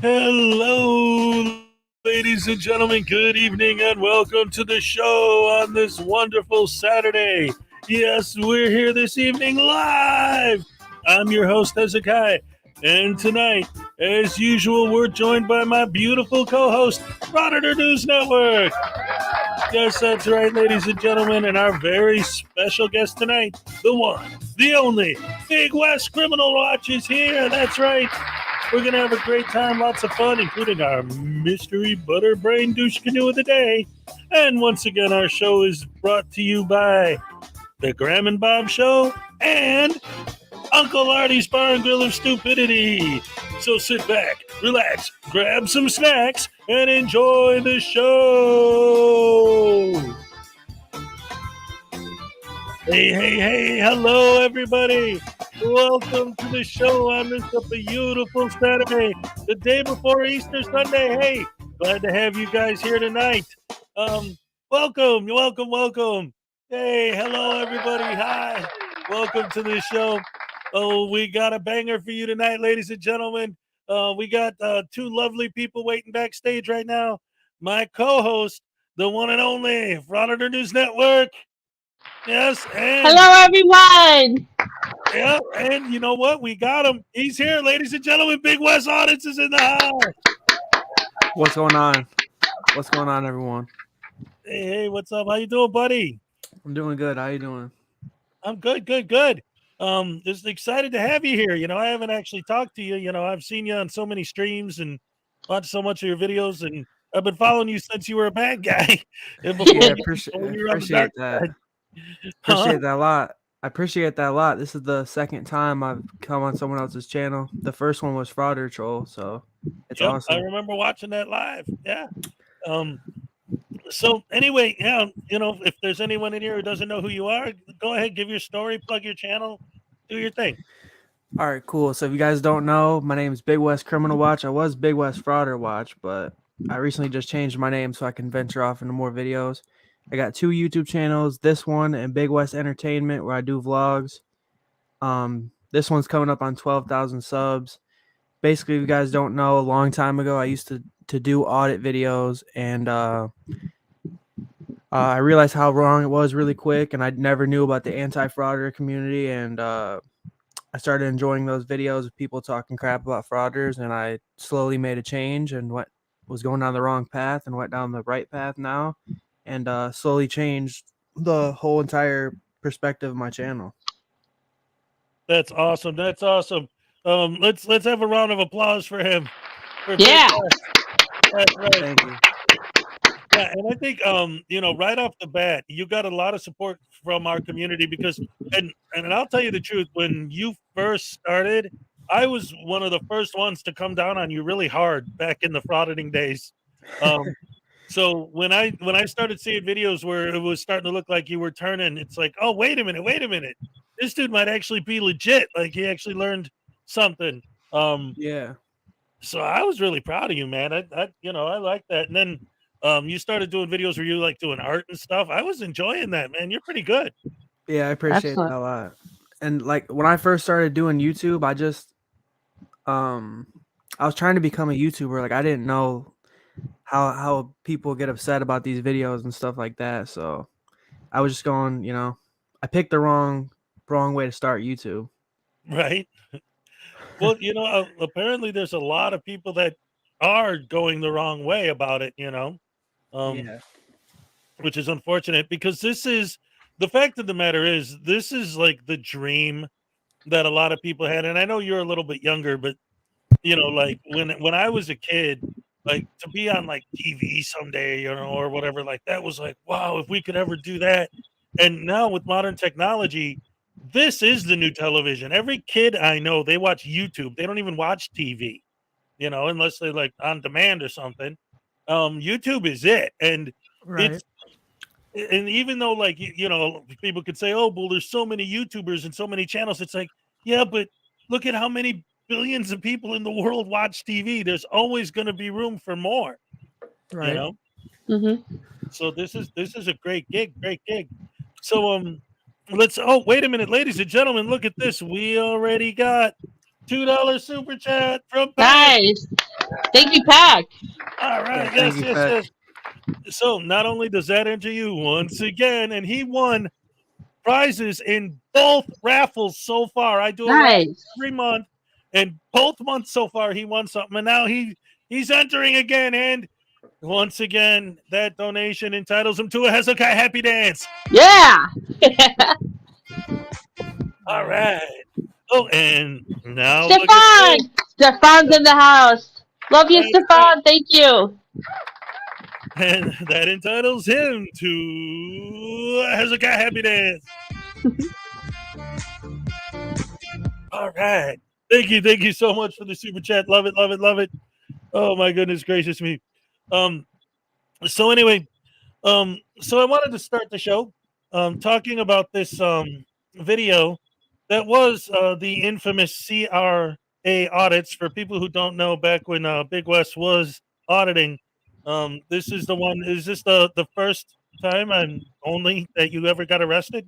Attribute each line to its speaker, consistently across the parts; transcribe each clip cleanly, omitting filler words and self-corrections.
Speaker 1: Hello, ladies and gentlemen. Good evening and welcome to the show on this wonderful Saturday. Yes, we're here this evening live. I'm your host, Hezokuai. And tonight, as usual, we're joined by my beautiful co-host, Frauditor News Network. Yes, that's right, ladies and gentlemen. And our very special guest tonight, the one, the only, Big West Criminal Watch is here. That's right. We're going to have a great time, lots of fun, including our mystery butter brain douche canoe of the day. And once again, our show is brought to you by the Graham and Bob Show and Uncle Arty's Bar and Grill of Stupidity. So sit back, relax, grab some snacks, and enjoy the show. Hey, hello, everybody. Welcome to the show on this beautiful Saturday, the day before Easter Sunday. Hey, glad to have you guys here tonight. Welcome. Hey, hello, everybody. Hi. Welcome to the show. Oh, we got a banger for you tonight, ladies and gentlemen. We got two lovely people waiting backstage right now. My co-host, the one and only Frauditor News Network. Yes, and
Speaker 2: hello, everyone.
Speaker 1: Yeah, and you know what? We got him. He's here, ladies and gentlemen. Big West Audit is in the house.
Speaker 3: What's going on? What's going on, everyone?
Speaker 1: Hey, what's up? How you doing, buddy?
Speaker 3: I'm doing good. How you doing?
Speaker 1: I'm good. Just excited to have you here. You know, I haven't actually talked to you. You know, I've seen you on so many streams and watched so much of your videos, and I've been following you since you were a bad guy. And before
Speaker 3: Yeah,
Speaker 1: you were on the
Speaker 3: appreciate
Speaker 1: dark
Speaker 3: that.
Speaker 1: side.
Speaker 3: Appreciate that a lot. I appreciate that a lot. This is the second time I've come on someone else's channel. The first one was Frauditor, so it's
Speaker 1: Yep,
Speaker 3: awesome.
Speaker 1: I remember watching that live. Yeah. So anyway, yeah, you know, if there's anyone in here who doesn't know who you are, go ahead, give your story, plug your channel, do your thing.
Speaker 3: All right, cool. So if you guys don't know, my name is Big West Criminal Watch. I was Big West Frauditor Watch, but I recently just changed my name so I can venture off into more videos. I got two YouTube channels, this one and Big West Entertainment, where I do vlogs. This one's coming up on 12,000 subs. Basically, if you guys don't know, a long time ago, I used to do audit videos, and I realized how wrong it was really quick, and I never knew about the anti-frauditor community, and I started enjoying those videos of people talking crap about frauditors, and I slowly made a change and was going down the wrong path and went down the right path now, and slowly changed the whole entire perspective of my channel.
Speaker 1: That's awesome. Let's have a round of applause for him.
Speaker 2: Yeah.
Speaker 1: That's right.
Speaker 3: Thank you.
Speaker 1: Yeah, and I think you know, right off the bat, you got a lot of support from our community because and I'll tell you the truth, when you first started, I was one of the first ones to come down on you really hard back in the frauditing days. So when I started seeing videos where it was starting to look like you were turning, it's like, oh, wait a minute. This dude might actually be legit. Like he actually learned something.
Speaker 3: Yeah.
Speaker 1: So I was really proud of you, man. I you know, I like that. And then you started doing videos where you like doing art and stuff. I was enjoying that, man. You're pretty good.
Speaker 3: Yeah, I appreciate
Speaker 2: Excellent.
Speaker 3: that a lot. And like when I first started doing YouTube, I just I was trying to become a YouTuber. Like I didn't know how people get upset about these videos and stuff like that. So I was just going, you know, I picked the wrong way to start YouTube.
Speaker 1: Right. Well, you know, apparently there's a lot of people that are going the wrong way about it, you know.
Speaker 3: Yeah.
Speaker 1: Which is unfortunate because this is the fact of the matter is this is like the dream that a lot of people had. And I know you're a little bit younger, but you know, like when I was a kid, like to be on like TV someday, you know, or whatever, like that was like, wow, if we could ever do that. And now with modern technology, this is the new television. Every kid I know, they watch YouTube. They don't even watch TV, you know, unless they're like on demand or something. YouTube is it. And
Speaker 3: Right.
Speaker 1: it's and even though like you know people could say, oh well, there's so many YouTubers and so many channels, it's like, yeah, but look at how many billions of people in the world watch TV. There's always going to be room for more,
Speaker 3: Right.
Speaker 1: you know.
Speaker 2: Mm-hmm.
Speaker 1: So this is a great gig. So let's wait a minute, ladies and gentlemen, look at this. We already got $2 super chat from Pat.
Speaker 2: Nice. Thank you, Pack.
Speaker 1: All right.
Speaker 3: Yeah,
Speaker 1: Yes, yes, yes. So not only does that enter you once again, and he won prizes in both raffles so far. I do a raffle every month, and both months so far he won something, and now he's entering again, and once again that donation entitles him to a Hezokuai Happy Dance.
Speaker 2: Yeah.
Speaker 1: All right. Oh, and now
Speaker 2: Stefan! Stefan's in the house. Love you, Stefan. Right. Thank you.
Speaker 1: And that entitles him to a Hezokuai Happy Dance. All right. Thank you so much for the super chat. Love it, love it, love it. Oh my goodness gracious me. So anyway, so I wanted to start the show talking about this video that was the infamous CRA audits. For people who don't know, back when Big West was auditing, this is the one. Is this the first time and only that you ever got arrested?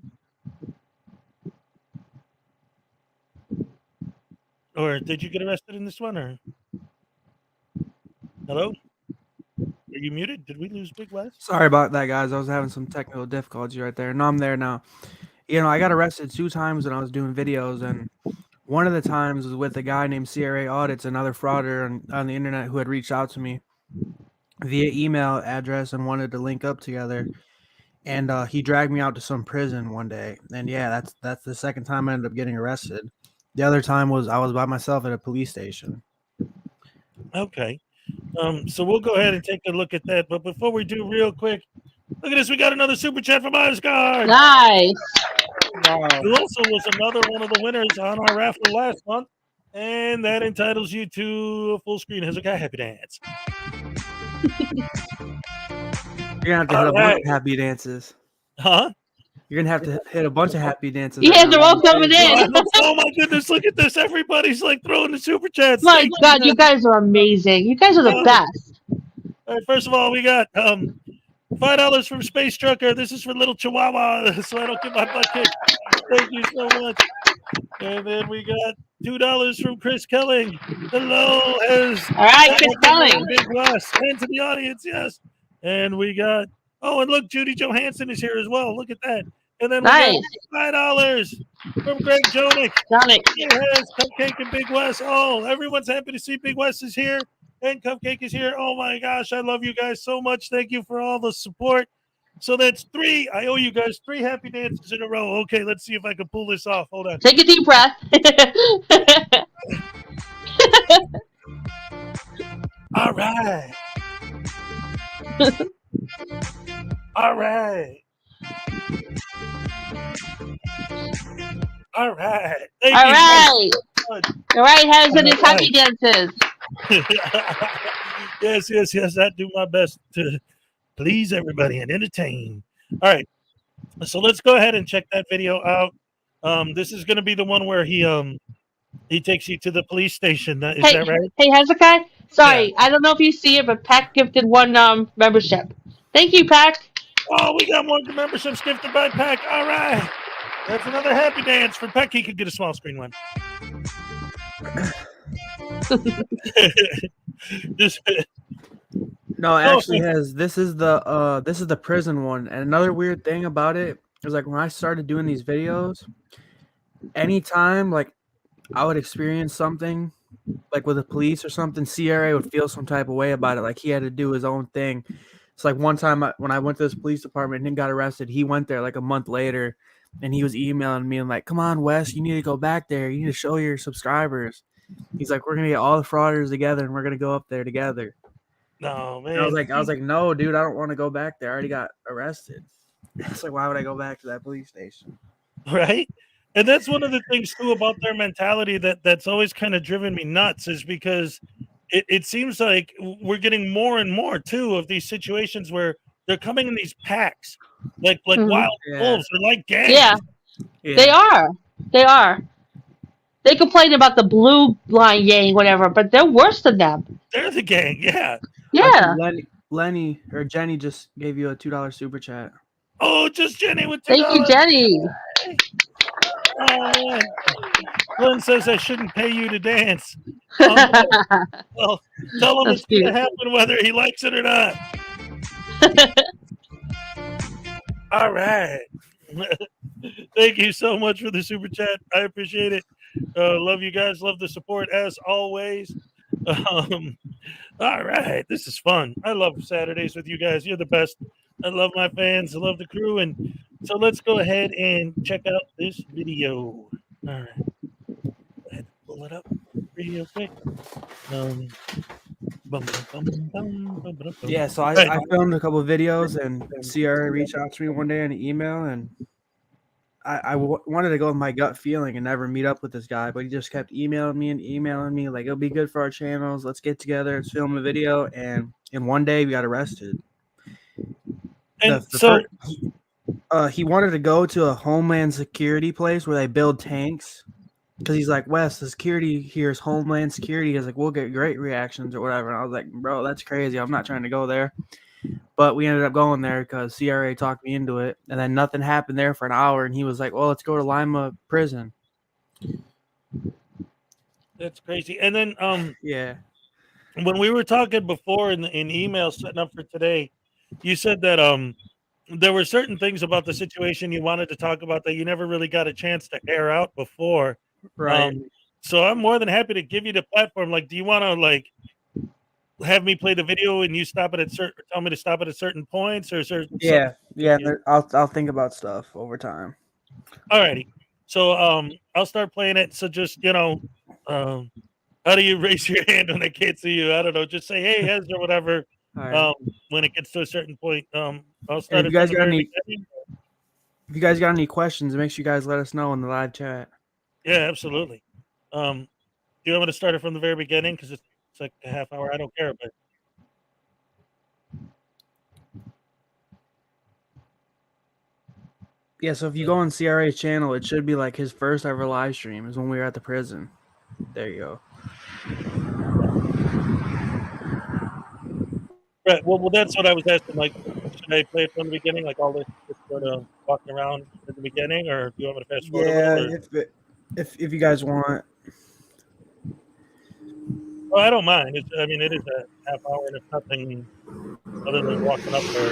Speaker 1: Or did you get arrested in this one? Or hello? Are you muted? Did we lose Big West?
Speaker 3: Sorry about that, guys. I was having some technical difficulties right there. No, I'm there now. You know, I got arrested 2 times when I was doing videos, and one of the times was with a guy named CRA Audits, another frauder on the internet who had reached out to me via email address and wanted to link up together. And he dragged me out to some prison one day. And yeah, that's the second time I ended up getting arrested. The other time was I was by myself at a police station.
Speaker 1: Okay. So we'll go ahead and take a look at that. But before we do, real quick, look at this. We got another super chat from Oscar.
Speaker 2: Nice.
Speaker 3: Wow.
Speaker 1: Who also was another one of the winners on our raffle last month. And that entitles you to a full screen Hezokuai Happy Dance.
Speaker 3: You're going to have to hit a bunch of happy dances.
Speaker 1: Huh?
Speaker 3: You're going to have to hit a bunch of happy dances.
Speaker 2: Yeah, they're all coming in.
Speaker 1: Oh my goodness, look at this. Everybody's like throwing the super chats.
Speaker 2: My God, you guys are amazing. You guys are the best.
Speaker 1: All right, first of all, we got $5 from Space Trucker. This is for little Chihuahua, so I don't get my butt kicked. Thank you so much. And then we got $2 from Chris Kelling. Hello,
Speaker 2: all right, Chris Kelling.
Speaker 1: Big West. And to the audience, yes. And we got, oh, and look, Judy Johansson is here as well. Look at that. And then we got $5 from Greg Jonick. Yes, Cupcake and Big West. Oh, everyone's happy to see Big West is here and Cupcake is here. Oh my gosh, I love you guys so much. Thank you for all the support. So that's 3. I owe you guys 3 happy dances in a row. Okay, let's see if I can pull this off. Hold on.
Speaker 2: Take a deep breath.
Speaker 1: All right. All right. All right. Thank
Speaker 2: all
Speaker 1: you
Speaker 2: right.
Speaker 1: so
Speaker 2: all right, has it his happy dances.
Speaker 1: Yes. I do my best to please everybody and entertain. All right. So let's go ahead and check that video out. This is going to be the one where he takes you to the police station. Is that right?
Speaker 2: Hey, Hezokuai. Sorry, I don't know if you see it, but Pack gifted 1 membership. Thank you, Pack.
Speaker 1: Oh, we got more memberships gifted by Pack. All right. That's another happy dance for Peck. He could get a small screen one.
Speaker 3: No, it actually has. This is the prison one. And another weird thing about it is, like, when I started doing these videos, anytime like I would experience something like with the police or something, CRA would feel some type of way about it. Like he had to do his own thing. It's like one time when I went to this police department and got arrested, he went there like a month later and he was emailing me and like, come on, Wes, you need to go back there. You need to show your subscribers. He's like, we're going to get all the frauders together and we're going to go up there together.
Speaker 1: No, man.
Speaker 3: And I was like, no, dude, I don't want to go back there. I already got arrested. It's like, why would I go back to that police station?
Speaker 1: Right. And that's one of the things too about their mentality that's always kind of driven me nuts, is because it seems like we're getting more and more too of these situations where they're coming in these packs, like wild wolves, or like gangs.
Speaker 2: Yeah, they are. They complain about the blue line gang, whatever, but they're worse than them.
Speaker 1: They're the gang, yeah.
Speaker 2: Yeah.
Speaker 3: Lenny or Jenny just gave you a $2 super chat.
Speaker 1: Oh, just Jenny with $2.
Speaker 2: Thank you, Jenny.
Speaker 1: Oh, man. Glenn says I shouldn't pay you to dance. Well, tell him
Speaker 2: That's
Speaker 1: it's going to
Speaker 2: cute.
Speaker 1: happen whether he likes it or not. All right. Thank you so much for the super chat. I appreciate it. Love you guys. Love the support as always. All right. This is fun. I love Saturdays with you guys. You're the best. I love my fans. I love the crew. And so let's go ahead and check out this video. All right. Go ahead and pull it up real quick.
Speaker 3: Yeah, so I filmed a couple of videos, and CRA reached out to me one day in an email, and I wanted to go with my gut feeling and never meet up with this guy, but he just kept emailing me like, it'll be good for our channels. Let's get together. Let's film a video. And in one day, we got arrested.
Speaker 1: And
Speaker 3: he wanted to go to a Homeland Security place where they build tanks. Because he's like, Wes, the security here is Homeland Security. He's like, we'll get great reactions or whatever. And I was like, bro, that's crazy. I'm not trying to go there. But we ended up going there because CRA talked me into it. And then nothing happened there for an hour. And he was like, well, let's go to Lima prison.
Speaker 1: That's crazy. And then
Speaker 3: yeah,
Speaker 1: when we were talking before in email setting up for today, you said that there were certain things about the situation you wanted to talk about that you never really got a chance to air out before.
Speaker 3: right.
Speaker 1: So I'm more than happy to give you the platform. Like, do you want to like have me play the video and you stop it at tell me to stop it at certain points or certain?
Speaker 3: Yeah. I'll think about stuff over time.
Speaker 1: Alrighty. So I'll start playing it. So just how do you raise your hand when I can't see you? I don't know. Just say hey, Hez or whatever.
Speaker 3: Right.
Speaker 1: When it gets to a certain point, I'll start.
Speaker 3: If you guys got any questions, make sure you guys let us know in the live chat.
Speaker 1: Yeah, absolutely. Do you want me to start it from the very beginning? Because it's like a half hour. I don't care, but
Speaker 3: yeah. So if you go on CRA's channel, it should be like his first ever live stream is when we were at the prison. There you go.
Speaker 1: right. Well, that's what I was asking. Like, should I play it from the beginning, like all this sort of walking around at the beginning, or do you want me to fast forward a little?
Speaker 3: If you guys want.
Speaker 1: Well, I don't mind. It is a half hour, and it's nothing other than walking up there.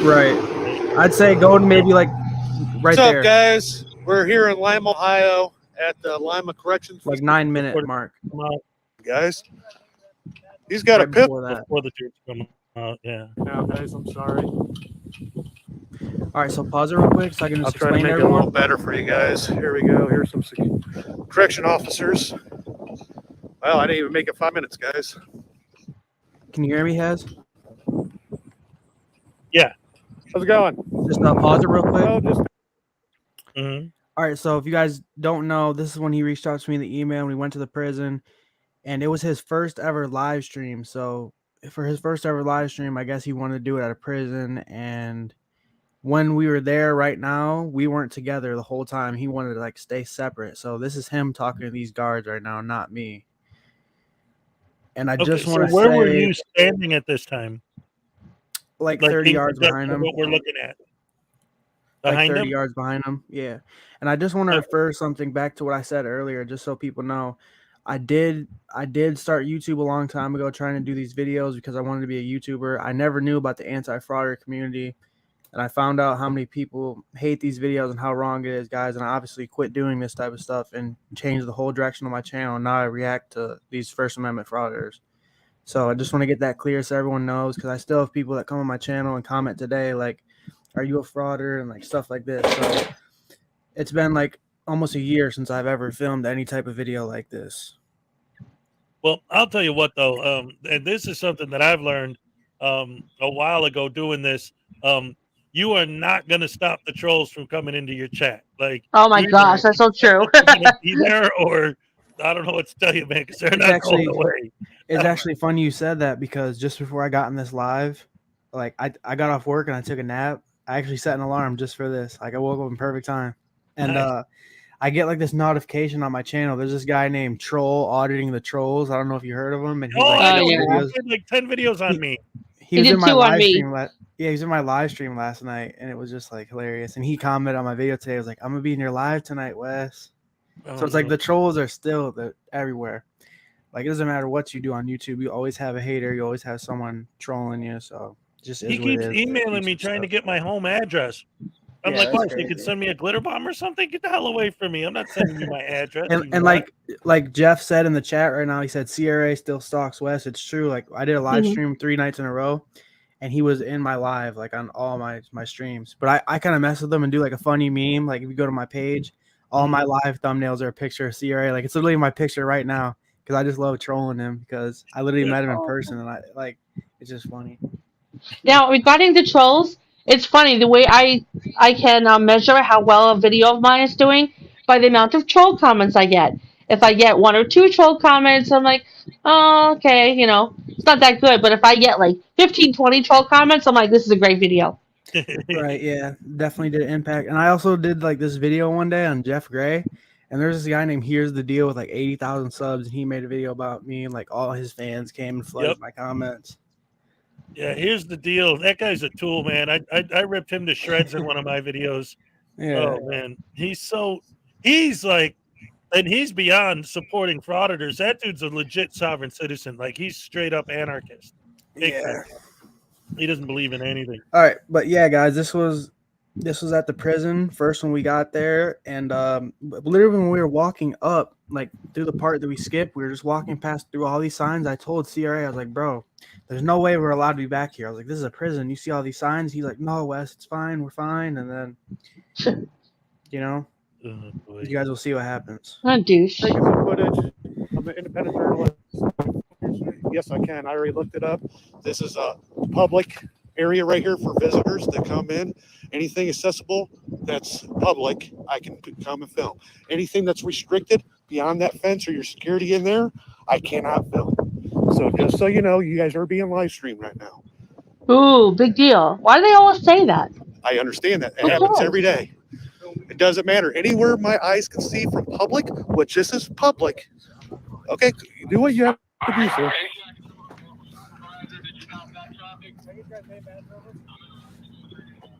Speaker 3: Right. I'd say go to maybe like right there.
Speaker 4: What's up, guys? We're here in Lima, Ohio, at the Lima Corrections.
Speaker 3: Like 9-minute mark.
Speaker 4: Guys, he's got a pistol.
Speaker 1: Before the troops come out, yeah.
Speaker 4: No, guys, I'm sorry.
Speaker 3: All right, so pause it real quick so I can just
Speaker 4: I'll try to
Speaker 3: explain
Speaker 4: make it a little better for you guys. Here we go. Here's some correction officers. Well, I didn't even make it 5 minutes, guys.
Speaker 3: Can you hear me, Hez?
Speaker 1: Yeah.
Speaker 4: How's it going?
Speaker 3: Just pause it real quick.
Speaker 4: Oh, just.
Speaker 1: Mm-hmm.
Speaker 3: All right, so if you guys don't know, this is when he reached out to me in the email when we went to the prison, and it was his first ever live stream. So for his first ever live stream, I guess he wanted to do it at a prison, and when we were there right now, we weren't together the whole time. He wanted to like stay separate. So this is him talking to these guards right now, not me. And I just want to say,
Speaker 1: where were you standing at this time?
Speaker 3: Like 30 yards behind him.
Speaker 1: What we're looking at.
Speaker 3: Like 30 yards behind him. Yeah. And I just want to refer something back to what I said earlier, just so people know. I did start YouTube a long time ago trying to do these videos because I wanted to be a YouTuber. I never knew about the anti-frauder community. And I found out how many people hate these videos and how wrong it is, guys. And I obviously quit doing this type of stuff and changed the whole direction of my channel. And now I react to these First Amendment frauditors. So I just want to get that clear so everyone knows, because I still have people that come on my channel and comment today like, are you a frauder? And like stuff like this. So it's been like almost a year since I've ever filmed any type of video like this.
Speaker 1: Well, I'll tell you what, though, and this is something that I've learned a while ago doing this. You are not going to stop the trolls from coming into your chat. Like,
Speaker 2: oh my gosh, that's so true.
Speaker 1: Be there, or I don't know what to tell you, man, because they're not going away.
Speaker 3: It's actually funny you said that, because just before I got in this live, like I got off work and I took a nap. I actually set an alarm just for this. Like I woke up in perfect time, and
Speaker 1: Nice.
Speaker 3: I get like this notification on my channel. There's this guy named Troll auditing the trolls. I don't know if you heard of him. And he's
Speaker 1: I know. He did like 10 videos on me.
Speaker 3: He was in my live stream. Yeah, he was in my live stream last night, and it was just like hilarious. And he commented on my video today. I was like, "I'm gonna be in your live tonight, Wes."
Speaker 1: Oh,
Speaker 3: So it's like
Speaker 1: no.
Speaker 3: the trolls are still everywhere. Like it doesn't matter what you do on YouTube, you always have a hater, you always have someone trolling you. So it just
Speaker 1: He
Speaker 3: is what it
Speaker 1: keeps
Speaker 3: is.
Speaker 1: emailing me
Speaker 3: YouTube
Speaker 1: trying to
Speaker 3: stuff.
Speaker 1: get my home address. I'm
Speaker 3: Yeah,
Speaker 1: like,
Speaker 3: that's
Speaker 1: what? You could
Speaker 3: crazy.
Speaker 1: send me a glitter bomb or something? Get the hell away from me! I'm not sending you my address.
Speaker 3: And
Speaker 1: you
Speaker 3: and
Speaker 1: nut.
Speaker 3: like Jeff said in the chat right now, he said CRA still stalks West. It's true. Like I did a live
Speaker 2: Mhm.
Speaker 3: stream 3 nights in a row, and he was in my live like on all my streams. But I kind of mess with them and do like a funny meme. Like if you go to my page, all my live thumbnails are a picture of CRA. Like it's literally my picture right now because I just love trolling him because I literally met him in person and I like it's just funny.
Speaker 2: Now, regarding the trolls, it's funny the way I can measure how well a video of mine is doing by the amount of troll comments I get. If I get 1 or 2 troll comments, I'm like, oh, okay, it's not that good. But if I get like 15, 20 troll comments, I'm like, this is a great video.
Speaker 3: Right, yeah, definitely did impact. And I also did like this video one day on Jeff Gray, and there's this guy named Here's the Deal with like 80,000 subs, and he made a video about me, and like all his fans came and flooded
Speaker 1: Yep.
Speaker 3: my comments.
Speaker 1: Yeah, here's the deal. That guy's a tool, man. I ripped him to shreds in one of my videos.
Speaker 3: Yeah,
Speaker 1: Oh man, he's like, and he's beyond supporting frauditors. That dude's a legit sovereign citizen. Like he's straight up anarchist. Big
Speaker 3: yeah.
Speaker 1: time. He doesn't believe in anything.
Speaker 3: All right, but yeah, guys, this was at the prison first when we got there, and literally when we were walking up, like through the part that we skipped, we were just walking past through all these signs. I told CRA, I was like, bro, there's no way we're allowed to be back here. I was like, this is a prison. You see all these signs? He's like, no, Wes, it's fine, we're fine. And then, you guys will see what happens.
Speaker 2: What a douche.
Speaker 4: Taking some footage. I'm an independent journalist. Yes, I can. I already looked it up. This is a public area right here for visitors that come in. Anything accessible that's public, I can come and film. Anything that's restricted beyond that fence or your security in there, I cannot film. So just so you know, you guys are being live streamed right now.
Speaker 2: Ooh, big deal. Why do they always say that?
Speaker 4: I understand that. It happens every day. It doesn't matter. Anywhere my eyes can see from public, which this is public. Okay, do what you have to do, sir.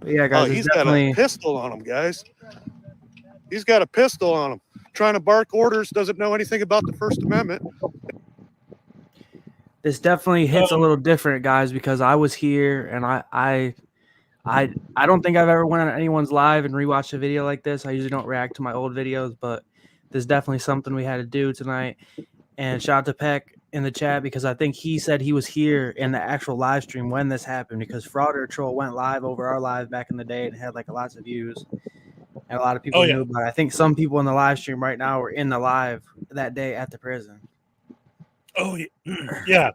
Speaker 3: But yeah, guys,
Speaker 4: He's got a pistol on him, guys. He's got a pistol on him. Trying to bark orders, doesn't know anything about the First Amendment.
Speaker 3: This definitely hits a little different, guys, because I was here and I don't think I've ever went on anyone's live and rewatched a video like this. I usually don't react to my old videos, but this is definitely something we had to do tonight. And shout out to Peck in the chat because I think he said he was here in the actual live stream when this happened because Frauditor Troll went live over our live back in the day and had like lots of views. And a lot of people knew about it. I think some people in the live stream right now were in the live that day at the prison.
Speaker 1: Oh yeah,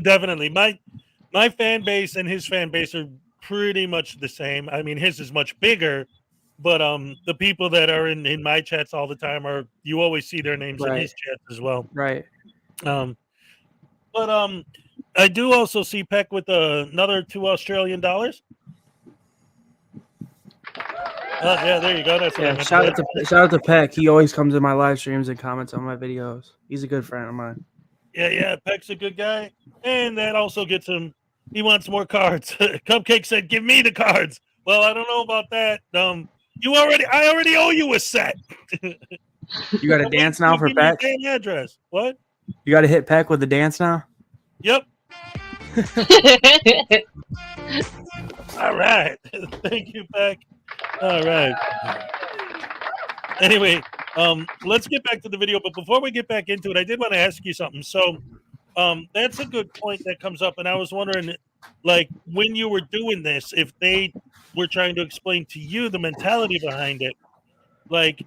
Speaker 1: definitely. My fan base and his fan base are pretty much the same. I mean, his is much bigger, but the people that are in my chats all the time you always see their names in his chats as well.
Speaker 3: Right.
Speaker 1: But I do also see Peck with another $2 Australian. Oh yeah, there you go. That's what I meant.
Speaker 3: Shout out to Peck. He always comes in my live streams and comments on my videos. He's a good friend of mine.
Speaker 1: Yeah, Peck's a good guy, and that also gets him. He wants more cards. Cupcake said, "Give me the cards." Well, I don't know about that. I already owe you a set.
Speaker 3: You got to dance now for Peck?
Speaker 1: Address. What?
Speaker 3: You got to hit Peck with the dance now?
Speaker 1: Yep. All right. Thank you, Peck. All right. Anyway, let's get back to the video. But before we get back into it, I did want to ask you something. So that's a good point that comes up. And I was wondering, like, when you were doing this, if they were trying to explain to you the mentality behind it, like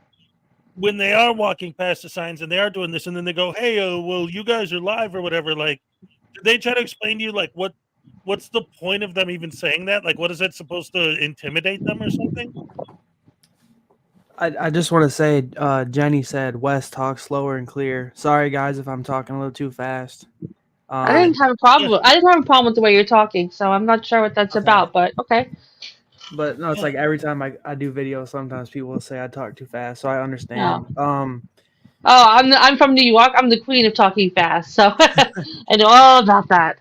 Speaker 1: when they are walking past the signs and they are doing this and then they go, hey, well, you guys are live or whatever, like, did they try to explain to you, like, what's the point of them even saying that? Like, what is that supposed to intimidate them or something?
Speaker 3: I just want to say, Jenny said, Wes, talk slower and clear. Sorry, guys, if I'm talking a little too fast.
Speaker 2: I didn't have a problem. I didn't have a problem with the way you're talking, so I'm not sure what that's about, but okay.
Speaker 3: But no, it's like every time I do videos, sometimes people will say I talk too fast, so I understand.
Speaker 2: Oh, I'm from New York. I'm the queen of talking fast, so I know all about that.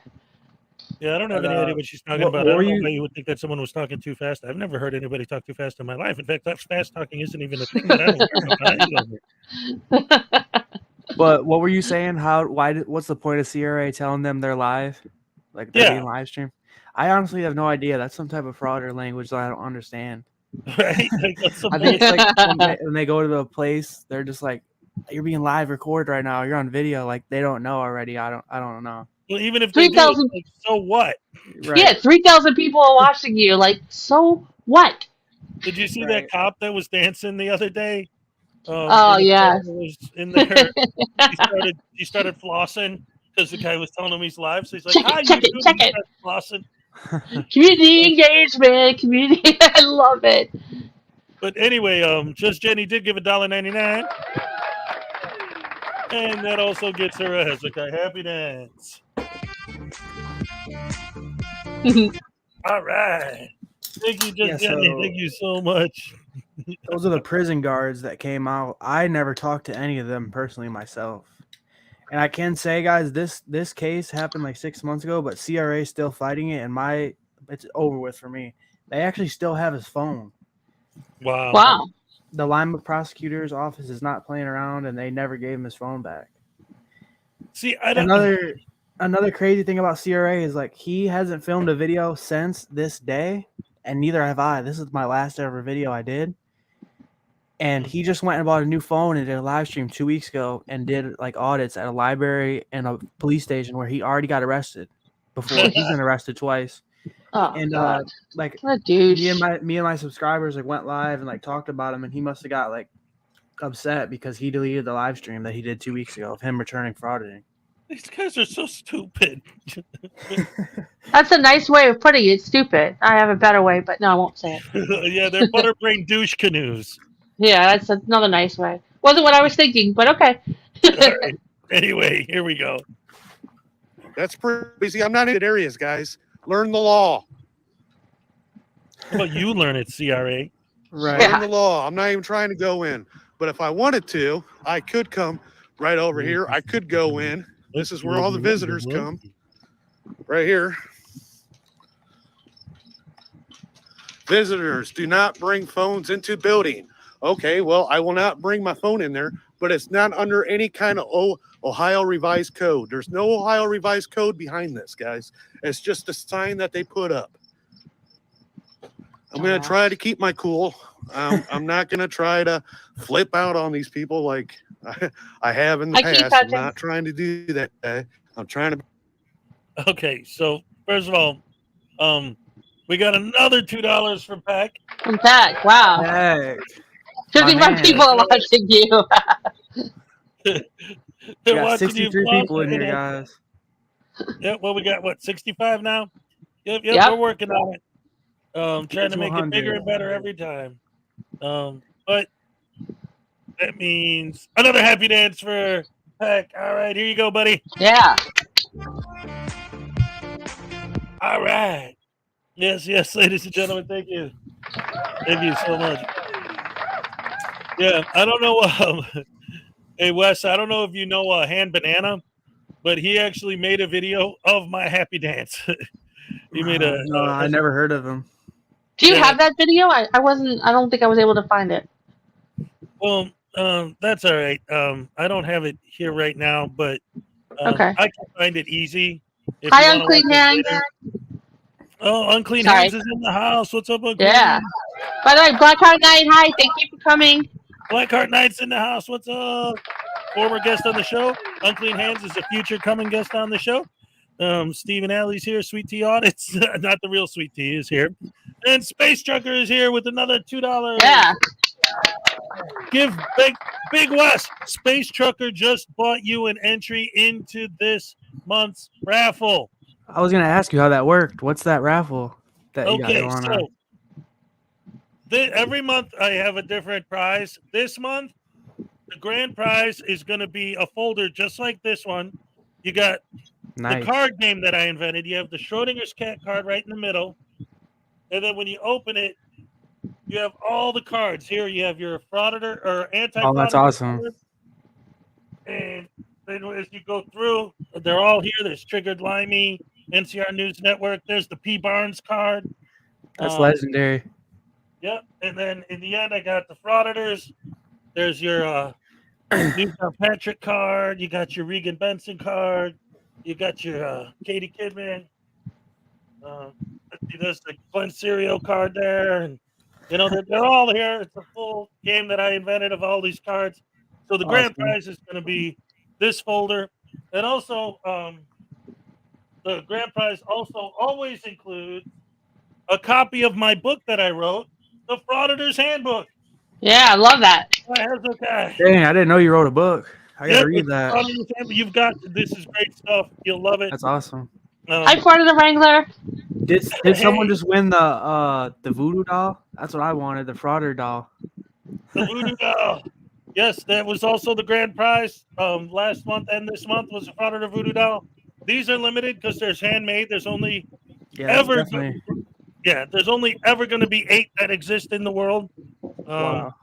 Speaker 1: Yeah, I don't have any idea what she's talking about. I don't know why you would think that someone was talking too fast. I've never heard anybody talk too fast in my life. In fact, that fast talking isn't even a thing that I learned about.
Speaker 3: But what were you saying? What's the point of CRA telling them they're live? Like they're being live streamed? I honestly have no idea. That's some type of fraud or language that I don't understand.
Speaker 1: Right? Like,
Speaker 3: I think it's like when they go to the place, they're just like, "You're being live recorded right now. You're on video." Like they don't know already. I don't know.
Speaker 1: Well, even if they do, like, so what?
Speaker 2: Right. Yeah, 3,000 people are watching you. Like, so what?
Speaker 1: Did you see that cop that was dancing the other day?
Speaker 2: Oh yeah.
Speaker 1: Was in there. he started flossing because the guy was telling him he's live. So he's like, "Hi,
Speaker 2: check it.
Speaker 1: Flossing."
Speaker 2: Community engagement, community. I love it.
Speaker 1: But anyway, Just Jenny did give $1.99. And that also gets her a Hezokuai happy dance. All right. Thank you, Just Jenny. Thank you so much.
Speaker 3: Those are the prison guards that came out. I never talked to any of them personally myself. And I can say, guys, this case happened like 6 months ago, but CRA is still fighting it, and it's over with for me. They actually still have his phone.
Speaker 2: Wow.
Speaker 3: The Lima prosecutor's office is not playing around, and they never gave him his phone back.
Speaker 1: See, I don't
Speaker 3: another crazy thing about CRA is like he hasn't filmed a video since this day, and neither have I. This is my last ever video I did. And he just went and bought a new phone and did a live stream 2 weeks ago and did like audits at a library and a police station where he already got arrested before. He's been arrested twice.
Speaker 2: Oh,
Speaker 3: and
Speaker 2: God.
Speaker 3: like
Speaker 2: what a douche.
Speaker 3: me and my subscribers like went live and like talked about him, and he must have got like upset because he deleted the live stream that he did 2 weeks ago of him returning frauditing.
Speaker 1: These guys are so stupid.
Speaker 2: That's a nice way of putting it. Stupid. I have a better way, but no, I won't say it.
Speaker 1: Yeah, they're butterbrain douche canoes.
Speaker 2: Yeah, that's another nice way. Wasn't what I was thinking, but okay.
Speaker 1: Right. Anyway, here we go.
Speaker 4: That's pretty easy. I'm not in areas, guys. Learn the law.
Speaker 1: Well, you learn at CRA.
Speaker 3: Right.
Speaker 4: Learn the law. I'm not even trying to go in. But if I wanted to, I could come right over here. I could go in. This is where all the visitors come. Right here. Visitors, do not bring phones into building. Okay, well, I will not bring my phone in there, but it's not under any kind of Ohio Revised Code. There's no Ohio Revised Code behind this, guys. It's just a sign that they put up. I'm going to try to keep my cool. I'm not going to try to flip out on these people like I have in the past. I'm not trying to do that. I'm trying to.
Speaker 1: Okay, so first of all, we got another $2 from Pack.
Speaker 2: From Pack, wow.
Speaker 3: Hey.
Speaker 2: 55 people are watching you.
Speaker 1: They're
Speaker 3: watching
Speaker 1: 63
Speaker 3: people in here, guys.
Speaker 1: Yeah, well, we got, 65 now? Yep, we're working on it. Trying to make it bigger and better every time. But that means another happy dance for Pack. All right, here you go, buddy.
Speaker 2: Yeah.
Speaker 1: All right. Yes, ladies and gentlemen, thank you. Thank you so much. Yeah, I don't know. Hey, Wes, I don't know if you know Hand Banana, but he actually made a video of my happy dance. He made a.
Speaker 3: No, I never heard of him.
Speaker 2: Do you have that video? I don't think I was able to find it.
Speaker 1: Well, that's all right. I don't have it here right now, but
Speaker 2: okay.
Speaker 1: I can find it easy.
Speaker 2: Hi, Unclean Hands.
Speaker 1: Oh, Unclean Hands is in the house. What's up, Unclean?
Speaker 2: Yeah. By the way, Blackheart Knight, hi. Thank you for coming.
Speaker 1: Blackheart Knight's in the house. What's up? Former guest on the show. Unclean Hands is a future coming guest on the show. Stephen Alley's here. Sweet Tea Audits. Not the real Sweet Tea is here. And Space Trucker is here with another $2.
Speaker 2: Yeah.
Speaker 1: Give Big West. Space Trucker just bought you an entry into this month's raffle.
Speaker 3: I was going to ask you how that worked. What's that raffle that you got going on?
Speaker 1: Every month I have a different prize. This month, the grand prize is going to be a folder just like this one. You got the card game that I invented. You have the Schrodinger's cat card right in the middle. And then when you open it, you have all the cards. Here you have your Frauditor or anti-Frauditor.
Speaker 3: Oh, that's awesome.
Speaker 1: Card. And then as you go through, they're all here. There's Triggered Limey. NCR News Network. There's the P. Barnes card.
Speaker 3: That's legendary.
Speaker 1: Yep. And then in the end, I got the Frauditors. There's your New Patrick card. You got your Regan Benson card. You got your Katie Kidman. There's the Glenn Cereal card there. And, they're all here. It's a full game that I invented of all these cards. So the grand prize is going to be this folder. And also, the grand prize also always includes a copy of my book that I wrote, The Frauditors Handbook.
Speaker 2: Yeah, I love that.
Speaker 1: Okay.
Speaker 3: Dang, I didn't know you wrote a book. I gotta read that.
Speaker 1: You've got this is great stuff. You'll love it.
Speaker 3: That's awesome.
Speaker 2: I'm part of the Wrangler.
Speaker 3: Did someone just win the voodoo doll? That's what I wanted, the Frauditor doll.
Speaker 1: The voodoo doll. Yes, that was also the grand prize. Last month and this month was the Frauditor voodoo doll. These are limited because there's handmade. There's only there's only ever going to be 8 that exist in the world.
Speaker 3: Wow.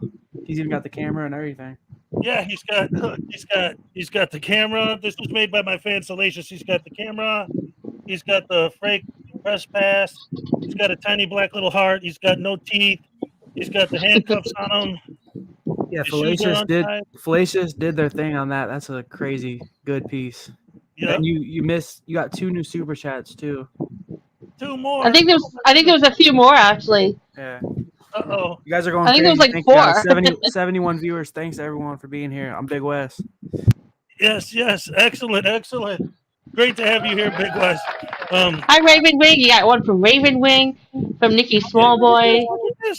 Speaker 3: He's even got the camera and everything.
Speaker 1: Yeah, he's got the camera. This was made by my fan Salacious. He's got the camera. He's got the fake press pass. He's got a tiny black little heart. He's got no teeth. He's got the handcuffs on him.
Speaker 3: Yeah, Fallacious did their thing on that. That's a crazy good piece. Yeah. And you got 2 new super chats too.
Speaker 1: 2 more.
Speaker 2: I think there was a few more actually.
Speaker 3: Yeah.
Speaker 1: Uh-oh.
Speaker 3: You guys are going
Speaker 2: I think
Speaker 3: crazy.
Speaker 2: there was like 4.
Speaker 3: 71 viewers. Thanks everyone for being here. I'm Big Wes.
Speaker 1: Yes. Excellent. Great to have you here, Big Wes.
Speaker 2: Hi, Raven Wing. You got one from Raven Wing, from Nikki Smallboy.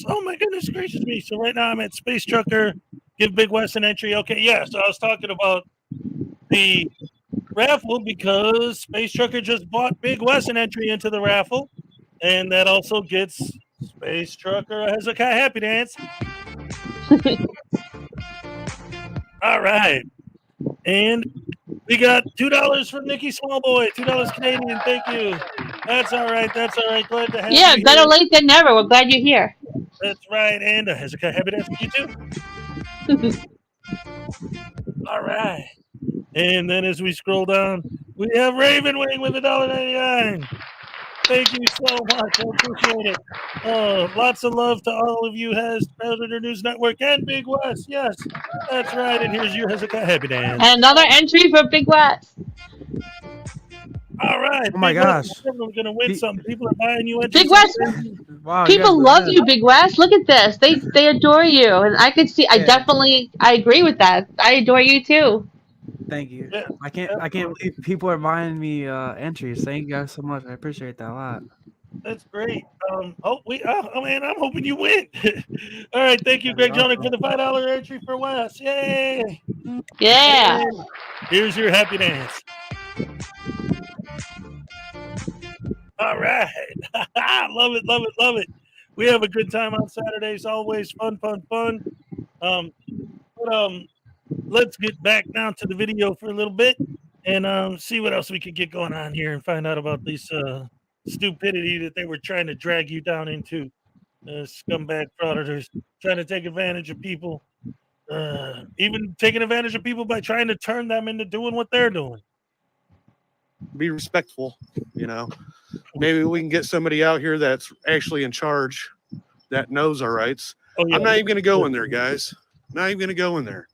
Speaker 1: Oh my goodness gracious me! So right now I'm at Space Trucker. Give Big Wes an entry. Okay, yeah. So I was talking about the raffle because Space Trucker just bought Big Wes an entry into the raffle, and that also gets Space Trucker a Hezokuai Happy Dance. All right, and we got $2 from Nikki Smallboy, $2 Canadian. Thank you. That's all right. Glad to have you.
Speaker 2: Yeah, better late than never. We're glad you're here.
Speaker 1: That's right, and a Hezokuai Happy Dance for you too. All right, and then as we scroll down, we have Raven Wing with $1.99. Thank you so much. I appreciate it. Lots of love to all of you, Predator News Network and Big Wes. Yes, that's right. And here's your Hezokuai Happy Dance.
Speaker 2: And another entry for Big Wes.
Speaker 1: All right.
Speaker 3: Oh my gosh.
Speaker 1: We're going to win something. People are buying you entries.
Speaker 2: Big Wes.
Speaker 3: Wow,
Speaker 2: people love you, Big Wes. Look at this. They adore you. And I could see, I agree with that. I adore you too.
Speaker 3: Thank you.
Speaker 1: Yeah,
Speaker 3: I can't believe people are buying me entries. Thank you guys so much. I appreciate that a lot.
Speaker 1: That's great. Man, I'm hoping you win. All right, thank you, Greg Johnny, for the $5 entry for Wes. Yay!
Speaker 2: Yeah.
Speaker 1: And here's your happy dance. All right. Love it. We have a good time on Saturdays. Always fun. Let's get back down to the video for a little bit and see what else we can get going on here and find out about this stupidity that they were trying to drag you down into. Scumbag frauditors trying to take advantage of people, even taking advantage of people by trying to turn them into doing what they're doing.
Speaker 4: Be respectful, Maybe we can get somebody out here that's actually in charge that knows our rights. Oh, yeah. I'm not even going to go in there, guys. Not even going to go in there.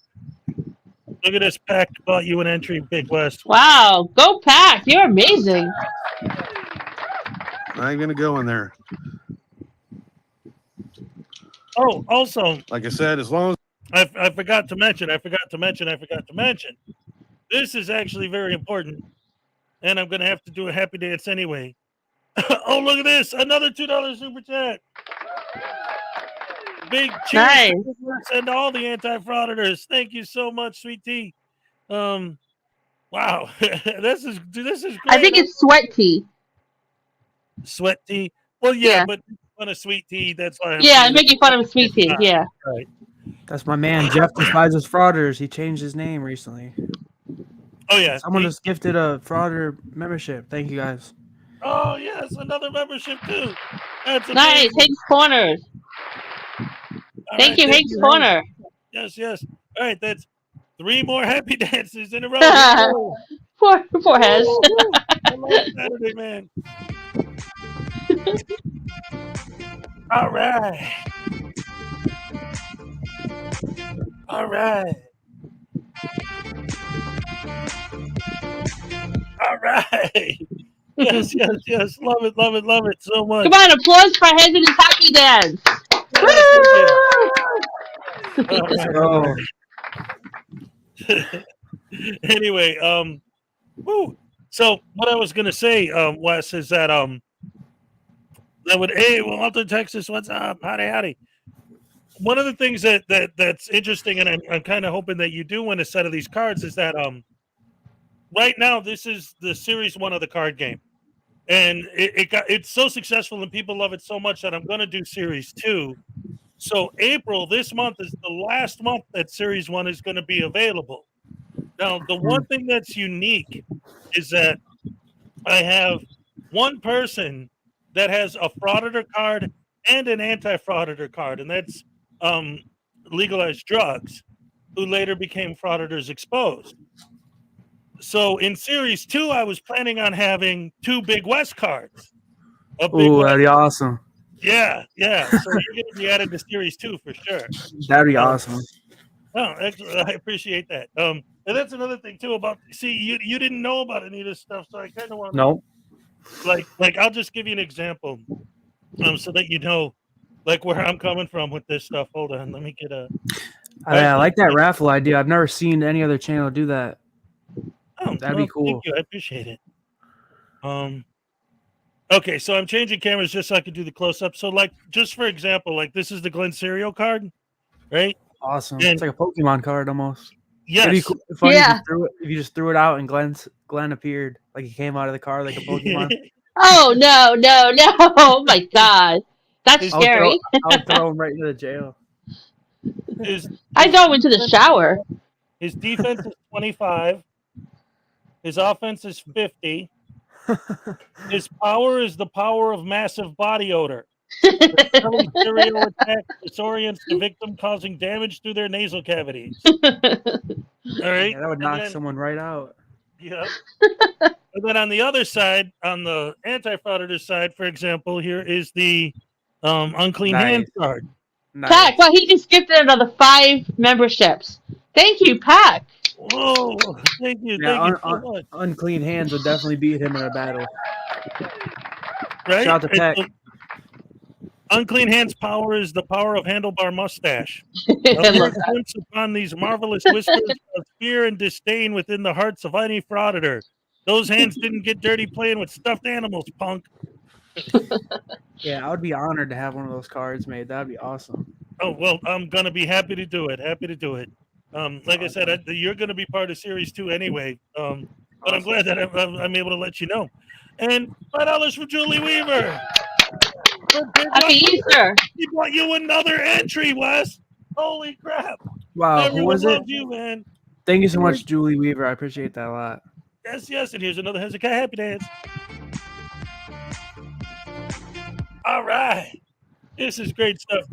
Speaker 1: Look at this pack bought you an entry, Big Wes.
Speaker 2: Wow, go Pack! You're amazing.
Speaker 4: Not even going to go in there.
Speaker 1: Oh, also,
Speaker 4: like I said, as long as
Speaker 1: I forgot to mention. This is actually very important, and I'm going to have to do a happy dance anyway. Oh, look at this! Another $2 super chat. Big cheers and all the anti-frauditors. Thank you so much, Sweet Tea. Wow, this is great.
Speaker 2: I think it's Sweat Tea.
Speaker 1: Sweat Tea. Well, yeah. But on a Sweet Tea, that's why.
Speaker 2: I'm making fun of Sweet Tea. Yeah.
Speaker 1: Right.
Speaker 3: That's my man, Jeff Despises Frauditors. He changed his name recently.
Speaker 1: Oh yeah.
Speaker 3: Someone just gifted a Frauditor membership. Thank you guys.
Speaker 1: Oh yes, another membership too. That's
Speaker 2: nice. Hank's Corners. Thank you, Hank's Corner.
Speaker 1: Yes. All right, that's 3 more happy dances in a row.
Speaker 2: Poor Hez.
Speaker 1: I love Saturday, man. All right. All right. All right. Yes, yes, yes. Love it, love it, love it so much.
Speaker 2: Come on, applause for Henry's happy dance.
Speaker 1: Yeah, all
Speaker 3: Let's
Speaker 1: right,
Speaker 3: go.
Speaker 1: all right. Anyway, woo. So what I was gonna say, Wes, is that that would Walter, Texas, what's up? Howdy. One of the things that's interesting, and I'm kind of hoping that you do win a set of these cards, is that right now this is the series 1 of the card game. And it's so successful and people love it so much that I'm gonna do series 2. So April, this month, is the last month that series 1 is gonna be available. Now, the one thing that's unique is that I have one person that has a frauditor card and an anti-frauditor card, and that's legalized drugs, who later became frauditors exposed. So in series 2, I was planning on having 2 Big West cards.
Speaker 3: Ooh, that'd be awesome.
Speaker 1: Yeah. So you're going to be added to series 2 for sure.
Speaker 3: That'd be awesome.
Speaker 1: Oh, excellent. I appreciate that. And that's another thing too about. See, you didn't know about any of this stuff, so I kind of want.
Speaker 3: Nope.
Speaker 1: Like I'll just give you an example, so that you know, like where I'm coming from with this stuff. Hold on, let me get a.
Speaker 3: I like that raffle idea. I've never seen any other channel do that.
Speaker 1: Oh,
Speaker 3: that'd be cool.
Speaker 1: Thank you. I appreciate it. Okay, so I'm changing cameras just so I can do the close up. So, like, just for example, like this is the Glen Cereal card, right?
Speaker 3: Awesome.
Speaker 1: And-
Speaker 3: it's like a Pokemon card almost.
Speaker 1: Yes.
Speaker 3: It'd be cool, funny
Speaker 2: Yeah.
Speaker 3: if you just threw it out and Glenn appeared, like he came out of the car like a Pokemon.
Speaker 2: Oh no! Oh my God, that's scary.
Speaker 3: I'll throw him right into the jail.
Speaker 2: I throw him into the shower.
Speaker 1: His defense is 25. His offense is 50. His power is the power of massive body odor. The smelly cereal attack disorients the victim, causing damage through their nasal cavities. All right,
Speaker 3: Yeah, that would knock someone right out.
Speaker 1: Yeah. And then on the other side, on the anti-frauditor side, for example, here is the unclean hands card.
Speaker 3: Nice.
Speaker 2: Pack, well, he just gifted another 5 memberships. Thank you, Pack.
Speaker 1: Whoa! Thank you.
Speaker 3: Yeah,
Speaker 1: Thank you so much.
Speaker 3: unclean hands would definitely beat him in a battle.
Speaker 1: Right?
Speaker 3: Shout out to Pack.
Speaker 1: Unclean hands power is the power of handlebar mustache. Once upon these marvelous whispers of fear and disdain within the hearts of any frauditor. Those hands didn't get dirty playing with stuffed animals, punk.
Speaker 3: Yeah, I would be honored to have one of those cards made. That'd be awesome.
Speaker 1: Oh, well, I'm going to be happy to do it. Like I said, you're going to be part of Series 2 anyway. But I'm glad that I'm able to let you know. And $5 for Julie Weaver.
Speaker 2: Happy Easter.
Speaker 1: He brought you another entry, Wes. Holy crap.
Speaker 3: Wow,
Speaker 1: Everyone
Speaker 3: who was it?
Speaker 1: loves you, man.
Speaker 3: Thank you so much, Julie Weaver. I appreciate that a lot.
Speaker 1: Yes. And here's another Hezokuai Happy Dance. All right. This is great stuff.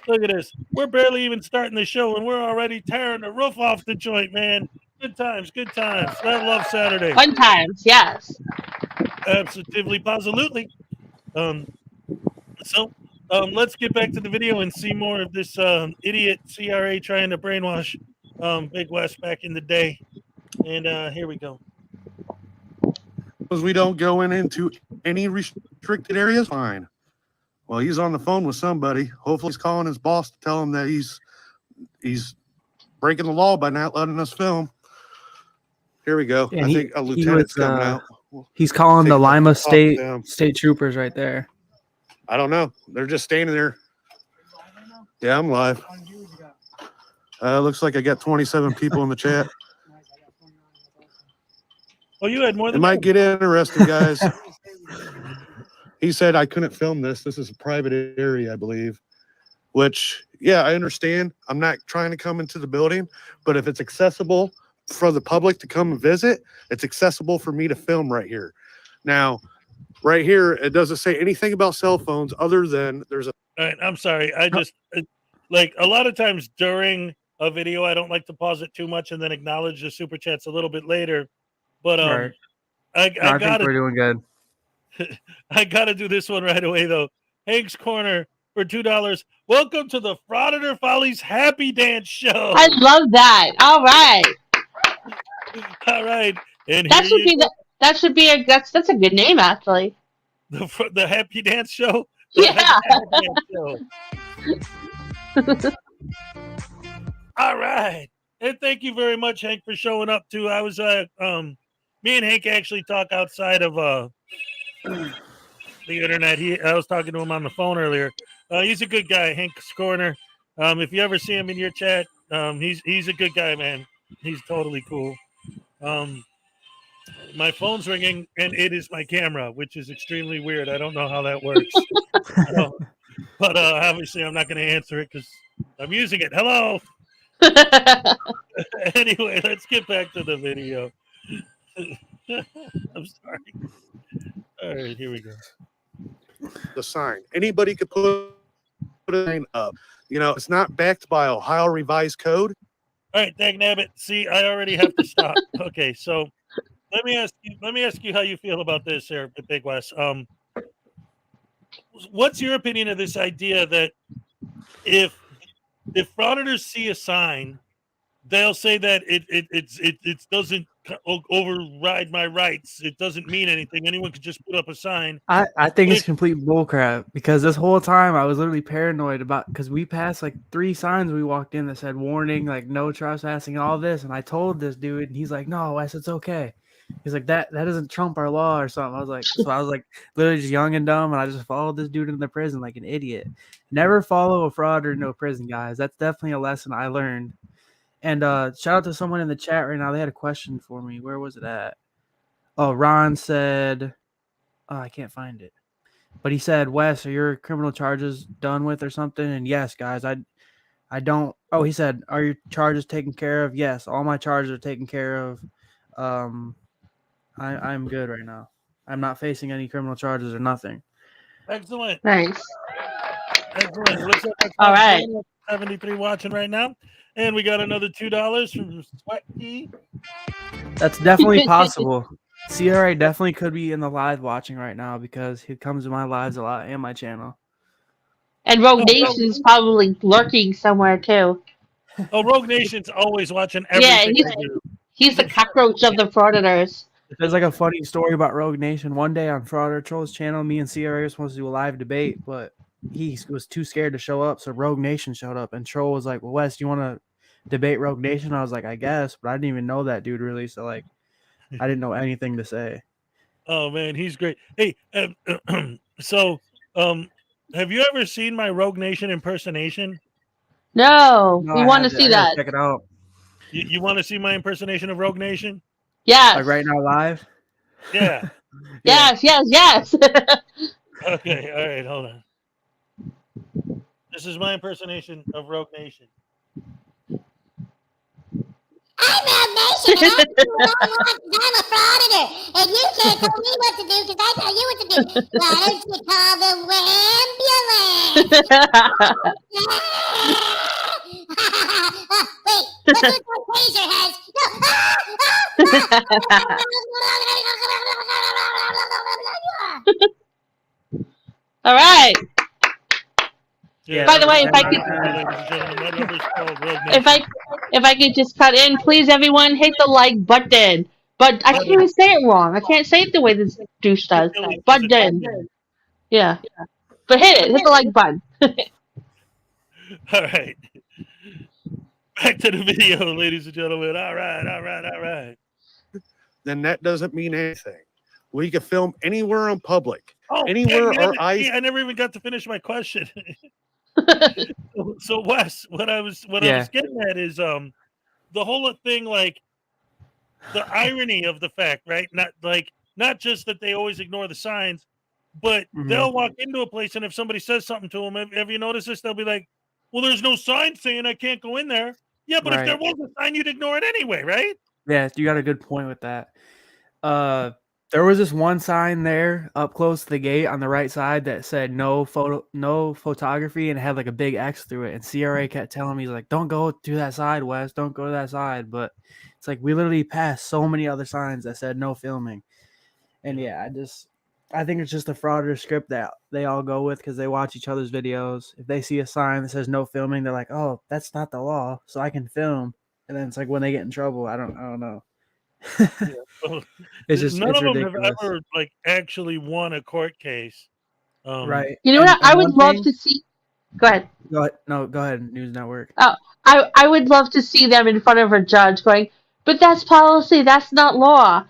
Speaker 1: Look at this. We're barely even starting the show, and we're already tearing the roof off the joint, man. Good times. I love Saturday.
Speaker 2: Fun times, yes.
Speaker 1: Absolutely, positively. So let's get back to the video and see more of this idiot CRA trying to brainwash Big West back in the day. And here we go.
Speaker 4: Because we don't go into any restricted areas, fine. Well, he's on the phone with somebody. Hopefully he's calling his boss to tell him that he's breaking the law by not letting us film. Here we go.
Speaker 3: Yeah,
Speaker 4: I think a lieutenant's coming out.
Speaker 3: He's calling the Lima State
Speaker 4: them.
Speaker 3: Troopers right there.
Speaker 4: I don't know. They're just standing there. Yeah, I'm live. Looks like I got 27 people in the chat.
Speaker 1: Oh, you had more
Speaker 4: It
Speaker 1: than
Speaker 4: might get interesting, guys. He said I couldn't film this. This is a private area, I believe. Which, yeah, I understand. I'm not trying to come into the building, but if it's accessible for the public to come and visit, it's accessible for me to film right here. Now, right here, it doesn't say anything about cell phones other than there's a.
Speaker 1: All right, I'm sorry. I just like a lot of times during a video, I don't like to pause it too much and then acknowledge the super chats a little bit later. But
Speaker 3: Right.
Speaker 1: I
Speaker 3: think
Speaker 1: gotta
Speaker 3: we're doing good.
Speaker 1: I gotta do this one right away though. Hank's Corner for $2. Welcome to the Frauditor Follies Happy Dance Show.
Speaker 2: I love that. All right.
Speaker 1: All right, and
Speaker 2: That
Speaker 1: here
Speaker 2: should
Speaker 1: you
Speaker 2: be
Speaker 1: go.
Speaker 2: that's a good name actually.
Speaker 1: The Happy Dance Show.
Speaker 2: Yeah.
Speaker 1: All right, and thank you very much, Hank, for showing up too. I was me and Hank actually talk outside of the internet. I was talking to him on the phone earlier. He's a good guy, Hank's Corner. If you ever see him in your chat, he's a good guy, man. He's totally cool. My phone's ringing, and it is my camera, which is extremely weird. I don't know how that works. But obviously, I'm not going to answer it because I'm using it. Hello. Anyway, let's get back to the video. I'm sorry. All right, here we go.
Speaker 4: The sign. Anybody could put a sign up. You know, it's not backed by Ohio Revised Code.
Speaker 1: All right, Dag Nabbit. See, I already have to stop. Okay, so let me ask you how you feel about this here, Big West. What's your opinion of this idea that if frauditors see a sign, they'll say that it doesn't override my rights. It doesn't mean anything. Anyone could just put up a sign.
Speaker 3: I think it's complete bullcrap because this whole time I was literally paranoid about because we passed like 3 signs we walked in that said warning, like no trespassing, all this, and I told this dude, and he's like, "No, Wes, it's okay." He's like, that doesn't trump our law or something. I was like, literally just young and dumb, and I just followed this dude into the prison like an idiot. Never follow a fraud or no prison, guys. That's definitely a lesson I learned. And shout out to someone in the chat right now. They had a question for me. Where was it at? Oh, Ron said, oh, I can't find it. But he said, Wes, are your criminal charges done with or something? And yes, guys, I don't. Oh, he said, are your charges taken care of? Yes, all my charges are taken care of. I'm good right now. I'm not facing any criminal charges or nothing.
Speaker 1: Excellent.
Speaker 2: Nice.
Speaker 1: Excellent. Looks like
Speaker 2: All right.
Speaker 1: 73 watching right now. And we got another $2 from Sweaty.
Speaker 3: That's definitely possible. CRA definitely could be in the live watching right now because he comes to my lives a lot and my channel.
Speaker 2: And Rogue Nation's probably lurking somewhere too.
Speaker 1: Oh, Rogue Nation's always watching everything.
Speaker 2: Yeah, he's the cockroach of the Frauditors.
Speaker 3: There's like a funny story about Rogue Nation. One day on Frauditor Troll's channel, me and CRA were supposed to do a live debate, but he was too scared to show up, so Rogue Nation showed up, and Troll was like, well, Wes, do you want to debate Rogue Nation? I was like, I guess, but I didn't even know that dude really, so like, I didn't know anything to say.
Speaker 1: Oh, man, he's great. Hey, so have you ever seen my Rogue Nation impersonation?
Speaker 2: No, we want to see that.
Speaker 3: Check it out.
Speaker 1: You want to see my impersonation of Rogue Nation?
Speaker 2: Yes.
Speaker 3: Like right now live?
Speaker 1: Yeah.
Speaker 2: Yes.
Speaker 1: Okay, all right, hold on. This is my impersonation of Rogue Nation.
Speaker 5: I'm Rogue Nation, and I'm a frauditor, and you can't tell me what to do because I tell you what to do. Why don't you call the ambulance? Wait, what's with my taser heads?
Speaker 2: All right.
Speaker 1: Yeah,
Speaker 2: by the way, if I could just cut in, please, everyone, hit the like button. But I can't even say it wrong. I can't say it the way this douche does. Button. Yeah. But hit it. Hit the like button.
Speaker 1: All right. Back to the video, ladies and gentlemen. All right.
Speaker 4: Then that doesn't mean anything. We can film anywhere in public.
Speaker 1: Oh,
Speaker 4: anywhere our eyes.
Speaker 1: I never even got to finish my question. So Wes, what I was getting at is the whole thing, like the irony of the fact, right? Not just that they always ignore the signs, but they'll walk into a place and if somebody says something to them, have you noticed this? They'll be like, "Well, there's no sign saying I can't go in there." Yeah, but if there was a sign, you'd ignore it anyway, right?
Speaker 3: Yeah, you got a good point with that. There was this one sign there up close to the gate on the right side that said no photography, and it had like a big X through it. And CRA kept telling me, he's like, don't go to that side, Wes, don't go to that side. But it's like we literally passed so many other signs that said no filming. And yeah, I think it's just a Frauditor script that they all go with because they watch each other's videos. If they see a sign that says no filming, they're like, "Oh, that's not the law, so I can film." And then it's like when they get in trouble, I don't know.
Speaker 1: Well,
Speaker 3: It's
Speaker 1: none of them
Speaker 3: ridiculous.
Speaker 1: have ever like actually won a court case.
Speaker 3: Right.
Speaker 2: You know what? I would
Speaker 3: one
Speaker 2: love
Speaker 3: thing-
Speaker 2: to see. Go ahead.
Speaker 3: Go ahead. No, go ahead. News Network.
Speaker 2: Oh, I would love to see them in front of a judge going, but that's policy. That's not law.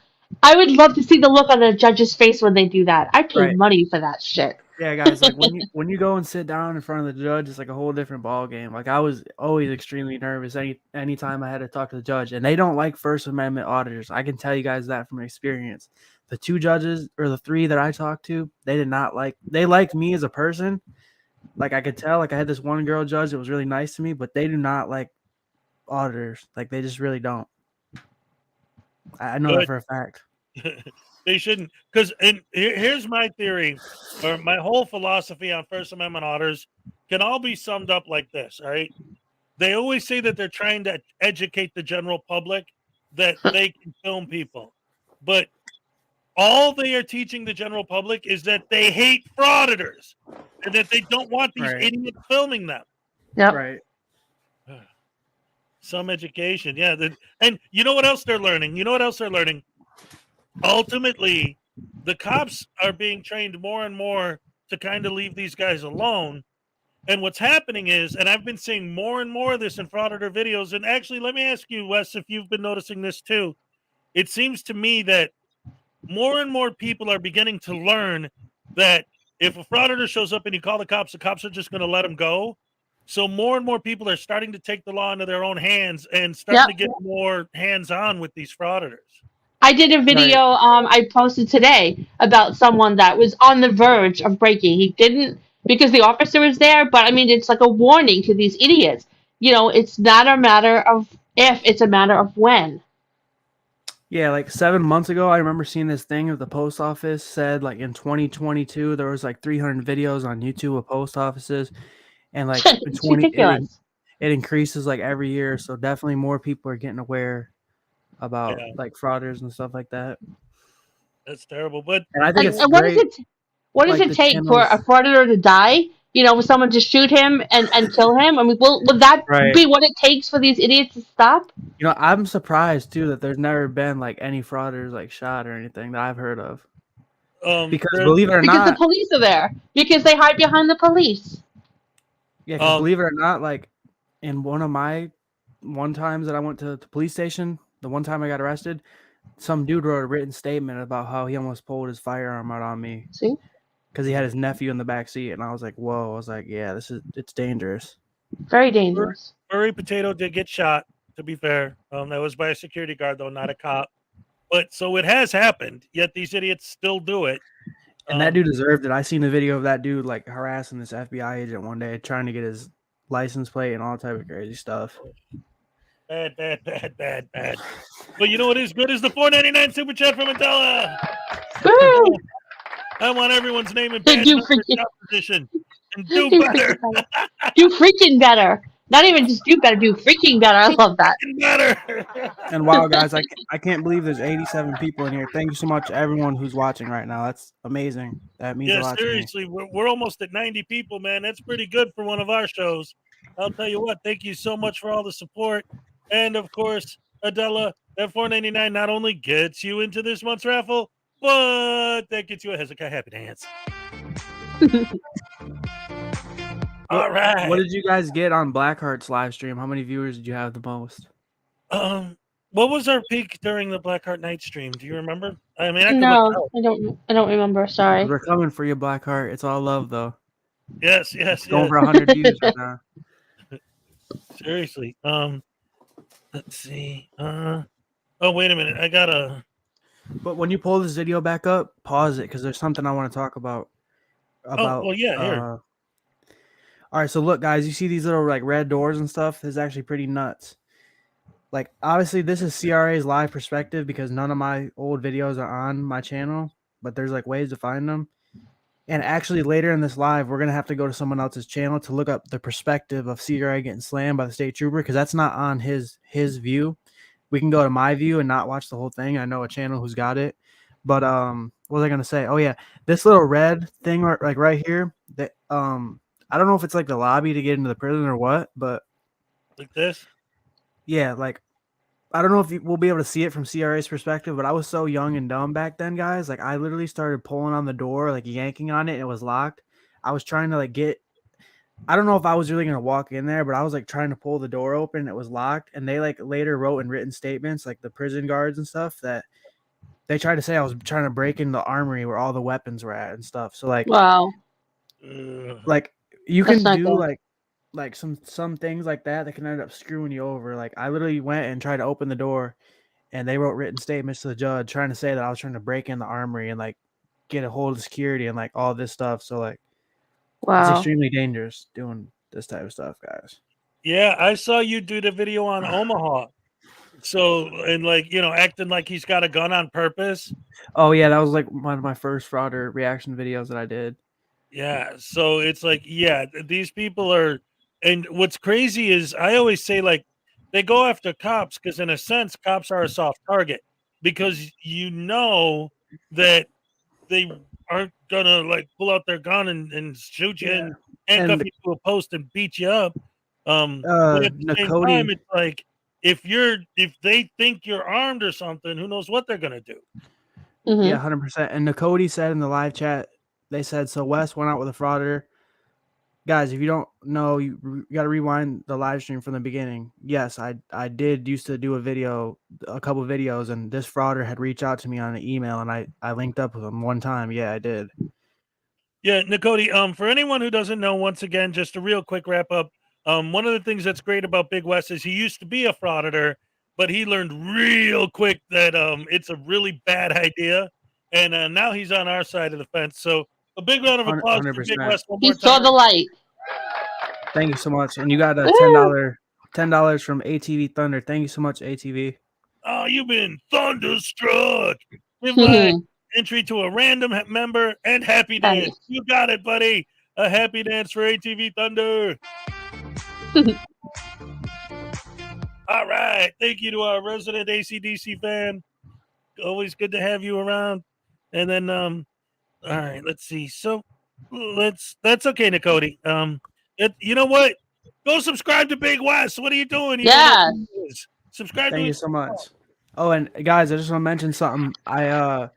Speaker 2: I would love to see the look on a judge's face when they do that. I pay
Speaker 3: Right.
Speaker 2: money for that shit.
Speaker 3: Yeah, guys, like when you go and sit down in front of the judge, it's like a whole different ball game. Like I was always extremely nervous anytime I had to talk to the judge, and they don't like First Amendment auditors. I can tell you guys that from experience. The 2 judges or the 3 that I talked to, they did not like. They liked me as a person. Like I could tell. Like I had this one girl judge that was really nice to me, but they do not like auditors. Like they just really don't. I know that for a fact.
Speaker 1: They shouldn't, because here's my theory, or my whole philosophy on First Amendment auditors can all be summed up like this. All right, they always say that they're trying to educate the general public that they can film people, but all they are teaching the general public is that they hate frauditors and that they don't want these idiots filming them.
Speaker 2: Yep.
Speaker 3: Right.
Speaker 1: Some education, yeah. And you know what else they're learning? Ultimately, the cops are being trained more and more to kind of leave these guys alone. And what's happening is, and I've been seeing more and more of this in Frauditor videos, and actually, let me ask you, Wes, if you've been noticing this too. It seems to me that more and more people are beginning to learn that if a frauditor shows up and you call the cops are just going to let him go. So more and more people are starting to take the law into their own hands and starting to get more hands-on with these frauditors.
Speaker 2: I did a video I posted today about someone that was on the verge of breaking. He didn't because the officer was there, but I mean, it's like a warning to these idiots. You know, it's not a matter of if, it's a matter of when.
Speaker 3: Yeah, like 7 months ago, I remember seeing this thing of the post office said like in 2022 there was like 300 videos on YouTube of post offices, and like
Speaker 2: It's ridiculous.
Speaker 3: It increases like every year. So definitely more people are getting aware about like frauders and stuff like that.
Speaker 1: That's terrible, but
Speaker 3: and I think it's
Speaker 2: what
Speaker 3: great.
Speaker 2: What does it take for a frauditor to die? You know, someone to shoot him and kill him? I mean, would that be what it takes for these idiots to stop?
Speaker 3: You know, I'm surprised too that there's never been like any frauders like shot or anything that I've heard of. Because believe it or not,
Speaker 2: because the police are there. Because they hide behind the police.
Speaker 3: Yeah, because believe it or not, like in one times that I went to the police station, the one time I got arrested, some dude wrote a written statement about how he almost pulled his firearm out on me.
Speaker 2: See?
Speaker 3: Because he had his nephew in the back seat, and I was like, "Whoa!" I was like, "Yeah, it's dangerous."
Speaker 2: Very dangerous.
Speaker 1: Furry Potato did get shot. To be fair, that was by a security guard though, not a cop. But so it has happened. Yet these idiots still do it.
Speaker 3: And that dude deserved it. I seen the video of that dude like harassing this FBI agent one day, trying to get his license plate and all type of crazy stuff.
Speaker 1: Bad. But you know what is good is the $4.99 super chat from Adela.
Speaker 2: Woo!
Speaker 1: I want everyone's name and
Speaker 2: Thank you,
Speaker 1: position and do better.
Speaker 2: Do freaking better. Not even just do better, do freaking better. I love that.
Speaker 1: Better.
Speaker 3: And wow, guys, I can't believe there's 87 people in here. Thank you so much, everyone who's watching right now. That's amazing. That means a lot
Speaker 1: seriously,
Speaker 3: to me.
Speaker 1: we're almost at 90 people, man. That's pretty good for one of our shows. I'll tell you what. Thank you so much for all the support, and of course, Adela, that $4.99 not only gets you into this month's raffle, but that gets you a Hezokuai Happy Dance. All right.
Speaker 3: What did you guys get on Blackheart's live stream? How many viewers did you have the most?
Speaker 1: What was our peak during the Blackheart night stream? Do you remember? I mean,
Speaker 2: I don't remember. Sorry.
Speaker 3: We're coming for you, Blackheart. It's all love, though.
Speaker 1: Yes.
Speaker 3: Going for 100 views right now.
Speaker 1: Seriously. Let's see. Oh, wait a minute. I gotta.
Speaker 3: But when you pull this video back up, pause it because there's something I want to talk about.
Speaker 1: Here.
Speaker 3: All right, so look, guys, you see these little like red doors and stuff? This is actually pretty nuts. Like, obviously, this is CRA's live perspective because none of my old videos are on my channel, but there's like ways to find them. And actually, later in this live, we're gonna have to go to someone else's channel to look up the perspective of CRA getting slammed by the state trooper because that's not on his view. We can go to my view and not watch the whole thing. I know a channel who's got it, But what was I gonna say? Oh yeah, this little red thing right here. That I don't know if it's like the lobby to get into the prison or what, but
Speaker 1: Like this?
Speaker 3: yeah, like I don't know if we'll be able to see it from CRA's perspective, but I was so young and dumb back then, guys. Like I literally started pulling on the door, like yanking on it, and it was locked. I was trying to like get. I don't know if I was really gonna walk in there, but I was like trying to pull the door open, and it was locked. And they like later wrote in written statements, like the prison guards and stuff, that they tried to say I was trying to break in the armory where all the weapons were at and stuff. So like,
Speaker 2: Wow.
Speaker 3: like you
Speaker 2: That's
Speaker 3: can
Speaker 2: not
Speaker 3: do
Speaker 2: good.
Speaker 3: like some things like that can end up screwing you over. Like I literally went and tried to open the door, and they wrote written statements to the judge trying to say that I was trying to break in the armory and like get a hold of security and like all this stuff. So like it's
Speaker 2: Wow.
Speaker 3: extremely dangerous doing this type of stuff, guys.
Speaker 1: Yeah, I saw you do the video on Omaha. So, and like, you know, acting like he's got a gun on purpose.
Speaker 3: Oh yeah, that was like one of my first Frauder reaction videos that I did.
Speaker 1: Yeah. So it's like, yeah, these people are, and what's crazy is I always say, like, they go after cops because, in a sense, cops are a soft target because you know that they aren't gonna like pull out their gun and shoot you and handcuff you to a post and beat you up. But at the same time, it's like if they think you're armed or something, who knows what they're gonna do?
Speaker 2: Mm-hmm.
Speaker 3: Yeah, 100%. And Nakoti said in the live chat, they said, so Wes went out with a frauder. Guys, if you don't know, you got to rewind the live stream from the beginning. Yes, I did used to do a couple of videos, and this frauder had reached out to me on an email, and I linked up with him one time. Yeah, I did.
Speaker 1: Yeah, Nakoti, for anyone who doesn't know, once again, just a real quick wrap up. One of the things that's great about Big Wes is he used to be a frauditor, but he learned real quick that it's a really bad idea. And now he's on our side of the fence. So a big round of applause for Big
Speaker 3: 100%.
Speaker 1: Wes one
Speaker 2: He
Speaker 1: more
Speaker 2: saw
Speaker 1: time.
Speaker 2: the light.
Speaker 3: Thank you so much. And you got a $10 from ATV Thunder. Thank you so much, ATV.
Speaker 1: Oh, you've been thunderstruck. Invite entry to a random member and happy dance.
Speaker 2: Nice.
Speaker 1: You got it, buddy. A happy dance for ATV Thunder. All right. Thank you to our resident ACDC fan. Always good to have you around. And then, all right, let's see. So that's okay, Nakoti. You know what? Go subscribe to Big Wes. What are you doing?
Speaker 2: Yeah.
Speaker 1: Subscribe
Speaker 3: Thank
Speaker 1: to
Speaker 3: you so much. Oh, and guys, I just want to mention something. I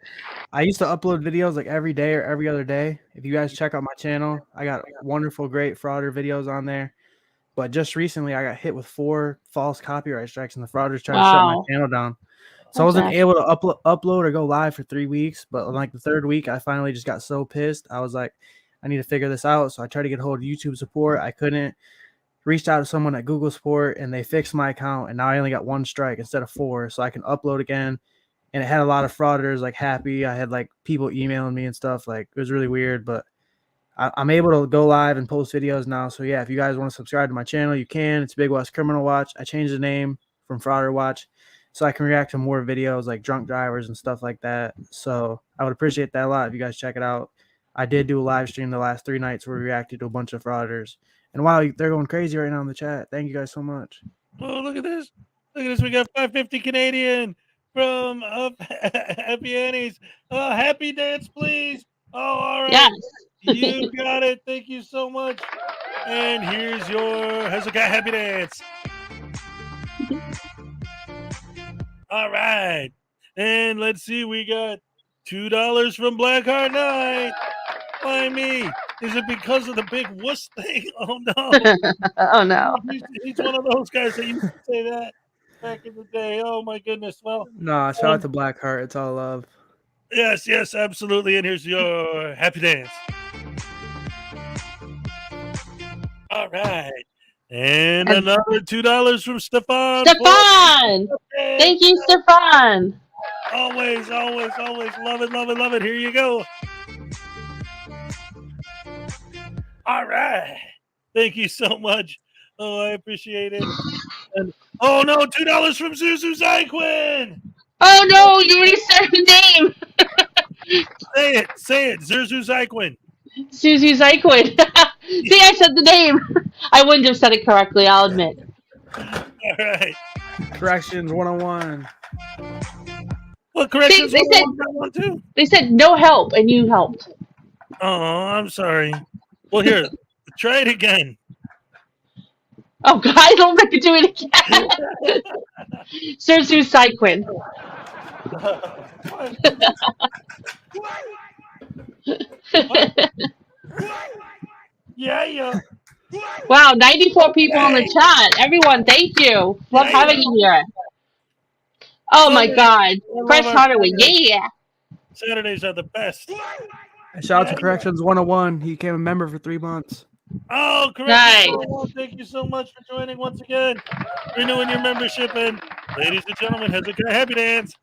Speaker 3: used to upload videos like every day or every other day. If you guys check out my channel, I got wonderful, great frauder videos on there. But just recently, I got hit with 4 false copyright strikes, and the frauders tried to shut my channel down. So I wasn't able to upload or go live for 3 weeks. But on like the 3rd week, I finally just got so pissed. I was like, I need to figure this out. So I tried to get a hold of YouTube support. I couldn't. Reached out to someone at Google Support, and they fixed my account. And now I only got 1 strike instead of 4, so I can upload again. And it had a lot of frauders like happy. I had like people emailing me and stuff. Like it was really weird, but I'm able to go live and post videos now. So yeah, if you guys want to subscribe to my channel, you can. It's Big Wes Criminal Watch. I changed the name from Frauder Watch so I can react to more videos like drunk drivers and stuff like that. So I would appreciate that a lot if you guys check it out. I did do a live stream the last 3 nights where we reacted to a bunch of frauders. And wow, they're going crazy right now in the chat. Thank you guys so much.
Speaker 1: Oh, look at this. Look at this. We got 550 Canadian from Happy Annie's. Happy dance, please. Oh, all right.
Speaker 2: Yes.
Speaker 1: You got it. Thank you so much. And here's your Hezokuai happy dance. All right. And let's see. We got $2 from Blackheart Knight. Why me? Is it because of the big wuss thing? Oh, no.
Speaker 2: Oh, no.
Speaker 1: He's one of those guys that used to say that back in the day. Oh, my goodness. Well,
Speaker 3: no, shout out to Blackheart. It's all love.
Speaker 1: Yes, absolutely. And here's your happy dance. All right. And another $2 from Stefan.
Speaker 2: Stefan! Thank you, Stefan.
Speaker 1: Always. Love it. Here you go. All right. Thank you so much. Oh, I appreciate it. And, oh, no, $2 from Zuzu Zyquin.
Speaker 2: Oh, no, you already said her name.
Speaker 1: Say it. Zuzu Zyquin.
Speaker 2: Suzu Zyquin. See, I said the name. I wouldn't have said it correctly, I'll admit.
Speaker 1: All right.
Speaker 3: Corrections 101.
Speaker 1: Well, corrections
Speaker 2: they said
Speaker 1: 101 got one too.
Speaker 2: they said no help, and you helped.
Speaker 1: Oh, I'm sorry. Well, here, try it again.
Speaker 2: Oh God, I don't think to do it again. Search through Quinn.
Speaker 1: Yeah.
Speaker 2: Wow, 94 people in the chat. Everyone, thank you. Love having you here. Oh my God, Fresh Hardaway, yeah.
Speaker 1: Saturdays are the best.
Speaker 3: Shout out to Corrections 101. He became a member for 3 months.
Speaker 1: Oh,
Speaker 2: Nice.
Speaker 1: correct. Thank you so much for joining once again. Renewing your membership. And ladies and gentlemen, Hezokuai Happy Dance.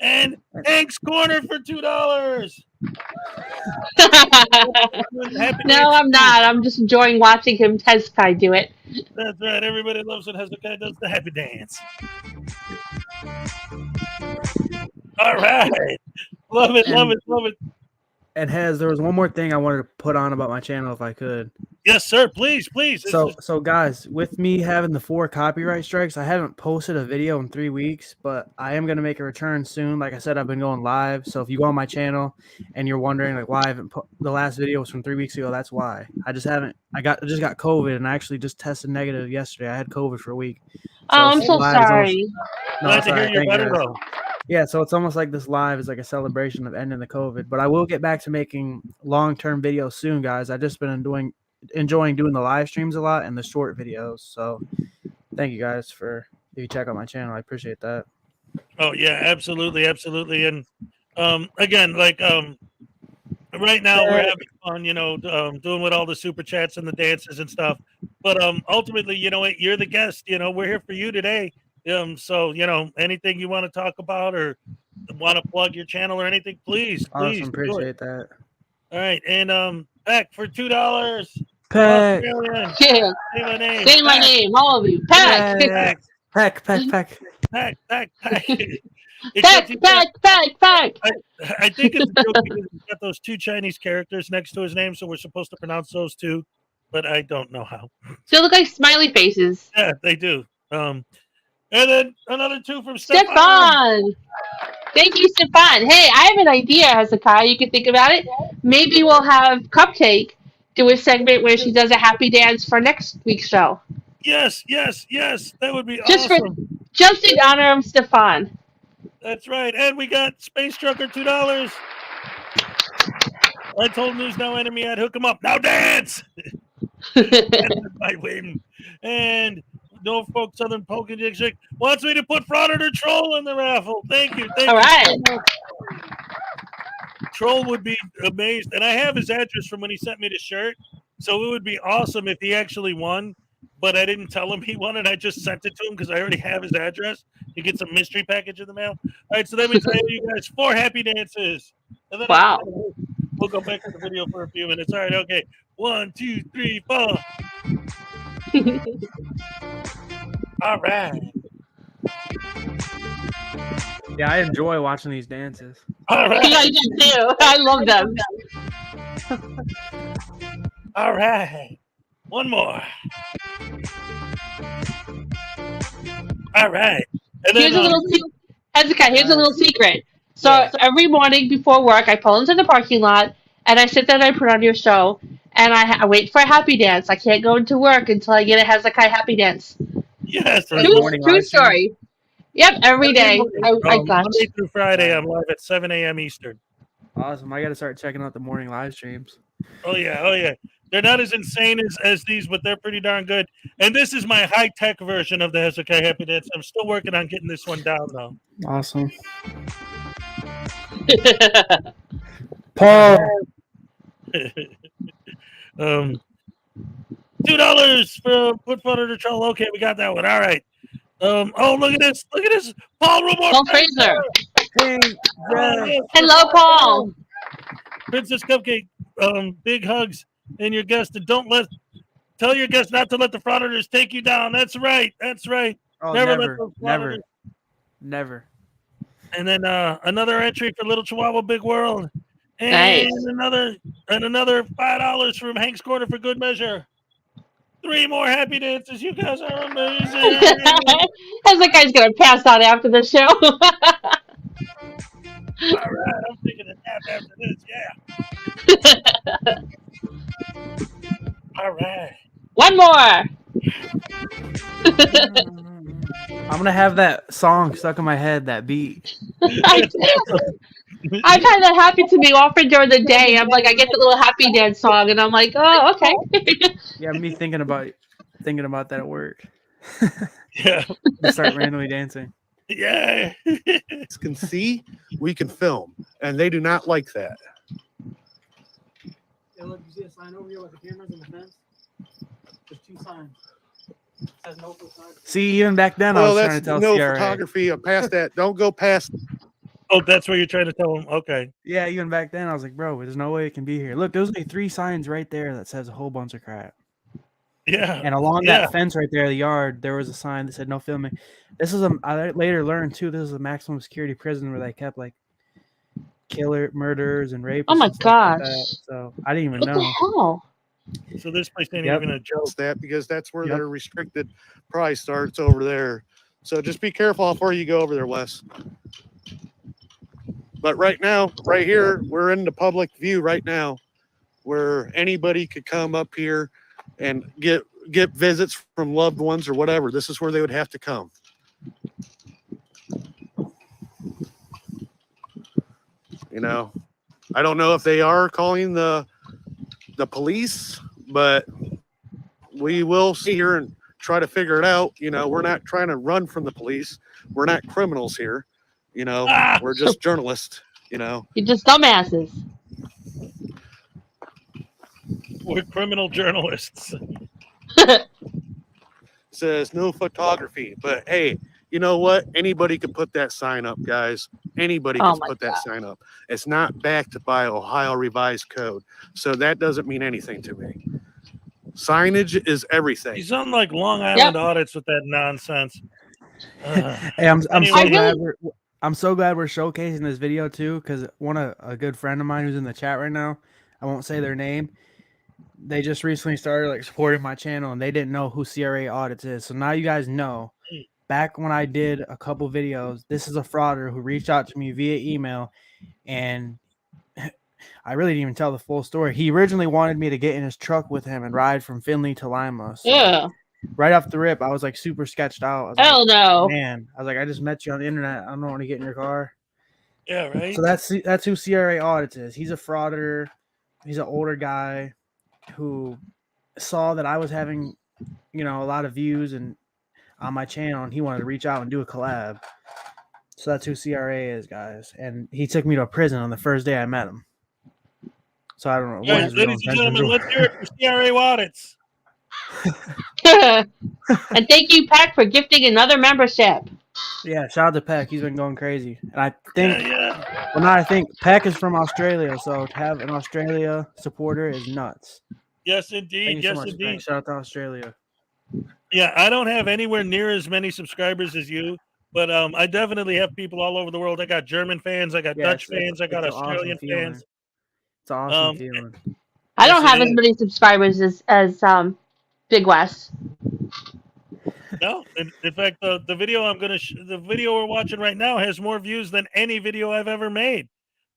Speaker 1: And Hank's Corner for $2.
Speaker 2: No, I'm not. I'm just enjoying watching him Hezokuai do it.
Speaker 1: That's right. Everybody loves when Hezokuai does the happy dance. All right. Love it.
Speaker 3: And Hez, there was one more thing I wanted to put on about my channel if I could.
Speaker 1: Yes, sir. Please.
Speaker 3: So guys, with me having the 4 copyright strikes, I haven't posted a video in 3 weeks, but I am going to make a return soon. Like I said, I've been going live. So if you go on my channel and you're wondering like why I haven't put the last video was from 3 weeks ago, that's why. I just got COVID and I actually just tested negative yesterday. I had COVID for a week. So
Speaker 2: I'm so sorry.
Speaker 1: Glad to hear you're better though.
Speaker 3: Yeah, so it's almost like this live is like a celebration of ending the COVID. But I will get back to making long-term videos soon, guys. I've just been enjoying doing the live streams a lot and the short videos. So thank you guys if you check out my channel. I appreciate that.
Speaker 1: Oh yeah, absolutely. And again, like right now we're having fun, doing with all the super chats and the dances and stuff. But ultimately, you know what, you're the guest, we're here for you today. So anything you want to talk about or want to plug your channel or anything, please.
Speaker 3: Awesome, appreciate that.
Speaker 1: All right, and Peck for $2.
Speaker 3: Peck.
Speaker 2: Yeah.
Speaker 1: Say my name.
Speaker 2: Say my name, all of you. Peck.
Speaker 3: Peck.
Speaker 1: Peck.
Speaker 2: Peck.
Speaker 1: I think it's a joke because he's got those 2 Chinese characters next to his name, so we're supposed to pronounce those too, but I don't know how.
Speaker 2: They look like smiley faces.
Speaker 1: Yeah, they do. And then another 2 from
Speaker 2: Stefan. Thank you, Stefan. Hey, I have an idea, Hezekiah. You can think about it. Maybe we'll have Cupcake do a segment where she does a happy dance for next week's show.
Speaker 1: Yes. That would be awesome.
Speaker 2: Just in honor of Stefan.
Speaker 1: That's right. And we got Space Trucker $2. I told News Now Enemy I'd hook him up. Now dance. My win. And Norfolk Southern Polka District wants me to put Frauditor Troll in the raffle. Thank you.
Speaker 2: All right.
Speaker 1: So Troll would be amazed. And I have his address from when he sent me the shirt. So it would be awesome if he actually won. But I didn't tell him he won it. I just sent it to him because I already have his address. He gets a mystery package in the mail. All right, so that means I owe you guys 4 happy dances. And then
Speaker 2: wow.
Speaker 1: We'll go back to the video for a few minutes. All right, okay. 1, 2, 3, 4. All right.
Speaker 3: Yeah, I enjoy watching these dances.
Speaker 1: All right.
Speaker 2: Yeah, I do too. I love them.
Speaker 1: All right. One more. All right. And then,
Speaker 2: here's a little secret. So every morning before work, I pull into the parking lot and I sit there and I put on your show and I wait for a happy dance. I can't go into work until I get a Hezekiah happy dance.
Speaker 1: Yes.
Speaker 2: True story. Yep, every day.
Speaker 1: Monday through Friday, I'm live at 7 a.m. Eastern.
Speaker 3: Awesome. I got to start checking out the morning live streams.
Speaker 1: Oh, yeah. They're not as insane as these, but they're pretty darn good. And this is my high-tech version of the Hezokuai Happy Dance. I'm still working on getting this one down, though.
Speaker 3: Awesome. Paul.
Speaker 1: $2 for put Frauditor Troll. Okay, we got that one. All right. Oh, look at this. Paul Rumor.
Speaker 2: Paul Fraser.
Speaker 3: Hey,
Speaker 2: hello, Paul.
Speaker 1: Princess Cupcake. Big hugs. And your guest, and tell your guest not to let the Frauditors take you down. That's right.
Speaker 3: Oh, never.
Speaker 1: And then another entry for Little Chihuahua Big World. And
Speaker 2: nice.
Speaker 1: another $5 from Hank's Corner for good measure. 3 more happy dances. You guys are amazing.
Speaker 2: Hezokai's gonna pass out after the show.
Speaker 1: All right, I'm taking a nap after this. Yeah. All right.
Speaker 2: One more.
Speaker 3: I'm gonna have that song stuck in my head, that beat.
Speaker 2: I've had that happen to me often during the day. I'm like, I get the little happy dance song, and I'm like, oh, okay.
Speaker 3: Yeah, me thinking about that at work.
Speaker 1: Yeah.
Speaker 3: Just start randomly dancing.
Speaker 1: Yeah.
Speaker 4: Can see, we can film, and they do not like that.
Speaker 3: Hey, look, you see a sign over here with the cameras and the fence? There's 2 signs. It says no photography. See, even back then, I
Speaker 4: Well,
Speaker 3: was trying
Speaker 4: that's
Speaker 3: to tell
Speaker 4: no
Speaker 3: CRA.
Speaker 4: photography. Past that, don't go past.
Speaker 1: Oh, that's what you're trying to tell them. Okay.
Speaker 3: Yeah, even back then, I was like, bro, there's no way it can be here. Look, there's like 3 signs right there that says a whole bunch of crap.
Speaker 1: Yeah.
Speaker 3: And along
Speaker 1: Yeah.
Speaker 3: that fence right there, the yard, there was a sign that said no filming. This is I later learned too, this is a maximum security prison where they kept like murderers and rapists.
Speaker 2: Oh my
Speaker 3: and stuff like
Speaker 2: gosh.
Speaker 3: that. So I didn't even
Speaker 2: What
Speaker 3: know.
Speaker 2: the hell?
Speaker 1: So this place ain't
Speaker 3: Yep.
Speaker 1: even a joke.
Speaker 4: That because that's where
Speaker 3: Yep.
Speaker 4: their restricted price starts over there. So just be careful how far you go over there, Wes. But right now, right here, we're in the public view right now, where anybody could come up here and get visits from loved ones or whatever. This is where they would have to come. You know, I don't know if they are calling the police, but we will see here and try to figure it out. You know, we're not trying to run from the police. We're not criminals here. You know, we're just journalists, you know.
Speaker 2: You're just dumbasses.
Speaker 1: We're criminal journalists.
Speaker 4: Says no photography, but hey, you know what? Anybody could put that sign up, guys. Anybody
Speaker 2: Oh
Speaker 4: can
Speaker 2: my
Speaker 4: put that sign up. It's not backed by Ohio Revised Code, so that doesn't mean anything to me. Signage is everything.
Speaker 1: He's on like Long Island audits with that nonsense.
Speaker 3: Hey, I'm
Speaker 1: Anyway.
Speaker 3: so glad we're showcasing this video too, because a good friend of mine who's in the chat right now, I won't say their name. They just recently started like supporting my channel, and they didn't know who CRA Audits is. So now you guys know. Back when I did a couple videos, this is a frauder who reached out to me via email, and I really didn't even tell the full story. He originally wanted me to get in his truck with him and ride from Findlay to Lima. So
Speaker 2: Yeah.
Speaker 3: right off the rip, I was like super sketched out. I was
Speaker 2: Hell
Speaker 3: like,
Speaker 2: no.
Speaker 3: man, I was like, I just met you on the internet. I don't want to get in your car.
Speaker 1: Yeah, right.
Speaker 3: So that's who CRA Audits is. He's a frauder. He's an older guy who saw that I was having, a lot of views and on my channel, and he wanted to reach out and do a collab. So that's who CRA is, guys. And he took me to a prison on the first day I met him. So I don't know.
Speaker 1: Guys, ladies and gentlemen, let's hear it for CRA Audits.
Speaker 2: And thank you, Pack, for gifting another membership.
Speaker 3: Yeah, shout out to Peck. He's been going crazy. And I think,
Speaker 1: Yeah.
Speaker 3: well, now I think Peck is from Australia. So to have an Australia supporter is nuts.
Speaker 1: Yes,
Speaker 3: Thank
Speaker 1: indeed.
Speaker 3: you so
Speaker 1: Yes,
Speaker 3: much,
Speaker 1: indeed.
Speaker 3: Peck. Shout out to Australia.
Speaker 1: Yeah, I don't have anywhere near as many subscribers as you, but I definitely have people all over the world. I got German fans, I got
Speaker 3: Yeah,
Speaker 1: Dutch fans, I got
Speaker 3: it's an awesome
Speaker 1: Australian
Speaker 3: feeling.
Speaker 1: fans.
Speaker 3: It's an awesome feeling.
Speaker 2: I don't
Speaker 1: Yes,
Speaker 2: have
Speaker 1: it
Speaker 2: as
Speaker 1: is.
Speaker 2: many subscribers as Big West.
Speaker 1: No, in fact, the video the video we're watching right now has more views than any video I've ever made.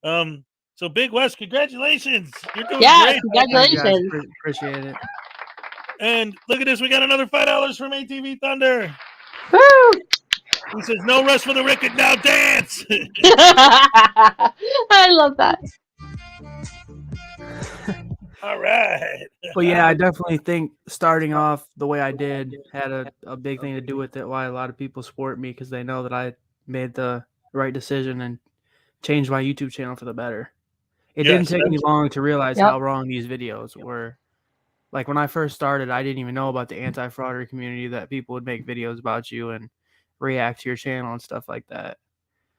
Speaker 1: So Big West, congratulations! You're doing
Speaker 2: Yeah,
Speaker 1: great.
Speaker 3: Thank you, guys.
Speaker 2: congratulations.
Speaker 3: Appreciate it.
Speaker 1: And look at this, we got another $5 from ATV Thunder.
Speaker 2: Woo!
Speaker 1: He says, "No rest for the wicked, now dance."
Speaker 2: I love that.
Speaker 1: All right.
Speaker 3: But yeah, I definitely think starting off the way I did had a big thing to do with it. Why a lot of people support me, because they know that I made the right decision and changed my YouTube channel for the better. It didn't take me long to realize how wrong these videos were. Like when I first started, I didn't even know about the anti-frauder community, that people would make videos about you and react to your channel and stuff like that.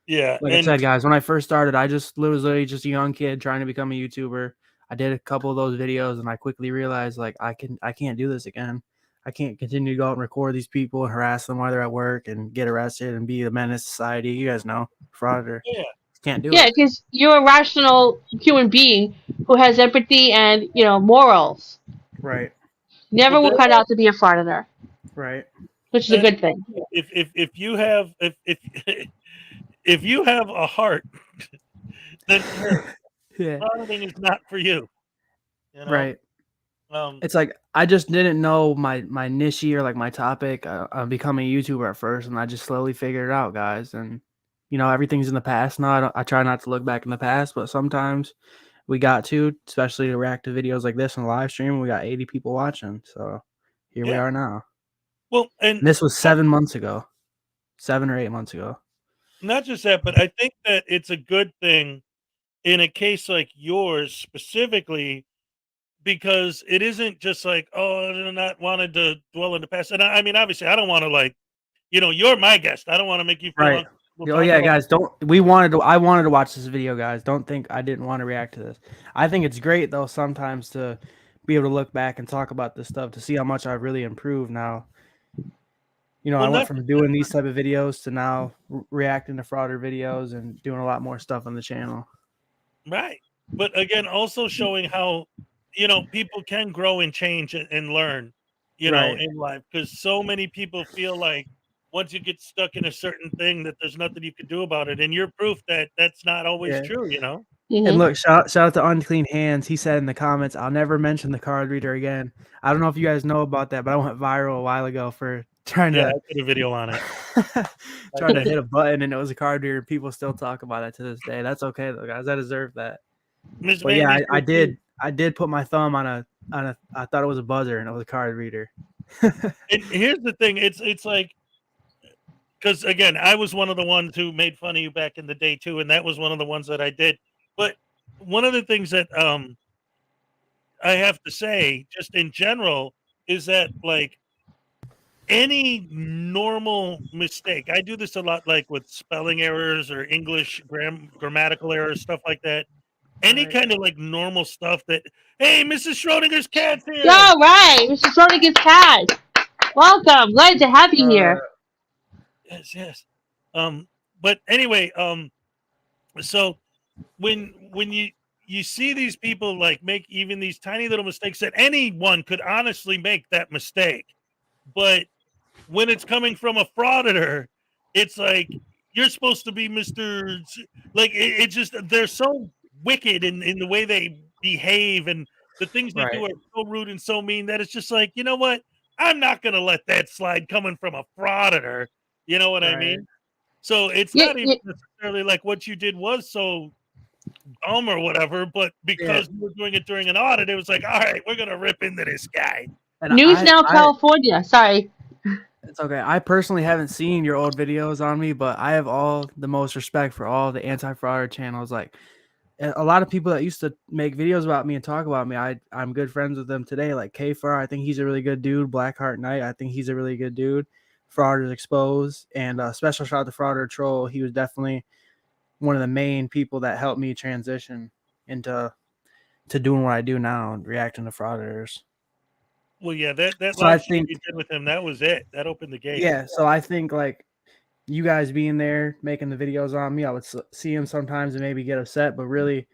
Speaker 1: Yeah.
Speaker 3: Like I said, guys, when I first started, I was literally just a young kid trying to become a YouTuber. I did a couple of those videos, and I quickly realized, like, I can't do this again. I can't continue to go out and record these people and harass them while they're at work and get arrested and be the menace to society. You guys know, frauder.
Speaker 1: Yeah.
Speaker 3: Can't do
Speaker 2: Yeah,
Speaker 3: it.
Speaker 2: because you're a rational human being who has empathy and morals.
Speaker 3: Right.
Speaker 2: Never
Speaker 1: Well,
Speaker 2: will cut out to be a frauditor,
Speaker 3: Right.
Speaker 2: which is a good thing.
Speaker 1: if you have if you have a heart, then
Speaker 3: Yeah.
Speaker 1: frauditing is not for you. You know.
Speaker 3: Right.
Speaker 1: Um.
Speaker 3: It's like I just didn't know my niche or like my topic. I'm becoming a YouTuber at first, and I just slowly figured it out, guys. And everything's in the past now. I try not to look back in the past, but sometimes we got to, especially to react to videos like this on live stream. We got 80 people watching, so here we
Speaker 1: Yeah.
Speaker 3: are now.
Speaker 1: Well,
Speaker 3: And this was 7 months ago, 7 or 8 months ago.
Speaker 1: not just that, but I think that it's a good thing in a case like yours specifically, because it isn't just like, oh, they're not wanted to dwell in the past. And I mean, obviously, I don't want to like, you're my guest. I don't want to make you feel
Speaker 3: Right.
Speaker 1: uncomfortable
Speaker 3: Oh
Speaker 1: talking
Speaker 3: yeah,
Speaker 1: about-
Speaker 3: guys, I wanted to watch this video, guys. Don't think I didn't want to react to this. I think it's great though sometimes to be able to look back and talk about this stuff to see how much I've really improved now. I
Speaker 1: Well,
Speaker 3: went
Speaker 1: not
Speaker 3: from
Speaker 1: just
Speaker 3: doing these type of videos to now reacting to frauder videos and doing a lot more stuff on the channel.
Speaker 1: right. But again, also showing how, people can grow and change and learn,
Speaker 3: Right.
Speaker 1: in life. Because so many people feel like once you get stuck in a certain thing that there's nothing you can do about it. And you're proof that that's not always
Speaker 3: Yeah.
Speaker 1: true,
Speaker 3: And
Speaker 2: Mhm.
Speaker 3: look, shout out to Unclean Hands. He said in the comments, "I'll never mention the card reader again." I don't know if you guys know about that, but I went viral a while ago for trying
Speaker 1: Yeah, I
Speaker 3: to
Speaker 1: did a video on it.
Speaker 3: trying to hit a button and it was a card reader. People still talk about it to this day. That's okay though, guys. I deserve that.
Speaker 1: Miss
Speaker 3: But yeah,
Speaker 1: Mandy
Speaker 3: I
Speaker 1: said,
Speaker 3: did put my thumb on a I thought it was a buzzer and it was a card reader.
Speaker 1: and here's the thing, it's like, because again, I was one of the ones who made fun of you back in the day too, and that was one of the ones that I did. But one of the things that I have to say, just in general, is that like any normal mistake, I do this a lot, like with spelling errors or English grammatical errors, stuff like that. Any
Speaker 3: Right.
Speaker 1: kind of like normal stuff that, hey, Mrs. Schrodinger's cat's here.
Speaker 2: All right, Mr. Schrodinger's cat. Welcome. Glad to have you here.
Speaker 1: Yes. But anyway, so when you see these people like make even these tiny little mistakes that anyone could honestly make that mistake, but when it's coming from a frauditor, it's like you're supposed to be Mr. Like it just they're so wicked in the way they behave, and the things they do
Speaker 3: Right.
Speaker 1: are so rude and so mean that it's just like, you know what? I'm not gonna let that slide coming from a frauditor. You know what I
Speaker 3: Right.
Speaker 1: mean? So it's
Speaker 2: Yeah,
Speaker 1: not even necessarily like what you did was so dumb or whatever, but because you were doing it during an audit, it was like, all right, we're gonna rip into this guy.
Speaker 3: And
Speaker 2: News Now, California. Sorry.
Speaker 3: It's okay. I personally haven't seen your old videos on me, but I have all the most respect for all the anti-frauder channels. Like a lot of people that used to make videos about me and talk about me, I'm good friends with them today. Like K-Far, I think he's a really good dude. Blackheart Knight, I think he's a really good dude. Frauders Exposed, and special shout out to Frauder Troll. He was definitely one of the main people that helped me transition into doing what I do now and reacting to frauders.
Speaker 1: Well, yeah, that
Speaker 3: So I
Speaker 1: last show
Speaker 3: think,
Speaker 1: you did with him, that was it. That opened the gate.
Speaker 3: yeah. So I think like you guys being there, making the videos on me, I would see him sometimes and maybe get upset, but really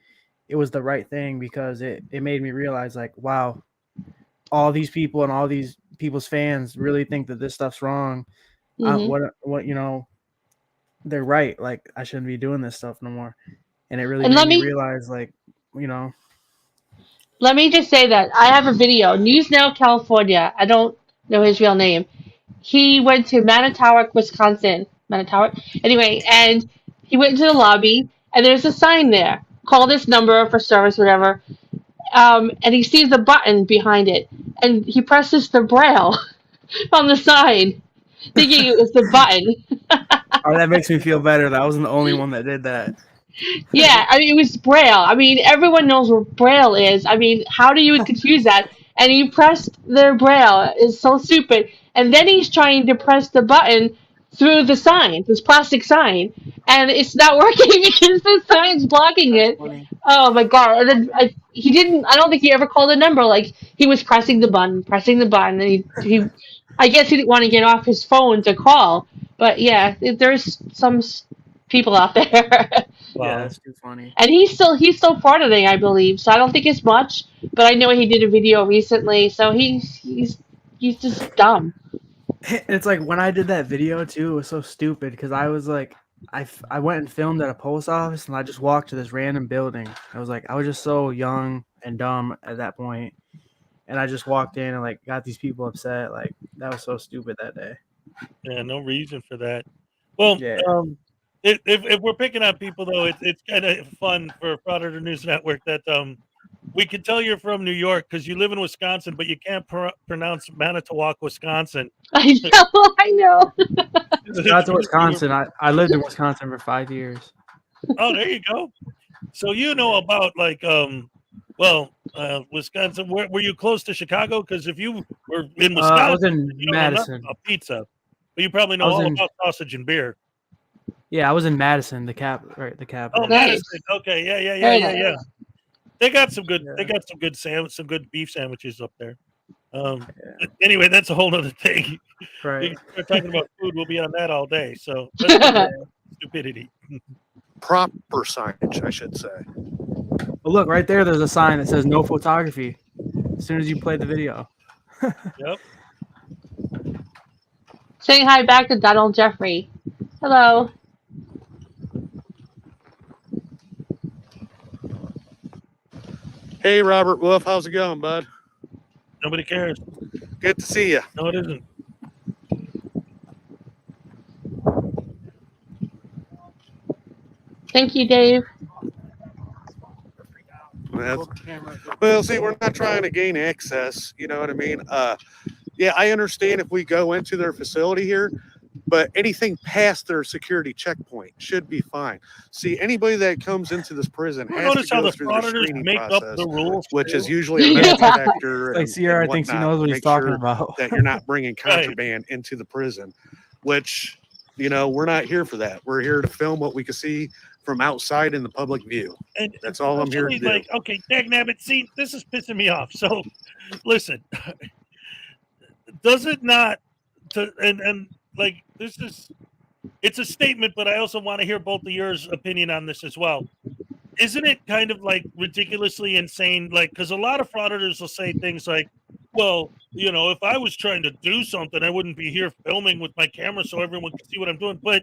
Speaker 3: it was the right thing because it made me realize like, wow, all these people and all these people's fans really think that this stuff's wrong.
Speaker 2: Mhm.
Speaker 3: What they're right. Like I shouldn't be doing this stuff no more. And it really
Speaker 2: And
Speaker 3: made me realize like,
Speaker 2: let me just say that I have a video. News Now, California. I don't know his real name. He went to Manitowoc, Wisconsin. Manitowoc. Anyway, and he went into the lobby, and there's a sign there. Call this number for service, whatever. And he sees the button behind it, and he presses the braille on the sign, thinking it was the button.
Speaker 3: oh, that makes me feel better. That I wasn't the only one that did that.
Speaker 2: Yeah, I mean, it was braille. I mean, everyone knows what braille is. I mean, how do you confuse that? And he pressed their braille. It's so stupid. And then he's trying to press the button through the sign, this plastic sign, and it's not working because the sign's blocking it. Oh my god! And then he didn't. I don't think he ever called a number. Like he was pressing the button, and he I guess he didn't want to get off his phone to call. But yeah, there's some people out there.
Speaker 3: Yeah,
Speaker 1: Wow.
Speaker 3: that's too funny.
Speaker 2: And he's still frauditing, I believe. So I don't think it's much, but I know he did a video recently. So he's just dumb.
Speaker 3: It's like when I did that video too, it was so stupid because I was like, I went and filmed at a post office and I just walked to this random building. I was just so young and dumb at that point, and I just walked in and like got these people upset. Like that was so stupid that day.
Speaker 1: Yeah, no reason for that. Well,
Speaker 3: Yeah.
Speaker 1: if we're picking on people though, it's kind of fun for Frauditor News Network that we can tell you're from New York because you live in Wisconsin, but you can't pronounce Manitowoc, Wisconsin.
Speaker 2: I know.
Speaker 3: Shout out to Wisconsin. I lived in Wisconsin for 5 years.
Speaker 1: Oh, there you go. So you know about like Wisconsin. Were you close to Chicago? Because if you were in Wisconsin,
Speaker 3: I was in
Speaker 1: you don't know nothing
Speaker 3: Madison.
Speaker 1: about pizza, but you probably know all about sausage and beer.
Speaker 3: Yeah, I was in Madison, the capital.
Speaker 1: Oh,
Speaker 2: Nice.
Speaker 1: Madison. Okay, yeah.
Speaker 2: Very nice.
Speaker 1: They got some good.
Speaker 3: Yeah.
Speaker 1: They got some good beef sandwiches up there. Anyway, that's a whole other thing.
Speaker 3: Right.
Speaker 1: We start talking about food, we'll be on that all day. So that's stupidity.
Speaker 4: Proper signage, I should say.
Speaker 3: Well, look right there. There's a sign that says "No photography." As soon as you play the video.
Speaker 1: Yep.
Speaker 2: Saying hi back to Donald Jeffrey. Hello.
Speaker 4: Hey, Robert Wolf, how's it going, bud?
Speaker 1: Nobody cares.
Speaker 4: Good to see you.
Speaker 1: No, it isn't.
Speaker 2: Thank you, Dave.
Speaker 4: Well, see, we're not trying to gain access. You know what I mean? Yeah, I understand if we go into their facility here, but anything past their security checkpoint should be fine. See, anybody that comes into this prison
Speaker 1: You
Speaker 4: has to
Speaker 1: notice how
Speaker 4: go
Speaker 1: the
Speaker 4: through the
Speaker 1: frauditors
Speaker 4: screening
Speaker 1: make up
Speaker 4: process,
Speaker 1: the rules,
Speaker 4: which is
Speaker 1: too?
Speaker 4: usually a
Speaker 2: Yeah.
Speaker 4: metal detector.
Speaker 3: Like Sierra
Speaker 4: and
Speaker 3: thinks he
Speaker 4: whatnot
Speaker 3: knows what
Speaker 4: to
Speaker 3: he's
Speaker 4: make
Speaker 3: talking
Speaker 4: sure
Speaker 3: about.
Speaker 4: that you're not bringing
Speaker 1: Right.
Speaker 4: contraband into the prison, which, you know, we're not here for that. We're here to film what we can see from outside in the public view.
Speaker 1: And
Speaker 4: That's all I'm here to
Speaker 1: especially,
Speaker 4: do.
Speaker 1: like, okay, dagnabbit, see, this is pissing me off. So, listen, does it not? And like, this is, it's a statement, but I also want to hear both of yours opinion on this as well. Isn't it kind of like ridiculously insane? Like, because a lot of frauditors will say things like, well, you know, if I was trying to do something, I wouldn't be here filming with my camera so everyone can see what I'm doing. But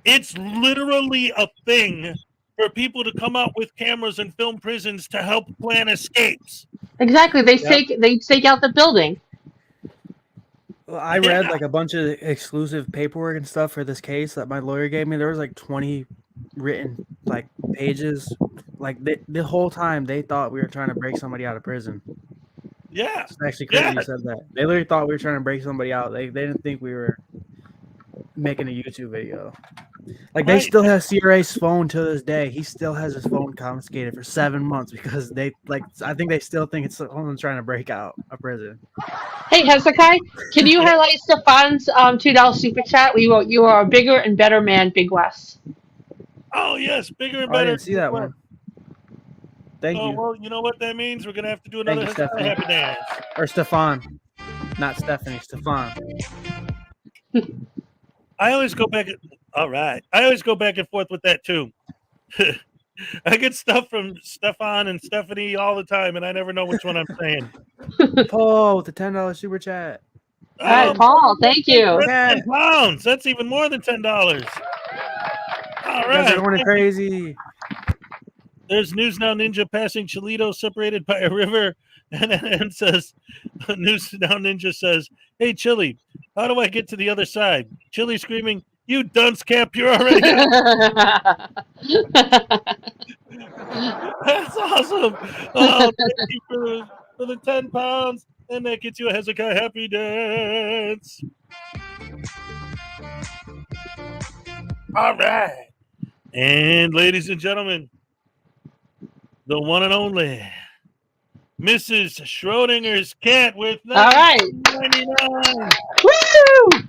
Speaker 1: it's literally a thing for people to come out with cameras and film prisons to help plan escapes.
Speaker 2: Exactly. They stake out the building.
Speaker 3: Well, I read like a bunch of exclusive paperwork and stuff for this case that my lawyer gave me. There was like 20 written like pages. Like the whole time they thought we were trying to break somebody out of prison.
Speaker 1: Yeah.
Speaker 3: It's actually crazy
Speaker 1: Yeah.
Speaker 3: you said that. They literally thought we were trying to break somebody out. They didn't think we were making a YouTube video. Like they
Speaker 1: Right.
Speaker 3: still have CRA's phone to this day. He still has his phone confiscated for 7 months because they like. I think they still think it's someone trying to break out a prison.
Speaker 2: Hey, Hezokuai, can you highlight Stefan's $2 super chat? You are a bigger and better man, Big Wes.
Speaker 1: Oh, yes. Bigger and
Speaker 3: Oh, I
Speaker 1: better.
Speaker 3: didn't see that one. Thank
Speaker 1: Oh,
Speaker 3: you.
Speaker 1: well, you know what that means? We're going to have to do
Speaker 3: Thank
Speaker 1: another
Speaker 3: you, Stephanie.
Speaker 1: happy dance.
Speaker 3: Or Stefan. Not Stephanie, Stefan.
Speaker 1: I always go back. All right. I always go back and forth with that, too. I get stuff from Stefan and Stephanie all the time, and I never know which one I'm saying.
Speaker 3: Paul with the $10 super chat.
Speaker 2: All right, Paul, thank you.
Speaker 1: That's £10. That's even more than $10. All
Speaker 3: You guys are
Speaker 1: right.
Speaker 3: going crazy.
Speaker 1: There's News Now Ninja passing Cholito separated by a river, and says, News Now Ninja says, "Hey, Chili, how do I get to the other side?" Chili screaming, "You dunce cap, you're already out." That's awesome. Oh, thank you for the £10, and that gets you a Hezekiah happy dance. All right. And ladies and gentlemen, the one and only Mrs. Schrodinger's cat with
Speaker 2: All right.
Speaker 1: $9.99.
Speaker 2: Woo!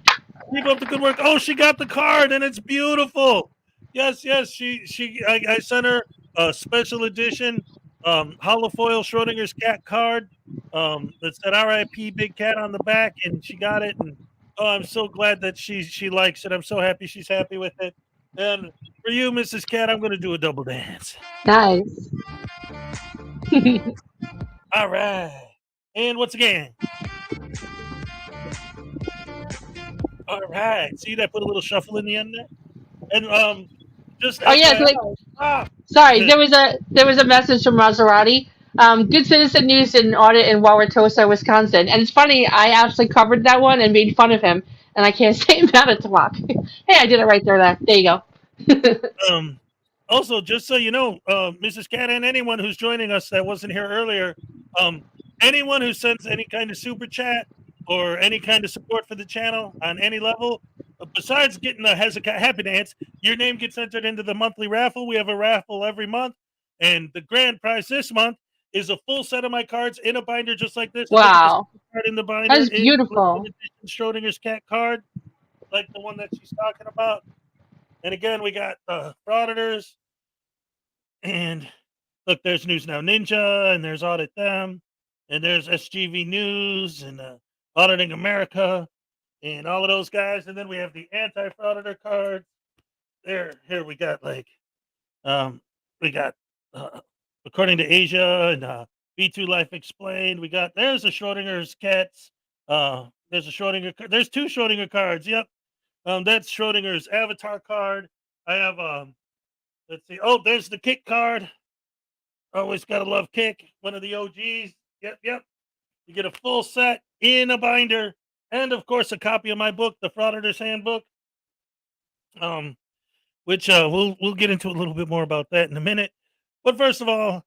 Speaker 1: Keep up the good work. Oh, she got the card and it's beautiful. Yes. I sent her a special edition holofoil Schrodinger's cat card that said R.I.P. Big Cat on the back, and she got it. And oh, I'm so glad that she likes it. I'm so happy she's happy with it. And for you, Mrs. Cat, I'm going to do a double dance.
Speaker 2: Nice.
Speaker 1: All right. And once again. All right. See that put a little shuffle in the end there? And just
Speaker 2: Oh yeah,
Speaker 1: FYI,
Speaker 2: sorry. There was a message from Maserati. Good citizen news and audit in Wauwatosa, Wisconsin. And it's funny, I actually covered that one and made fun of him, and I can't say him out of talk. Hey, I did it right there. There you go.
Speaker 1: Also, just so you know, Mrs. Cat and anyone who's joining us that wasn't here earlier, anyone who sends any kind of super chat or any kind of support for the channel on any level, besides getting a Hezokuai Happy Dance, your name gets entered into the monthly raffle. We have a raffle every month, and the grand prize this month is a full set of my cards in a binder just like this.
Speaker 2: Wow,
Speaker 1: Card in the binder.
Speaker 2: that's beautiful.
Speaker 1: Schrodinger's cat card, like the one that she's talking about. And again, we got Frauditors, and look, there's News Now Ninja, and there's Audit Them, and there's SGV News, and Auditing America, and all of those guys. And then we have the anti-frauditor card. Here we got According to Asia and B2 Life Explained. There's a Schrodinger's cats. There's two Schrodinger cards. Yep. That's Schrodinger's avatar card. I have let's see. Oh, there's the Kick card. Always gotta love Kick. One of the OGs. Yep. You get a full set in a binder, and of course a copy of my book, The Frauditors Handbook. Which we'll get into a little bit more about that in a minute. But first of all,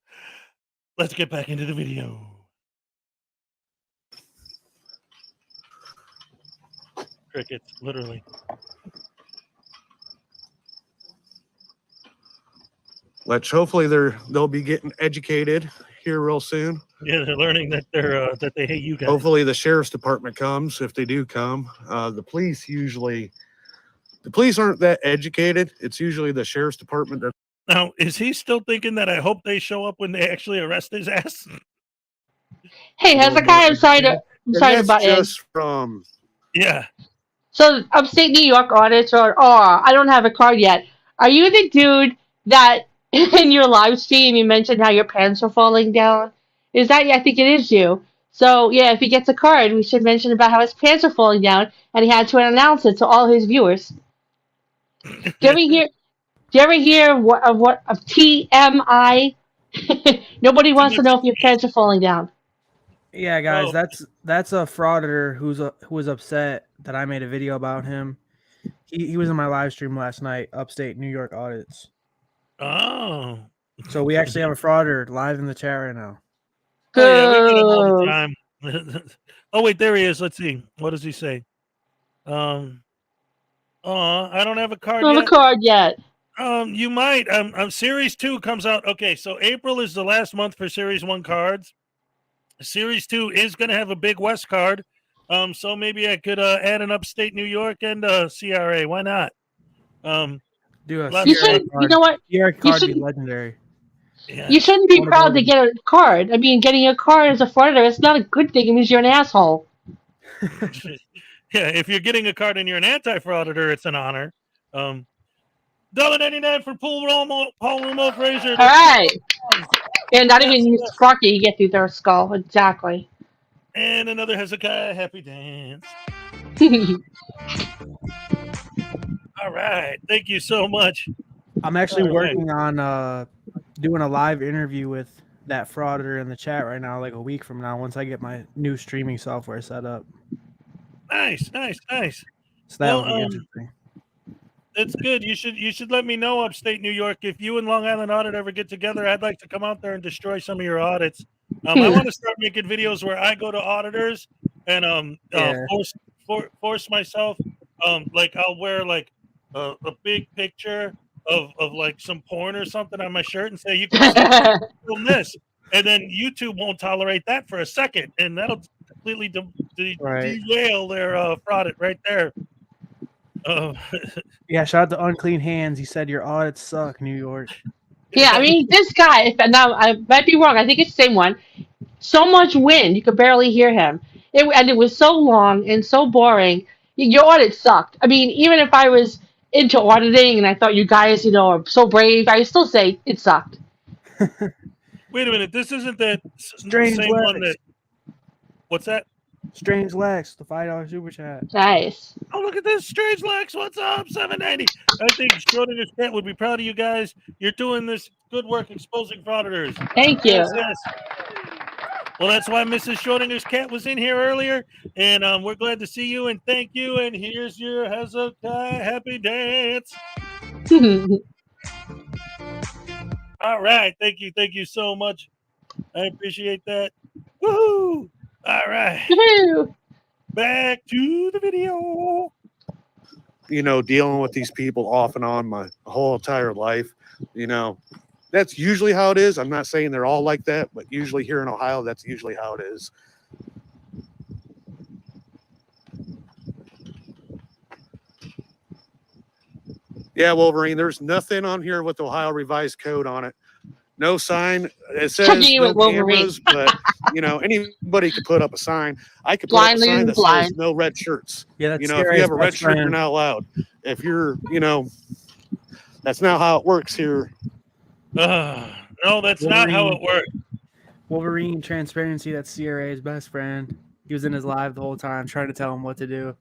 Speaker 1: let's get back into the video. Crickets, literally.
Speaker 4: Let's hopefully they'll be getting educated here real soon.
Speaker 1: Yeah, they're learning that that they hate you guys.
Speaker 4: Hopefully the sheriff's department comes, if they do come. The police aren't that educated. It's usually the sheriff's department that.
Speaker 1: Now, is he still thinking that I hope they show up when they actually arrest his ass?
Speaker 2: Hey, Hezekiah, I'm sorry to butt in.
Speaker 4: Just from.
Speaker 1: Yeah.
Speaker 2: So, upstate New York auditor, I don't have a card yet. Are you the dude that in your live stream you mentioned how your pants are falling down? Is that? I think it is you. So, yeah, if he gets a card, we should mention about how his pants are falling down, and he had to announce it to all his viewers. Do you ever hear of TMI? Nobody wants to know if your pants are falling down.
Speaker 3: Yeah, guys, that's a frauditor who was upset that I made a video about him. He was in my live stream last night, upstate New York audits.
Speaker 1: Oh.
Speaker 3: So we actually have a frauditor live in the chat right now.
Speaker 1: Oh, yeah, we get him all the time. Oh, wait, there he is. Let's see. What does he say? I don't have a card yet.
Speaker 2: I don't have a card yet.
Speaker 1: You might. Series 2 comes out. Okay, so April is the last month for Series 1 cards. Series 2 is going to have a big West card. So maybe I could add an upstate New York and CRA. Why not?
Speaker 3: Do a
Speaker 2: you know what?
Speaker 3: Your card be legendary.
Speaker 1: Yeah.
Speaker 2: You shouldn't be proud to get a card. I mean, getting a card as a frauditor, it's not a good thing. It means you're an asshole.
Speaker 1: Yeah, if you're getting a card and you're an anti-frauditor, it's an honor. $1.99 for Paul Rumo Fraser.
Speaker 2: All right. And not even Sparky, you get through their skull. Exactly.
Speaker 1: And another Hezekiah Happy Dance. All right. Thank you so much.
Speaker 3: I'm actually working on doing a live interview with that frauditor in the chat right now, like a week from now, once I get my new streaming software set up.
Speaker 1: Nice.
Speaker 3: So that will be interesting.
Speaker 1: It's good. You should let me know, upstate New York, if you and Long Island Audit ever get together. I'd like to come out there and destroy some of your audits. I want to start making videos where I go to auditors and force myself. Like I'll wear like a big picture of like some porn or something on my shirt and say you can film this, and then YouTube won't tolerate that for a second, and that'll completely derail their fraud right there.
Speaker 3: Yeah, shout out to Unclean Hands. He said your audits suck, New York.
Speaker 2: Yeah, I mean, this guy, now I might be wrong, I think it's the same one. So much wind, you could barely hear him. And it was so long and so boring. Your audit sucked. I mean, even if I was into auditing, and I thought you guys, are so brave. I still say it sucked.
Speaker 1: Wait a minute. This isn't that
Speaker 3: Strange
Speaker 1: same one
Speaker 3: Lex.
Speaker 1: that. What's that?
Speaker 3: Strange Lex, the $5 super chat.
Speaker 2: Nice.
Speaker 1: Oh, look at this. Strange Lex. What's up? 790. I think Schrodinger's cat would be proud of you guys. You're doing this good work exposing frauditors.
Speaker 2: Thank you.
Speaker 1: Yes. Well, that's why Mrs. Schrodinger's cat was in here earlier, and we're glad to see you, and thank you, and here's your Hezokuai happy dance. All right. Thank you so much. I appreciate that. Woohoo! All right.
Speaker 2: Woohoo.
Speaker 1: Back to the video.
Speaker 4: Dealing with these people off and on my whole entire life, that's usually how it is. I'm not saying they're all like that, but usually here in Ohio, that's usually how it is. Yeah, Wolverine, there's nothing on here with Ohio Revised Code on it. No sign. It says
Speaker 2: Chugging
Speaker 4: no
Speaker 2: with Wolverine.
Speaker 4: cameras, but anybody could put up a sign. I could put up a
Speaker 2: Blindly
Speaker 4: sign that
Speaker 2: blind.
Speaker 4: says no red shirts.
Speaker 3: Yeah, that's
Speaker 4: If you have a red shirt, you're
Speaker 3: friend.
Speaker 4: not allowed. If you're, that's not how it works here.
Speaker 1: No, that's not how it works.
Speaker 3: Wolverine Transparency, that's CRA's best friend. He was in his live the whole time trying to tell him what to do.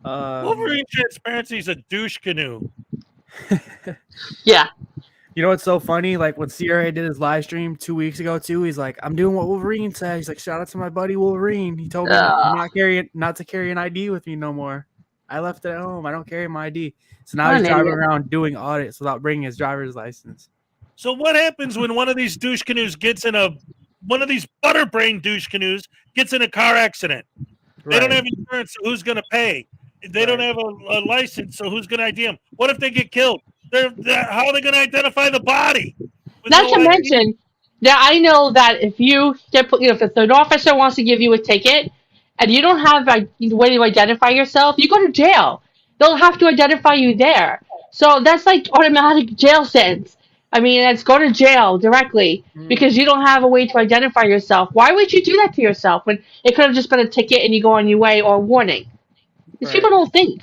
Speaker 1: Wolverine Transparency is a douche canoe.
Speaker 2: Yeah.
Speaker 3: You know what's so funny? Like when CRA did his live stream 2 weeks ago too, he's like, "I'm doing what Wolverine said." He's like, "Shout out to my buddy Wolverine. He told me not to carry an ID with me no more. I left it at home. I don't carry my ID." So now he's driving around doing audits without bringing his driver's license.
Speaker 1: So what happens when one of these douche canoes gets in one of these butterbrain douche canoes gets in a car accident? Right. They don't have insurance, so who's going to pay? They don't have a license, so who's going to ID them? What if they get killed? How are they going to identify the body?
Speaker 2: Not to mention, that I know that if you get put, if an officer wants to give you a ticket and you don't have a way to identify yourself, you go to jail. They'll have to identify you there. So that's like automatic jail sentence. I mean, it's go to jail directly because you don't have a way to identify yourself. Why would you do that to yourself when it could have just been a ticket and you go on your way or a warning? These people don't think.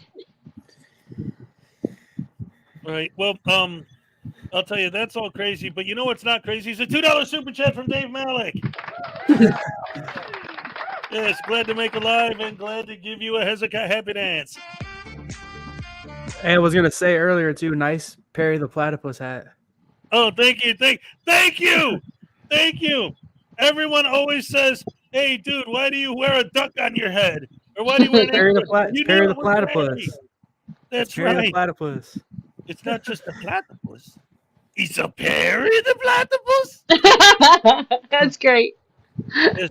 Speaker 1: Right. Well, I'll tell you, that's all crazy. But you know what's not crazy? It's a $2 super chat from Dave Malik. Yes, glad to make a live and glad to give you a Hezekiah happy dance.
Speaker 3: And I was gonna say earlier too, nice Perry the Platypus hat.
Speaker 1: Oh, thank you, thank you. Everyone always says, "Hey, dude, why do you wear a duck on your head?" Or why do you wear
Speaker 3: Perry the Platypus?
Speaker 1: That's
Speaker 3: Perry
Speaker 1: right.
Speaker 3: the Platypus.
Speaker 1: It's not just a platypus. He's a Perry the Platypus.
Speaker 2: That's great.
Speaker 1: Yes,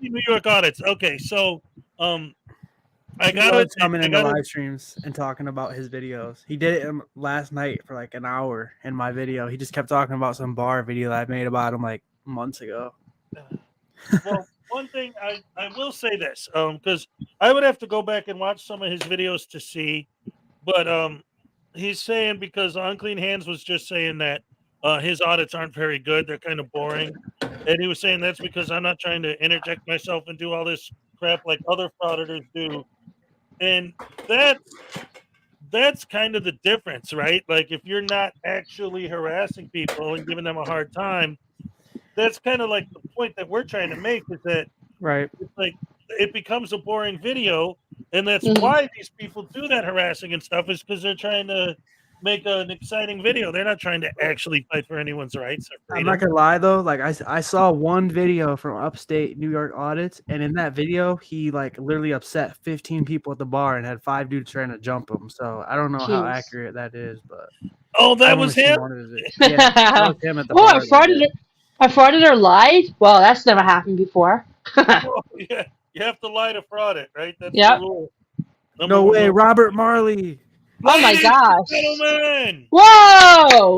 Speaker 1: New York audits. Okay, so I got
Speaker 3: it coming into live streams and talking about his videos. He did it last night for like an hour in my video. He just kept talking about some bar video that I made about him like months ago.
Speaker 1: Well, one thing I will say this, because I would have to go back and watch some of his videos to see, but he's saying because Unclean Hands was just saying that his audits aren't very good. They're kind of boring. And he was saying that's because I'm not trying to interject myself and do all this crap like other frauditors do. And that's kind of the difference, right? Like if you're not actually harassing people and giving them a hard time, that's kind of like the point that we're trying to make is that it's like it becomes a boring video. And that's why these people do that harassing and stuff is because they're trying to make an exciting video. They're not trying to actually fight for anyone's rights.
Speaker 3: I'm not gonna lie though, like I saw one video from upstate New York audits, and in that video he like literally upset 15 people at the bar and had 5 dudes trying to jump him. So I don't know how accurate that is, but
Speaker 1: that was him.
Speaker 3: Yeah, that was him at the bar.
Speaker 2: A frauditor lied? Well, that's never happened before.
Speaker 1: Yeah, you have to lie to fraud it, right? That's the rule.
Speaker 3: No way, Robert Marley.
Speaker 2: Oh my gosh!
Speaker 1: Gentlemen.
Speaker 2: Whoa!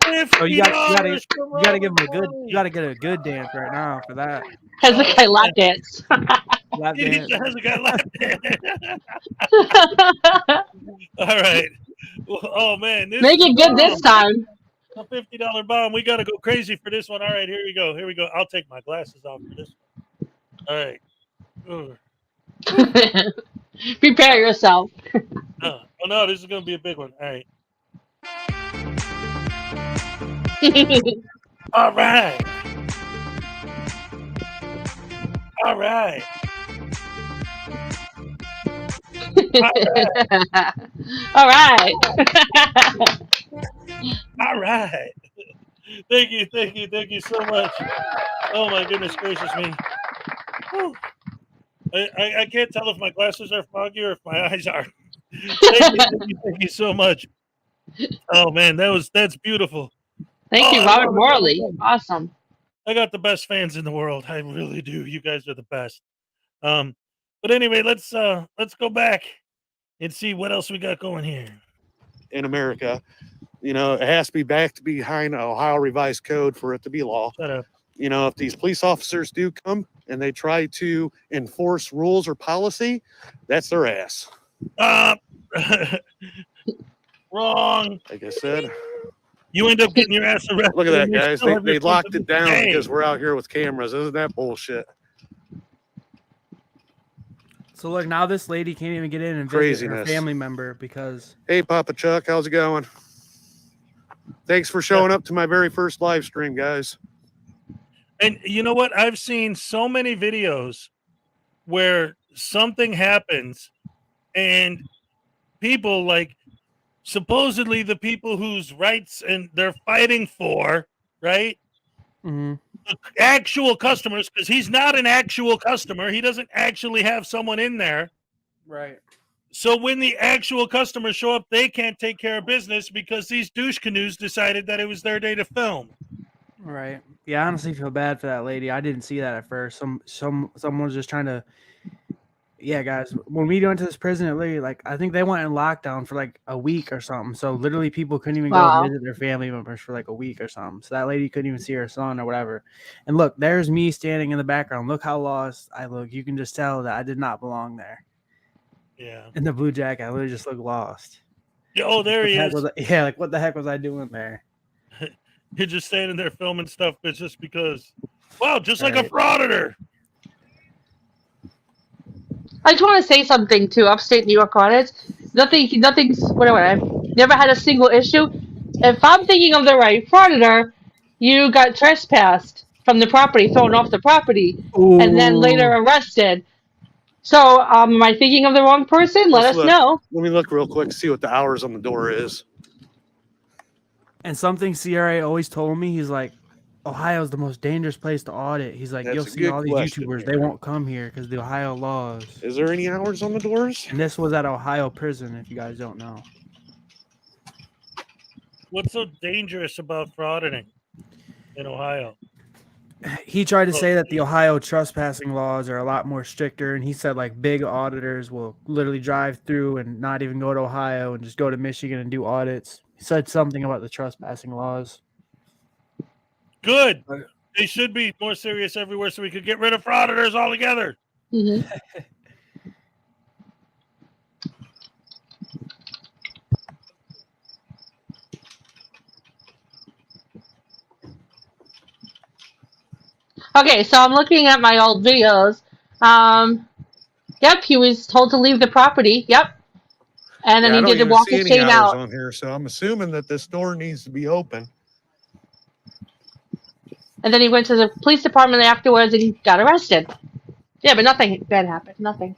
Speaker 3: Oh, you gotta give him a good. You gotta get a good dance right now for that.
Speaker 2: Hezekiah lap dance.
Speaker 3: Lap dance.
Speaker 1: Hezekiah lap dance. All right. Well, oh man,
Speaker 2: make it good this time.
Speaker 1: A $50 bomb. We gotta go crazy for this one. All right, here we go. Here we go. I'll take my glasses off for this one. All right.
Speaker 2: Prepare yourself.
Speaker 1: Oh no, this is gonna be a big one. All right. All right. All right.
Speaker 2: All right.
Speaker 1: All right. Thank you so much. Oh my goodness gracious me. Whew. I can't tell if my glasses are foggy or if my eyes are. Thank you so much. Oh man, that's beautiful.
Speaker 2: Thank
Speaker 1: Oh,
Speaker 2: you,
Speaker 1: I
Speaker 2: Robert
Speaker 1: love it.
Speaker 2: Morley. Awesome.
Speaker 1: I got the best fans in the world. I really do. You guys are the best. Um, but anyway, let's go back and see what else we got going here.
Speaker 4: In America, it has to be backed behind Ohio revised code for it to be law.
Speaker 1: Shut up.
Speaker 4: If these police officers do come and they try to enforce rules or policy, that's their ass.
Speaker 1: Wrong.
Speaker 4: Like I said,
Speaker 1: You end up getting your ass arrested.
Speaker 4: look at that,
Speaker 1: and they
Speaker 4: guys.
Speaker 1: still have
Speaker 4: They
Speaker 1: your
Speaker 4: locked it down
Speaker 1: company.
Speaker 4: because we're out here with cameras. Isn't that bullshit?
Speaker 3: So look, now this lady can't even get in and visit her
Speaker 4: Craziness.
Speaker 3: family member because
Speaker 4: Hey, Papa Chuck, how's it going? Thanks for showing up to my very first live stream, guys.
Speaker 1: And you know what? I've seen so many videos where something happens and people like supposedly the people whose rights and they're fighting for, right?
Speaker 3: Mhm.
Speaker 1: The actual customers, because he's not an actual customer. He doesn't actually have someone in there.
Speaker 3: Right.
Speaker 1: So when the actual customers show up, they can't take care of business because these douche canoes decided that it was their day to film.
Speaker 3: Right. Yeah, I honestly feel bad for that lady. I didn't see that at first. Someone was just trying to. Yeah, guys. When we went to this prison, it literally, like, I think they went in lockdown for like a week or something. So literally, people couldn't even go
Speaker 2: Wow.
Speaker 3: visit their family members for like a week or something. So that lady couldn't even see her son or whatever. And look, there's me standing in the background. Look how lost I look. You can just tell that I did not belong there.
Speaker 1: Yeah.
Speaker 3: In the blue jacket, I literally just look lost.
Speaker 1: Oh, there he is.
Speaker 3: Yeah, like what the heck was I doing there?
Speaker 1: You're just standing there filming stuff, but just because. Wow, just like a
Speaker 3: Right.
Speaker 1: frauditor.
Speaker 2: I just want to say something to upstate New York audits. Nothing's whatever. I've never had a single issue. If I'm thinking of the right frauditor, you got trespassed from the property, thrown off the property, and then later
Speaker 3: Ooh.
Speaker 2: arrested. So, am I thinking of the wrong person? Let
Speaker 4: Let's
Speaker 2: us
Speaker 4: look.
Speaker 2: know.
Speaker 4: Let me look real quick, see what the hours on the door is.
Speaker 3: And something CRA always told me, he's like, Ohio's the most dangerous place to audit. He's like,
Speaker 4: That's
Speaker 3: you'll
Speaker 4: a
Speaker 3: see
Speaker 4: good
Speaker 3: all these
Speaker 4: question
Speaker 3: YouTubers,
Speaker 4: here.
Speaker 3: they won't come here because the Ohio laws.
Speaker 4: Is there any hours on the doors?
Speaker 3: And this was at Ohio prison, if you guys don't know.
Speaker 1: What's so dangerous about frauditing in Ohio?
Speaker 3: He tried to say that the Ohio trespassing laws are a lot more stricter, and he said like big auditors will literally drive through and not even go to Ohio and just go to Michigan and do audits. He said something about the trespassing laws.
Speaker 1: Good. They should be more serious everywhere so we could get rid of frauditors altogether.
Speaker 2: Mm-hmm. Okay, so I'm looking at my old videos. Yep, he was told to leave the property. Yep. And then
Speaker 4: Yeah, I
Speaker 2: he
Speaker 4: don't
Speaker 2: did the
Speaker 4: even
Speaker 2: walk
Speaker 4: see
Speaker 2: of
Speaker 4: any
Speaker 2: shame
Speaker 4: hours
Speaker 2: out.
Speaker 4: on here, so I'm assuming that this door needs to be open.
Speaker 2: And then he went to the police department afterwards and he got arrested. Yeah, but nothing bad happened. Nothing.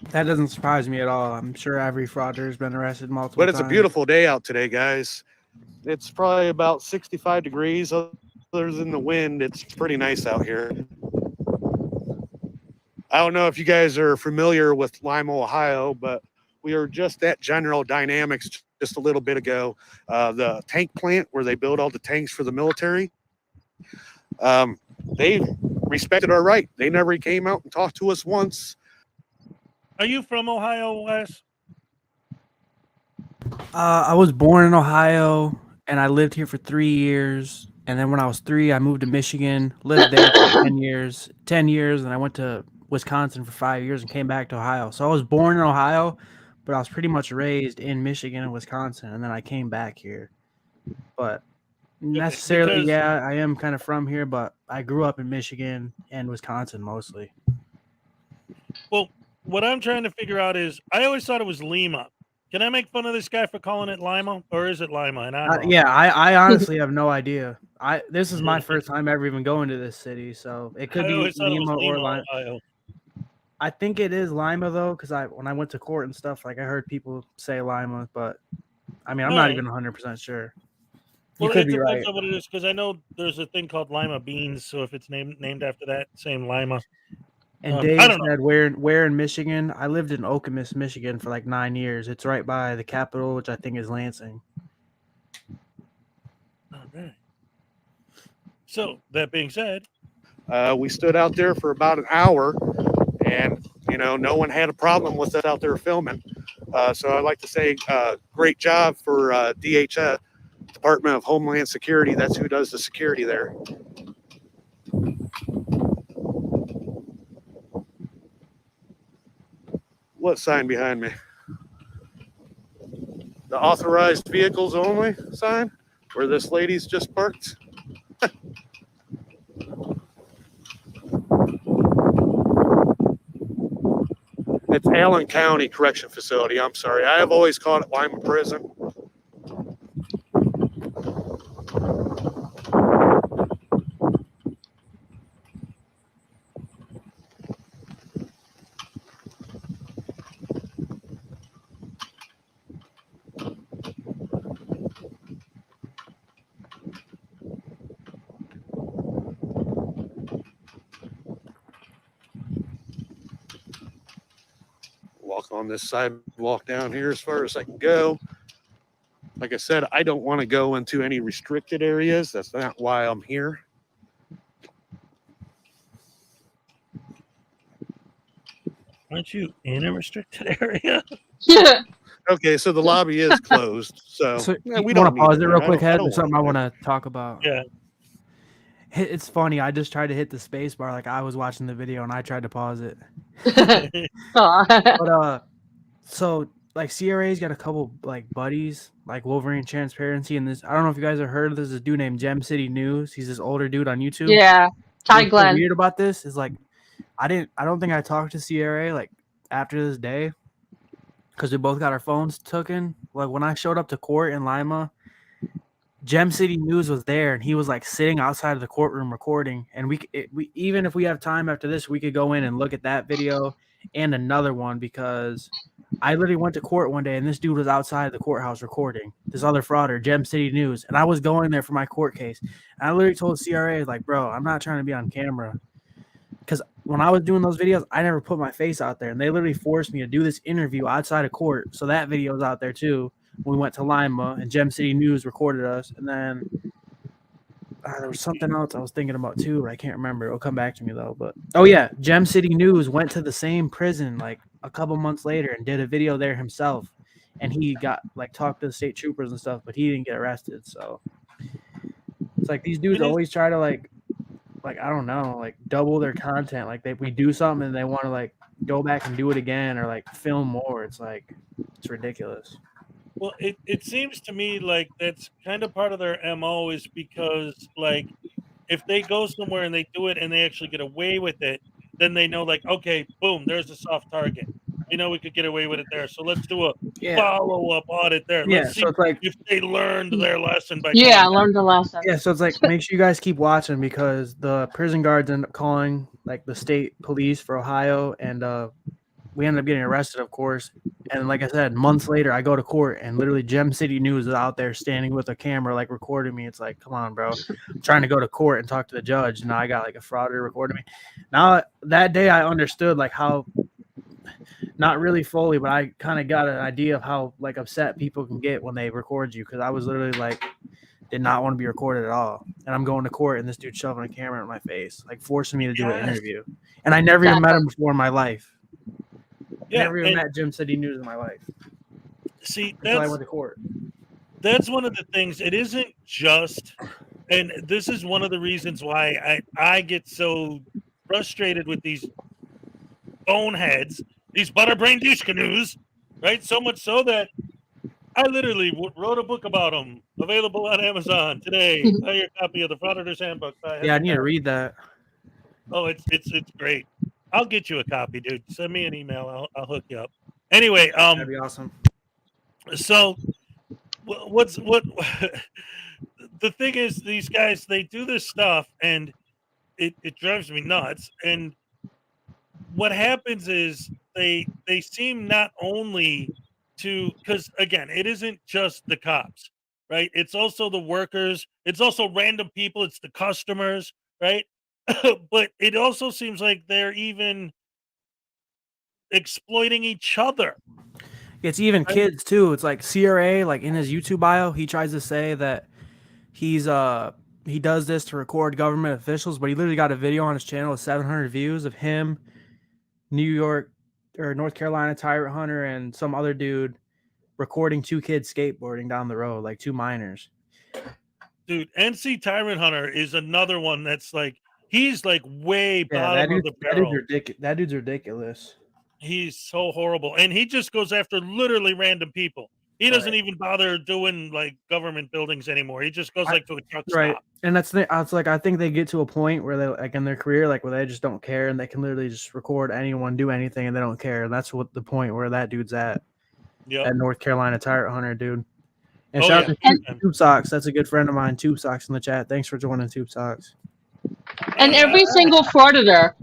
Speaker 3: That doesn't surprise me at all. I'm sure every frauder has been arrested multiple
Speaker 4: But it's
Speaker 3: times.
Speaker 4: a beautiful day out today, guys. It's probably about 65 degrees. Other than the wind, it's pretty nice out here. I don't know if you guys are familiar with Lima, Ohio, but we were just at General Dynamics just a little bit ago. The tank plant where they build all the tanks for the military. They respected our right. They never came out and talked to us once.
Speaker 1: Are you from Ohio, Wes?
Speaker 3: I was born in Ohio, and I lived here for 3 years. And then when I was 3, I moved to Michigan, lived there for 10 years. 10 years, and I went to Wisconsin for 5 years and came back to Ohio. So I was born in Ohio, but I was pretty much raised in Michigan and Wisconsin, and then I came back here. But necessarily,
Speaker 1: because-
Speaker 3: yeah, I am kind of from here, but I grew up in Michigan and Wisconsin mostly.
Speaker 1: Well, what I'm trying to figure out is, I always thought it was Lima. Can I make fun of this guy for calling it Lima, or is it Lima? And I'm wrong.
Speaker 3: Yeah, I honestly have no idea. This is my first time ever even going to this city, so it could
Speaker 1: I
Speaker 3: be
Speaker 1: always thought it was
Speaker 3: Lima or
Speaker 1: Lima,
Speaker 3: Lima.
Speaker 1: Ohio.
Speaker 3: I think it is Lima though, because when I went to court and stuff, like I heard people say Lima, but I mean I'm not even 100% sure. You
Speaker 1: Well,
Speaker 3: could
Speaker 1: it
Speaker 3: be
Speaker 1: depends
Speaker 3: right.
Speaker 1: on what it is, because I know there's a thing called Lima beans, so if it's named after that, same Lima.
Speaker 3: And
Speaker 1: I
Speaker 3: Dave
Speaker 1: don't know.
Speaker 3: said, where in Michigan? I lived in Okemos, Michigan for like 9 years. It's right by the capital, which I think is Lansing.
Speaker 1: All right. So that being said,
Speaker 4: we stood out there for about an hour, and no one had a problem with us out there filming. So I'd like to say great job for DHS, Department of Homeland Security. That's who does the security there. What sign behind me? The authorized vehicles only sign, where this lady's just parked. It's Allen County Correction Facility. I'm sorry. I have always called it Lima Prison. Walk on this sidewalk down here as far as I can go. Like I said, I don't want to go into any restricted areas. That's not why I'm here.
Speaker 1: aren't you in a restricted area?
Speaker 2: Yeah.
Speaker 4: Okay, so the lobby is closed. So,
Speaker 3: we don't want to pause it real quick, Head. There's something I want to talk about.
Speaker 1: Yeah.
Speaker 3: It's funny. I just tried to hit the space bar like I was watching the video, and I tried to pause it.
Speaker 2: Aw.
Speaker 3: But so like CRA's got a couple like buddies, like Wolverine Transparency, and this. I don't know if you guys have heard of this. This dude named Gem City News. He's this older dude on YouTube.
Speaker 2: Yeah. Ty
Speaker 3: What's so
Speaker 2: Glenn.
Speaker 3: weird about this is like I don't think I talked to CRA like after this day, because we both got our phones taken. Like when I showed up to court in Lima, Gem City News was there, and he was like sitting outside of the courtroom recording. And we even if we have time after this, we could go in and look at that video and another one, because I literally went to court one day and this dude was outside of the courthouse recording. This other frauder, Gem City News, and I was going there for my court case. And I literally told CRA like, bro, I'm not trying to be on camera, because when I was doing those videos, I never put my face out there, and they literally forced me to do this interview outside of court. So that video's out there too. We went to Lima, and Gem City News recorded us, and then there was something else I was thinking about too, but I can't remember. It'll come back to me though. But oh yeah, Gem City News went to the same prison like a couple months later and did a video there himself, and he got like talked to the state troopers and stuff, but he didn't get arrested. So it's like these dudes always try to like I don't know, like double their content. Like we do something and they want to like go back and do it again or like film more. It's like it's ridiculous.
Speaker 1: Well, it seems to me like that's kind of part of their MO, is because like if they go somewhere and they do it and they actually get away with it, then they know like, okay, boom, there's a soft target. We could get away with it there. So let's do a follow-up audit there. Let's see
Speaker 3: so it's like
Speaker 1: if they learned their lesson by
Speaker 2: learned the lesson.
Speaker 3: Yeah, so it's like make sure you guys keep watching, because the prison guards end up calling like the state police for Ohio, and we ended up getting arrested, of course. And like I said, months later, I go to court, and literally Gem City News is out there standing with a camera, like recording me. It's like, come on, bro. I'm trying to go to court and talk to the judge. And now I got like a frauder recording me. Now that day, I understood like how, not really fully, but I kind of got an idea of how like upset people can get when they record you. Because I was literally like, did not want to be recorded at all. And I'm going to court, and this dude shoving a camera in my face, like forcing me to do an interview. And I never even met him before in my life.
Speaker 1: Yeah,
Speaker 3: never even met Gem City News in my life.
Speaker 1: See,
Speaker 3: until I went to court.
Speaker 1: That's one of the things. It isn't just, and this is one of the reasons why I get so frustrated with these boneheads, these butterbrain douche canoes, right? So much so that I literally wrote a book about them, available on Amazon today. Buy your copy of the Frauditors Handbook.
Speaker 3: Yeah, I need to read that.
Speaker 1: Oh, it's great. I'll get you a copy, dude. Send me an email. I'll hook you up. Anyway,
Speaker 3: That'd be awesome.
Speaker 1: so what the thing is, these guys, they do this stuff and it drives me nuts. And what happens is they seem not only to, because again, it isn't just the cops, right? It's also the workers, it's also random people, it's the customers, right? But it also seems like they're even exploiting each other.
Speaker 3: It's even kids too. It's like CRA, like in his YouTube bio, he tries to say that he does this to record government officials, but he literally got a video on his channel with 700 views of him, New York or North Carolina tyrant hunter, and some other dude recording 2 kids skateboarding down the road, like 2 minors.
Speaker 1: Dude, NC Tyrant Hunter is another one that's like, he's like way bottom of the barrel.
Speaker 3: That dude's ridiculous.
Speaker 1: He's so horrible. And he just goes after literally random people. He doesn't even bother doing like government buildings anymore. He just goes like to a truck stop.
Speaker 3: And that's like, I think they get to a point where they, like in their career, like where they just don't care and they can literally just record anyone do anything and they don't care. And that's what the point where that dude's at.
Speaker 1: Yep.
Speaker 3: That North Carolina tyrant hunter dude. And shout out to Tube Socks. That's a good friend of mine, Tube Socks, in the chat. Thanks for joining Tube Socks.
Speaker 2: And every single frauditor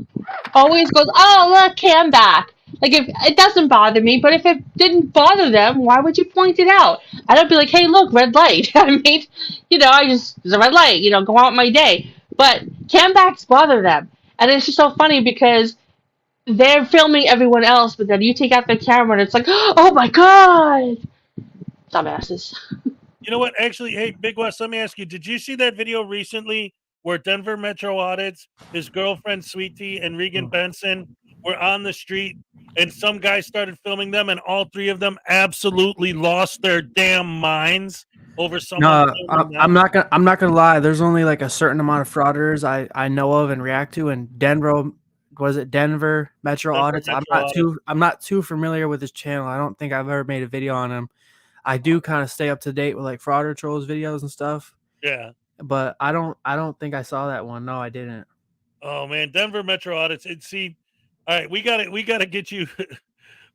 Speaker 2: always goes, "Oh, look, Cam back." Like, if it doesn't bother me, but if it didn't bother them, why would you point it out? I don't be like, "Hey, look, red light." I mean, it's a red light. Go out my day. But cam backs bother them, and it's just so funny because they're filming everyone else, but then you take out the camera and it's like, "Oh my god, dumbasses."
Speaker 1: You know what? Actually, hey, Big West, let me ask you, did you see that video recently where Denver Metro Audits, his girlfriend, Sweetie, and Regan Benson were on the street and some guy started filming them and all 3 of them absolutely lost their damn minds over someone?
Speaker 3: No, I'm not gonna lie. There's only like a certain amount of frauditors I know of and react to, and Denver Metro Audits. I'm not too familiar with his channel. I don't think I've ever made a video on him. I do kind of stay up to date with like Frauditor trolls videos and stuff.
Speaker 1: Yeah.
Speaker 3: But I don't think I saw that one. No, I didn't.
Speaker 1: Oh man, Denver Metro Audits. All right, we gotta get you.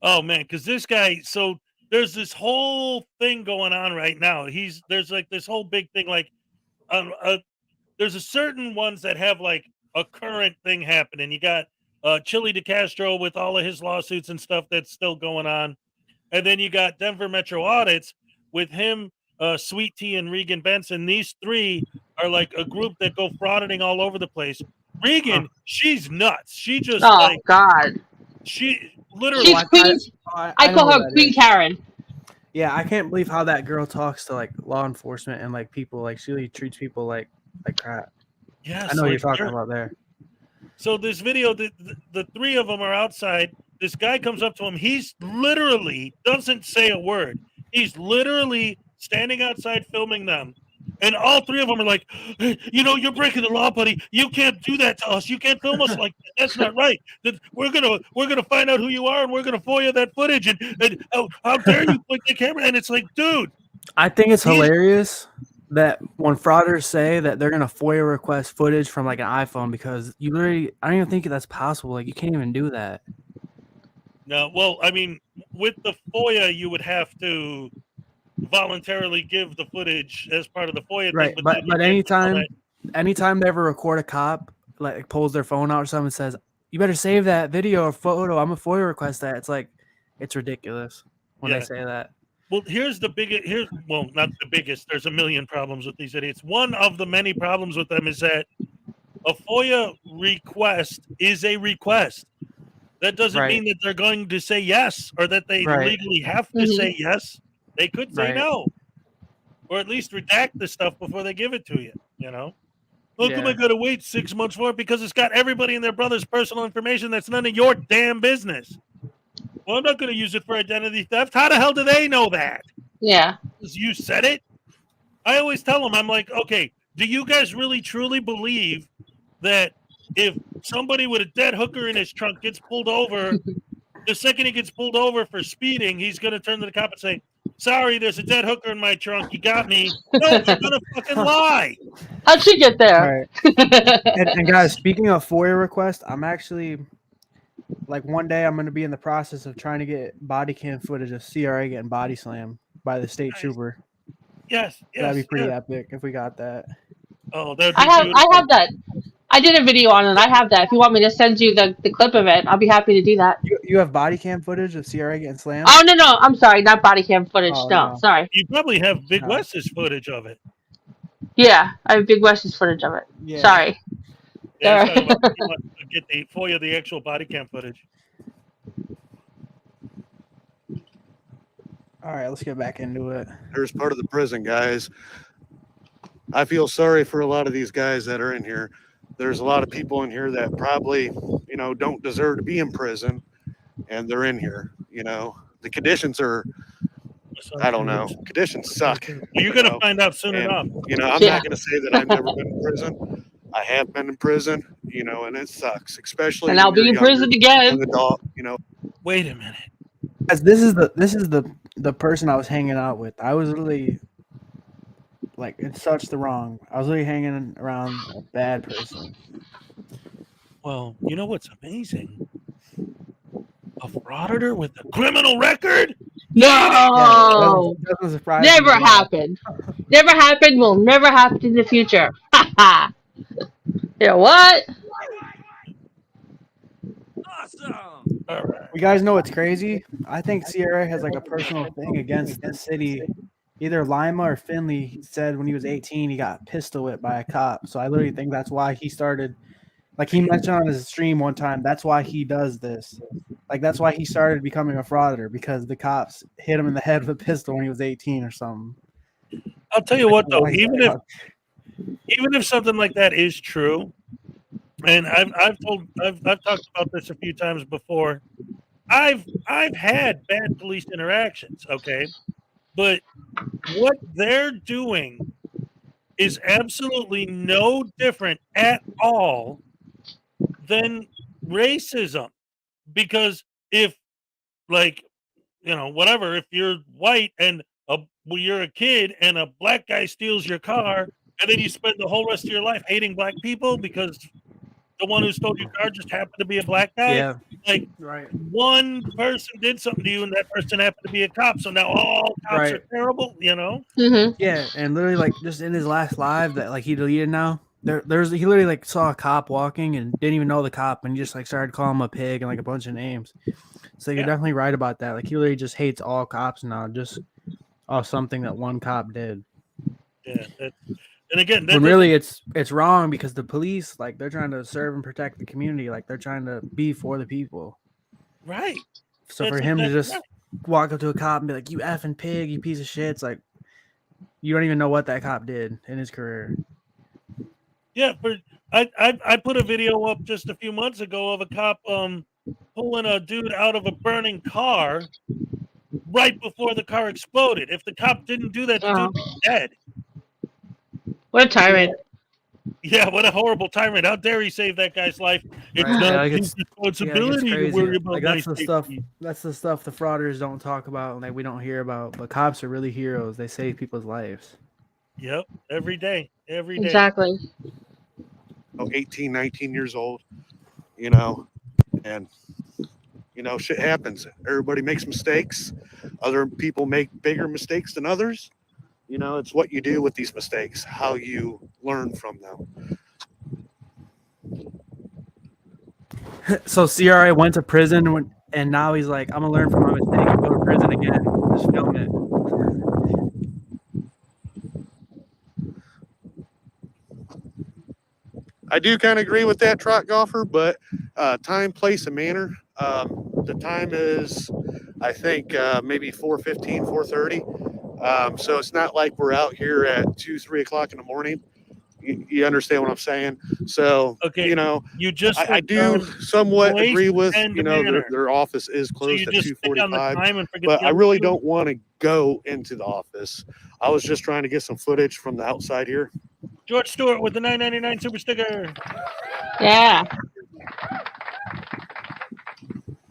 Speaker 1: Oh man, because this guy. So there's this whole thing going on right now. There's like this whole big thing. Like, there's a certain ones that have like a current thing happening. You got Chili DeCastro with all of his lawsuits and stuff that's still going on. And then you got Denver Metro Audits with him, Sweet Tea, and Regan Benson. These 3 are like a group that go frauding all over the place. Regan, she's nuts. She just
Speaker 2: God.
Speaker 1: She literally.
Speaker 2: I call her Queen Karen.
Speaker 3: Yeah, I can't believe how that girl talks to like law enforcement and like people. Like she really treats people like crap.
Speaker 1: Yes,
Speaker 3: I know what you're talking about there.
Speaker 1: So this video, the 3 of them are outside. This guy comes up to him. He's literally doesn't say a word. He's literally standing outside filming them. And all 3 of them are like, "Hey, you're breaking the law, buddy. You can't do that to us. You can't film us like that. That's not right. We're gonna find out who you are, and we're gonna FOIA that footage. And how dare you point the camera?" And it's like, dude.
Speaker 3: I think it's hilarious that when frauders say that they're gonna FOIA request footage from like an iPhone, because I don't even think that's possible. Like you can't even do that.
Speaker 1: No, well, I mean, with the FOIA, you would have to voluntarily give the footage as part of the FOIA
Speaker 3: right,
Speaker 1: thing.
Speaker 3: But anytime they ever record a cop, like pulls their phone out or something and says, "You better save that video or photo. I'm a FOIA request that." It's like, it's ridiculous when they say that.
Speaker 1: Well, here's not the biggest. There's a million problems with these idiots. One of the many problems with them is that a FOIA request is a request. That doesn't mean that they're going to say yes or that they legally have to say yes. They could say no, or at least redact the stuff before they give it to you. How come I got to wait 6 months for it? Because it's got everybody and their brother's personal information that's none of your damn business. Well, I'm not going to use it for identity theft. How the hell do they know that?
Speaker 2: Yeah.
Speaker 1: Because you said it? I always tell them, I'm like, okay, do you guys really truly believe that if somebody with a dead hooker in his trunk gets pulled over, the second he gets pulled over for speeding, he's going to turn to the cop and say, "Sorry, there's a dead hooker in my trunk. You got me." No, you're going to fucking lie.
Speaker 2: How'd she get there?
Speaker 3: Right. and guys, speaking of FOIA requests, I'm actually Like one day I'm going to be in the process of trying to get body cam footage of CRA getting body slammed by the state
Speaker 1: Nice.
Speaker 3: trooper.
Speaker 1: Yes,
Speaker 3: That'd be pretty
Speaker 1: yes.
Speaker 3: epic if we got that.
Speaker 1: Oh, that'd
Speaker 2: I
Speaker 1: be
Speaker 2: have
Speaker 1: beautiful.
Speaker 2: that. I did a video on it. I have that. If you want me to send you the clip of it, I'll be happy to do that.
Speaker 3: You have body cam footage of CRA getting slammed?
Speaker 2: Oh no, I'm sorry, not body cam footage.
Speaker 3: Oh,
Speaker 2: No,
Speaker 3: no.
Speaker 2: sorry.
Speaker 1: You probably have Big
Speaker 3: No.
Speaker 1: Wes's footage of it.
Speaker 2: Yeah, I have Big West's footage of it.
Speaker 3: Yeah.
Speaker 2: Sorry.
Speaker 1: Yeah, I was
Speaker 2: Sorry.
Speaker 1: talking about you want to get the FOIA the actual body cam footage.
Speaker 3: All right, let's get back into it.
Speaker 4: There's part of the prison, guys. I feel sorry for a lot of these guys that are in here. There's a lot of people in here that probably, don't deserve to be in prison, and they're in here. The conditions are, I don't know, conditions suck.
Speaker 1: You're going to find out soon
Speaker 4: And,
Speaker 1: enough.
Speaker 4: I'm not going to say that I've never been in prison. I have been in prison, and it sucks, especially
Speaker 2: And
Speaker 4: when
Speaker 2: I'll be
Speaker 4: you're
Speaker 2: in prison
Speaker 4: younger,
Speaker 2: again.
Speaker 4: young adult,
Speaker 1: Wait a minute.
Speaker 3: Guys, this is the person I was hanging out with. I was really like in such the wrong. I was really hanging around a bad person.
Speaker 1: Well, you know what's amazing? A frauditor with a criminal record?
Speaker 2: No,
Speaker 3: Doesn't surprise
Speaker 2: never
Speaker 3: me at all.
Speaker 2: happened. Never happened. Will never happen in the future. You know what?
Speaker 1: Awesome. All right.
Speaker 3: You guys know what's crazy? I think Sierra has like a personal thing against the city. Either Lima or Finley. He said when he was 18, he got pistol whipped by a cop. So I literally think that's why he started. Like he mentioned on his stream one time, that's why he does this. Like that's why he started becoming a frauditor, because the cops hit him in the head with a pistol when he was 18 or something.
Speaker 1: I'll tell you what, though, even if something like that is true, and I've talked about this a few times before. I've had bad police interactions, okay, but what they're doing is absolutely no different at all than racism. Because if, like, whatever, if you're white and you're a kid and a black guy steals your car, and then you spend the whole rest of your life hating black people because the one who stole your car just happened to be a black guy.
Speaker 3: Yeah.
Speaker 1: Like,
Speaker 3: Right.
Speaker 1: one person did something to you, and that person happened to be a cop. So now all cops are terrible,
Speaker 2: Mm-hmm.
Speaker 3: Yeah, and literally like just in his last live that like he deleted now. He literally like saw a cop walking and didn't even know the cop, and he just like started calling him a pig and like a bunch of names. So you're definitely right about that. Like he literally just hates all cops now, just off something that one cop did.
Speaker 1: Yeah. And again,
Speaker 3: when really it's wrong, because the police, like, they're trying to serve and protect the community, like they're trying to be for the people.
Speaker 1: Right.
Speaker 3: So for him to just walk up to a cop and be like, "You effing pig, you piece of shit," it's like you don't even know what that cop did in his career.
Speaker 1: Yeah, but I put a video up just a few months ago of a cop pulling a dude out of a burning car right before the car exploded. If the cop didn't do that, the dude would be dead.
Speaker 2: What a tyrant.
Speaker 1: Yeah, what a horrible tyrant. How dare he save that guy's life? It's not his responsibility to worry about
Speaker 3: that's the stuff. That's the stuff the frauders don't talk about, and that we don't hear about. But cops are really heroes. They save people's lives.
Speaker 1: Yep, every day. Every day.
Speaker 2: Exactly.
Speaker 4: 18, 19 years old, and shit happens. Everybody makes mistakes. Other people make bigger mistakes than others. It's what you do with these mistakes, how you learn from them.
Speaker 3: So CRA went to prison, and now he's like, "I'm gonna learn from my mistake and go to prison again." Just film it.
Speaker 4: I do kind of agree with that, Trot Golfer, but time, place, and manner. The time is, I think, maybe 4:15, 4:30. So it's not like we're out here at 2, 3 o'clock in the morning. You understand what I'm saying? So,
Speaker 1: okay, you just
Speaker 4: I do somewhat agree with, their office is closed at 2:45, but I really don't want to go into the office. I was just trying to get some footage from the outside here.
Speaker 1: George Stewart with the $9.99 super sticker.
Speaker 2: Yeah.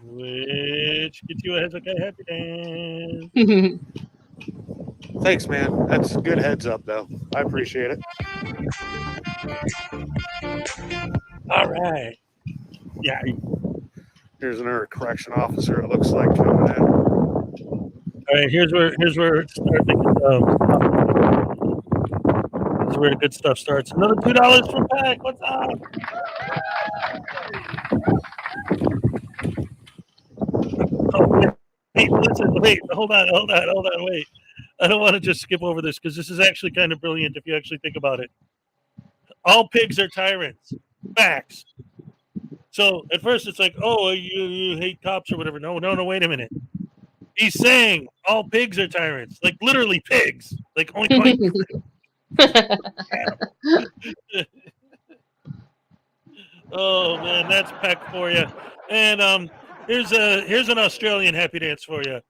Speaker 1: Which gets you a Hezokuai happy dance.
Speaker 4: Thanks, man. That's a good heads up, though. I appreciate it.
Speaker 1: All right. Yeah.
Speaker 4: Here's another correction officer. It looks like coming in.
Speaker 1: All right, here's where it starts. This is where the good stuff starts. Another $2 from Pack. What's up? Oh, wait, hold on, wait. I don't want to just skip over this because this is actually kind of brilliant if you actually think about it. All pigs are tyrants. Facts. So at first it's like, oh, you hate cops or whatever. No, wait a minute. He's saying all pigs are tyrants, like literally pigs, like oink oink. Oh man, that's Peck for you. And here's an Australian happy dance for you.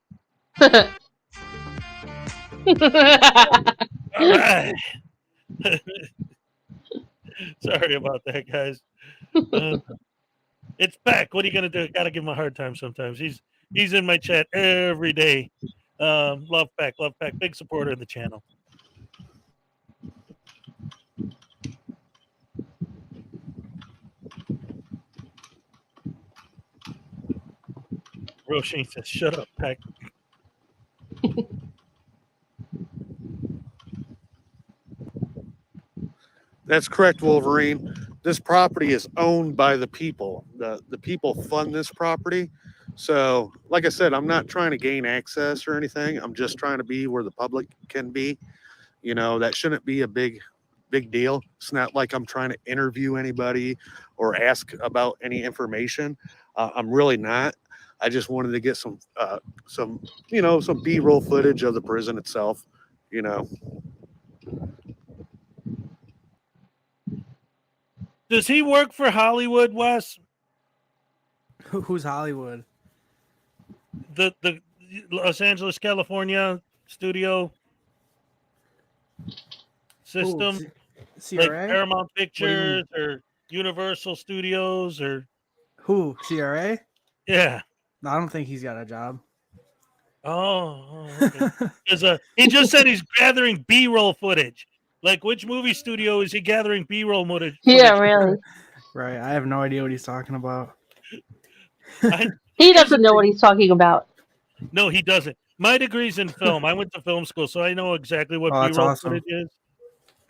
Speaker 1: All right. Sorry about that, guys. It's Peck. What are you gonna do? Gotta give him a hard time sometimes. He's in my chat every day. Love Peck. Big supporter of the channel. Roshane says, "Shut up, Peck."
Speaker 4: That's correct, Wolverine. This property is owned by the people. The people fund this property. So, like I said, I'm not trying to gain access or anything. I'm just trying to be where the public can be. You know, that shouldn't be a big deal. It's not like I'm trying to interview anybody or ask about any information. I'm really not. I just wanted to get some B-roll footage of the prison itself, you know.
Speaker 1: Does he work for Hollywood, Wes?
Speaker 3: Who's Hollywood?
Speaker 1: The Los Angeles, California studio system?
Speaker 3: Ooh, CRA?
Speaker 1: Like Paramount Pictures or Universal Studios or...
Speaker 3: Who? CRA?
Speaker 1: Yeah.
Speaker 3: No, I don't think he's got a job.
Speaker 1: Oh, okay. He just said he's gathering B-roll footage. Like, which movie studio is he gathering B-roll footage?
Speaker 2: Yeah, really.
Speaker 3: Right. I have no idea what he's talking about.
Speaker 2: He doesn't know what he's talking about.
Speaker 1: No, he doesn't. My degree's in film. I went to film school, so I know exactly what
Speaker 3: that's
Speaker 1: B-roll
Speaker 3: awesome.
Speaker 1: footage is.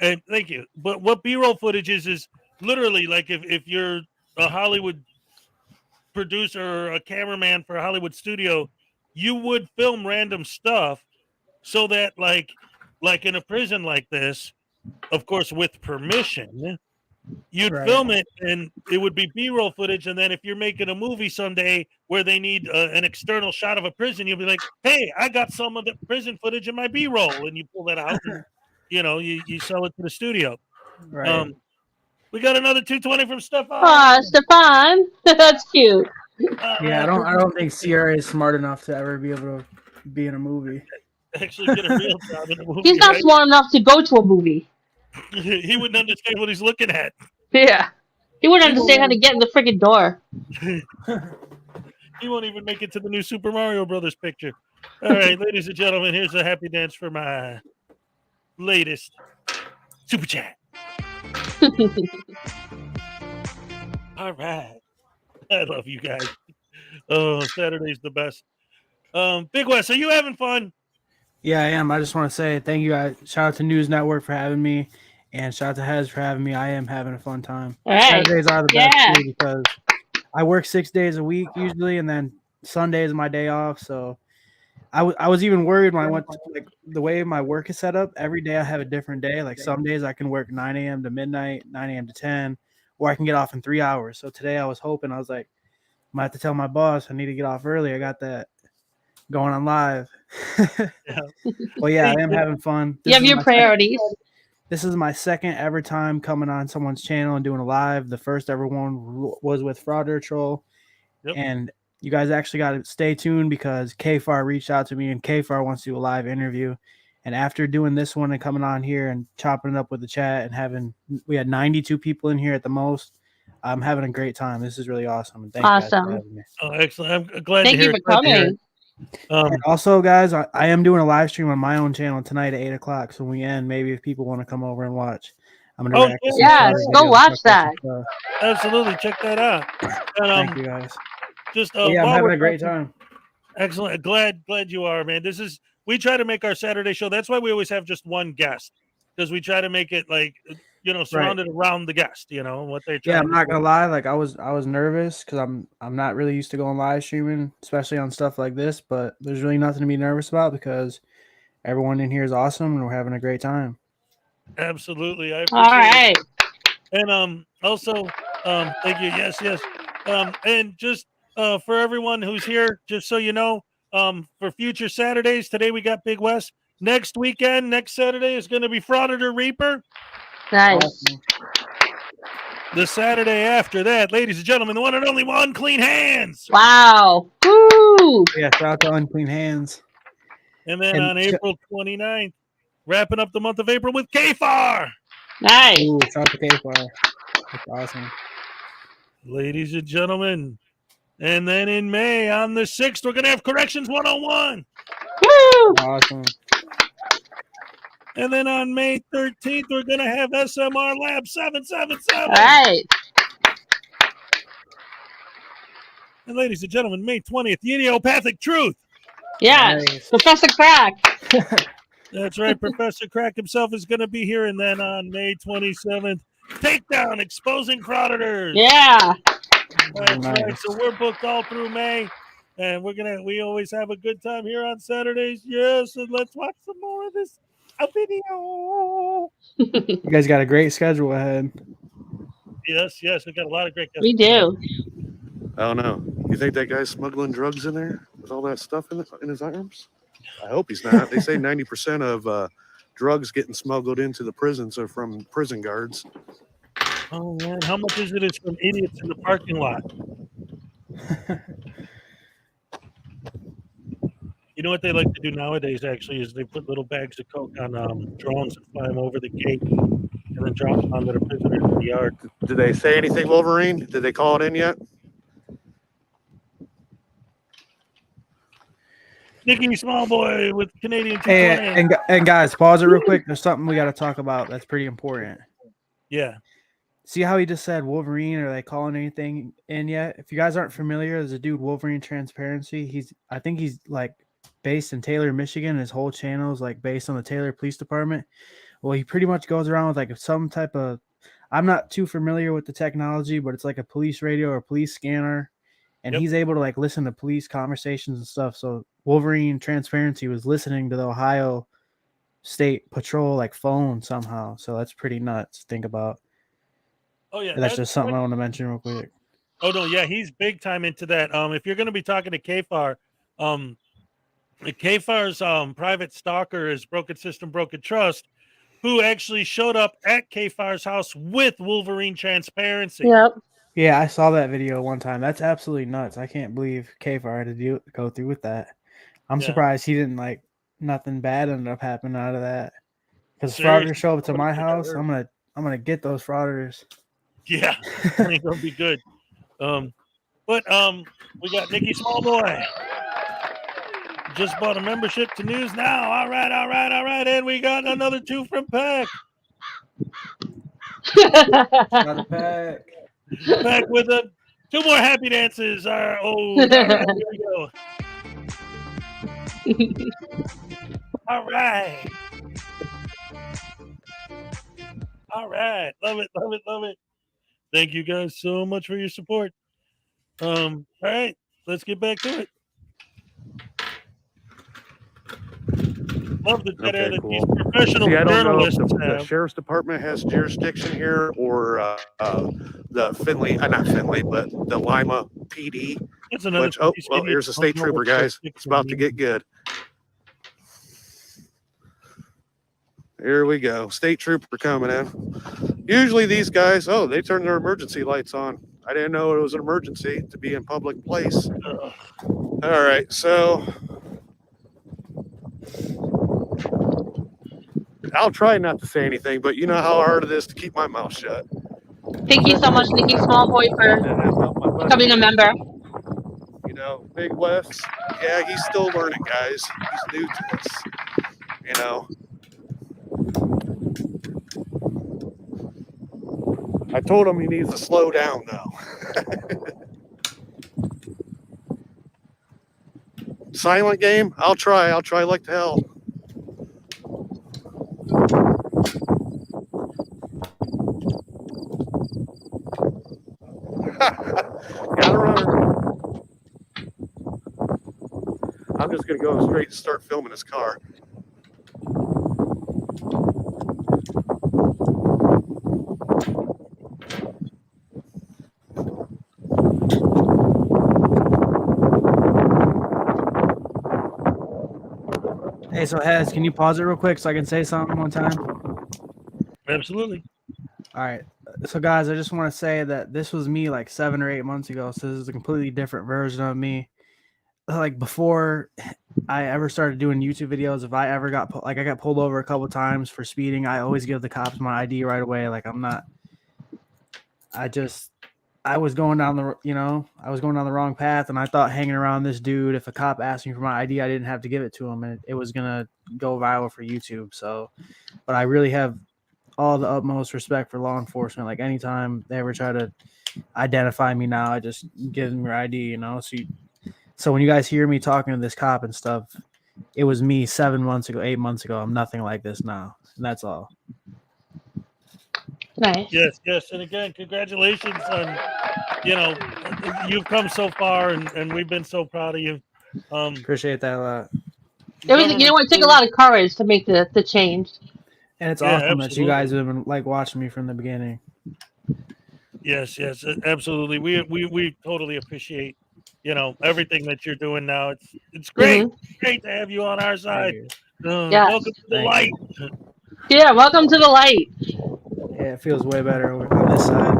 Speaker 1: And thank you. But what B-roll footage is literally like if you're a Hollywood producer or a cameraman for a Hollywood studio, you would film random stuff so that like in a prison like this, of course, with permission, you'd film it and it would be B-roll footage. And then if you're making a movie someday where they need an external shot of a prison, you'll be like, hey, I got some of the prison footage in my B-roll. And you pull that out and, you sell it to the studio.
Speaker 3: Right.
Speaker 1: We got another 220 from Stefan.
Speaker 2: Ah, Stefan. That's cute.
Speaker 3: Yeah, I don't think CRA is smart enough to ever be able to be in a movie.
Speaker 1: Actually get a real job in a movie.
Speaker 2: He's not smart enough to go to a movie.
Speaker 1: He wouldn't understand what he's looking at.
Speaker 2: Yeah. He wouldn't understand how to get in the freaking door.
Speaker 1: He won't even make it to the new Super Mario Brothers picture. All right, ladies and gentlemen, here's a happy dance for my latest super chat. All right. I love you guys. Oh, Saturday's the best. Big Wes, are you having fun?
Speaker 3: Yeah, I am. I just want to say thank you guys. Shout out to News Network for having me, and shout out to Hez for having me. I am having a fun time.
Speaker 2: All right.
Speaker 3: Saturdays are the best too because I work 6 days a week usually, and then Sunday is my day off. So I was even worried when I went to, like, the way my work is set up. Every day I have a different day. Like some days I can work 9 a.m. to midnight, 9 a.m. to 10, or I can get off in 3 hours. So today I was hoping, I was like, I might have to tell my boss I need to get off early. I got that going on live. Well, yeah, I am having fun.
Speaker 2: You have your priorities.
Speaker 3: This is my second ever time coming on someone's channel and doing a live. The first ever one was with Frauditor. Yep. And you guys actually got to stay tuned because KFAR reached out to me and KFAR wants to do a live interview. And after doing this one and coming on here and chopping it up with the chat and we had 92 people in here at the most. I'm having a great time. This is really awesome. And thank you guys for having me.
Speaker 1: Oh, excellent. I'm glad
Speaker 2: Thank
Speaker 1: to hear
Speaker 2: you for coming.
Speaker 3: And also, guys, I am doing a live stream on my own channel tonight at 8 o'clock. So when we end, maybe if people want to come over and watch, I'm going to react to
Speaker 2: yes, go watch that.
Speaker 1: Absolutely. Check that out.
Speaker 3: Thank you, guys.
Speaker 1: just
Speaker 3: Yeah, I'm
Speaker 1: while
Speaker 3: having
Speaker 1: we're
Speaker 3: a great
Speaker 1: talking-
Speaker 3: time.
Speaker 1: Excellent. Glad you are, man. We try to make our Saturday show. That's why we always have just one guest, because we try to make it like, surrounded around the guest, what they're trying
Speaker 3: Yeah, I'm
Speaker 1: to
Speaker 3: not
Speaker 1: do.
Speaker 3: gonna lie. Like I was nervous because I'm not really used to going live streaming, especially on stuff like this. But there's really nothing to be nervous about because everyone in here is awesome and we're having a great time.
Speaker 1: Absolutely. I
Speaker 2: All
Speaker 1: appreciate
Speaker 2: right.
Speaker 1: it. And also, thank you. Yes. And just for everyone who's here, just so you know, for future Saturdays, today we got Big West. Next Saturday is going to be Frauditor Reaper.
Speaker 2: Nice.
Speaker 3: Awesome.
Speaker 1: The Saturday after that, ladies and gentlemen, the one and only One Clean Hands.
Speaker 2: Wow. Woo.
Speaker 3: Yeah, shout out to Unclean Hands.
Speaker 1: And then
Speaker 3: And
Speaker 1: on April 29th, wrapping up the month of April with KFAR.
Speaker 2: Nice.
Speaker 3: Ooh, shout out to K-Fire. That's awesome.
Speaker 1: Ladies and gentlemen. And then in May, on the 6th, we're going to have Corrections 101.
Speaker 2: Woo.
Speaker 3: Awesome.
Speaker 1: And then on May 13th, we're going to have SMR Lab 777.
Speaker 2: All right.
Speaker 1: And ladies and gentlemen, May 20th, Idiopathic Truth.
Speaker 2: Yes.
Speaker 3: Nice.
Speaker 2: Professor Crack.
Speaker 1: That's right. Professor Crack himself is going to be here. And then on May 27th, Takedown, Exposing Frauditors.
Speaker 2: Yeah.
Speaker 1: That's
Speaker 3: Nice.
Speaker 1: right. So we're booked all through May. And we always have a good time here on Saturdays. Yes. And let's watch some more of this video.
Speaker 3: You guys got a great schedule ahead.
Speaker 1: Yes. We got a lot of great guests.
Speaker 2: We do.
Speaker 4: I don't know. You think that guy's smuggling drugs in there with all that stuff in his arms? I hope he's not. They say 90% of drugs getting smuggled into the prisons are from prison guards.
Speaker 1: Oh, man. How much is it from idiots in the parking lot? You know what they like to do nowadays, actually, is they put little bags of coke on drones and fly them over the gate and then drop them onto the prisoners in the yard.
Speaker 4: Did they say anything, Wolverine? Did they call it in yet?
Speaker 1: Nicky Smallboy with Canadian 220.
Speaker 3: Hey, and guys, pause it real quick. There's something we got to talk about that's pretty important.
Speaker 1: Yeah.
Speaker 3: See how he just said Wolverine? Are they calling anything in yet? If you guys aren't familiar, there's a dude, Wolverine Transparency. I think he's like based in Taylor, Michigan. His whole channel is like based on the Taylor Police Department. Well, he pretty much goes around with like some type of, I'm not too familiar with the technology, but it's like a police radio or police scanner. And he's able to like listen to police conversations and stuff. So Wolverine Transparency was listening to the Ohio State Patrol like phone somehow. So that's pretty nuts to think about.
Speaker 1: Oh, yeah.
Speaker 3: That's just something I want to mention real quick.
Speaker 1: Oh, no. Yeah. He's big time into that. If you're going to be talking to KFAR, KFAR's private stalker is Broken System, Broken Trust, who actually showed up at KFAR's house with Wolverine Transparency.
Speaker 2: Yep.
Speaker 3: Yeah, I saw that video one time. That's absolutely nuts. I can't believe KFAR had to go through with that. I'm surprised he didn't like nothing bad ended up happening out of that. Because frauditors show up to my house, I'm gonna get those frauditors.
Speaker 1: Yeah, it's gonna be good. But we got Nicky Smallboy. Just bought a membership to News Now. All right. And we got another 2 from Peck.
Speaker 3: Another pack.
Speaker 1: Back with 2 more happy dances. Here we go. All right. Love it. Thank you guys so much for your support. All right, let's get back to it. Love the dead air that these professional journalists
Speaker 4: if
Speaker 1: have.
Speaker 4: the sheriff's department has jurisdiction here or the Findlay, not Findlay, but the Lima PD.
Speaker 1: That's another.
Speaker 4: Here's a state trooper, guys. It's about to get good. Here we go. State trooper coming in. Usually these guys, they turn their emergency lights on. I didn't know it was an emergency to be in public place. All right, so I'll try not to say anything, but you know how hard it is to keep my mouth shut.
Speaker 2: Thank you so much, Nicky Smallboy, for becoming a member.
Speaker 4: You know, Big Wes, yeah, he's still learning, guys. He's new to this, you know. I told him he needs to slow down, though. Silent game? I'll try like the hell. Gotta run. I'm just gonna go straight and start filming this car.
Speaker 3: Hey, so Hez, can you pause it real quick so I can say something one time?
Speaker 1: Absolutely.
Speaker 3: All right. So, guys, I just want to say that this was me like 7 or 8 months ago. So, this is a completely different version of me. Like, before I ever started doing YouTube videos, if I ever got I got pulled over a couple times for speeding, I always give the cops my ID right away. Like, I was going down the wrong path, and I thought hanging around this dude, if a cop asked me for my ID, I didn't have to give it to him, and it was gonna go viral for YouTube. So, but I really have all the utmost respect for law enforcement. Like, anytime they ever try to identify me now, I just give them your ID, you know. So when you guys hear me talking to this cop and stuff, it was me 7 months ago, 8 months ago. I'm nothing like this now, and that's all.
Speaker 2: Nice.
Speaker 1: Yes. And again, congratulations on, you've come so far, and we've been so proud of you.
Speaker 3: Appreciate that a lot.
Speaker 2: It took a lot of courage to make the change.
Speaker 3: And it's
Speaker 1: Yeah,
Speaker 3: awesome
Speaker 1: absolutely.
Speaker 3: that you guys have been like watching me from the beginning.
Speaker 1: Yes, absolutely. We totally appreciate, everything that you're doing now. It's great.
Speaker 2: Mhm.
Speaker 1: It's great to have you on our side.
Speaker 2: Yes.
Speaker 1: Welcome to the light.
Speaker 2: Yeah, welcome to the light.
Speaker 3: Yeah, it feels way better on this side.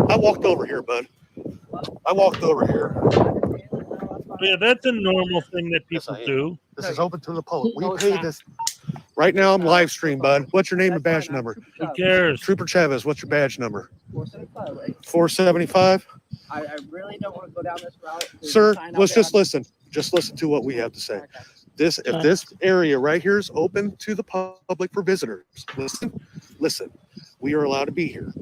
Speaker 4: I walked over here, bud. I walked over here.
Speaker 1: Yeah, that's a normal thing that
Speaker 4: Yes,
Speaker 1: people
Speaker 4: I am.
Speaker 1: do.
Speaker 4: This is open to the public. We paid this. Right now, I'm live stream, bud. What's your name and badge number?
Speaker 1: Who cares?
Speaker 4: Trooper Chavez, what's your badge number?
Speaker 6: 475.
Speaker 4: 475?
Speaker 6: I really don't want to go down this route. There's
Speaker 4: Sir,
Speaker 6: a sign out
Speaker 4: let's
Speaker 6: there.
Speaker 4: just listen. Just listen to what we have to say. If this area right here is open to the public for visitors, listen. We are allowed to be here.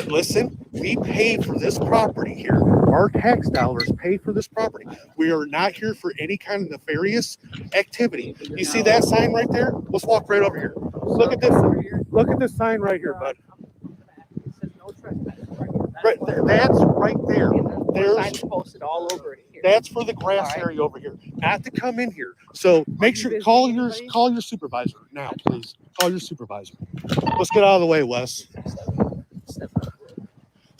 Speaker 4: Listen, we pay for this property here. Our tax dollars pay for this property. We are not here for any kind of nefarious activity. You see that sign right there? Let's walk right over here. Look at this. Look at this sign right here, bud.
Speaker 6: It says no trespassing right here.
Speaker 4: Right there. That's right there.
Speaker 6: There's signs posted all over it here.
Speaker 4: That's for the grass area over here, not to come in here. So make sure call your supervisor now, please. Call your supervisor. Let's get out of the way, Wes.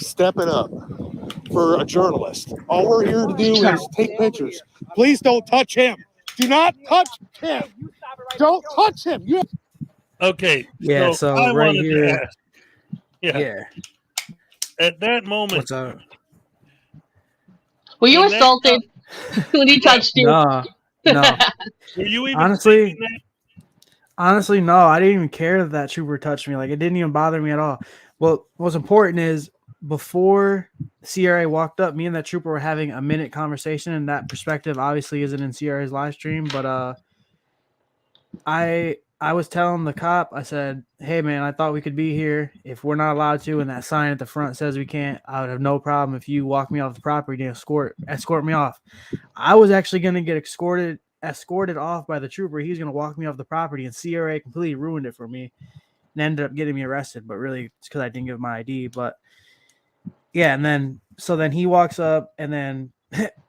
Speaker 4: Step it up for a journalist. All we're here to do is take pictures. Please don't touch him. Do not touch him. Don't touch him.
Speaker 1: Okay.
Speaker 3: Yeah, so
Speaker 1: I
Speaker 3: right
Speaker 1: wanted to
Speaker 3: here.
Speaker 1: ask, yeah. At that moment,
Speaker 3: What's up?
Speaker 2: Were you
Speaker 1: When that-
Speaker 2: assaulted when he touched you?
Speaker 3: No.
Speaker 1: were you even
Speaker 3: Honestly,
Speaker 1: thinking that?
Speaker 3: Honestly, no. I didn't even care that trooper touched me. Like, it didn't even bother me at all. Well, what's important is before CRA walked up, me and that trooper were having a minute conversation, and that perspective obviously isn't in CRA's live stream. But I was telling the cop, I said, "Hey man, I thought we could be here. If we're not allowed to, and that sign at the front says we can't, I would have no problem if you walk me off the property and escort me off." I was actually gonna get escorted off by the trooper. He was gonna walk me off the property, and CRA completely ruined it for me and ended up getting me arrested. But really, it's because I didn't give my ID. But yeah, and then he walks up, and then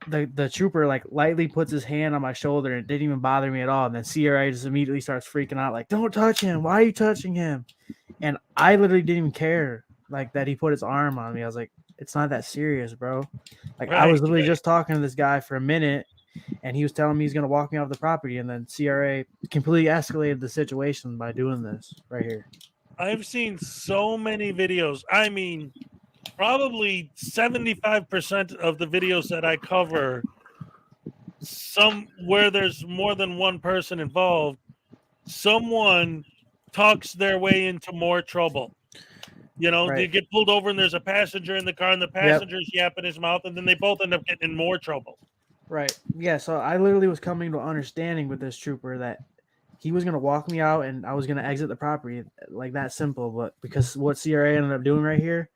Speaker 3: the trooper like lightly puts his hand on my shoulder, and it didn't even bother me at all. And then CRA just immediately starts freaking out, like, "Don't touch him! Why are you touching him?" And I literally didn't even care like that he put his arm on me. I was like, "It's not that serious, bro." Like, I was literally just talking to this guy for a minute, and he was telling me he's gonna walk me off the property, and then CRA completely escalated the situation by doing this right here.
Speaker 1: I've seen so many videos. I mean, probably 75% of the videos that I cover, where there's more than one person involved, someone talks their way into more trouble. You know, they get pulled over and there's a passenger in the car, and the passenger's yapping his mouth, and then they both end up getting in more trouble.
Speaker 3: Right. Yeah. So I literally was coming to understanding with this trooper that he was gonna walk me out and I was gonna exit the property, like that simple. But because what CRA ended up doing right here,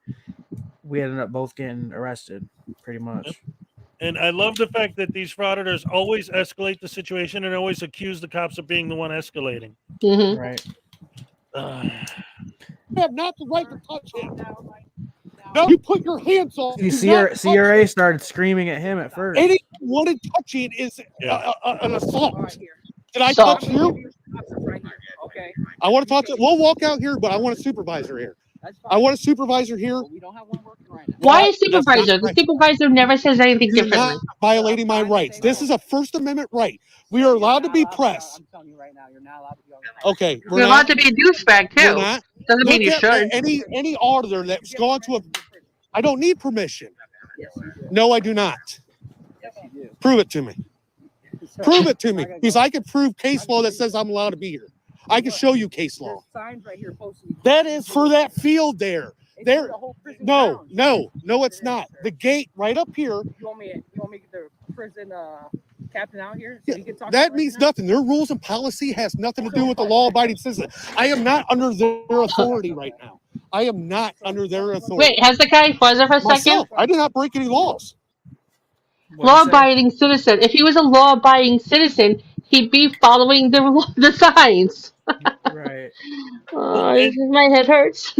Speaker 3: we ended up both getting arrested, pretty much.
Speaker 1: And I love the fact that these frauditors always escalate the situation and always accuse the cops of being the one escalating.
Speaker 2: Mhm.
Speaker 3: Right.
Speaker 4: You have not the right to touch him. No, you put your hands on.
Speaker 3: See,
Speaker 4: Do not touch
Speaker 3: CRA
Speaker 4: him.
Speaker 3: started screaming at him at first.
Speaker 4: Any wanted touching is an assault.
Speaker 6: Right here.
Speaker 4: Did I
Speaker 2: Stop.
Speaker 4: touch you?
Speaker 6: Right here. Okay.
Speaker 4: I want to talk to. We'll walk out here, but I want a supervisor here.
Speaker 6: That's
Speaker 4: I want a supervisor here.
Speaker 6: We don't have one working right now.
Speaker 2: Why a
Speaker 4: That's not
Speaker 2: supervisor? The
Speaker 4: right.
Speaker 2: supervisor never says anything
Speaker 4: You're
Speaker 2: differently.
Speaker 4: not violating my rights. This is a First Amendment right. We are allowed to be press.
Speaker 6: I'm telling you right now, you're not allowed to be on the
Speaker 4: Okay, we're
Speaker 2: You're
Speaker 4: not.
Speaker 2: allowed to be a douchebag
Speaker 4: We're
Speaker 2: too.
Speaker 4: not.
Speaker 2: Doesn't mean
Speaker 4: Look
Speaker 2: you
Speaker 4: at
Speaker 2: should.
Speaker 4: any auditor that's gone to a. I don't need permission.
Speaker 6: Yes, you do.
Speaker 4: No, I do not.
Speaker 6: Yes, you do.
Speaker 4: Prove it to me.
Speaker 6: Sir,
Speaker 4: Prove it to me,
Speaker 6: I gotta
Speaker 4: because
Speaker 6: go.
Speaker 4: I can prove case law that says I'm allowed to be here. I can show you case
Speaker 6: There's
Speaker 4: law.
Speaker 6: signs right here posted.
Speaker 4: That is for that field there.
Speaker 6: It's
Speaker 4: there-
Speaker 6: for the whole prison
Speaker 4: No,
Speaker 6: grounds.
Speaker 4: no, it's not. The gate right up here.
Speaker 6: You want me to get the prison captain out here?
Speaker 4: Yeah,
Speaker 6: So he can talk
Speaker 4: that
Speaker 6: to
Speaker 4: means
Speaker 6: right now?
Speaker 4: nothing. Their rules and policy has nothing to do with the law-abiding citizen. I am not under their authority right now. I am not under their authority.
Speaker 2: Wait, Hezekiah, pause it for a second.
Speaker 4: Myself, I did not break any laws.
Speaker 2: Law-abiding citizen. If he was a law-abiding citizen, he'd be following the signs.
Speaker 3: Right.
Speaker 2: My head hurts.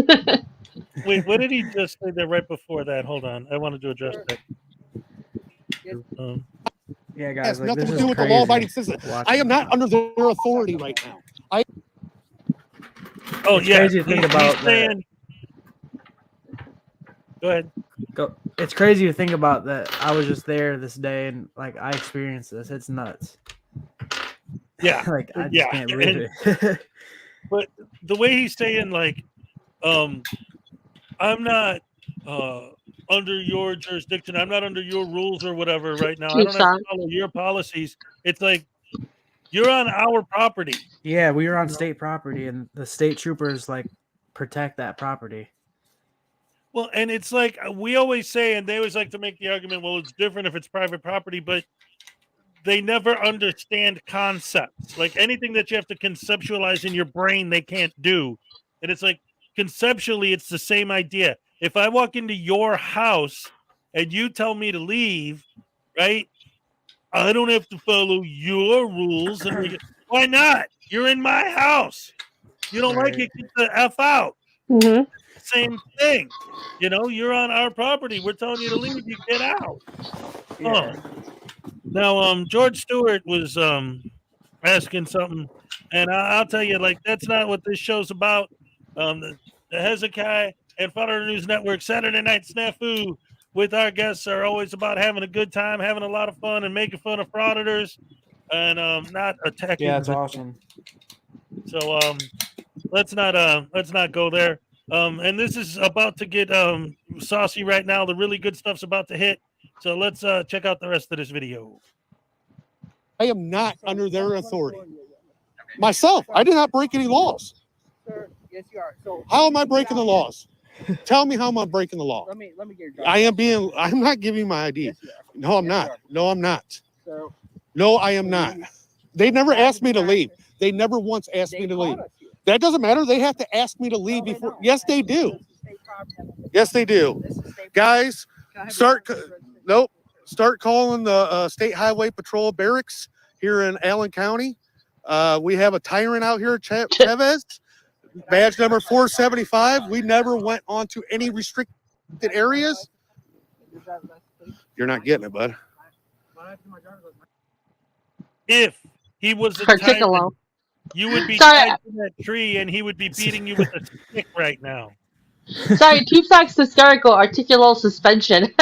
Speaker 1: Wait, what did he just say there right before that? Hold on. I wanted to address that.
Speaker 3: Yeah,
Speaker 4: It
Speaker 3: guys.
Speaker 4: has
Speaker 3: Like,
Speaker 4: nothing
Speaker 3: this
Speaker 4: to
Speaker 3: is
Speaker 4: do with the
Speaker 3: crazy.
Speaker 4: law-abiding citizen. I am not under their authority right now.
Speaker 1: Oh,
Speaker 3: It's
Speaker 1: yeah.
Speaker 3: crazy to think about that.
Speaker 1: saying... Go ahead.
Speaker 3: It's crazy to think about that. I was just there this day and like I experienced this. It's nuts.
Speaker 1: Yeah.
Speaker 3: Like I just
Speaker 1: Yeah,
Speaker 3: can't believe it.
Speaker 1: But the way he's saying, like, I'm not under your jurisdiction. I'm not under your rules or whatever right now. I don't have to follow your policies. It's like, you're on our property.
Speaker 3: Yeah, we were on state property and the state troopers like protect that property.
Speaker 1: Well, and it's like we always say, and they always like to make the argument, well, it's different if it's private property, but they never understand concepts. Like anything that you have to conceptualize in your brain, they can't do. And it's like conceptually, it's the same idea. If I walk into your house and you tell me to leave, right? I don't have to follow your rules. And why not? You're in my house. You don't like it, get the F out.
Speaker 2: Mm-hmm.
Speaker 1: Same thing. You know, you're on our property. We're telling you to leave. You get out.
Speaker 3: Yeah.
Speaker 1: Now, George Stewart was asking something, and I'll tell you, like, that's not what this show's about. The Hezokuai and Frauditor News Network Saturday Night SNAFU with our guests are always about having a good time, having a lot of fun, and making fun of frauditors, and not attacking.
Speaker 3: Yeah, that's awesome.
Speaker 1: So let's not go there. And this is about to get saucy right now. The really good stuff's about to hit. So let's check out the rest of this video.
Speaker 4: I am not under their authority. Myself, I did not break any laws.
Speaker 6: Sir, yes, you are. So
Speaker 4: How am I breaking the laws? Tell me how am I breaking the law?
Speaker 6: let me get your
Speaker 4: I'm not giving you my ID.
Speaker 6: Yes, you are.
Speaker 4: No, I'm
Speaker 6: Yes,
Speaker 4: not.
Speaker 6: you are.
Speaker 4: No, I'm not.
Speaker 6: So
Speaker 4: No, I am not. They never asked me to leave. They never once asked me to leave. That doesn't matter. They have to ask me to leave before. Yes, they do. Yes, they do. Guys, start calling the State Highway Patrol barracks here in Allen County. We have a tyrant out here, Chavez, badge number 475. We never went onto any restricted areas. You're not getting it, bud.
Speaker 1: If he was a
Speaker 2: Particular.
Speaker 1: tyrant, you would be
Speaker 2: Sorry.
Speaker 1: tied to that tree, and he would be beating you with a stick right now.
Speaker 2: Sorry, TGABS hysterical articular suspension.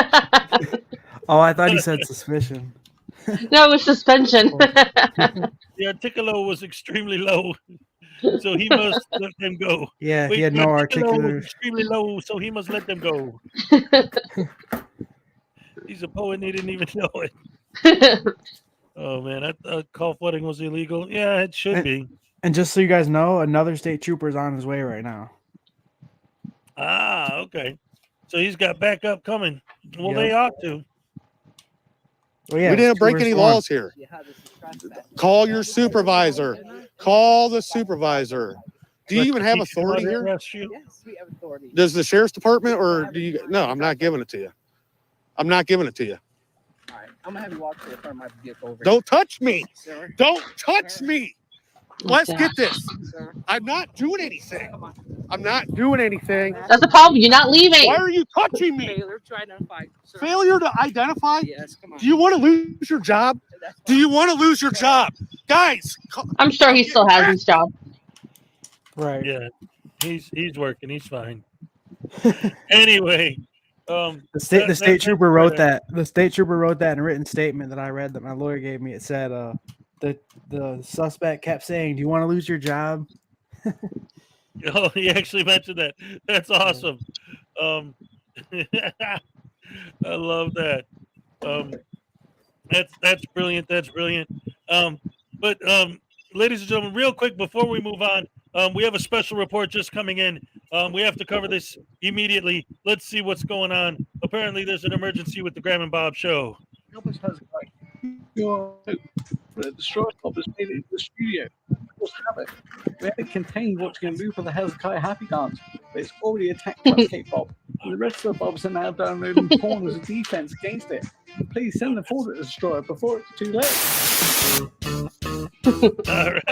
Speaker 3: Oh, I thought he said suspicion.
Speaker 2: No, it was suspension.
Speaker 1: The articulo was extremely low, so he must let them go.
Speaker 3: Yeah,
Speaker 1: Wait,
Speaker 3: he had
Speaker 1: the
Speaker 3: no
Speaker 1: articulo
Speaker 3: articular.
Speaker 1: was extremely low, so he must let them go. He's a poet, and he didn't even know it. Oh man, I thought call flooding was illegal. Yeah, it should be.
Speaker 3: And just so you guys know, another state trooper is on his way right now.
Speaker 1: Ah, okay. So he's got backup coming. Well,
Speaker 3: Yep.
Speaker 1: they ought to.
Speaker 3: Well, yeah,
Speaker 4: We
Speaker 3: it was
Speaker 4: didn't
Speaker 3: 2
Speaker 4: break
Speaker 3: versus
Speaker 4: any
Speaker 3: 1.
Speaker 4: laws here. Call your supervisor. Call the supervisor. Do you even have authority here?
Speaker 1: Arrest you?
Speaker 6: Yes, we have authority.
Speaker 4: Does the sheriff's department or do you? No, I'm not giving it to you. I'm not giving it to you.
Speaker 6: All right, I'm gonna have you walk to the front of my vehicle over.
Speaker 4: Don't touch me.
Speaker 6: Sir,
Speaker 4: Don't touch me. Let's
Speaker 2: Okay.
Speaker 4: get this.
Speaker 6: sir.
Speaker 4: I'm not doing anything. I'm not doing anything.
Speaker 2: That's the problem. You're not leaving.
Speaker 4: Why are you touching me?
Speaker 6: Failure to identify, sir.
Speaker 4: Failure to identify?
Speaker 6: Yes, come on.
Speaker 4: Do you want to lose your job?
Speaker 6: That's
Speaker 4: Do you want to lose your job? Guys,
Speaker 2: I'm sure he still has his job.
Speaker 3: Right.
Speaker 1: Yeah, he's working. He's fine. Anyway,
Speaker 3: The
Speaker 1: that-
Speaker 3: state trooper
Speaker 1: that's
Speaker 3: wrote
Speaker 1: right.
Speaker 3: that. The state trooper wrote that in a written statement that I read that my lawyer gave me. It said, the suspect kept saying, "Do you want to lose your job?"
Speaker 1: Oh, he actually mentioned that. That's awesome. I love that. That's brilliant. That's brilliant. But ladies and gentlemen, real quick before we move on, we have a special report just coming in. We have to cover this immediately. Let's see what's going on. Apparently, there's an emergency with the Graham and Bob show.
Speaker 7: Albus has a guy. The destroyed mob has made it into the studio. Just have it. We have it contained what's going to do for the Hezokuai Happy Dance, but it's already attacked Cupcake Bob. And the rest of the Bobs are now downloading porn as a defense against it. Please send the Frauditors destroyer before it's too late.
Speaker 1: All right.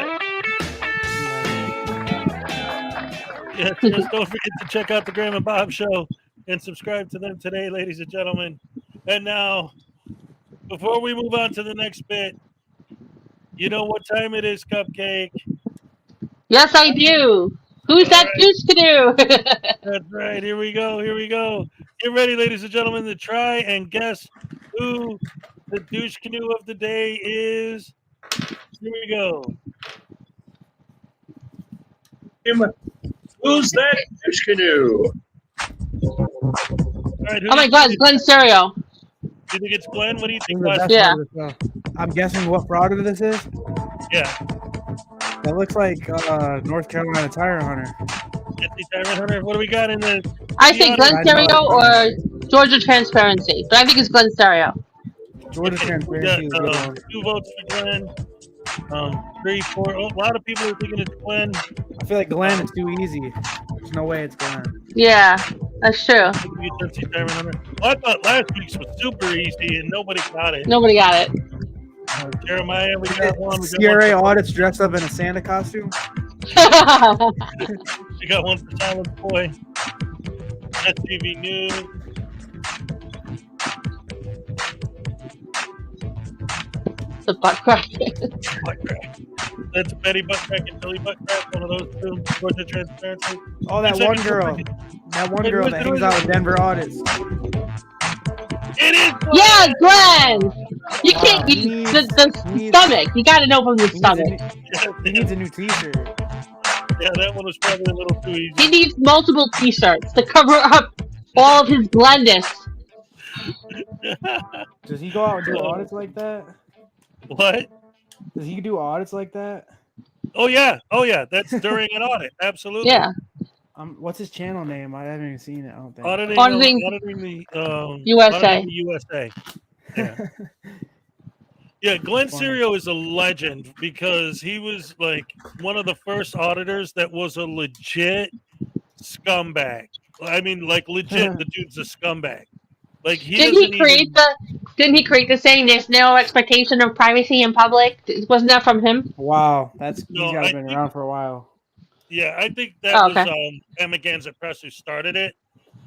Speaker 1: Yes, just don't forget to check out the Graham and Bob show and subscribe to them today, ladies and gentlemen. And now, before we move on to the next bit, you know what time it is, Cupcake.
Speaker 2: Yes, I do. Who's that
Speaker 1: All right.
Speaker 2: goose canoe?
Speaker 1: That's right. Here we go. Here we go. Get ready, ladies and gentlemen, to try and guess who the douche canoe of the day is. Here we go.
Speaker 8: Who's that douche canoe?
Speaker 1: All right.
Speaker 2: Oh my God, it's Glenn Stereo.
Speaker 1: Do you think it's Glenn? What do you
Speaker 3: This
Speaker 1: think,
Speaker 3: is the
Speaker 1: Wes?
Speaker 3: best
Speaker 2: Yeah.
Speaker 3: part of the show. I'm guessing what Frauditor this is.
Speaker 1: Yeah.
Speaker 3: That looks like North Carolina Tire Hunter.
Speaker 1: Jesse Tyrant Hunter. What do we got in the?
Speaker 2: I say Glenn
Speaker 3: I know
Speaker 2: Stereo or
Speaker 3: it's
Speaker 2: Georgia Transparency, but I think it's Glenn Stereo.
Speaker 3: Georgia
Speaker 1: We
Speaker 3: Transparency is a good
Speaker 1: got
Speaker 3: one.
Speaker 1: 2 votes for Glenn. 3, 4. Oh, a lot of people are thinking it's Glenn.
Speaker 3: I feel like Glenn is too easy. There's no way it's Glenn.
Speaker 2: Yeah, that's true.
Speaker 1: Maybe Jesse Tyrant Hunter. Well, I thought last week's was super easy and nobody got it.
Speaker 2: Nobody got it.
Speaker 1: Jeremiah, we got one. We got
Speaker 3: CRA
Speaker 1: one
Speaker 3: audits dressed up in a Santa costume.
Speaker 1: we got one for Silent Boy. STV News.
Speaker 2: The butt crack.
Speaker 1: That's Betty Buttcrack and Billy Buttcrack, one of those two. Georgia Transparency.
Speaker 3: Oh, that one girl. That one girl that hangs out with Denver audits.
Speaker 1: It is Glenn!
Speaker 2: Yeah, Glenn. You can't
Speaker 3: He
Speaker 2: eat
Speaker 3: needs-
Speaker 2: the
Speaker 3: he needs-
Speaker 2: stomach. You got to know from the
Speaker 3: He needs a
Speaker 2: stomach.
Speaker 3: new- He needs a new T-shirt.
Speaker 1: Yeah, that one was probably a little too easy.
Speaker 2: He needs multiple T-shirts to cover up all of his Glenness.
Speaker 3: Does he go out and do audits like that?
Speaker 1: What?
Speaker 3: Does he do audits like that?
Speaker 1: Oh yeah. That's during an audit. Absolutely.
Speaker 2: Yeah,
Speaker 3: What's his channel name? I haven't even seen it. I don't think.
Speaker 1: Auditing the
Speaker 2: USA.
Speaker 1: auditing the USA. Yeah. Yeah, Glenn
Speaker 3: Funny.
Speaker 1: Serio is a legend because he was like one of the first auditors that was a legit scumbag. I mean, like legit, the dude's a scumbag. Like
Speaker 2: didn't he create the saying "There's no expectation of privacy in public"? Wasn't that from him?
Speaker 3: Wow, he's
Speaker 1: No,
Speaker 3: got
Speaker 1: I
Speaker 3: been
Speaker 1: think-
Speaker 3: around for a while.
Speaker 1: Yeah, I think that
Speaker 2: Oh,
Speaker 1: was
Speaker 2: okay.
Speaker 1: Emma Ganza Press who started it.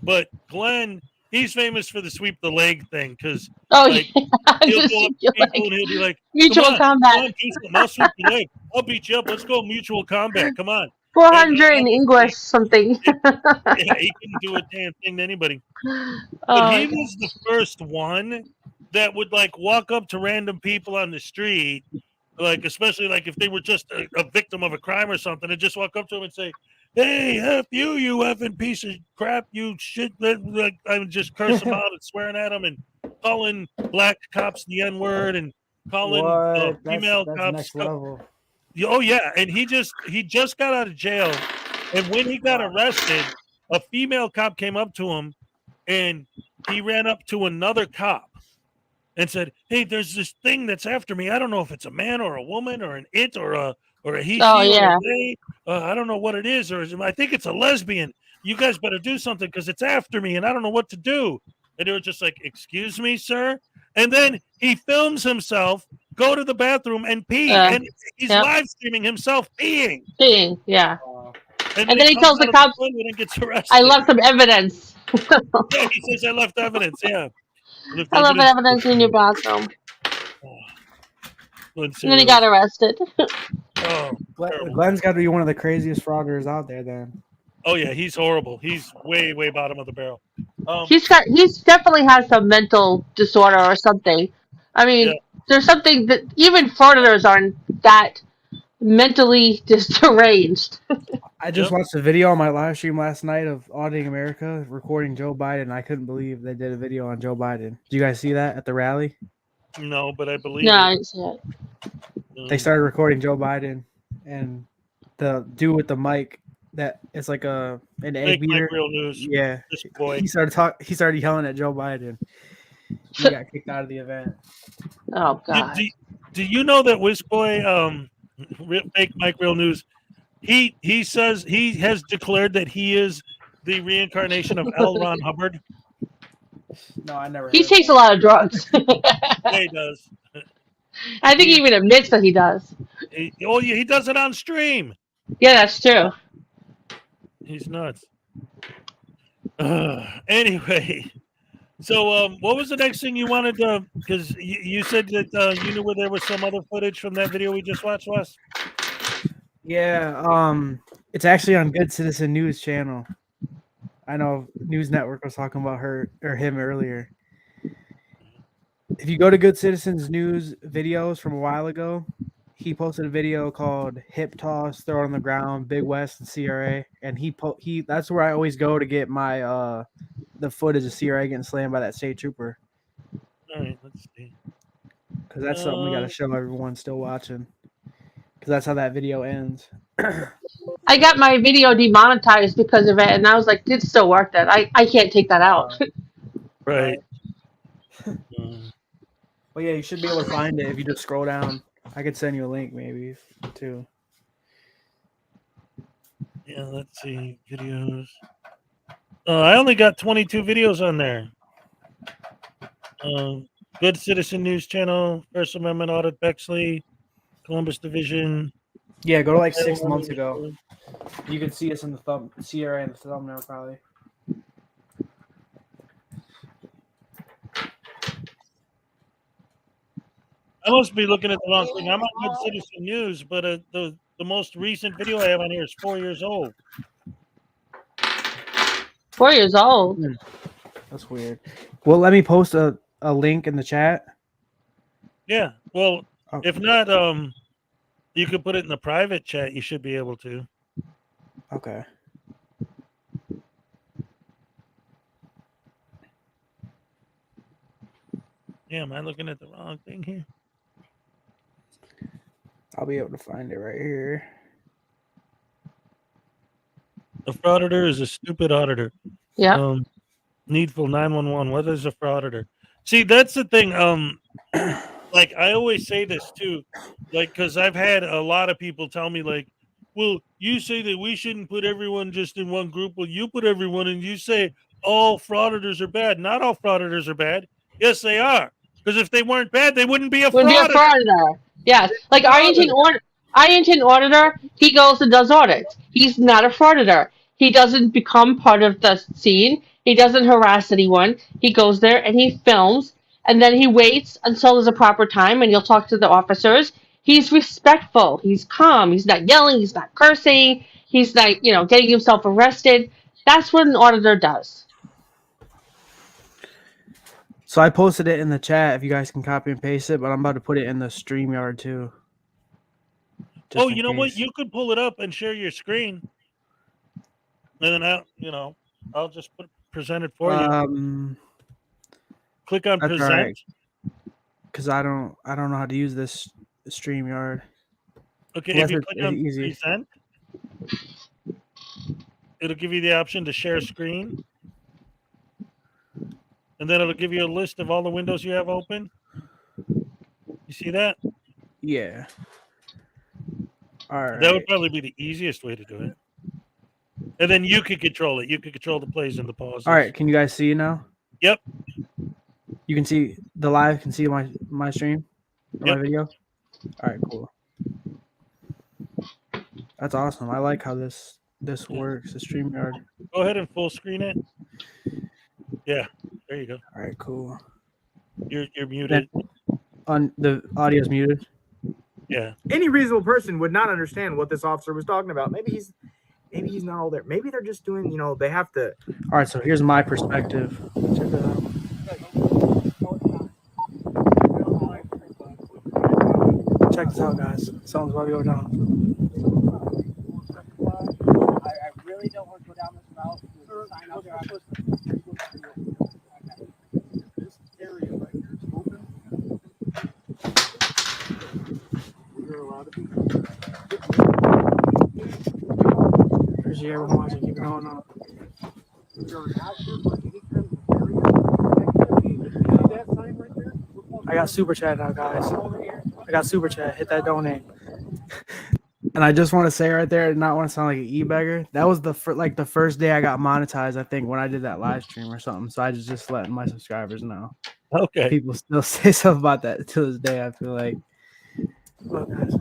Speaker 1: But Glenn, he's famous for the sweep the leg thing because
Speaker 2: Oh,
Speaker 1: Like,
Speaker 2: yeah.
Speaker 1: he'll
Speaker 2: Just
Speaker 1: go up to
Speaker 2: feel
Speaker 1: people
Speaker 2: like
Speaker 1: and he'll be like,
Speaker 2: mutual
Speaker 1: "Come on,
Speaker 2: combat.
Speaker 1: come on, do something. I'll sweep your leg. I'll beat you up. Let's go mutual combat. Come on."
Speaker 2: 400 in English something.
Speaker 1: Yeah, he couldn't do a damn thing to anybody. But
Speaker 2: Oh,
Speaker 1: he was the first one that would like walk up to random people on the street, like especially like if they were just a victim of a crime or something, and just walk up to them and say, "Hey, F you, you effing piece of crap, you shit." Like I would just curse them out and swearing at them and calling black cops the N-word and calling
Speaker 3: What?
Speaker 1: female
Speaker 3: That's
Speaker 1: cops.
Speaker 3: next level.
Speaker 1: Oh yeah, and he just got out of jail, and when he got arrested, a female cop came up to him, and he ran up to another cop, and said, "Hey, there's this thing that's after me. I don't know if it's a man or a woman or an it or a he,
Speaker 2: Oh
Speaker 1: she, or a
Speaker 2: yeah.
Speaker 1: they. I don't know what it is, or I think it's a lesbian. You guys better do something because it's after me, and I don't know what to do." And they were just like, "Excuse me, sir." And then he films himself go to the bathroom and pee, and he's
Speaker 2: Yep.
Speaker 1: live streaming himself peeing.
Speaker 2: Seeing, yeah.
Speaker 1: And
Speaker 2: And then he
Speaker 1: comes
Speaker 2: tells the
Speaker 1: out of
Speaker 2: cops,
Speaker 1: toilet and gets arrested.
Speaker 2: "I left some evidence.
Speaker 1: Yeah, he says, "I left evidence." Yeah,
Speaker 2: I left evidence in your bathroom." And then he got arrested.
Speaker 1: Oh,
Speaker 3: Glenn's got to be one of the craziest frauders out there. Then.
Speaker 1: oh yeah, he's horrible. He's way bottom of the barrel.
Speaker 2: He's definitely has some mental disorder or something. I mean,
Speaker 1: Yeah.
Speaker 2: there's something that even frauditors aren't that mentally deranged.
Speaker 3: I just watched a video on my live stream last night of Auditing America recording Joe Biden. I couldn't believe they did a video on Joe Biden. Did you guys see that at the rally?
Speaker 1: No, but I believe
Speaker 2: No,
Speaker 1: it.
Speaker 2: I didn't see it.
Speaker 3: They started recording Joe Biden, and the dude with the mic that it's like an egg
Speaker 1: Fake
Speaker 3: beater.
Speaker 1: Mike Real News.
Speaker 3: Yeah,
Speaker 1: This boy.
Speaker 3: he started yelling at Joe Biden. He got kicked out of the event.
Speaker 2: Oh God.
Speaker 1: Do you know that Whiz Boy, Fake Mike Real News, he says he has declared that he is the reincarnation of L. Ron Hubbard?
Speaker 3: No, I never.
Speaker 2: He takes a lot of drugs.
Speaker 1: Yeah, he does.
Speaker 2: I think he even admits that he does.
Speaker 1: He does it on stream.
Speaker 2: Yeah, that's true.
Speaker 1: He's nuts. Anyway, so what was the next thing you wanted to? Because you said that you knew where there was some other footage from that video we just watched, Wes.
Speaker 3: Yeah, it's actually on Good Citizen News channel. I know News Network was talking about him earlier. If you go to Good Citizens News videos from a while ago, he posted a video called "Hip Toss, Throw it on the Ground, Big West and CRA," and he that's where I always go to get my the footage of CRA getting slammed by that state trooper.
Speaker 1: All right, let's see.
Speaker 3: Because that's something we got to show everyone still watching. Because that's how that video ends.
Speaker 2: I got my video demonetized because of it, and I was like, it's still worth it. I can't take that out.
Speaker 1: Right.
Speaker 3: Well, yeah, you should be able to find it if you just scroll down. I could send you a link maybe too.
Speaker 1: Yeah, let's see videos. I only got 22 videos on there. Good Citizen News Channel, First Amendment Audit, Bexley, Columbus Division.
Speaker 3: Yeah, go to like 6 months ago. You can see us in the CRA in the thumbnail probably.
Speaker 1: I must be looking at the wrong thing. I'm on Good Citizen News, but the most recent video I have on here is 4 years old.
Speaker 2: 4 years old.
Speaker 3: That's weird. Well, let me post a link in the chat.
Speaker 1: Yeah. Well, if not, you could put it in the private chat. You should be able to.
Speaker 3: Okay.
Speaker 1: Yeah, am I looking at the wrong thing here?
Speaker 3: I'll be able to find it right here.
Speaker 1: A frauditor is a stupid auditor.
Speaker 2: Yeah.
Speaker 1: Needful 911. What is a frauditor? See, that's the thing. Like I always say this too, like because I've had a lot of people tell me like, well, you say that we shouldn't put everyone just in one group. Well, you put everyone, and you say all frauditors are bad. Not all frauditors are bad. Yes, they are. Because if they weren't bad, they wouldn't be a frauditor.
Speaker 2: Yes. Like Arlington Auditor, he goes and does audits. He's not a frauditor. He doesn't become part of the scene. He doesn't harass anyone. He goes there and he films, and then he waits until there's a proper time, and he'll talk to the officers. He's respectful. He's calm. He's not yelling. He's not cursing. He's not, getting himself arrested. That's what an auditor does.
Speaker 3: So I posted it in the chat if you guys can copy and paste it, but I'm about to put it in the StreamYard too.
Speaker 1: Oh, you know what? You could pull it up and share your screen. And then I'll just present it for you. Click on present.
Speaker 3: Because I don't know how to use this StreamYard.
Speaker 1: Okay, if you click on present, it'll give you the option to share screen. And then it'll give you a list of all the windows you have open. You see that?
Speaker 3: Yeah. All right.
Speaker 1: That would probably be the easiest way to do it. And then you could control it. You could control the plays and the pauses.
Speaker 3: All right. Can you guys see now?
Speaker 1: Yep.
Speaker 3: You can see the live. Can see my stream or
Speaker 1: Yep.
Speaker 3: my video. All right. Cool. That's awesome. I like how this works. The StreamYard.
Speaker 1: Go ahead and full screen it. Yeah. There you go.
Speaker 3: All right. Cool.
Speaker 1: You're muted.
Speaker 3: On the audio's muted.
Speaker 1: Yeah.
Speaker 9: Any reasonable person would not understand what this officer was talking about. Maybe he's not all there. Maybe they're just doing, they have to.
Speaker 3: All right. So here's my perspective. Check it out. Check this out, guys. Someone's about to go down.
Speaker 6: I really don't want to go down this route. Sign out there.
Speaker 4: This area right here is open. You're allowed to be.
Speaker 3: Appreciate everyone watching. Keep going on.
Speaker 4: You're not here for any kind of area. See that sign right there?
Speaker 3: I got super chat now, guys. I got super chat. Hit that donate. And I just want to say right there, I not want to sound like an e-beggar. That was the first day I got monetized, I think, when I did that live stream or something. So I just letting my subscribers know.
Speaker 1: Okay.
Speaker 3: People still say something about that to this day. I feel like. Look, guys.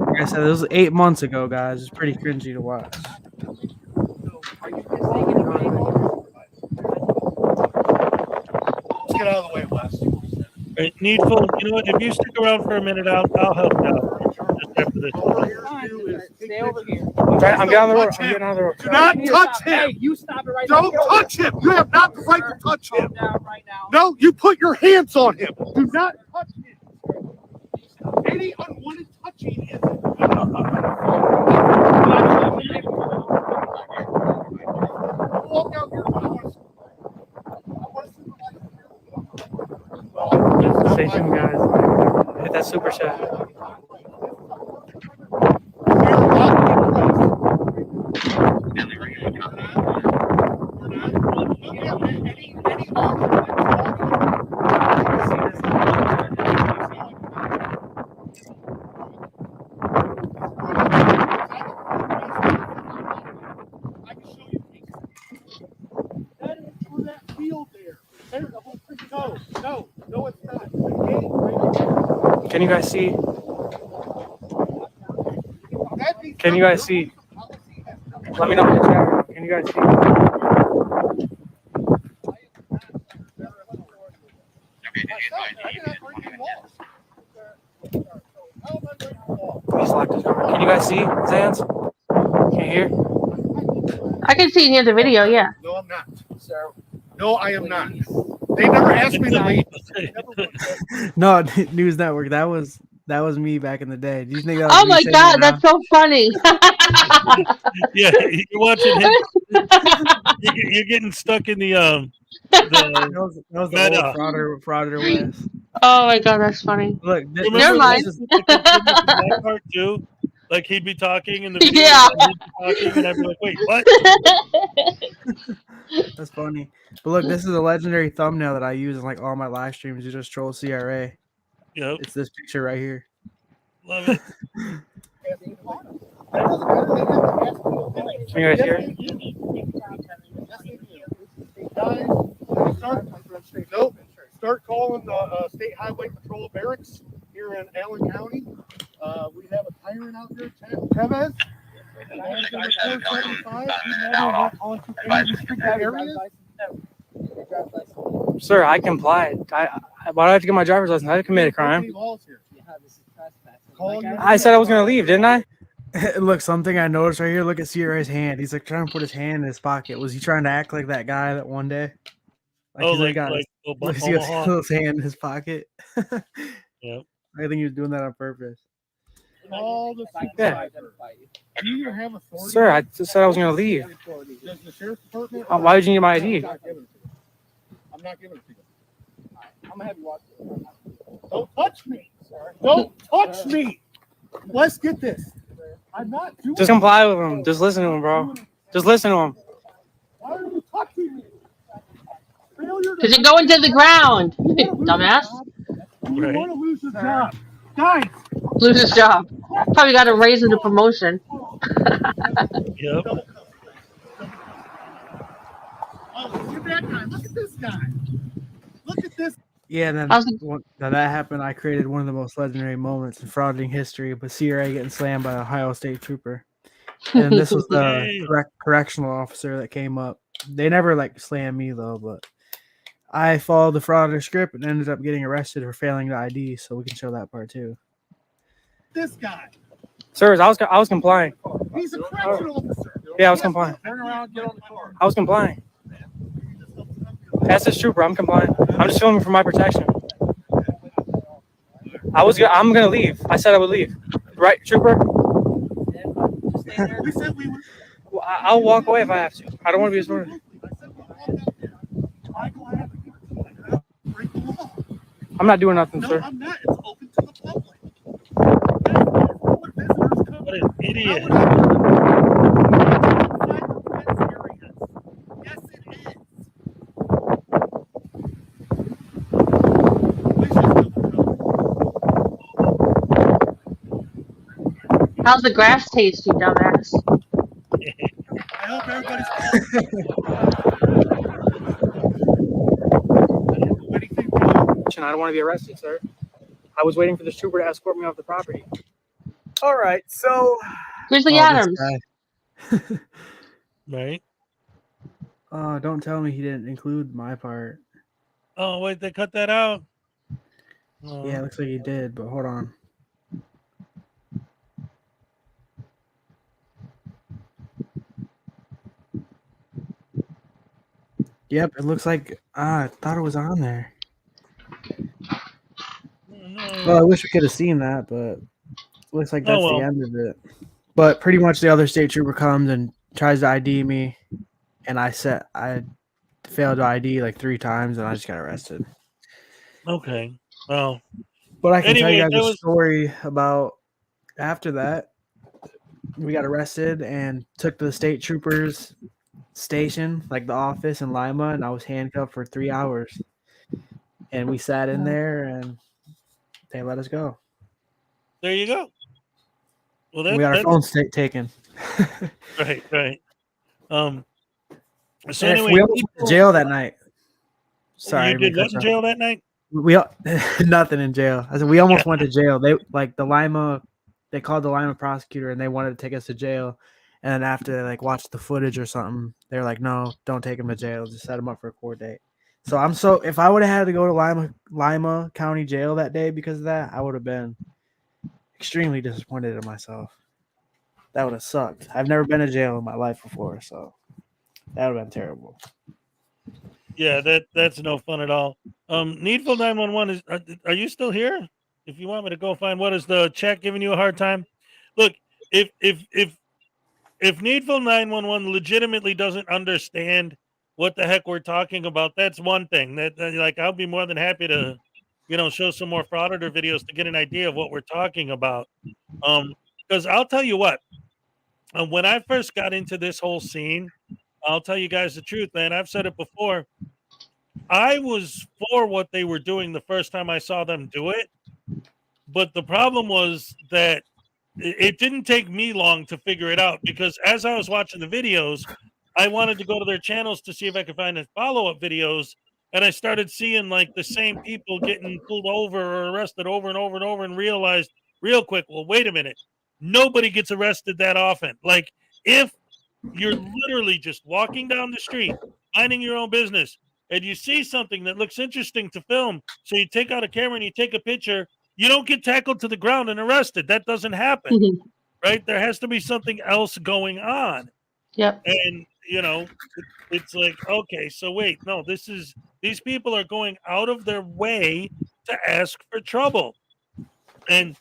Speaker 3: Like I said, it was 8 months ago, guys. It's pretty cringy to watch.
Speaker 4: Let's get out of the way, Wes.
Speaker 1: Right, Needful, you know what? If you stick around for a minute, I'll help out. Just after this.
Speaker 4: All we're here to do is
Speaker 6: Stay over here.
Speaker 3: I'm getting on the road. I'm getting on the road.
Speaker 4: Do not touch
Speaker 6: Hey,
Speaker 4: him.
Speaker 6: you stop it right now.
Speaker 4: Don't touch him. You have not the right to touch him.
Speaker 6: Calm down right now.
Speaker 4: No, you put your hands on him. Do not touch him. Any unwanted touching is. Walk out here.
Speaker 3: Stay tuned, guys. Hit that super chat.
Speaker 4: No, it's not.
Speaker 3: Can you guys see? Can you guys see? Let me know in the chat. Can you guys see? Please lock this door. Can you guys see, Zans? Can you hear?
Speaker 2: I can see near the video, yeah.
Speaker 4: No, I'm not. No, I am not. They never asked me to leave.
Speaker 3: No, News Network. That was me back in the day. Do you think that was
Speaker 2: Oh
Speaker 3: me
Speaker 2: my
Speaker 3: saying
Speaker 2: god,
Speaker 3: that
Speaker 2: that's so funny.
Speaker 1: Yeah, you're watching him. You're getting stuck in the
Speaker 3: now? That was the
Speaker 1: Meta.
Speaker 3: old Frauditor WES.
Speaker 2: Oh my god, that's funny.
Speaker 3: Look,
Speaker 2: Never mind.
Speaker 1: that part too. Like he'd be talking in the video,
Speaker 2: Yeah.
Speaker 1: and he'd be talking, and I'd be like, "Wait, what?"
Speaker 3: That's funny. But look, this is a legendary thumbnail that I use in like all my live streams. You just troll CRA.
Speaker 1: Yep,
Speaker 3: It's this picture right here.
Speaker 1: love it.
Speaker 3: Can you guys hear it?
Speaker 4: Guys, nope. Start calling the State Highway Patrol barracks here in Allen County. We have a tyrant out there, Tevez.
Speaker 3: Sir, I complied. Why do I have to get my driver's license? I didn't commit a crime. I said I was gonna leave, didn't I? Look, something I noticed right here. Look at CRA's hand. He's like trying to put his hand in his pocket. Was he trying to act like that guy that one day?
Speaker 1: Oh,
Speaker 3: he's
Speaker 1: like
Speaker 3: got
Speaker 1: Omaha.
Speaker 3: he got his hand in his pocket.
Speaker 1: Yep.
Speaker 3: I think he was doing that on purpose.
Speaker 4: All the
Speaker 3: Yeah.
Speaker 4: Do you have authority?
Speaker 3: Sir, I just said I was gonna leave.
Speaker 4: Does the sheriff's department?
Speaker 3: Why did you need my ID?
Speaker 4: I'm not giving it to you. I'm gonna have you watch it. Don't touch me. Don't touch me. Let's get this. I'm not doing.
Speaker 3: Just comply with him. Just listen to him, bro. Just listen to him.
Speaker 4: Why are you touching me? Really?
Speaker 2: Because you're going to the ground, dumbass.
Speaker 4: You
Speaker 1: Right.
Speaker 4: want to lose your job. Guys,
Speaker 2: Lose his job. Probably got a raise and a promotion.
Speaker 1: Yep.
Speaker 4: oh, look at that guy. Look at this guy. Look at this.
Speaker 3: Yeah, and then
Speaker 2: How's it-
Speaker 3: when that happened, I created one of the most legendary moments in frauding history with CRA getting slammed by an Ohio State trooper. And this was the
Speaker 1: Yay.
Speaker 3: correctional officer that came up. They never like slammed me though, but I followed the frauditor script and ended up getting arrested for failing the ID, so we can show that part too.
Speaker 4: This guy.
Speaker 10: Sirs, I was complying.
Speaker 4: He's a correctional officer.
Speaker 10: Yeah, I was complying.
Speaker 4: Turn around, get on the car.
Speaker 10: I was complying. That's this trooper. I'm complying. I'm just filming for my protection. I'm gonna leave. I said I would leave. Right, trooper?
Speaker 4: We said we would.
Speaker 10: Well, I'll walk away if I have to. I don't want to be escorted.
Speaker 4: Break the law.
Speaker 10: I'm not doing nothing,
Speaker 4: No,
Speaker 10: sir.
Speaker 4: I'm not. It's open to the public.
Speaker 1: What an idiot.
Speaker 4: Yes, it is.
Speaker 2: How's the grass taste, you dumbass?
Speaker 4: I hope everybody's.
Speaker 10: I don't want to be arrested, sir. I was waiting for this trooper to escort me off the property.
Speaker 9: All right, so
Speaker 2: Grizzly
Speaker 3: this
Speaker 2: Adams.
Speaker 3: guy.
Speaker 1: Right.
Speaker 3: Oh, don't tell me he didn't include my part.
Speaker 1: Oh, wait, they cut that out. Oh.
Speaker 3: Yeah, it looks like he did, but hold on. Yep, it looks like I thought it was on there.
Speaker 1: No.
Speaker 3: Well, I wish we could have seen that, but it looks like that's
Speaker 1: well.
Speaker 3: the end of it. But pretty much the other state trooper comes and tries to ID me, and I failed to ID like 3 times, and I just got arrested.
Speaker 1: Okay. Well,
Speaker 3: But I can tell you
Speaker 1: Anyway,
Speaker 3: guys
Speaker 1: that
Speaker 3: a
Speaker 1: was-
Speaker 3: story about after that. We got arrested and took to the state troopers station, like the office in Lima, and I was handcuffed for 3 hours. And we sat in there and they let us go.
Speaker 1: there you go. Well,
Speaker 3: We got our
Speaker 1: that's
Speaker 3: phones taken.
Speaker 1: right, right. So
Speaker 3: And
Speaker 1: anyway,
Speaker 3: we almost went to jail that night. Sorry,
Speaker 1: you did what in jail that night?
Speaker 3: We nothing in jail. I said we almost went to jail. They they called the Lima prosecutor and they wanted to take us to jail. And then after they like watched the footage or something, they were like, "No, don't take him to jail. Just set him up for a court date." So if I would have had to go to Lima County Jail that day because of that, I would have been extremely disappointed in myself. That would have sucked. I've never been to jail in my life before, so that would have been terrible.
Speaker 1: Yeah, that's no fun at all. Needful 911 are you still here? If you want me to go find what is the chat giving you a hard time? Look, if Needful 911 legitimately doesn't understand what the heck we're talking about, that's one thing. That like I'll be more than happy to, show some more Frauditor videos to get an idea of what we're talking about. Because I'll tell you what, when I first got into this whole scene, I'll tell you guys the truth, man. I've said it before. I was for what they were doing the first time I saw them do it. But the problem was that it didn't take me long to figure it out, because as I was watching the videos, I wanted to go to their channels to see if I could find follow-up videos. And I started seeing like the same people getting pulled over or arrested over and over and over, and realized real quick, well, wait a minute. Nobody gets arrested that often. Like if you're literally just walking down the street, minding your own business, and you see something that looks interesting to film, so you take out a camera and you take a picture, you don't get tackled to the ground and arrested. That doesn't happen, right? There has to be something else going on.
Speaker 2: Yep.
Speaker 1: And, it's like, okay, so wait, no, these people are going out of their way to ask for trouble. And,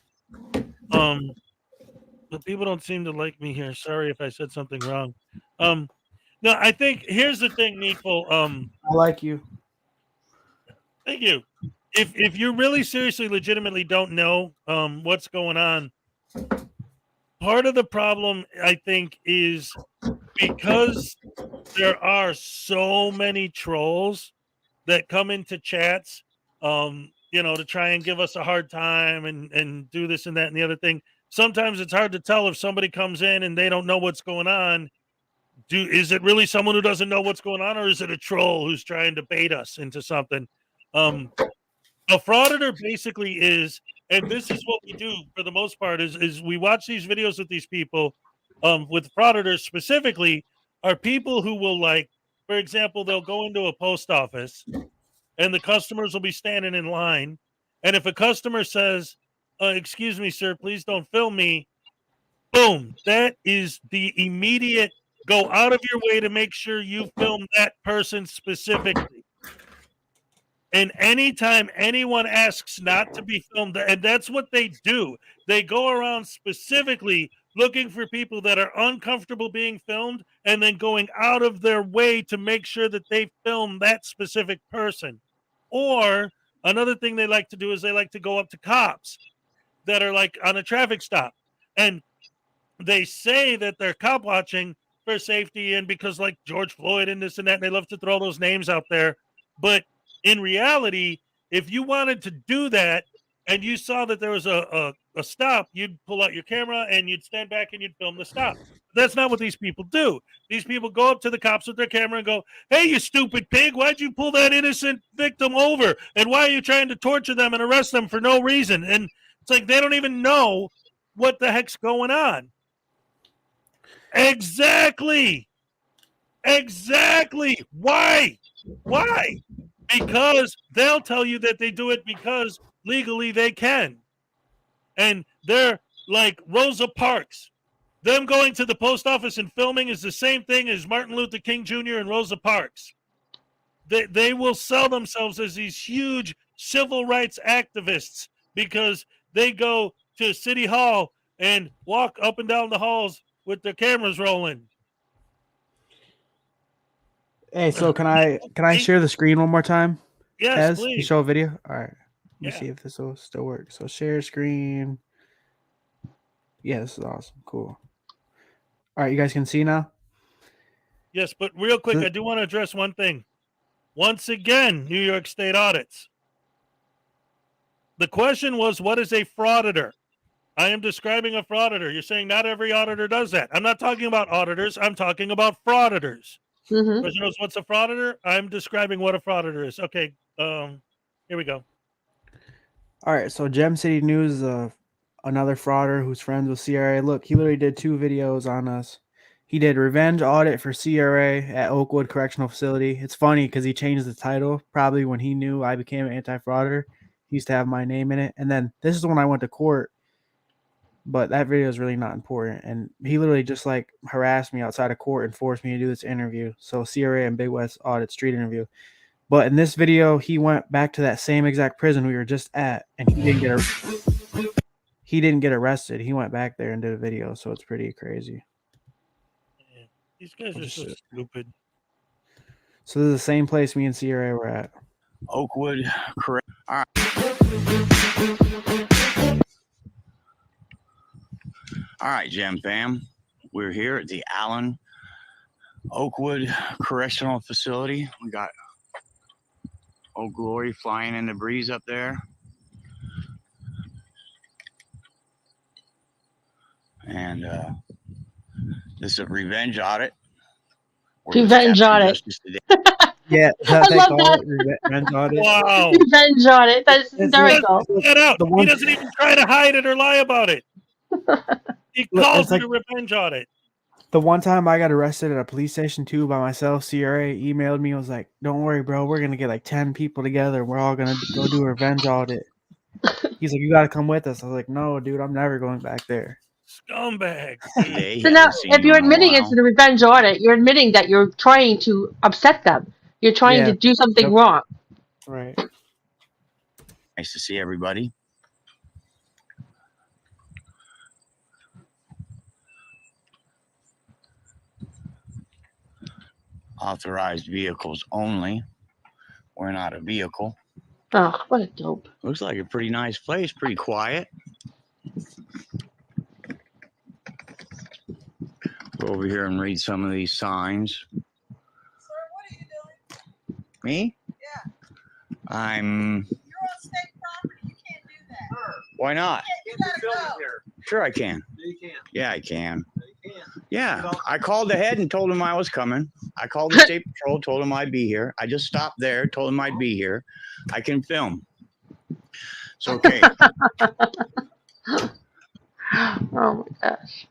Speaker 1: but people don't seem to like me here. Sorry if I said something wrong. No, I think here's the thing, Needful.
Speaker 3: I like you.
Speaker 1: Thank you. If you really seriously, legitimately don't know what's going on, part of the problem, I think, is because there are so many trolls that come into chats, to try and give us a hard time and do this and that and the other thing. Sometimes it's hard to tell if somebody comes in and they don't know what's going on. Is it really someone who doesn't know what's going on, or is it a troll who's trying to bait us into something? A frauditor basically is, and this is what we do for the most part, is we watch these videos with these people, with frauditors specifically, are people who will, like, for example, they'll go into a post office and the customers will be standing in line. And if a customer says, excuse me, sir, please don't film me, boom, that is the immediate go out of your way to make sure you film that person specifically. And anytime anyone asks not to be filmed, and that's what they do, they go around specifically looking for people that are uncomfortable being filmed and then going out of their way to make sure that they film that specific person. Or another thing they like to do is they like to go up to cops that are like on a traffic stop. And they say that they're cop watching for safety and because like George Floyd and this and that, and they love to throw those names out there. But in reality, if you wanted to do that and you saw that there was a stop, you'd pull out your camera and you'd stand back and you'd film the stop. That's not what these people do. These people go up to the cops with their camera and go, hey, you stupid pig, why'd you pull that innocent victim over? And why are you trying to torture them and arrest them for no reason? And it's like they don't even know what the heck's going on. Exactly. Why? Because they'll tell you that they do it because legally they can. And they're like Rosa Parks. Them going to the post office and filming is the same thing as Martin Luther King Jr. and Rosa Parks. They will sell themselves as these huge civil rights activists because they go to City Hall and walk up and down the halls with their cameras rolling.
Speaker 3: Hey, so can I share the screen one more time?
Speaker 1: Yes,
Speaker 3: Can you
Speaker 1: please.
Speaker 3: show a video? All right. Let me
Speaker 1: Yeah.
Speaker 3: see if this will still work. So share screen. Yeah, this is awesome. Cool. All right, you guys can see now?
Speaker 1: Yes, but real quick, I do want to address one thing. Once again, New York State audits. The question was, what is a frauditor? I am describing a frauditor. You're saying not every auditor does that. I'm not talking about auditors. I'm talking about frauditors.
Speaker 2: Mm-hmm.
Speaker 1: Question knows what's a frauditor? I'm describing what a frauditor is. Okay, here we go.
Speaker 3: All right, so Gem City News, another frauder who's friends with CRA. Look, he literally did 2 videos on us. He did revenge audit for CRA at Oakwood Correctional Facility. It's funny because he changed the title probably when he knew I became an anti-frauder. He used to have my name in it. And then this is when I went to court. But that video is really not important. And he literally just like harassed me outside of court and forced me to do this interview. So CRA and Big West audit street interview. But in this video, he went back to that same exact prison we were just at, and he didn't get arrested. He went back there and did a video, so it's pretty crazy.
Speaker 1: Yeah, these guys are so stupid.
Speaker 3: So this is the same place me and CRA were at.
Speaker 11: Oakwood, correct. All right, Gem fam. We're here at the Allen Oakwood Correctional Facility. We got Old Glory flying in the breeze up there. And this is a revenge audit.
Speaker 2: Revenge audit.
Speaker 3: Yeah,
Speaker 2: I love that.
Speaker 3: Revenge audit.
Speaker 1: Wow.
Speaker 2: Revenge audit. That's hysterical.
Speaker 1: Get out. He doesn't even try to hide it or lie about it. He calls it a revenge audit.
Speaker 3: The one time I got arrested at a police station too by myself, CRA emailed me. I was like, "Don't worry, bro. We're gonna get like 10 people together. We're all gonna go do a revenge audit." He's like, "You gotta come with us." I was like, "No, dude. I'm never going back there."
Speaker 1: Scumbag.
Speaker 2: So now, if you're admitting it's a revenge audit, you're admitting that you're trying to upset them. You're trying to do something wrong.
Speaker 3: Right.
Speaker 11: Nice to see everybody. Authorized vehicles only. We're not a vehicle.
Speaker 2: Oh, what a dope.
Speaker 11: Looks like a pretty nice place, pretty quiet. Go over here and read some of these signs.
Speaker 12: Sir, what are you doing?
Speaker 11: Me?
Speaker 12: Yeah.
Speaker 11: I'm.
Speaker 12: You're on state property. You can't do that.
Speaker 11: Why not?
Speaker 12: You gotta go.
Speaker 11: Sure, I can.
Speaker 12: You can.
Speaker 11: Yeah, I can.
Speaker 12: You can.
Speaker 11: Yeah, I called ahead and told him I was coming. I called the state patrol, told him I'd be here. I just stopped there, told him I'd be here. I can film. It's okay.
Speaker 2: Oh my gosh.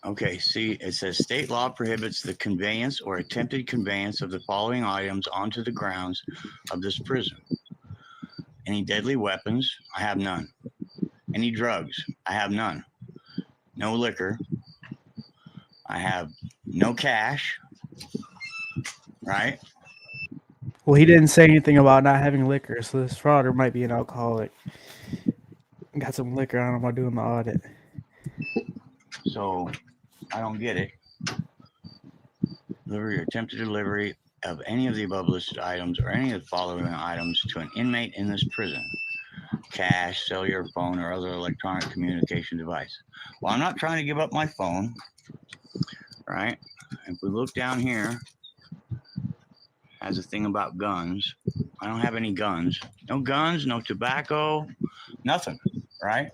Speaker 11: Okay, see, it says state law prohibits the conveyance or attempted conveyance of the following items onto the grounds of this prison. Any deadly weapons? I have none. Any drugs? I have none. No liquor. I have no cash. Right?
Speaker 3: Well, he didn't say anything about not having liquor, so this frauder might be an alcoholic. Got some liquor on him while doing the audit.
Speaker 11: So I don't get it. Delivery or attempted delivery of any of the above listed items or any of the following items to an inmate in this prison. Cash, cellular phone, or other electronic communication device. Well, I'm not trying to give up my phone, right? If we look down here, has a thing about guns. I don't have any guns. No guns, no tobacco, nothing, right?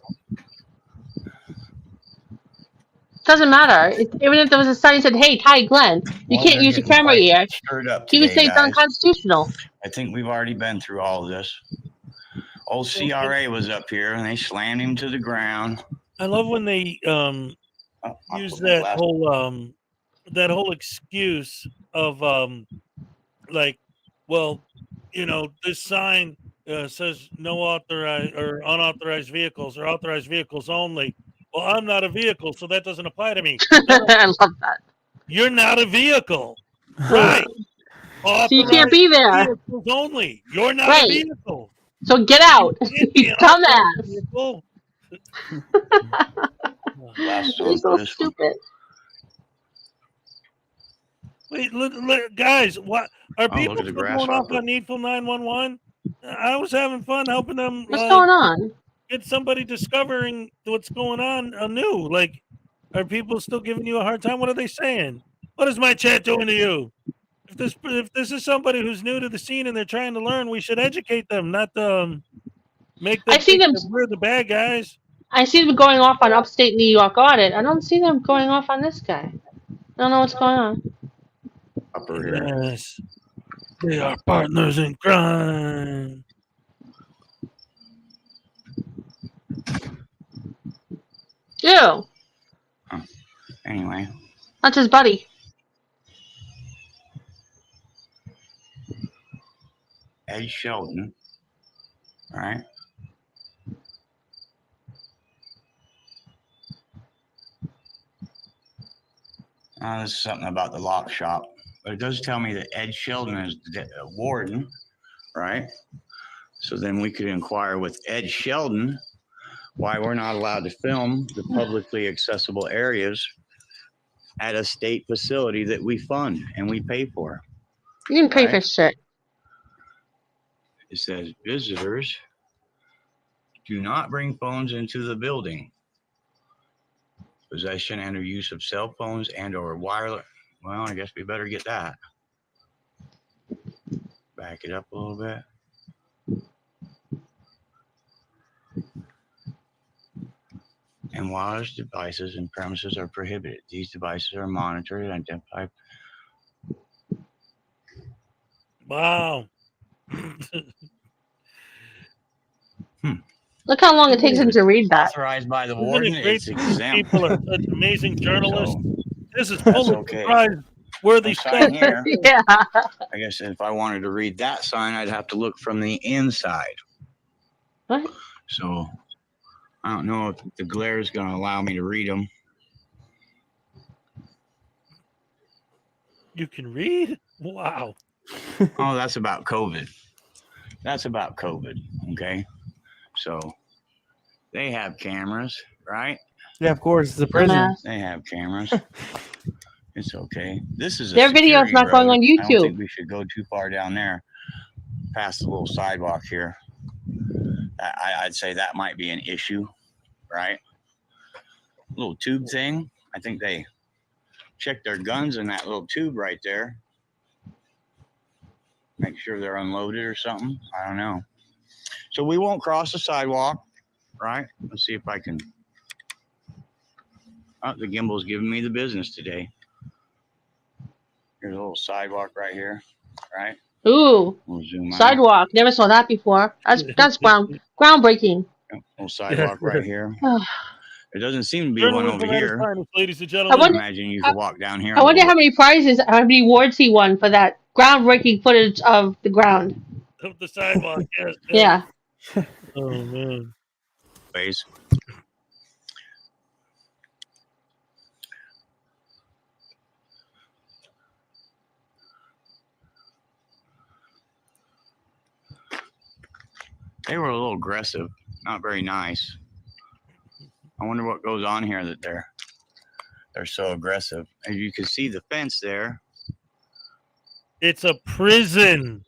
Speaker 2: Doesn't matter. Even if there was a sign that said, "Hey, Ty Glenn, you
Speaker 11: Well,
Speaker 2: can't
Speaker 11: they're
Speaker 2: use your
Speaker 11: getting
Speaker 2: camera
Speaker 11: quite
Speaker 2: here,"
Speaker 11: stirred up
Speaker 2: he would
Speaker 11: today,
Speaker 2: say it's
Speaker 11: guys.
Speaker 2: unconstitutional.
Speaker 11: I think we've already been through all of this. Old CRA was up here and they slammed him to the ground.
Speaker 1: I love when they use that whole excuse of like, well, you know, this sign says no authorized or unauthorized vehicles or authorized vehicles only. Well, I'm not a vehicle, so that doesn't apply to me.
Speaker 2: I love that.
Speaker 1: You're not a vehicle, right?
Speaker 2: So you can't be there.
Speaker 1: Vehicles only. You're not
Speaker 2: Right.
Speaker 1: a vehicle.
Speaker 2: So get out, you dumbass. You're so stupid.
Speaker 1: Wait, guys, what are
Speaker 11: Oh,
Speaker 1: people
Speaker 11: look at the
Speaker 1: still going off
Speaker 11: grasshopper.
Speaker 1: on Needful 911? I was having fun helping them.
Speaker 2: What's going on?
Speaker 1: Get somebody discovering what's going on anew. Like, are people still giving you a hard time? What are they saying? What is my chat doing to you? If this is somebody who's new to the scene and they're trying to learn, we should educate them, not make them
Speaker 2: I see
Speaker 1: think
Speaker 2: them.
Speaker 1: that we're the bad guys.
Speaker 2: I see them going off on upstate New York audit. I don't see them going off on this guy. I don't know what's going on.
Speaker 1: Yes, they are partners in crime.
Speaker 2: Ew.
Speaker 11: Anyway,
Speaker 2: That's his buddy.
Speaker 11: Ed Sheldon, right? This is something about the lock shop, but it does tell me that Ed Sheldon is the warden, right? So then we could inquire with Ed Sheldon why we're not allowed to film the publicly accessible areas at a state facility that we fund and we pay for.
Speaker 2: You didn't pay for shit.
Speaker 11: It says visitors do not bring phones into the building. Possession and or use of cell phones and or wireless. Well, I guess we better get that. Back it up a little bit. And wireless devices and premises are prohibited. These devices are monitored and identified.
Speaker 1: Wow.
Speaker 2: Look how long it takes him to read that.
Speaker 11: Authorized by the
Speaker 1: Isn't
Speaker 11: warden,
Speaker 1: it great
Speaker 11: it's
Speaker 1: that these
Speaker 11: exempt.
Speaker 1: people are such amazing journalists?
Speaker 11: So,
Speaker 1: This is
Speaker 11: that's
Speaker 1: full of
Speaker 11: okay.
Speaker 1: surprise-worthy
Speaker 11: No
Speaker 1: stuff.
Speaker 11: sign here.
Speaker 2: Yeah.
Speaker 11: I guess if I wanted to read that sign, I'd have to look from the inside.
Speaker 2: What?
Speaker 11: So I don't know if the glare is going to allow me to read them.
Speaker 1: You can read? Wow.
Speaker 11: Oh, that's about COVID. That's about COVID. Okay. So they have cameras, right?
Speaker 3: Yeah, of course. It's a prison.
Speaker 11: They have cameras. It's okay. This is a
Speaker 2: Their video's
Speaker 11: security
Speaker 2: not going
Speaker 11: road.
Speaker 2: on
Speaker 11: I don't
Speaker 2: YouTube.
Speaker 11: think we should go too far down there past the little sidewalk here. I'd say that might be an issue, right? Little tube thing. I think they check their guns in that little tube right there. Make Make sure they're unloaded or something. I don't know. So we won't cross the sidewalk, right? Let's see if I can. Oh, the gimbal's giving me the business today. Here's a little sidewalk right here, right?
Speaker 2: Ooh,
Speaker 11: We'll zoom out.
Speaker 2: sidewalk. Never saw that before. That's groundbreaking.
Speaker 11: Little sidewalk right here. There doesn't seem to be one
Speaker 1: Journalism
Speaker 11: over
Speaker 1: at its
Speaker 11: here.
Speaker 1: finest, ladies and
Speaker 2: I
Speaker 1: gentlemen.
Speaker 2: wonder.
Speaker 11: Imagine you could walk down here.
Speaker 2: I wonder how many prizes, how many awards he won for that groundbreaking footage of the ground.
Speaker 1: Of the sidewalk, yes.
Speaker 2: Yeah.
Speaker 1: Oh man.
Speaker 11: Ways. They were a little aggressive, not very nice. I wonder what goes on here that they're so aggressive. As you can see the fence there.
Speaker 1: It's a prison.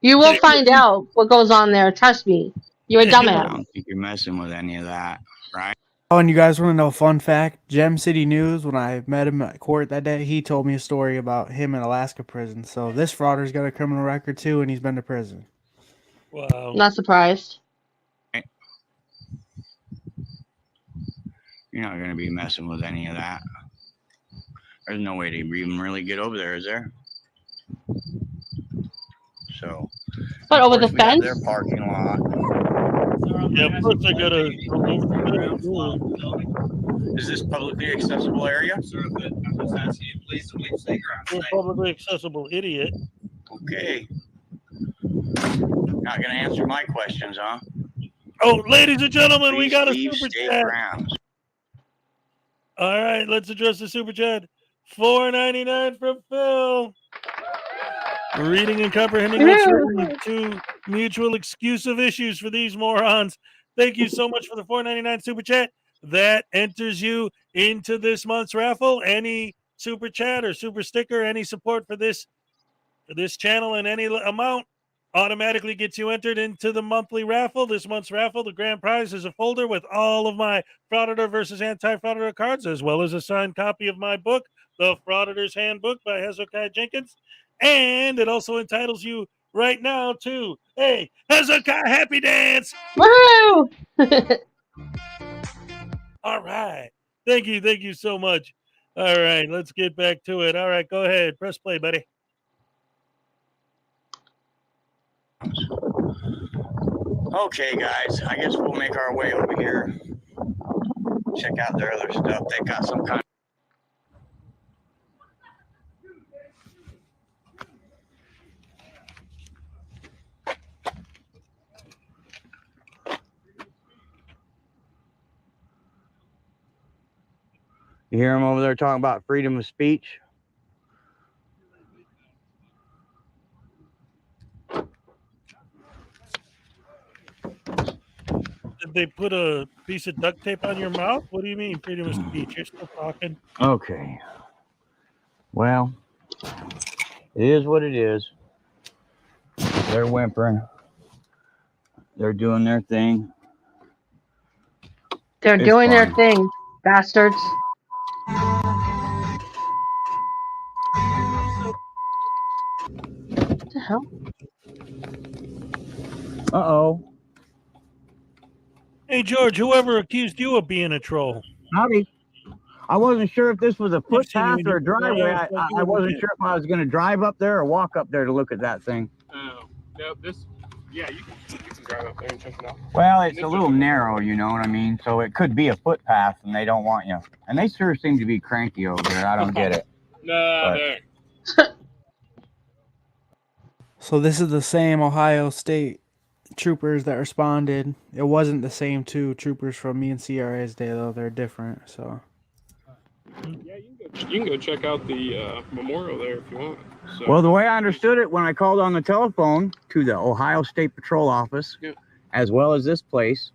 Speaker 2: You will find out what goes on there. Trust me. You're a
Speaker 11: I
Speaker 2: dumbass.
Speaker 11: don't think you're messing with any of that, right?
Speaker 3: Oh, and you guys want to know a fun fact? Gem City News, when I met him at court that day, he told me a story about him in Alaska prison. So this frauder's got a criminal record too, and he's been to prison.
Speaker 1: Wow.
Speaker 2: Not surprised.
Speaker 11: You're not going to be messing with any of that. There's no way to even really get over there, is there? So,
Speaker 2: but over the
Speaker 11: we have
Speaker 2: fence?
Speaker 11: their parking lot.
Speaker 1: Yeah, of course I gotta.
Speaker 11: Is this publicly accessible area?
Speaker 1: You're a publicly accessible idiot.
Speaker 11: Okay. Not going to answer my questions, huh?
Speaker 1: Oh, ladies and gentlemen, we got a
Speaker 11: Leave
Speaker 1: super
Speaker 11: state
Speaker 1: chat.
Speaker 11: grounds.
Speaker 1: All right, let's address the super chat. $4.99 from Phil. Reading and comprehending what's written to mutual exclusive issues for these morons. Thank you so much for the $4.99 super chat. That enters you into this month's raffle. Any super chat or super sticker, any support for this channel in any amount automatically gets you entered into the monthly raffle. This month's raffle, the grand prize is a folder with all of my Frauditor versus Anti-Frauditor cards, as well as a signed copy of my book, The Frauditors Handbook by Hezokuai Jenkins. And it also entitles you right now to a Hezokuai Happy Dance.
Speaker 2: Woo!
Speaker 1: All right. Thank you so much. All right, let's get back to it. All right, go ahead. Press play, buddy.
Speaker 11: Okay, guys, I guess we'll make our way over here. Check out their other stuff. They got some kind of... You hear them over there talking about freedom of speech?
Speaker 1: Did they put a piece of duct tape on your mouth? What do you mean, freedom of speech? You're still talking.
Speaker 11: Okay. Well, it is what it is. They're whimpering. They're doing their thing.
Speaker 2: They're
Speaker 11: It's
Speaker 2: doing their
Speaker 11: fine.
Speaker 2: thing, bastards. What the hell?
Speaker 11: Uh-oh.
Speaker 1: Hey, George, whoever accused you of being a troll?
Speaker 11: Howdy. I wasn't sure if this was a
Speaker 1: I've seen you
Speaker 11: footpath
Speaker 1: in
Speaker 11: or
Speaker 1: your
Speaker 11: a driveway.
Speaker 1: garage like you
Speaker 11: I
Speaker 1: were
Speaker 11: wasn't
Speaker 1: legit.
Speaker 11: sure if I was going to drive up there or walk up there to look at that thing.
Speaker 10: Oh, no, yeah, you can drive up there and check it out.
Speaker 11: Well, it's a little narrow, you know what I mean? So it could be a footpath and they don't want you. And they sure seem to be cranky over there. I don't get it.
Speaker 10: No.
Speaker 3: So this is the same Ohio State troopers that responded. It wasn't the same two troopers from me and CRA's day, though. They're different, so...
Speaker 10: Yeah, you can go check out the memorial there if you want. So.
Speaker 11: Well, the way I understood it when I called on the telephone to the Ohio State Patrol office, as well as this place,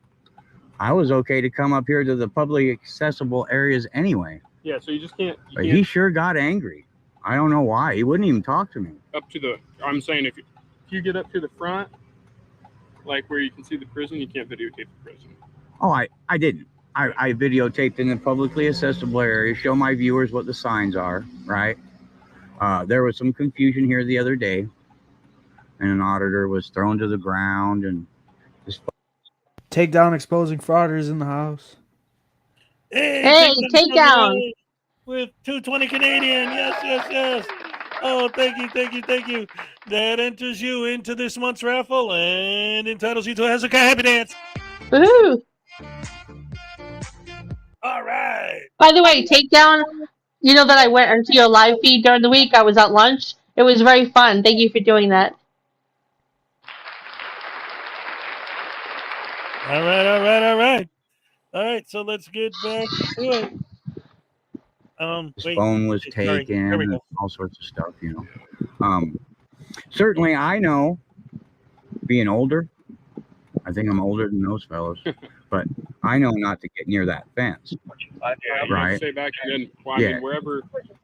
Speaker 11: I was okay to come up here to the publicly accessible areas anyway.
Speaker 10: Yeah, so you just can't.
Speaker 11: But he sure got angry. I don't know why. He wouldn't even talk to me.
Speaker 10: Up to the. I'm saying if you get up to the front, like where you can see the prison, you can't videotape the prison.
Speaker 11: Oh, I didn't. I videotaped in the publicly accessible area, show my viewers what the signs are, right? There was some confusion here the other day and an auditor was thrown to the ground, and just
Speaker 3: Takedown exposing frauders in the house.
Speaker 1: Hey,
Speaker 2: Hey,
Speaker 1: takedown
Speaker 2: takedown.
Speaker 1: with 220 Canadian. Yes. Oh, thank you. That enters you into this month's raffle and entitles you to a Hezokuai Happy Dance.
Speaker 2: Woohoo!
Speaker 1: All right.
Speaker 2: By the way, takedown. You know that I went into your live feed during the week. I was at lunch. It was very fun. Thank you for doing that.
Speaker 1: All right. All right, so let's get back to it.
Speaker 11: his
Speaker 1: Wait.
Speaker 11: phone was
Speaker 1: Sorry.
Speaker 11: taken,
Speaker 1: There we go.
Speaker 11: and all sorts of stuff, you know. Certainly, I know, being older, I think I'm older than those fellows, but I know not to get near that fence.
Speaker 10: I was about to
Speaker 11: Right.
Speaker 10: say back again. Well, I
Speaker 11: Yeah.
Speaker 10: mean, wherever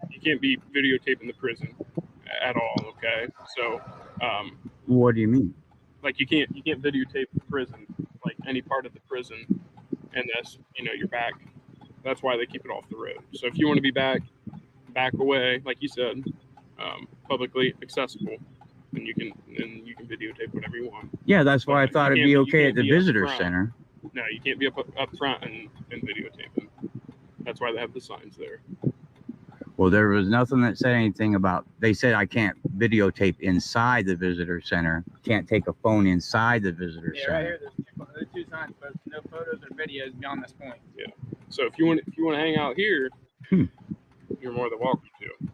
Speaker 10: you can't be videotaping the prison at all. Okay, so
Speaker 11: What do you mean?
Speaker 10: like you can't videotape the prison, like any part of the prison, unless you're back. That's why they keep it off the road. So if you want to be back away, like you said, publicly accessible, then you can videotape whatever you want.
Speaker 11: Yeah, that's why I thought it'd be okay at the visitor
Speaker 10: front.
Speaker 11: center.
Speaker 10: No, you can't be up front and videotape them. That's why they have the signs there.
Speaker 11: Well, there was nothing that said anything about. They said I can't videotape inside the visitor center. Can't take a phone inside the visitor
Speaker 13: Yeah,
Speaker 11: center.
Speaker 13: right here, there's two signs, but no photos or videos beyond this point.
Speaker 10: Yeah. So if you want to hang out here, you're more than welcome to.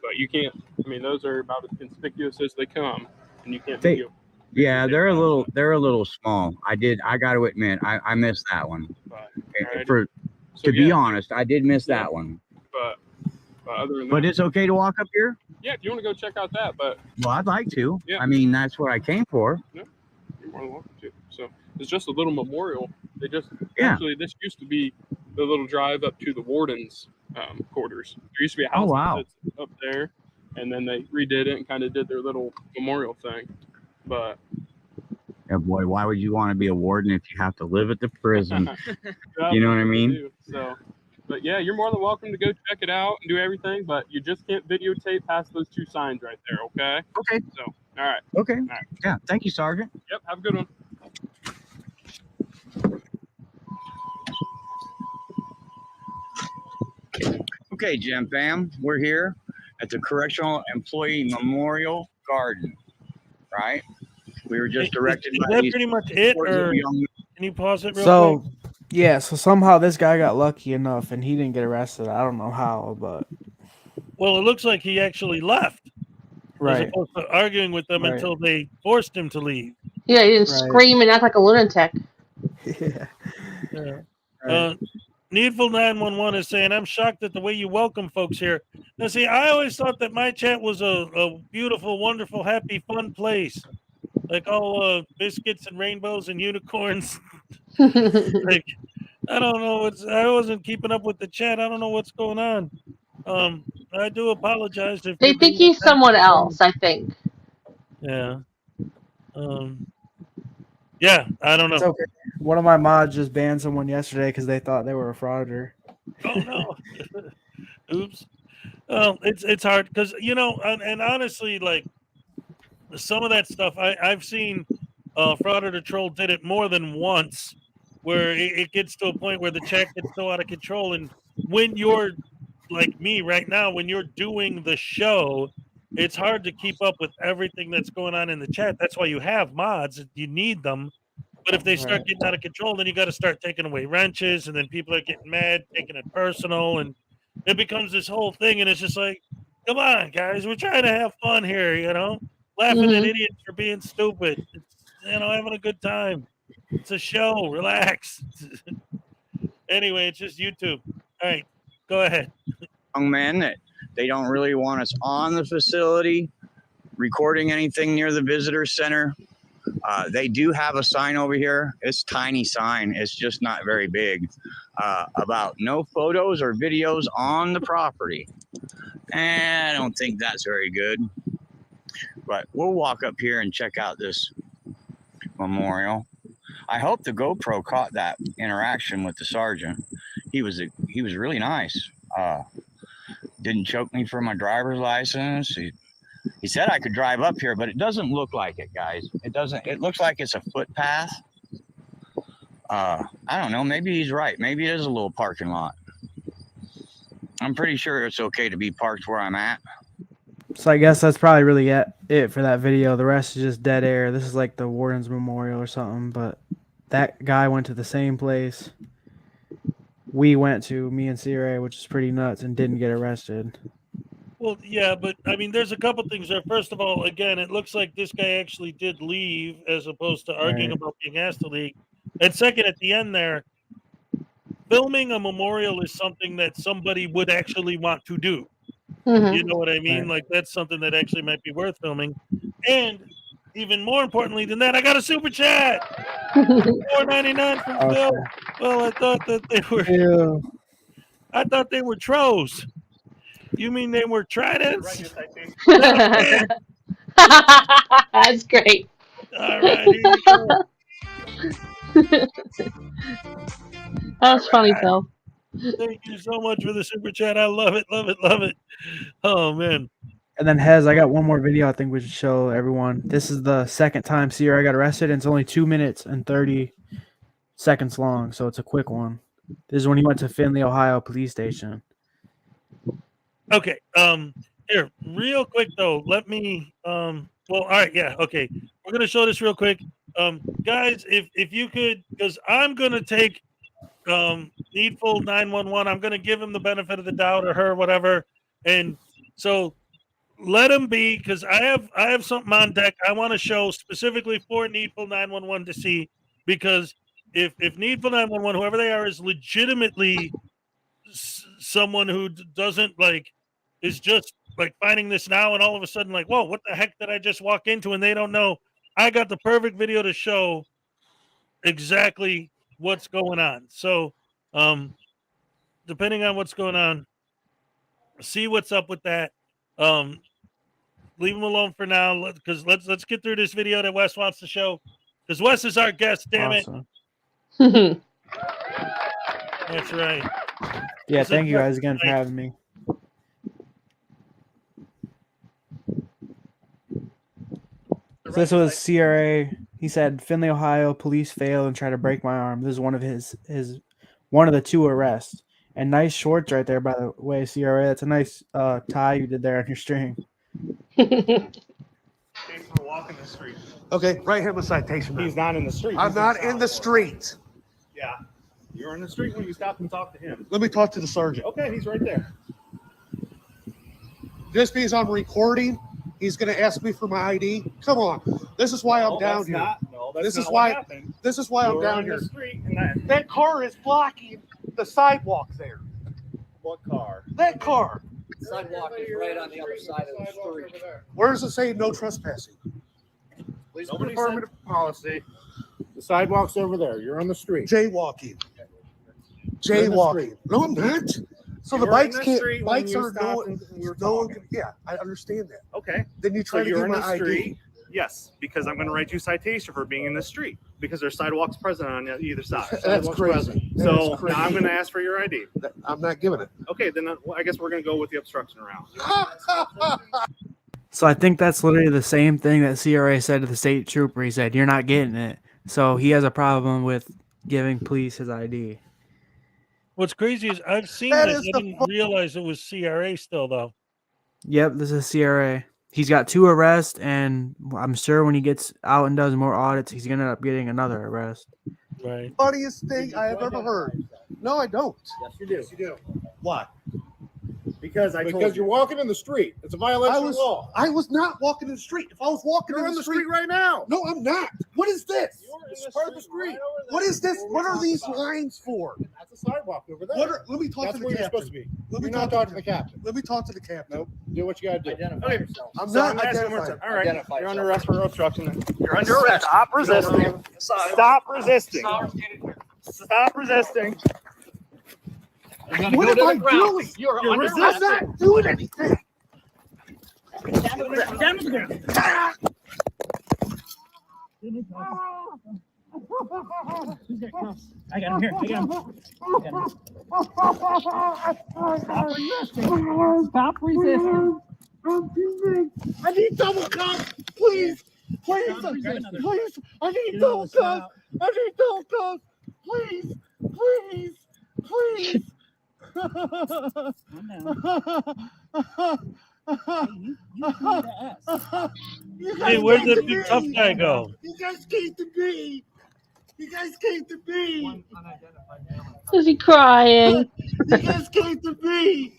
Speaker 10: But you can't. I mean, those are about as conspicuous as they come, and you can't video.
Speaker 11: Yeah, they're a little small. I got to admit, I missed that one. To be honest, I did miss that one.
Speaker 10: But other than
Speaker 11: But
Speaker 10: that,
Speaker 11: it's okay to walk up here.
Speaker 10: yeah, if you want to go check out that, but
Speaker 11: Well, I'd like to.
Speaker 10: Yeah.
Speaker 11: I mean, that's what I came for.
Speaker 10: yeah, you're more than welcome to. So it's just a little memorial. They just
Speaker 11: Yeah.
Speaker 10: actually this used to be the little drive up to the warden's quarters. There used to be a
Speaker 11: Oh,
Speaker 10: house
Speaker 11: wow.
Speaker 10: that's up there, and then they redid it and kind of did their little memorial thing. But
Speaker 11: Yeah, boy, why would you want to be a warden if you have to live at the prison?
Speaker 10: yeah,
Speaker 11: You know what I
Speaker 10: they
Speaker 11: mean?
Speaker 10: do. So, but yeah, you're more than welcome to go check it out and do everything, but you just can't videotape past those two signs right there, okay?
Speaker 11: Okay.
Speaker 10: So, all right.
Speaker 11: Okay.
Speaker 10: All right.
Speaker 11: Yeah. Thank you, Sergeant.
Speaker 10: Yep, have a good one.
Speaker 11: Okay, Jim Fam, we're here at the Correctional Employee Memorial Garden, right? We were just directed
Speaker 1: Is
Speaker 11: by
Speaker 1: that
Speaker 11: these
Speaker 1: pretty much it,
Speaker 11: boys that
Speaker 1: or
Speaker 11: we all knew.
Speaker 1: can you pause it real
Speaker 3: So,
Speaker 1: quick?
Speaker 3: yeah, so somehow this guy got lucky enough and he didn't get arrested. I don't know how, but
Speaker 1: Well, it looks like he actually left. As
Speaker 3: right.
Speaker 1: opposed to arguing with them
Speaker 3: Right.
Speaker 1: until they forced him to leave.
Speaker 2: Yeah, he didn't
Speaker 3: Right.
Speaker 2: scream and act like a lunatic.
Speaker 3: Yeah.
Speaker 1: Yeah.
Speaker 3: Right.
Speaker 1: Needful 911 is saying, I'm shocked at the way you welcome folks here. Now, see, I always thought that my chat was a beautiful, wonderful, happy, fun place. Like all biscuits and rainbows and unicorns. Like, I don't know. I wasn't keeping up with the chat. I don't know what's going on. I do apologize if
Speaker 2: They
Speaker 1: you're
Speaker 2: think
Speaker 1: being
Speaker 2: he's someone
Speaker 1: offensive.
Speaker 2: else, I think.
Speaker 1: Yeah. Yeah, I don't know.
Speaker 3: It's okay. One of my mods just banned someone yesterday because they thought they were a frauditor.
Speaker 1: Oh no. Oops. It's hard because and honestly, like some of that stuff I've seen Frauditor Troll did it more than once, where it gets to a point where the chat gets so out of control, and when you're like me right now, when you're doing the show, it's hard to keep up with everything that's going on in the chat. That's why you have mods. You need them. But if they start getting out of control, then you got to start taking away wrenches, and then people are getting mad, taking it personal, and it becomes this whole thing. And it's just like, come on, guys, we're trying to have fun here, laughing at idiots for being stupid. It's, having a good time. It's a show. Relax. Anyway, it's just YouTube. All right, go ahead.
Speaker 11: Young men that they don't really want us on the facility recording anything near the visitor center. They do have a sign over here. It's a tiny sign. It's just not very big about no photos or videos on the property. And I don't think that's very good. But we'll walk up here and check out this memorial. I hope the GoPro caught that interaction with the sergeant. He was really nice. Didn't choke me for my driver's license. He He said I could drive up here, but it doesn't look like it, guys. It doesn't. It looks like it's a footpath. I don't know. Maybe he's right. Maybe it is a little parking lot. I'm pretty sure it's okay to be parked where I'm at.
Speaker 3: So I guess that's probably really it for that video. The rest is just dead air. This is like the Warden's Memorial or something, but that guy went to the same place we went to, me and CRA, which is pretty nuts, and didn't get arrested.
Speaker 1: Well, yeah, but I mean, there's a couple things there. First of all, again, it looks like this guy actually did leave as opposed to arguing
Speaker 3: Right.
Speaker 1: about being asked to leave. And second, at the end there, filming a memorial is something that somebody would actually want to do. You know what I mean?
Speaker 3: Right.
Speaker 1: Like, that's something that actually might be worth filming. And even more importantly than that, I got a super chat. $4.99 from
Speaker 3: Okay.
Speaker 1: Phil. Well, I thought that they were.
Speaker 3: Ew.
Speaker 1: I thought they were trolls. You mean they were tridents?
Speaker 2: That's great.
Speaker 1: All right, here you go.
Speaker 2: That's funny, Phil.
Speaker 1: Thank you so much for the super chat. I love it, love it, love it. Oh man.
Speaker 3: And then Hez, I got one more video I think we should show everyone. This is the second time Sierra got arrested, and it's only 2 minutes and 30 seconds long, so it's a quick one. This is when he went to Findlay, Ohio police station.
Speaker 1: Okay. Here, real quick though. Let me. Well, all right. Yeah. Okay. We're gonna show this real quick. Guys, if you could, because I'm gonna take Needful 911. I'm gonna give him the benefit of the doubt, or her, whatever. And so let him be, because I have something on deck I want to show specifically for Needful 911 to see, because if Needful 911, whoever they are, is legitimately someone who doesn't like, is just like finding this now and all of a sudden like, whoa, what the heck did I just walk into? And they don't know. I got the perfect video to show exactly what's going on. So depending on what's going on, see what's up with that. Leave them alone for now, because let's get through this video that Wes wants to show, because Wes is our guest. Damn
Speaker 3: Awesome.
Speaker 1: it. That's right.
Speaker 3: Yeah, thank you guys again for having me. So this was CRA. He said Findlay, Ohio police failed and tried to break my arm. This is one of his one of the 2 arrests. And nice shorts right there, by the way, CRA. That's a nice tie you did there on your string.
Speaker 4: Walking the street. Okay, write him a citation.
Speaker 9: He's not in the street.
Speaker 4: I'm not in the street.
Speaker 9: Yeah. You're in the street when you stop and talk to him.
Speaker 4: Let me talk to the sergeant.
Speaker 9: Okay, he's right there.
Speaker 4: Just because I'm recording, he's going to ask me for my ID. Come on, this is why I'm down here. This is why I'm down here. That car is blocking the sidewalk there.
Speaker 9: What car?
Speaker 4: That car.
Speaker 13: The sidewalk is right on the other side of the street.
Speaker 4: Where does it say no trespassing?
Speaker 9: Police affirmative policy. The sidewalk's over there. You're on the street.
Speaker 4: Jaywalking. Jaywalking. No, I'm not. So the bikes can't. Bikes are no. Yeah, I understand that.
Speaker 9: Okay.
Speaker 4: Then you try to get my ID.
Speaker 9: Yes, because I'm going to write you a citation for being in the street because there's sidewalks present on either side.
Speaker 4: That's crazy.
Speaker 9: Present. So now I'm going to ask for your ID.
Speaker 4: I'm not giving it.
Speaker 9: Okay, then I guess we're going to go with the obstruction round.
Speaker 3: So I think that's literally the same thing that CRA said to the state trooper. He said, "You're not getting it." So he has a problem with giving police his ID.
Speaker 1: What's crazy is I've seen
Speaker 4: That
Speaker 1: this.
Speaker 4: is
Speaker 1: I
Speaker 4: the
Speaker 1: didn't realize it was CRA still, though.
Speaker 3: Yep, this is CRA. He's got 2 arrests, and I'm sure when he gets out and does more audits, he's going to end up getting another arrest.
Speaker 1: Right.
Speaker 4: Funniest thing I have ever heard. No, I don't.
Speaker 9: Yes, you do. Yes, you do.
Speaker 4: Why?
Speaker 9: Because you're walking in the street. It's a violation of law.
Speaker 4: I was not walking in the street. If I was walking
Speaker 9: You're
Speaker 4: in
Speaker 9: on
Speaker 4: the
Speaker 9: the street
Speaker 4: street
Speaker 9: right now.
Speaker 4: No, I'm not. What is this?
Speaker 9: It's part of the street.
Speaker 4: What is this? What are these lines for?
Speaker 9: That's a sidewalk over there.
Speaker 4: Let me talk
Speaker 9: That's
Speaker 4: to
Speaker 9: where
Speaker 4: the
Speaker 9: you're supposed to
Speaker 4: captain.
Speaker 9: be.
Speaker 4: Let me
Speaker 9: You're not talking to the captain.
Speaker 4: Let me talk to the captain.
Speaker 9: Nope. Do what you got to do.
Speaker 13: Identify yourself.
Speaker 4: I'm
Speaker 9: So
Speaker 4: not
Speaker 9: I'm asking one more
Speaker 4: identified.
Speaker 9: time. All right.
Speaker 13: Identify
Speaker 9: You're under
Speaker 13: yourself.
Speaker 9: arrest for obstruction. You're under arrest. Stop resisting. Stop resisting. Stop resisting.
Speaker 4: What am I doing?
Speaker 9: You're
Speaker 4: I'm
Speaker 9: under
Speaker 4: not
Speaker 9: arrest.
Speaker 4: doing anything.
Speaker 13: I got him here. I got him. Stop resisting. Stop resisting.
Speaker 4: I'm too big. I need double cup. Please. Please. Please. I need double cup. I need double cup. Please. Please. Please.
Speaker 1: Hey, where'd the big tough guy go?
Speaker 4: You guys came to me. You guys came to me.
Speaker 2: Is he crying?
Speaker 4: You guys came to me.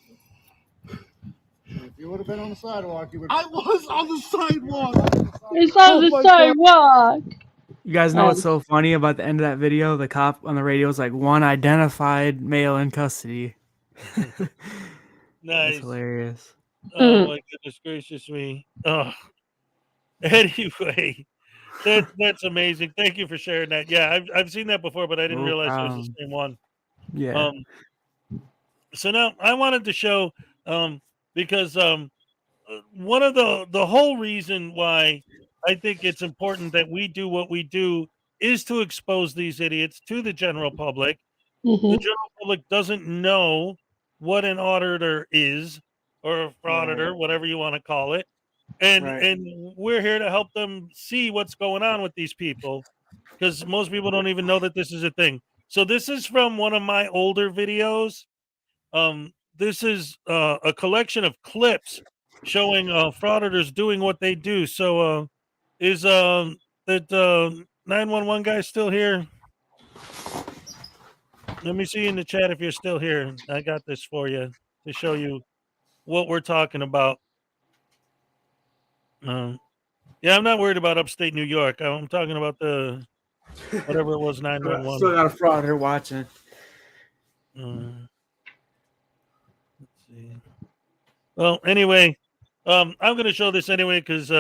Speaker 4: If you would have been on the sidewalk, you would. I was on the sidewalk.
Speaker 2: He's on the sidewalk.
Speaker 3: You guys know what's so funny about the end of that video? The cop on the radio is like, one identified male in custody.
Speaker 1: Nice.
Speaker 3: That's hilarious.
Speaker 1: Oh my goodness gracious me. Oh. Anyway, that's amazing. Thank you for sharing that. Yeah, I've seen that before, but I didn't realize it was the same one.
Speaker 3: Yeah.
Speaker 1: So now I wanted to show because one of the whole reason why I think it's important that we do what we do is to expose these idiots to the general public.
Speaker 2: Mm-hmm.
Speaker 1: The general public doesn't know what an auditor is or a frauditor, whatever you want to call it. And we're here to help them see what's going on with these people, because most people don't even know that this is a thing. So this is from one of my older videos. This is a collection of clips showing frauditors doing what they do. So is that 911 guy still here? Let me see in the chat if you're still here. I got this for you to show you what we're talking about. Yeah, I'm not worried about upstate New York. I'm talking about the whatever it was, 911.
Speaker 3: Still got a frauditor watching.
Speaker 1: Let's see. Well, anyway, I'm going to show this anyway because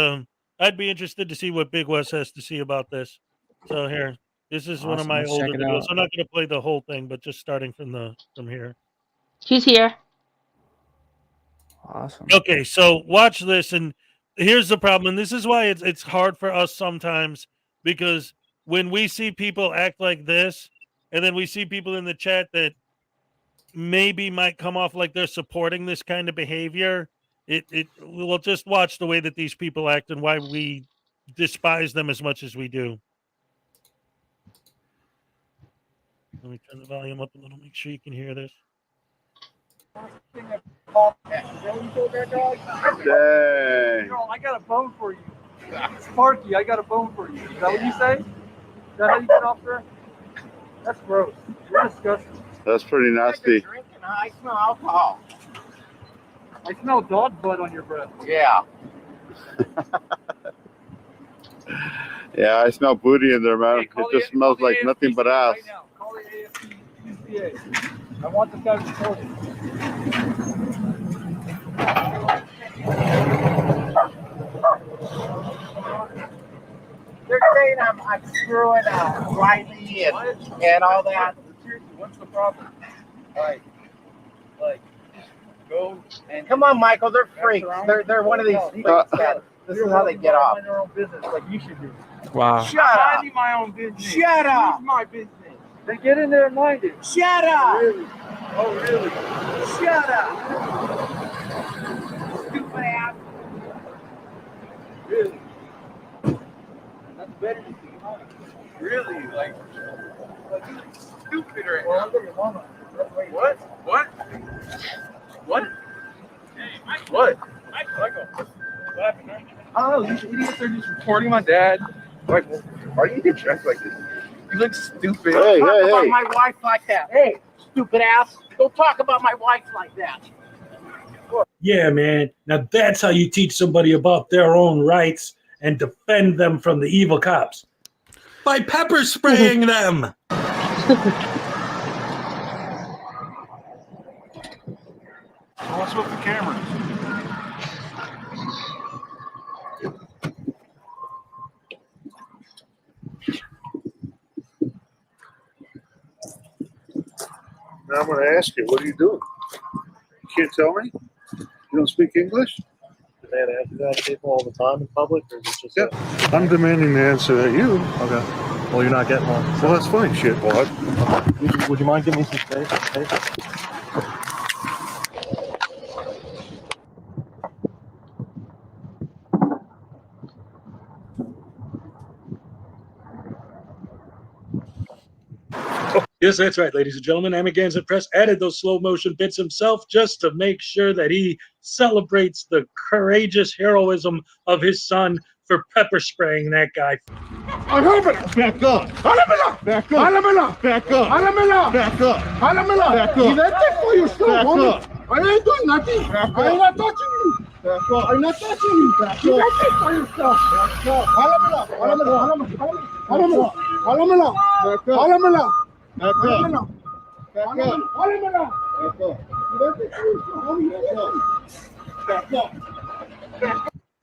Speaker 1: I'd be interested to see what Big Wes has to see about this. So here, this is one of my older videos. I'm not going to play the whole thing, but just starting from here.
Speaker 2: He's here.
Speaker 3: Awesome.
Speaker 1: Okay, so watch this, and here's the problem. And this is why it's hard for us sometimes, because when we see people act like this, and then we see people in the chat that maybe might come off like they're supporting this kind of behavior, we'll just watch the way that these people act and why we despise them as much as we do. Let me turn the volume up a little, make sure you can hear this.
Speaker 13: Dang.
Speaker 7: Girl, I got a bone for you. Sparky, I got a bone for you. Is that what you say? Is that how you get off there? That's gross. You're disgusting.
Speaker 8: That's pretty nasty.
Speaker 13: I smell alcohol.
Speaker 7: I smell dog blood on your breath.
Speaker 13: Yeah.
Speaker 8: Yeah, I smell booty in there, man.
Speaker 7: Hey,
Speaker 8: it just smells like nothing but ass.
Speaker 7: Right now. Call the AFC. I want this guy reported.
Speaker 13: They're saying I'm screwing Riley and all that.
Speaker 7: What's the problem? Like, go and
Speaker 13: Come on, Michael. They're freaks. They're one of these freaks. This is how they get off.
Speaker 7: Their own business, like you should do.
Speaker 3: Wow.
Speaker 13: Shut up.
Speaker 7: Minding my own business.
Speaker 13: Shut up.
Speaker 7: It's my business. Then get in there and mind it.
Speaker 13: Shut up.
Speaker 7: Really? Oh, really?
Speaker 13: Shut up. Stupid ass.
Speaker 7: Really? That's better than you. Really? Like stupid right now. What? What? What? Hey, Michael. What? Michael. What happened? I don't know. These idiots are just reporting my dad. Like, why do you get dressed like this? You look stupid.
Speaker 8: Hey,
Speaker 13: Don't talk
Speaker 8: hey,
Speaker 13: about
Speaker 8: hey.
Speaker 13: my wife like that. Hey, stupid ass. Don't talk about my wife like that.
Speaker 14: Yeah, man. Now that's how you teach somebody about their own rights and defend them from the evil cops. By pepper spraying them.
Speaker 7: What's with the cameras?
Speaker 8: Now I'm going to ask you, what are you doing? You can't tell me? You don't speak English?
Speaker 4: Do they ask that to people all the time in public, or is it just?
Speaker 8: Yeah. I'm demanding the answer at you.
Speaker 4: Okay. Well, you're not getting one.
Speaker 8: Well, that's fine, shitwad.
Speaker 4: Would you mind giving me some space?
Speaker 14: Yes, that's right, ladies and gentlemen. Amagansett Press added those slow motion bits himself just to make sure that he celebrates the courageous heroism of his son for pepper spraying that guy.
Speaker 8: Back up. Back up. Back up. Back up. You let that for yourself, homie. I ain't doing nothing. I'm not touching you. Back up. I'm not touching you. Back up. You let that for yourself. Back up.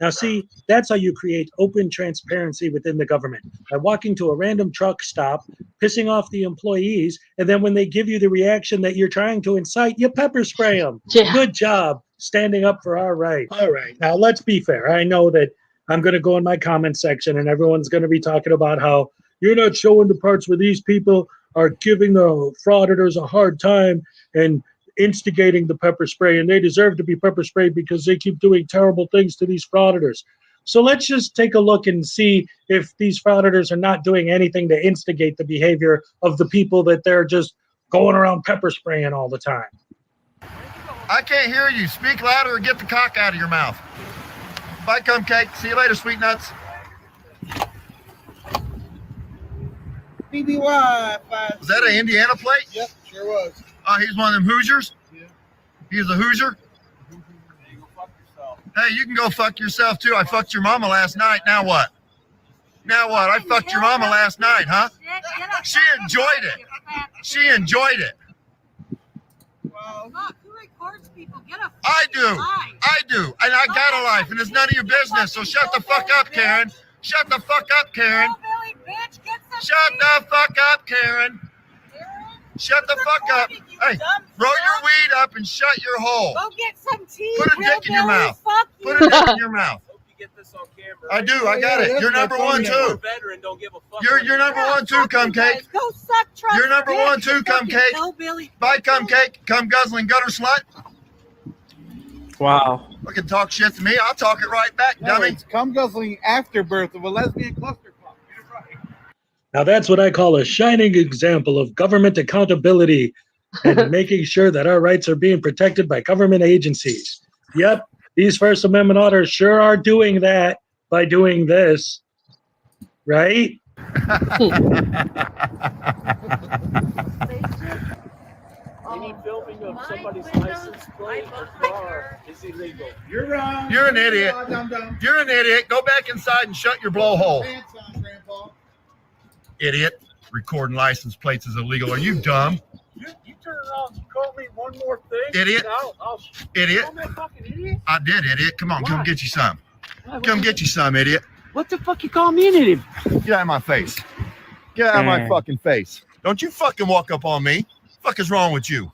Speaker 14: Now, see, that's how you create open transparency within the government, by walking to a random truck stop, pissing off the employees, and then when they give you the reaction that you're trying to incite, you pepper spray them.
Speaker 2: Yeah.
Speaker 14: Good job standing up for our rights. All right, now let's be fair. I know that I'm going to go in my comment section and everyone's going to be talking about how you're not showing the parts where these people are giving the frauditors a hard time and instigating the pepper spray, and they deserve to be pepper sprayed because they keep doing terrible things to these frauditors. So let's just take a look and see if these frauditors are not doing anything to instigate the behavior of the people that they're just going around pepper spraying all the time.
Speaker 15: I can't hear you. Speak louder or get the cock out of your mouth. Bye, cum cake. See you later, sweet nuts.
Speaker 13: BBY.
Speaker 15: Was that an Indiana plate?
Speaker 13: Yep, sure was.
Speaker 15: Oh, he's one of them Hoosiers?
Speaker 13: Yeah.
Speaker 15: He's a Hoosier? Hey, you can go fuck yourself too. I fucked your mama last night. Now what? Now what? I fucked your mama last night, huh? She enjoyed it. She enjoyed it.
Speaker 12: Well, look, who records people? Get a
Speaker 15: I do.
Speaker 12: life.
Speaker 15: I do. And I got a life, and it's none of your business. So shut the fuck up, Karen. Shut the fuck up, Karen.
Speaker 12: Hillbilly bitch, get some
Speaker 15: Shut the fuck up, Karen. Shut the fuck up. Hey, roll your weed up and shut your hole.
Speaker 12: Go get some tea.
Speaker 15: Put a dick in your
Speaker 12: hillbilly.
Speaker 15: mouth.
Speaker 12: Fuck you.
Speaker 15: Put a dick in your mouth.
Speaker 16: You get this on camera.
Speaker 15: I do. I got it. You're number one, too.
Speaker 16: Veteran, don't give a fuck.
Speaker 15: You're number one, too, cum cake.
Speaker 12: Go suck Trump's
Speaker 15: You're number
Speaker 12: dick,
Speaker 15: one, too,
Speaker 12: you
Speaker 15: cum
Speaker 12: fucking
Speaker 15: cake.
Speaker 12: hillbilly.
Speaker 15: Bye, cum cake. Cum guzzling gutter slut.
Speaker 3: Wow.
Speaker 15: Fucking talk shit to me. I'll talk it right back, dummy.
Speaker 13: It's cum guzzling afterbirth of a lesbian cluster club.
Speaker 14: Now that's what I call a shining example of government accountability and making sure that our rights are being protected by government agencies. Yep, these First Amendment auditors sure are doing that by doing this, right?
Speaker 16: Any filming of somebody's license plate or car is illegal.
Speaker 13: You're wrong.
Speaker 15: You're an idiot. You're an idiot. Go back inside and shut your blowhole. Idiot. Recording license plates is illegal. Are you dumb?
Speaker 16: You turn around and call me one more thing.
Speaker 15: Idiot.
Speaker 16: I'll
Speaker 15: Idiot.
Speaker 16: call me a fucking idiot.
Speaker 15: I did, idiot. Come on, come get you some. Come get you some, idiot.
Speaker 16: What the fuck you call me an idiot?
Speaker 15: Get out of my face. Get out of my fucking face. Don't you fucking walk up on me. What the fuck is wrong with you?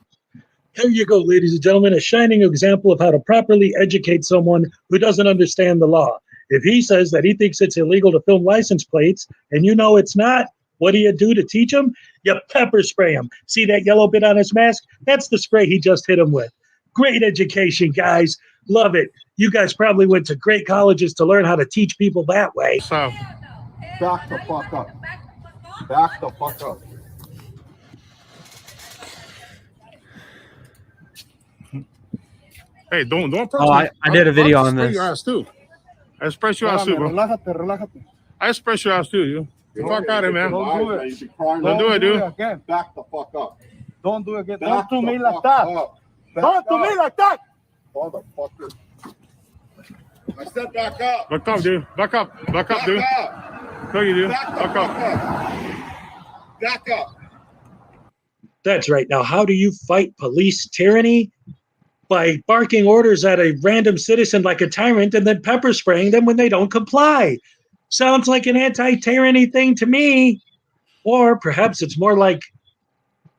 Speaker 14: Here you go, ladies and gentlemen, a shining example of how to properly educate someone who doesn't understand the law. If he says that he thinks it's illegal to film license plates and you know it's not, what do you do to teach him? You pepper spray him. See that yellow bit on his mask? That's the spray he just hit him with. Great education, guys. Love it. You guys probably went to great colleges to learn how to teach people that way.
Speaker 8: So, back the fuck up. Back the fuck up. Hey, don't
Speaker 3: I did a video on this.
Speaker 8: Your ass too. I express your ass too, bro.
Speaker 13: Relájate.
Speaker 8: I express your ass too, you. Fuck out of here, man.
Speaker 13: Don't do it.
Speaker 8: Don't do it, dude.
Speaker 13: Again.
Speaker 8: Back the fuck up.
Speaker 13: Don't do it again.
Speaker 8: Back
Speaker 13: Don't do
Speaker 8: the
Speaker 13: me like
Speaker 8: fuck
Speaker 13: that.
Speaker 8: up.
Speaker 13: Don't do me like that.
Speaker 8: Motherfucker. I said back up.
Speaker 16: Back up, dude. Back up. Back up, dude.
Speaker 8: Up.
Speaker 16: No, you do.
Speaker 8: Back the
Speaker 16: Back
Speaker 8: fuck
Speaker 16: up.
Speaker 8: up. Back up.
Speaker 14: That's right. Now, how do you fight police tyranny? By barking orders at a random citizen like a tyrant and then pepper spraying them when they don't comply. Sounds like an anti-tyranny thing to me. Or perhaps it's more like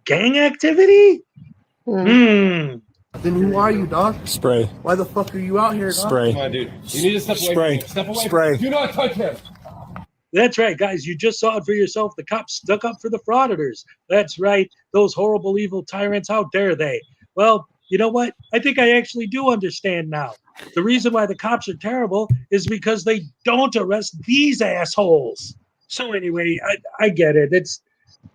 Speaker 14: gang activity?
Speaker 13: Then who are you, dog? Spray. Why the fuck are you out here, dog?
Speaker 17: Spray.
Speaker 13: Come on, dude.
Speaker 17: You need to step away. Spray. Step away.
Speaker 13: Spray.
Speaker 17: Do not touch him.
Speaker 14: That's right, guys. You just saw it for yourself. The cops stuck up for the frauditors. That's right. Those horrible, evil tyrants. How dare they? Well, you know what? I think I actually do understand now. The reason why the cops are terrible is because they don't arrest these assholes. So anyway, I get it.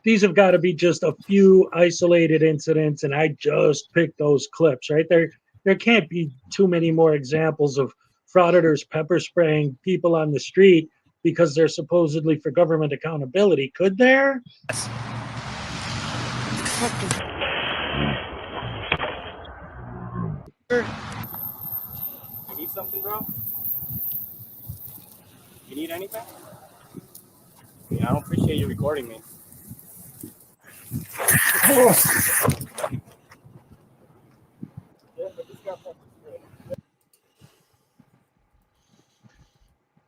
Speaker 14: these have got to be just a few isolated incidents, and I just picked those clips, right? There can't be too many more examples of frauditors pepper spraying people on the street because they're supposedly for government accountability. Could there?
Speaker 18: You need something, bro? You need anything? Yeah, I don't appreciate you recording me.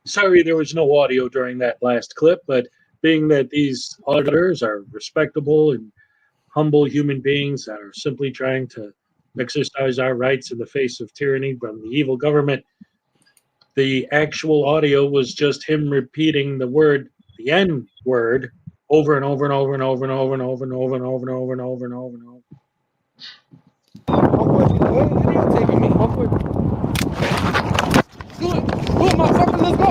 Speaker 14: Sorry, there was no audio during that last clip, but being that these auditors are respectable and humble human beings that are simply trying to exercise our rights in the face of tyranny from the evil government, the actual audio was just him repeating the N word, over and over and over and over and over and over and over and over and over and over and over and over.
Speaker 17: What videotaping me? Do it, motherfucker, let's go.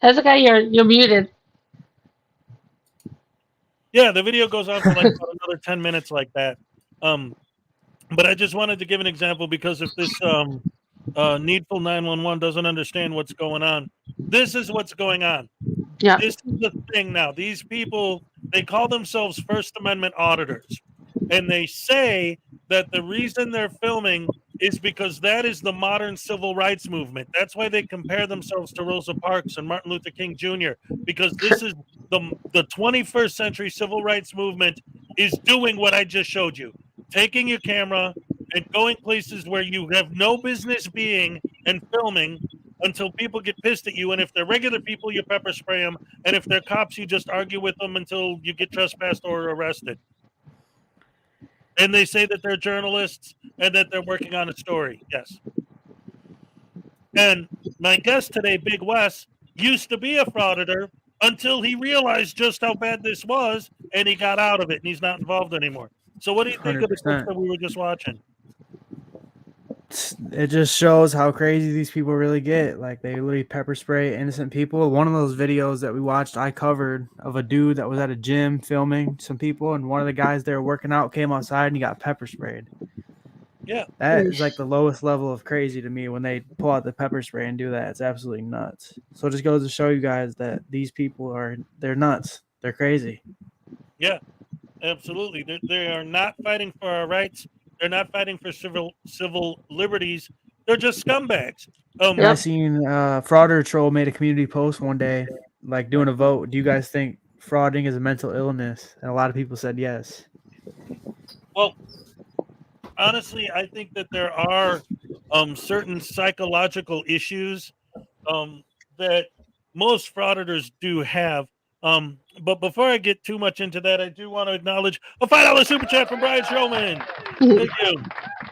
Speaker 2: Hezokuai, you're muted.
Speaker 1: Yeah, the video goes on for like about another 10 minutes like that. But I just wanted to give an example because if this needful 911 doesn't understand what's going on, this is what's going on.
Speaker 2: Yeah.
Speaker 1: This is the thing now. These people, they call themselves First Amendment auditors. And they say that the reason they're filming is because that is the modern civil rights movement. That's why they compare themselves to Rosa Parks and Martin Luther King Jr., because this is the 21st century civil rights movement is doing what I just showed you. Taking your camera and going places where you have no business being and filming until people get pissed at you. And if they're regular people, you pepper spray them. And if they're cops, you just argue with them until you get trespassed or arrested. And they say that they're journalists and that they're working on a story. Yes. And my guest today, Big Wes, used to be a frauditor until he realized just how bad this was, and he got out of it, and he's not involved anymore. So what do you think of the clip that we were just watching?
Speaker 3: It just shows how crazy these people really get. Like, they literally pepper spray innocent people. One of those videos that we watched, I covered, of a dude that was at a gym filming some people, and one of the guys there working out came outside and he got pepper sprayed.
Speaker 1: Yeah.
Speaker 3: That is like the lowest level of crazy to me when they pull out the pepper spray and do that. It's absolutely nuts. So it just goes to show you guys that these people they're nuts. They're crazy.
Speaker 1: Yeah, absolutely. They are not fighting for our rights. They're not fighting for civil liberties. They're just scumbags.
Speaker 3: I seen Frauditor Troll made a community post one day, like doing a vote. Do you guys think frauding is a mental illness? And a lot of people said yes.
Speaker 1: Well, honestly, I think that there are certain psychological issues that most frauditors do have. But before I get too much into that, I do want to acknowledge a $5 super chat from Brian Showman. Thank you.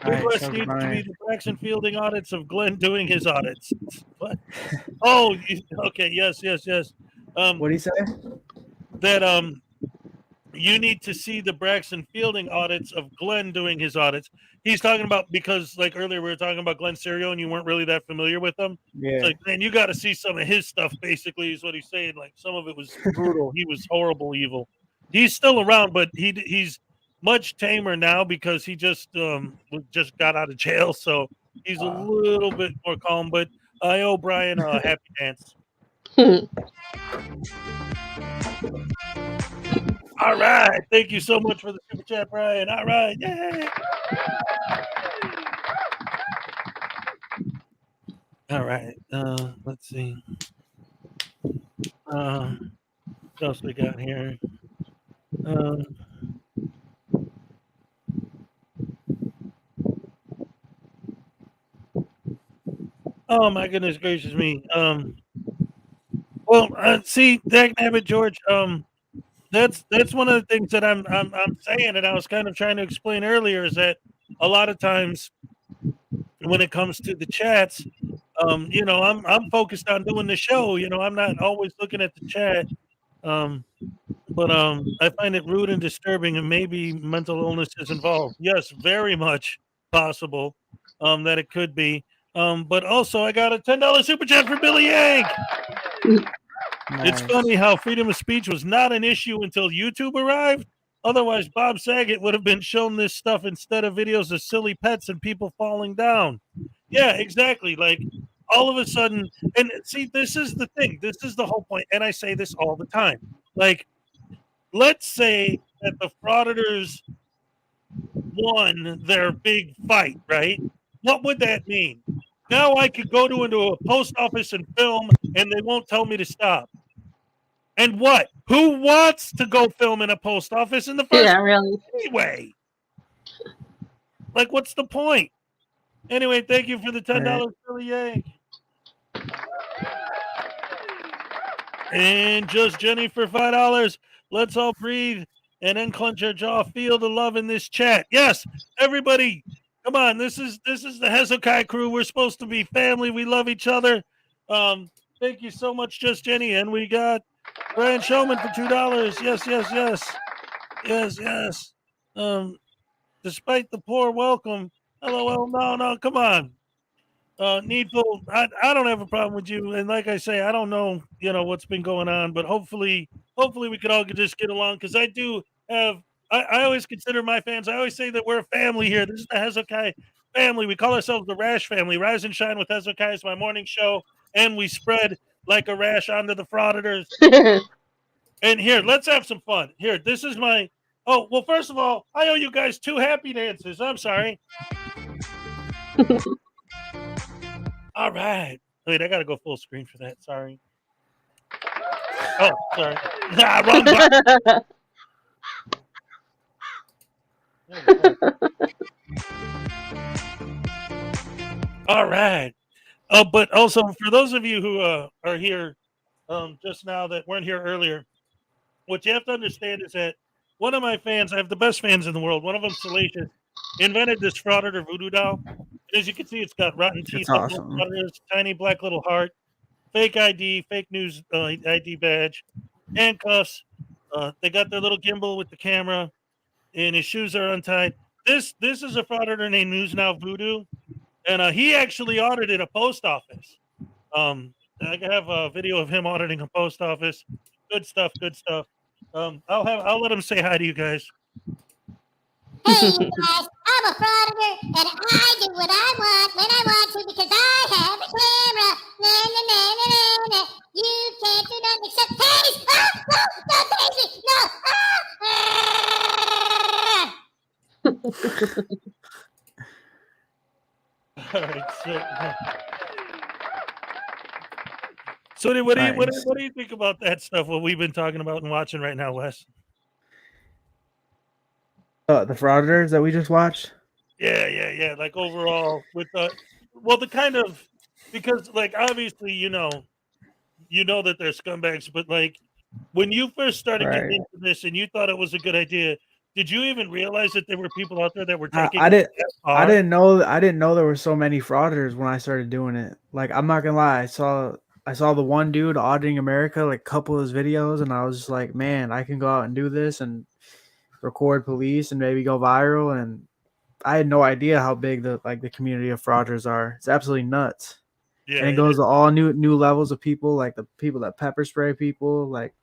Speaker 1: Big West needs to be the Braxton Fielding audits of Glenn doing his audits. What? Oh, okay. Yes.
Speaker 3: What do you say?
Speaker 1: That you need to see the Braxton Fielding audits of Glenn doing his audits. He's talking about, because like earlier we were talking about Glenn Serio and you weren't really that familiar with him.
Speaker 3: Yeah.
Speaker 1: It's like, man, you got to see some of his stuff, basically, is what he's saying. Like, some of it was brutal. He was horrible, evil. He's still around, but he's much tamer now because he just got out of jail. So he's a little bit more calm, but I owe Brian a happy dance. All right. Thank you so much for the super chat, Brian. All right. Yay. All right. Let's see. What else we got here? Oh my goodness gracious me. Well, see, dagnabbit, George. That's one of the things that I'm saying, and I was kind of trying to explain earlier, is that a lot of times when it comes to the chats, I'm focused on doing the show. I'm not always looking at the chat. But I find it rude and disturbing, and maybe mental illness is involved. Yes, very much possible. that it could be. But also, I got a $10 super chat for Billy Yank. It's funny how freedom of speech was not an issue until YouTube arrived. Otherwise, Bob Saget would have been shown this stuff instead of videos of silly pets and people falling down. Yeah, exactly. Like all of a sudden, and see, this is the thing. This is the whole point. And I say this all the time. Like, let's say that the Frauditors won their big fight, right? What would that mean? Now I could go into a post office and film, and they won't tell me to stop. And what? Who wants to go film in a post office in the first
Speaker 2: really.
Speaker 1: anyway? Like, what's the point? Anyway, thank you for the $10, Billy Yank. And just Jenny for $5. Let's all breathe and then clench our jaw. Feel the love in this chat. Yes, everybody, come on. This is the Hezokuai crew. We're supposed to be family. We love each other. Thank you so much, Just Jenny. And we got Brian Showman for $2. Yes. Despite the poor welcome, LOL. No, come on. Needful, I don't have a problem with you, and like I say, I don't know, what's been going on, but hopefully we could all just get along, because I do have. I always consider my fans. I always say that we're a family here. This is the Hezokuai family. We call ourselves the Rash family. Rise and Shine with Hezokuai is my morning show, and we spread like a rash onto the Frauditors. And here, let's have some fun. Here, this is my. Oh, well, first of all, I owe you guys 2 happy dances. I'm sorry. All right. Wait, I got to go full screen for that. Sorry. Oh, sorry. Nah, wrong button. All right. But also, for those of you who are here just now that weren't here earlier, what you have to understand is that one of my fans, I have the best fans in the world, one of them, Salacious, invented this Frauditor voodoo doll. And as you can see, it's got rotten teeth,
Speaker 3: awesome.
Speaker 1: tiny black little heart, fake ID, fake news ID badge, handcuffs. They got their little gimbal with the camera, and his shoes are untied. This is a Frauditor named News Now Voodoo, and he actually audited a post office. I have a video of him auditing a post office. Good stuff. I'll let him say hi to you guys.
Speaker 5: Hey, you guys, I'm a frauditor, and I do what I want when I want to because I have a camera. Na. You can't do nothing except taste. No, don't taste me. No.
Speaker 1: All right, so what do you think about that stuff? What we've been talking about and watching right now, Wes?
Speaker 3: The Frauditors that we just watched.
Speaker 1: Yeah. Like overall, with the kind of, because like obviously you know that they're scumbags, but like when you first started getting into this and you thought it was a good idea, did you even realize that there were people out there that were taking?
Speaker 3: I didn't know there were so many frauditors when I started doing it. Like, I'm not gonna lie, I saw the one dude auditing America, like a couple of his videos, and I was just like, man, I can go out and do this and record police and maybe go viral. And I had no idea how big the community of frauditors are. It's absolutely nuts. Yeah, and it goes to all new levels of people, like the people that pepper spray people. Like,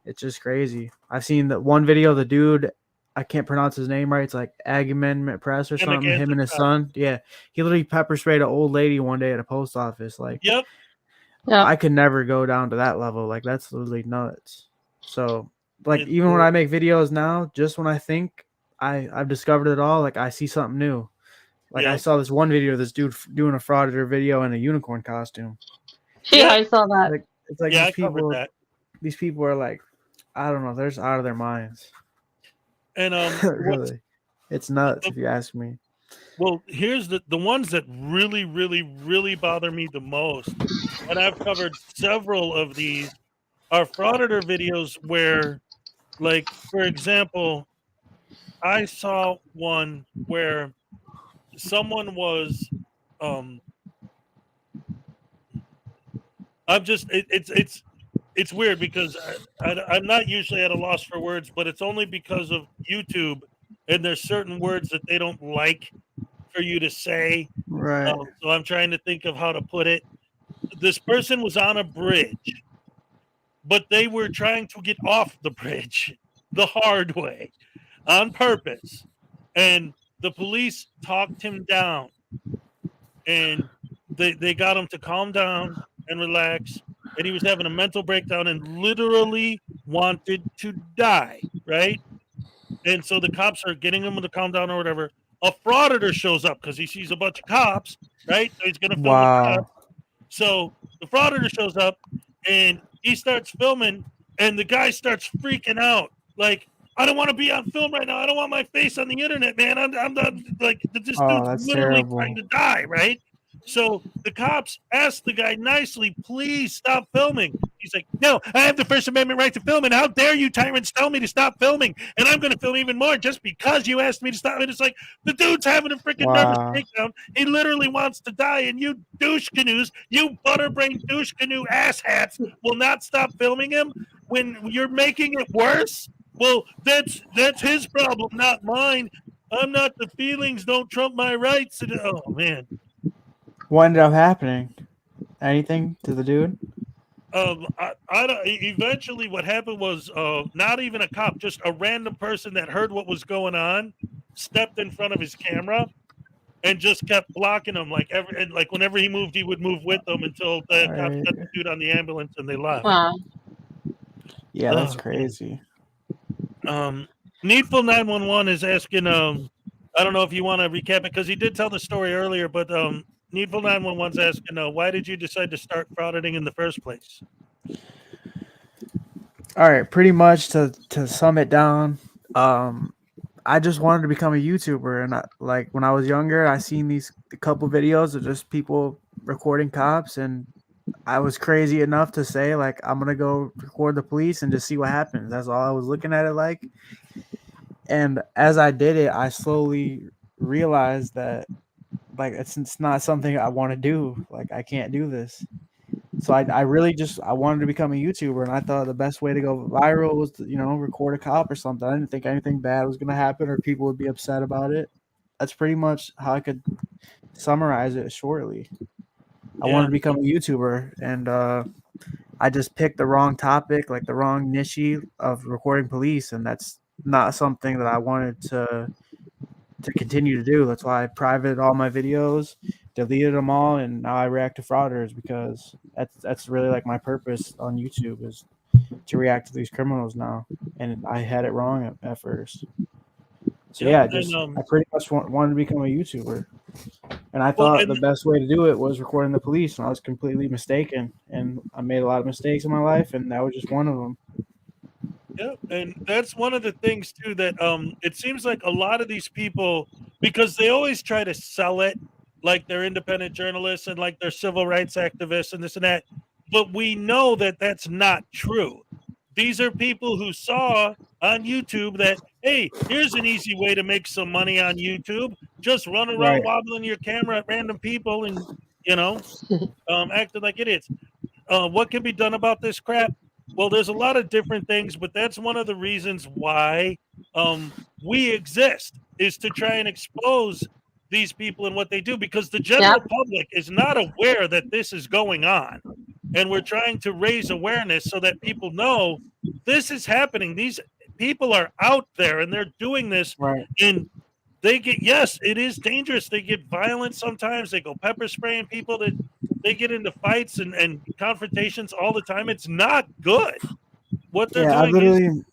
Speaker 3: it's just crazy. I've seen that one video, the dude, I can't pronounce his name right. It's like Amendment Press or something. Him and his son. Yeah. He literally pepper sprayed an old lady one day at a post office. Like,
Speaker 1: yep.
Speaker 3: I could never go down to that level. Like, that's literally nuts. So, like, even when I make videos now, just when I think I've discovered it all, like, I see something new. Like, I saw this one video of this dude doing a Frauditor video in a unicorn costume.
Speaker 2: Yeah, I saw that.
Speaker 3: Like, it's like these people are like, I don't know, they're just out of their minds.
Speaker 1: And
Speaker 3: really, it's nuts if you ask me.
Speaker 1: Well, here's the ones that really, really, really bother me the most, and I've covered several of these, are Frauditor videos where, like, for example, I saw one where someone was it's weird because I'm not usually at a loss for words, but it's only because of YouTube, and there's certain words that they don't like for you to say.
Speaker 3: Right.
Speaker 1: So I'm trying to think of how to put it. This person was on a bridge, but they were trying to get off the bridge the hard way on purpose. And the police talked him down, and they got him to calm down and relax. And he was having a mental breakdown and literally wanted to die, right? And so the cops are getting him to calm down or whatever. A frauditor shows up because he sees a bunch of cops, right? So he's going to film the
Speaker 3: Wow.
Speaker 1: cops. So the frauditor shows up and he starts filming, and the guy starts freaking out. Like, I don't want to be on film right now. I don't want my face on the internet, man. I'm not, like, this
Speaker 3: Oh,
Speaker 1: dude's
Speaker 3: that's
Speaker 1: literally
Speaker 3: terrible.
Speaker 1: trying to die, right? So the cops asked the guy nicely, please stop filming. He's like, no, I have the First Amendment right to film, and how dare you tyrants tell me to stop filming? And I'm going to film even more just because you asked me to stop. And it's like, the dude's having a freaking nervous
Speaker 3: Wow.
Speaker 1: breakdown. He literally wants to die, and you douche canoes, you butterbrain douche canoe asshats will not stop filming him when you're making it worse? Well, that's his problem, not mine. I'm not the feelings don't trump my rights. And, oh, man.
Speaker 3: What ended up happening? Anything to the dude?
Speaker 1: I don't, eventually what happened was not even a cop, just a random person that heard what was going on stepped in front of his camera and just kept blocking him. And like whenever he moved, he would move with them until the cops got the dude on the ambulance and they left.
Speaker 2: Wow.
Speaker 3: Yeah, that's crazy.
Speaker 1: Needful 911 is asking, I don't know if you want to recap it because he did tell the story earlier, but Needful 911 is asking, why did you decide to start frauditing in the first place?
Speaker 3: All right, pretty much to sum it down, I just wanted to become a YouTuber, and like when I was younger, I seen a couple videos of just people recording cops, and I was crazy enough to say like I'm gonna go record the police and just see what happens. That's all I was looking at it like. And as I did it, I slowly realized that like it's not something I want to do. Like I can't do this. So I really just I wanted to become a YouTuber, and I thought the best way to go viral was to, record a cop or something. I didn't think anything bad was gonna happen or people would be upset about it. That's pretty much how I could summarize it shortly. I wanted to become a YouTuber, and I just picked the wrong topic, like the wrong niche of recording police, and that's not something that I wanted to continue to do. That's why I privated all my videos, deleted them all, and now I react to frauditors because that's really like my purpose on YouTube is to react to these criminals now, and I had it wrong at first. So I pretty much wanted to become a YouTuber, and I thought the best way to do it was recording the police, and I was completely mistaken, and I made a lot of mistakes in my life, and that was just one of them.
Speaker 1: Yeah, and that's one of the things too that it seems like a lot of these people, because they always try to sell it like they're independent journalists and like they're civil rights activists and this and that, but we know that that's not true. These are people who saw on YouTube that, hey, here's an easy way to make some money on YouTube. Just run around wobbling your camera at random people and, acting like idiots. What can be done about this crap? Well, there's a lot of different things, but that's one of the reasons why we exist, is to try and expose these people and what they do, because the general public is not aware that this is going on. And we're trying to raise awareness so that people know this is happening. These people are out there and they're doing this. And they get, yes, it is dangerous. They get violent sometimes. They go pepper spraying people. They get into fights and confrontations all the time. It's not good. What they're doing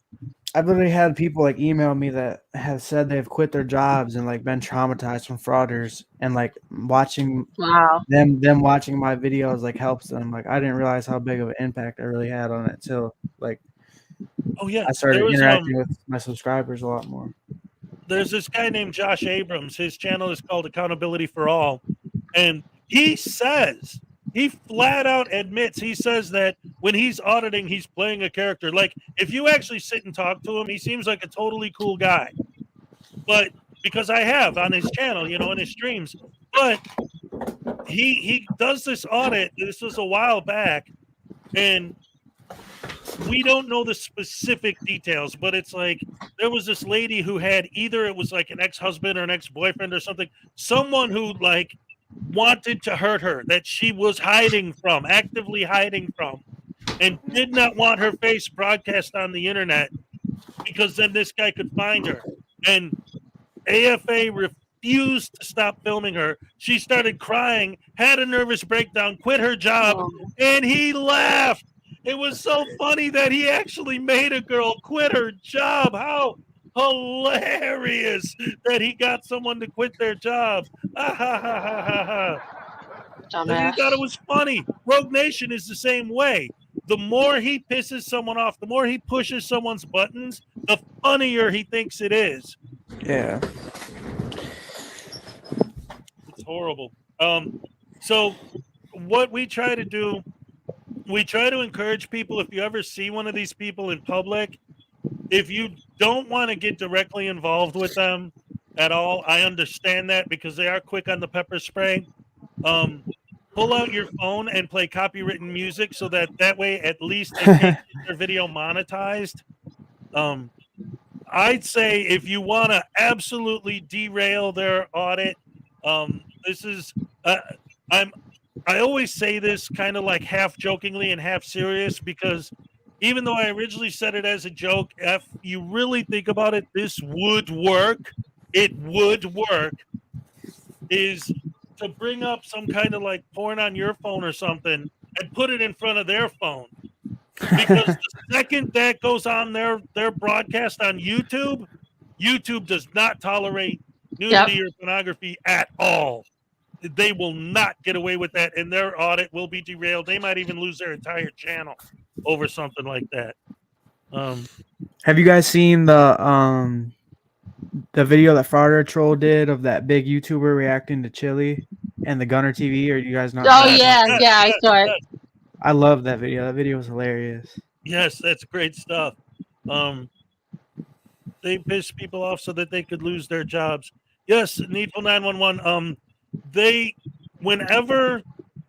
Speaker 3: I've literally had people like email me that have said they've quit their jobs and like been traumatized from frauders, and like watching them watching my videos like helps them. Like I didn't realize how big of an impact I really had on it till like I started interacting with my subscribers a lot more.
Speaker 1: There's this guy named Josh Abrams. His channel is called Accountability for All, and he flat out admits, he says that when he's auditing, he's playing a character. Like, if you actually sit and talk to him, he seems like a totally cool guy. But because I have on his channel, in his streams, but he does this audit. This was a while back, and we don't know the specific details, but it's like there was this lady who had either it was like an ex-husband or an ex-boyfriend or something, someone who like wanted to hurt her that she was hiding from, actively hiding from, and did not want her face broadcast on the internet because then this guy could find her. And AFA refused to stop filming her. She started crying, had a nervous breakdown, quit her job, and he laughed. It was so funny that he actually made a girl quit her job. How hilarious that he got someone to quit their job. And he thought it was funny. Rogue Nation is the same way. The more he pisses someone off, the more he pushes someone's buttons, the funnier he thinks it is.
Speaker 3: Yeah.
Speaker 1: It's horrible. So what we try to do, we try to encourage people, if you ever see one of these people in public, if you don't want to get directly involved with them at all, I understand that because they are quick on the pepper spray. Pull out your phone and play copywritten music so that way at least they can't get their video monetized. I'd say if you want to absolutely derail their audit, this is I always say this kind of like half jokingly and half serious because even though I originally said it as a joke, if you really think about it, this would work. It would work. Is to bring up some kind of like porn on your phone or something and put it in front of their phone. Because the second that goes on their broadcast on YouTube, YouTube does not tolerate nudity or pornography at all. They will not get away with that, and their audit will be derailed. They might even lose their entire channel over something like that.
Speaker 3: Have you guys seen the video that Frauditor troll did of that big YouTuber reacting to Chili and the Gunner TV? Or you guys not?
Speaker 2: Oh yeah, I saw it.
Speaker 3: I love that video. That video was hilarious.
Speaker 1: Yes, that's great stuff. They pissed people off so that they could lose their jobs. Yes, Needful 911. Whenever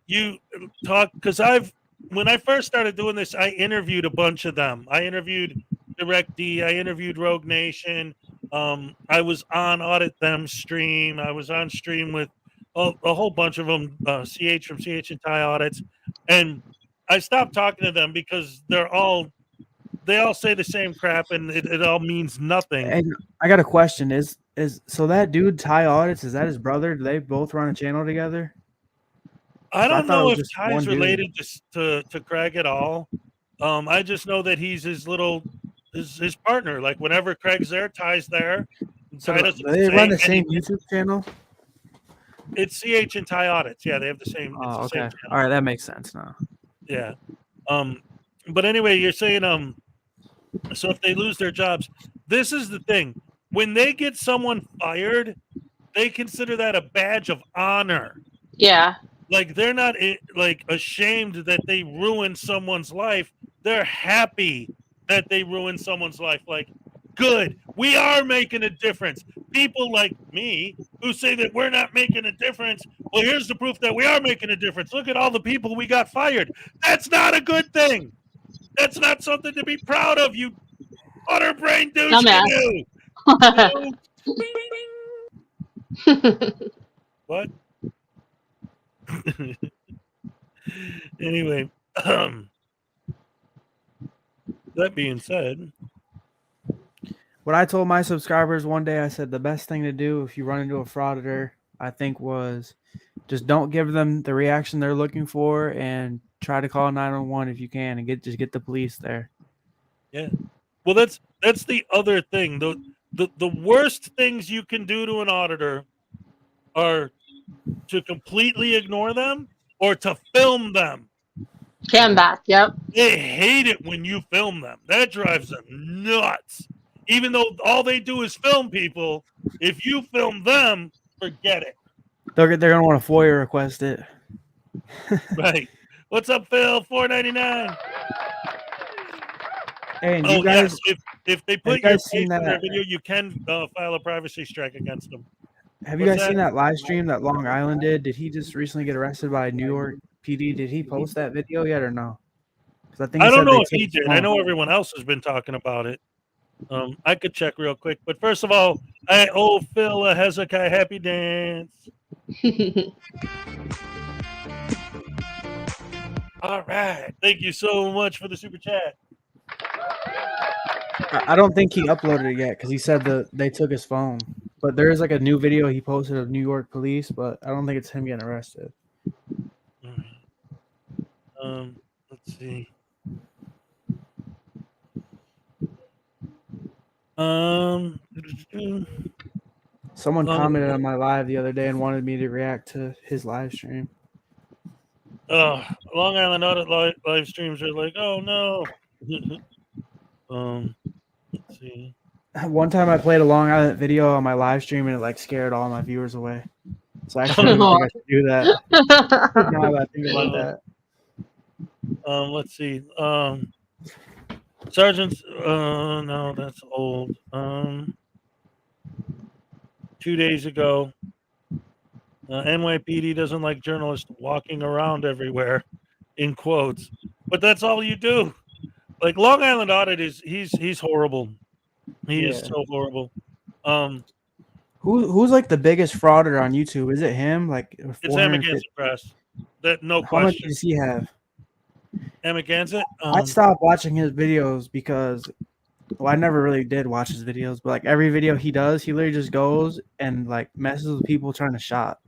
Speaker 1: you talk, because when I first started doing this, I interviewed a bunch of them. I interviewed DirectD. I interviewed Rogue Nation. I was on Audit Them stream. I was on stream with a whole bunch of them, CH from CH and Thai Audits. And I stopped talking to them because they all say the same crap and it all means nothing.
Speaker 3: And I got a question. Is so that dude Thai Audits, is that his brother? Do they both run a channel together?
Speaker 1: I don't know if Ty's related to Craig at all. I just know that he's his partner. Like whenever Craig's there, Ty's there.
Speaker 3: So they run the same YouTube channel?
Speaker 1: It's CH and Thai Audits. Yeah, they have the same.
Speaker 3: Oh,
Speaker 1: it's the
Speaker 3: okay.
Speaker 1: same
Speaker 3: All right, that makes sense now.
Speaker 1: Yeah. But anyway, you're saying so if they lose their jobs, this is the thing. When they get someone fired, they consider that a badge of honor.
Speaker 2: Yeah.
Speaker 1: Like they're not like ashamed that they ruined someone's life. They're happy that they ruined someone's life. Like, good, we are making a difference. People like me who say that we're not making a difference. Well, here's the proof that we are making a difference. Look at all the people we got fired. That's not a good thing. That's not something to be proud of, you butterbrain douche. What? Anyway, that being said,
Speaker 3: what I told my subscribers one day, I said the best thing to do if you run into a frauditor, I think, was just don't give them the reaction they're looking for and try to call 911 if you can and just get the police there.
Speaker 1: Yeah. Well, that's the other thing. The worst things you can do to an auditor are to completely ignore them or to film them.
Speaker 2: Cam back, yep.
Speaker 1: They hate it when you film them. That drives them nuts. Even though all they do is film people, if you film them, forget it.
Speaker 3: They're gonna want to FOIA request it.
Speaker 1: Right. What's up, Phil? $4.99.
Speaker 3: Hey, and you guys,
Speaker 1: yes. If they put your face in their video, you can file a privacy strike against them.
Speaker 3: Have you guys seen that live stream that Long Island did? Did he just recently get arrested by New York PD? Did he post that video yet or no? 'Cause think
Speaker 1: I
Speaker 3: he
Speaker 1: don't
Speaker 3: said
Speaker 1: know
Speaker 3: they
Speaker 1: if he
Speaker 3: took his
Speaker 1: did. I
Speaker 3: phone.
Speaker 1: know everyone else has been talking about it. I could check real quick. But first of all, I owe Phil a Hezokuai happy dance. All right. Thank you so much for the super chat.
Speaker 3: I don't think he uploaded it yet because he said that they took his phone. But there is like a new video he posted of New York police, but I don't think it's him getting arrested.
Speaker 1: Let's see.
Speaker 3: Someone commented on my live the other day and wanted me to react to his live stream.
Speaker 1: Long Island Audit live streams are like, oh no. Let's see.
Speaker 3: One time I played a Long Island video on my live stream and it like scared all my viewers away. So I actually don't think I should do that. Now that I think about that.
Speaker 1: Let's see. Sergeant, no, that's old. 2 days ago, NYPD doesn't like journalists walking around everywhere, in quotes. But that's all you do. Like Long Island Audit he's horrible. He is so horrible.
Speaker 3: Who's like the biggest frauder on YouTube? Is it him? Like
Speaker 1: it's Amendment Press. That no
Speaker 3: How
Speaker 1: question.
Speaker 3: much does he have?
Speaker 1: Amendment.
Speaker 3: I stopped watching his videos because, well, I never really did watch his videos, but like every video he does, he literally just goes and like messes with people trying to shop.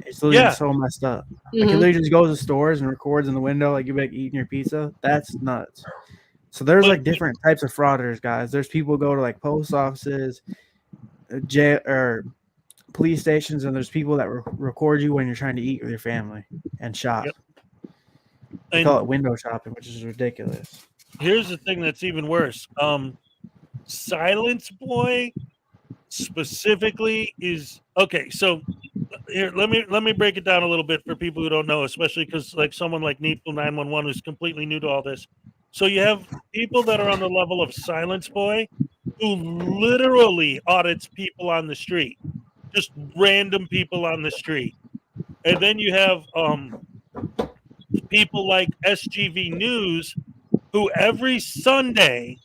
Speaker 3: It's literally so messed up. Like he literally just goes to stores and records in the window, like you're like eating your pizza. That's nuts. So there's like different types of frauders, guys. There's people who go to like post offices, jail or police stations, and there's people that record you when you're trying to eat with your family and shop. They call it window shopping, which is ridiculous.
Speaker 1: Here's the thing that's even worse. Silence Boy specifically is okay. So here, let me break it down a little bit for people who don't know, especially because like someone like Needful 911 who's completely new to all this. So you have people that are on the level of Silence Boy who literally audits people on the street, just random people on the street. And then you have people like SGV News who every Sunday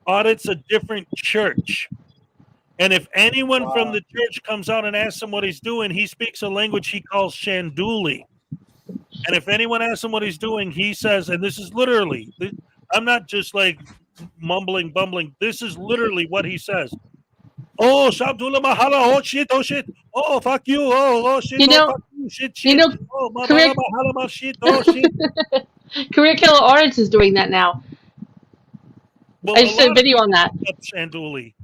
Speaker 1: audits a different church. And if anyone from the church comes out and asks him what he's doing, he speaks a language he calls Shanduli. And if anyone asks him what he's doing, he says, and this is literally, I'm not just like mumbling, bumbling. This is literally what he says. Oh, Shabdullah Mahala, oh shit, oh fuck you, oh shit, fuck you, shit, oh Mahala, shit, oh shit.
Speaker 2: Career Killer Artists is doing that now.
Speaker 1: Well,
Speaker 2: I just did a video on that.
Speaker 1: Shanduli.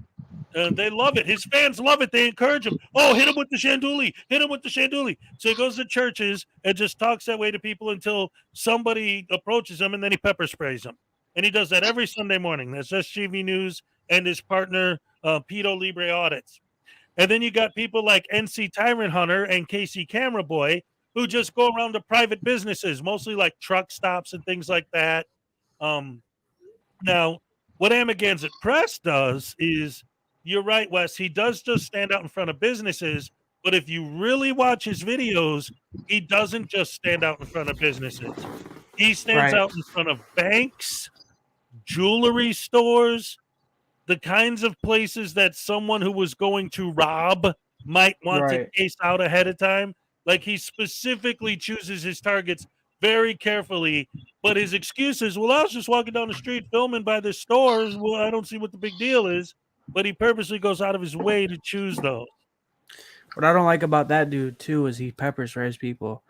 Speaker 1: They love it. His fans love it. They encourage him. Oh, hit him with the Shanduli. Hit him with the Shanduli. So he goes to churches and just talks that way to people until somebody approaches him, and then he pepper sprays them. And he does that every Sunday morning. That's SGV News and his partner, Pito Libre Audits. And then you got people like NC Tyrant Hunter and KC Camera Boy who just go around to private businesses, mostly like truck stops and things like that. Now, what Amagansett Press does is, you're right, Wes, he does just stand out in front of businesses, but if you really watch his videos, he doesn't just stand out in front of businesses. He stands out in front of banks, jewelry stores, the kinds of places that someone who was going to rob might want to case out ahead of time. Like, he specifically chooses his targets very carefully, but his excuse is, well, I was just walking down the street filming by the stores. Well, I don't see what the big deal is. But he purposely goes out of his way to choose those.
Speaker 3: What I don't like about that dude, too, is he pepper sprays people.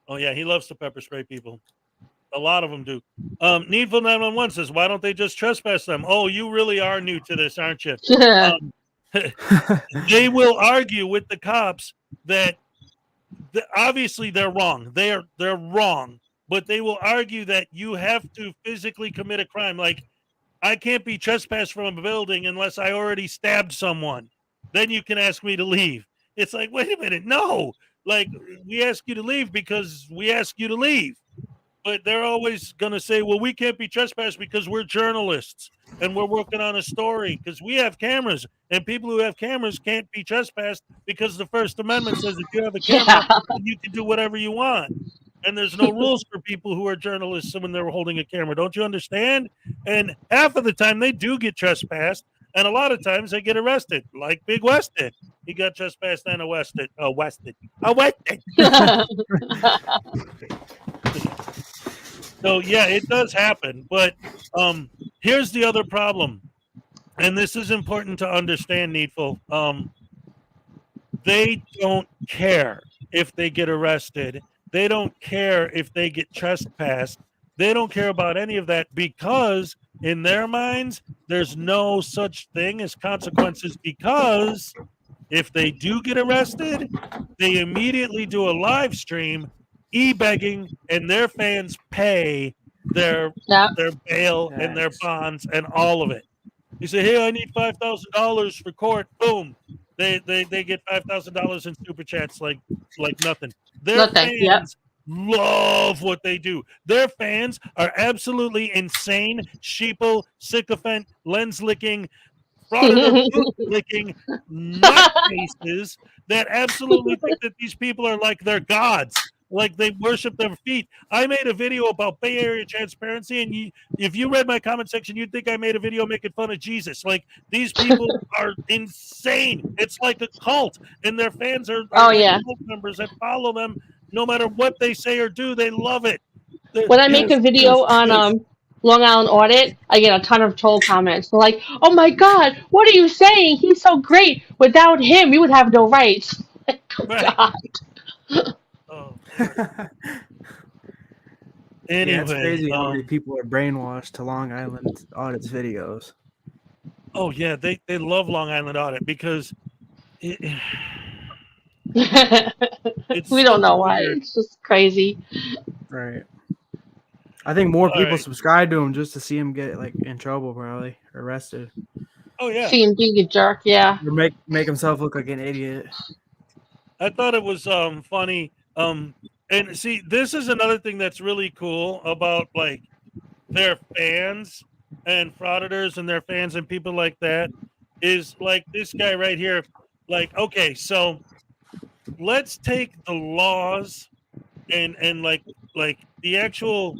Speaker 1: Oh, yeah, he loves to pepper spray people. A lot of them do. Needful 911 says, why don't they just trespass them? Oh, you really are new to this, aren't you? They will argue with the cops that obviously they're wrong. They're wrong. But they will argue that you have to physically commit a crime. Like, I can't be trespassed from a building unless I already stabbed someone. Then you can ask me to leave. It's like, wait a minute. No. Like, we ask you to leave because we ask you to leave. But they're always going to say, well, we can't be trespassed because we're journalists and we're working on a story because we have cameras. And people who have cameras can't be trespassed because the First Amendment says if you have a camera, you can do whatever you want. and there's no rules for people who are journalists when they're holding a camera. Don't you understand? And half of the time they do get trespassed, and a lot of times they get arrested, like Big West did. He got trespassed and arrested. So yeah, it does happen. But here's the other problem, and this is important to understand, Needful. They don't care if they get arrested. They don't care if they get trespassed. They don't care about any of that because in their minds, there's no such thing as consequences, because if they do get arrested, they immediately do a live stream e-begging, and their fans pay their bail and their bonds and all of it. You say, hey, I need $5,000 for court. Boom. They get $5,000 in super chats like nothing. Their fans love what they do. Their fans are absolutely insane, sheeple, sycophant, lens licking, frauditor, boot licking nutcases that absolutely think that these people are like their gods. Like they worship their feet. I made a video about Bay Area transparency, and if you read my comment section, you'd think I made a video making fun of Jesus. Like these people are insane. It's like a cult, and their fans are like cult members that follow them no matter what they say or do. They love it.
Speaker 2: When I make a video on Long Island Audit, I get a ton of troll comments. They're like, "Oh my God, what are you saying? He's so great. Without him, we would have no rights." Like, oh God.
Speaker 1: Anyway,
Speaker 3: yeah, it's crazy how many people are brainwashed to Long Island Audit's videos.
Speaker 1: Oh yeah, they love Long Island Audit because
Speaker 2: we don't know why. It's just crazy.
Speaker 3: Right. I think more people subscribe to him just to see him get like in trouble, probably arrested.
Speaker 1: Oh yeah.
Speaker 2: See him being a jerk, yeah.
Speaker 3: Or make himself look like an idiot.
Speaker 1: I thought it was funny. And see, this is another thing that's really cool about like their fans and frauditors and their fans and people like that is like this guy right here. Like, okay, so let's take the laws and like the actual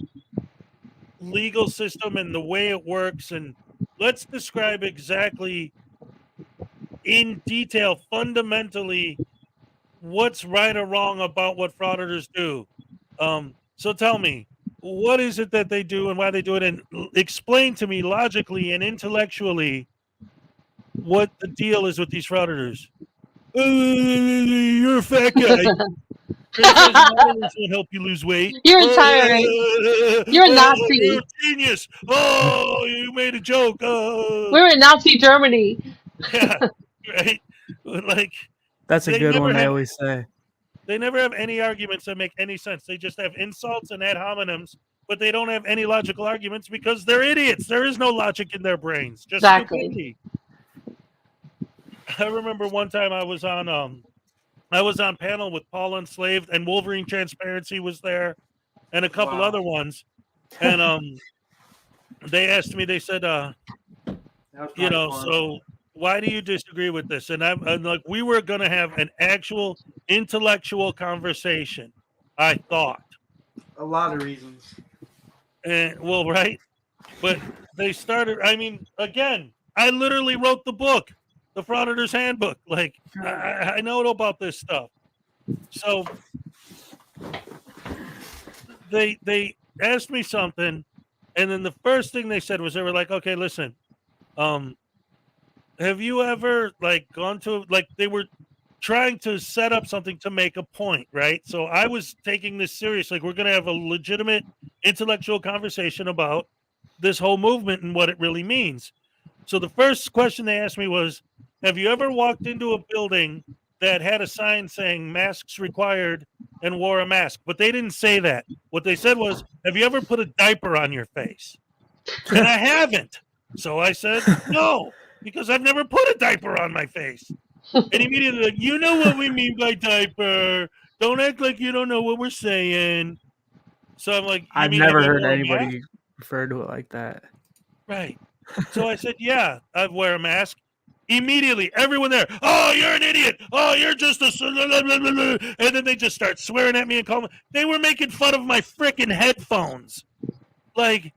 Speaker 1: legal system and the way it works, and let's describe exactly in detail, fundamentally, what's right or wrong about what frauditors do. So tell me, what is it that they do and why they do it, and explain to me logically and intellectually what the deal is with these frauditors. You're a fat guy. Won't help you lose weight.
Speaker 2: You're a tyrant. You're a Nazi.
Speaker 1: You're a genius. Oh, you made a joke.
Speaker 2: We're in Nazi Germany.
Speaker 1: Yeah, right. Like
Speaker 3: that's a good one. They always say
Speaker 1: they never have any arguments that make any sense. They just have insults and ad hominems, but they don't have any logical arguments because they're idiots. There is no logic in their brains. Just stupidity. I remember one time I was on panel with Paul Enslaved, and Wolverine Transparency was there, and a couple other ones. And they asked me, they said, so why do you disagree with this? And I'm like, we were going to have an actual intellectual conversation, I thought.
Speaker 3: A lot of reasons.
Speaker 1: And well, right. But they started, I mean, again, I literally wrote the book, The Frauditor's Handbook. Like, I know about this stuff. So they asked me something, and then the first thing they said was, they were like, okay, listen, have you ever like gone to, like, they were trying to set up something to make a point, right? So I was taking this serious, like, we're going to have a legitimate intellectual conversation about this whole movement and what it really means. So the first question they asked me was, have you ever walked into a building that had a sign saying masks required and wore a mask? But they didn't say that. What they said was, have you ever put a diaper on your face? And I haven't. So I said, no, because I've never put a diaper on my face. And immediately, like, you know what we mean by diaper. Don't act like you don't know what we're saying. So I'm like,
Speaker 3: I've never heard anybody refer to it like that.
Speaker 1: Right. So I said, yeah, I wear a mask. Immediately, everyone there, oh, you're an idiot. Oh, you're just a... And then they just start swearing at me and calling me. They were making fun of my freaking headphones. Like,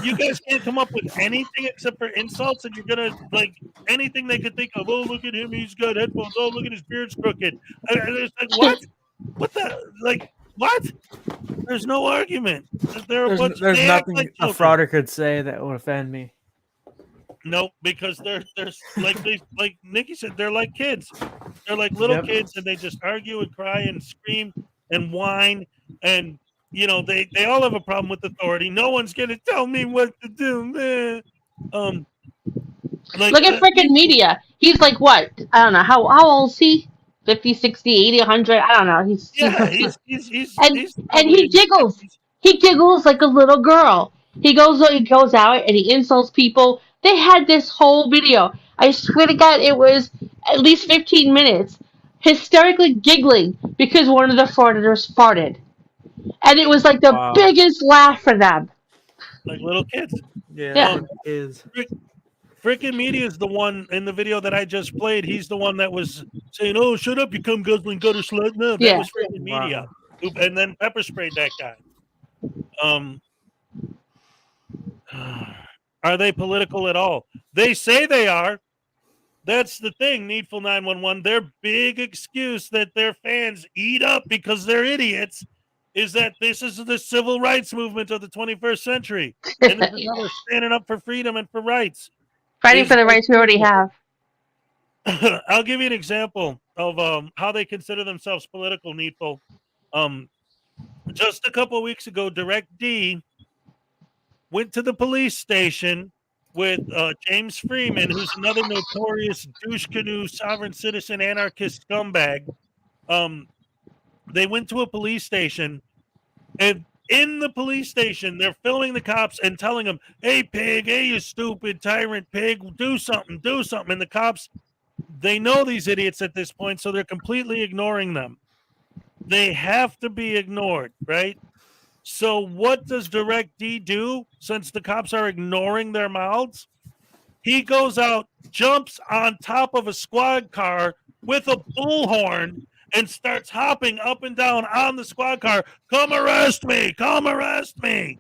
Speaker 1: you guys can't come up with anything except for insults, and you're going to, like, anything they could think of. Oh, look at him. He's got headphones. Oh, look at his beard's crooked. And it's like, what? What the? Like, what? There's no argument.
Speaker 3: There's nothing a frauder could say that would offend me.
Speaker 1: Nope, because they're like Nikki said, they're like kids. They're like little kids, and they just argue and cry and scream and whine, and they all have a problem with authority. No one's gonna tell me what to do, man.
Speaker 2: Look at freaking media. He's like what? I don't know. How old is he? 50, 60, 80, 100? I don't know. He's he giggles. He giggles like a little girl. He goes out and he insults people. They had this whole video. I swear to God, it was at least 15 minutes, hysterically giggling because one of the frauditors farted, and it was like the biggest laugh for them.
Speaker 1: Like little kids.
Speaker 3: Yeah. Is.
Speaker 1: Frickin' Media is the one in the video that I just played. He's the one that was saying, "Oh, shut up, you come guzzling gutter slut." No, that was Frickin' Media, and then pepper sprayed that guy. Are they political at all? They say they are. That's the thing. Needful 911. Their big excuse that their fans eat up because they're idiots is that this is the civil rights movement of the 21st century, and this is how they're standing up for freedom and for rights.
Speaker 2: Fighting for the rights we already have.
Speaker 1: I'll give you an example of how they consider themselves political, Needful. Just a couple of weeks ago, Direct D went to the police station with James Freeman, who's another notorious douche canoe, sovereign citizen, anarchist scumbag. They went to a police station, and in the police station, they're filming the cops and telling them, "Hey, pig, hey, you stupid tyrant pig, do something, do something." And the cops, they know these idiots at this point, so they're completely ignoring them. They have to be ignored, right? So what does Direct D do since the cops are ignoring their mouths? He goes out, jumps on top of a squad car with a bullhorn, and starts hopping up and down on the squad car. Come arrest me! Come arrest me!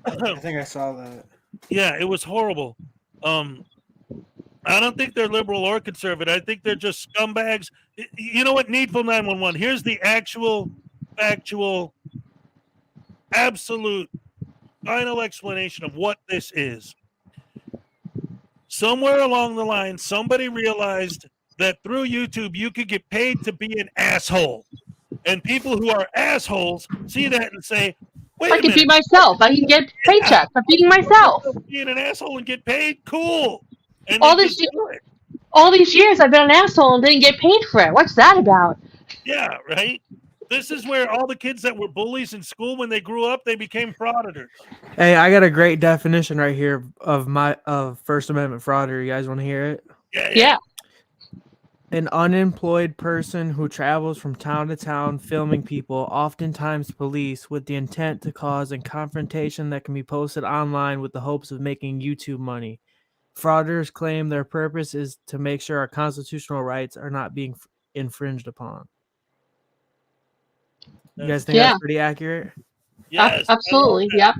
Speaker 3: I think I saw that.
Speaker 1: Yeah, it was horrible. I don't think they're liberal or conservative. I think they're just scumbags. You know what? Needful 911. Here's the actual, factual, absolute, final explanation of what this is. Somewhere along the line, somebody realized that through YouTube, you could get paid to be an asshole. And people who are assholes see that and say, wait a minute.
Speaker 2: I can be myself. I can get paychecks for being myself.
Speaker 1: Being an asshole and get paid? Cool. And
Speaker 2: all these years I've been an asshole and didn't get paid for it. What's that about?
Speaker 1: Yeah, right? This is where all the kids that were bullies in school, when they grew up, they became frauditors.
Speaker 3: Hey, I got a great definition right here of First Amendment frauder. You guys want to hear it?
Speaker 2: Yeah.
Speaker 3: An unemployed person who travels from town to town filming people, oftentimes police, with the intent to cause a confrontation that can be posted online with the hopes of making YouTube money. Frauditors claim their purpose is to make sure our constitutional rights are not being infringed upon. You guys think that's pretty accurate?
Speaker 1: Yes,
Speaker 2: absolutely. Yep.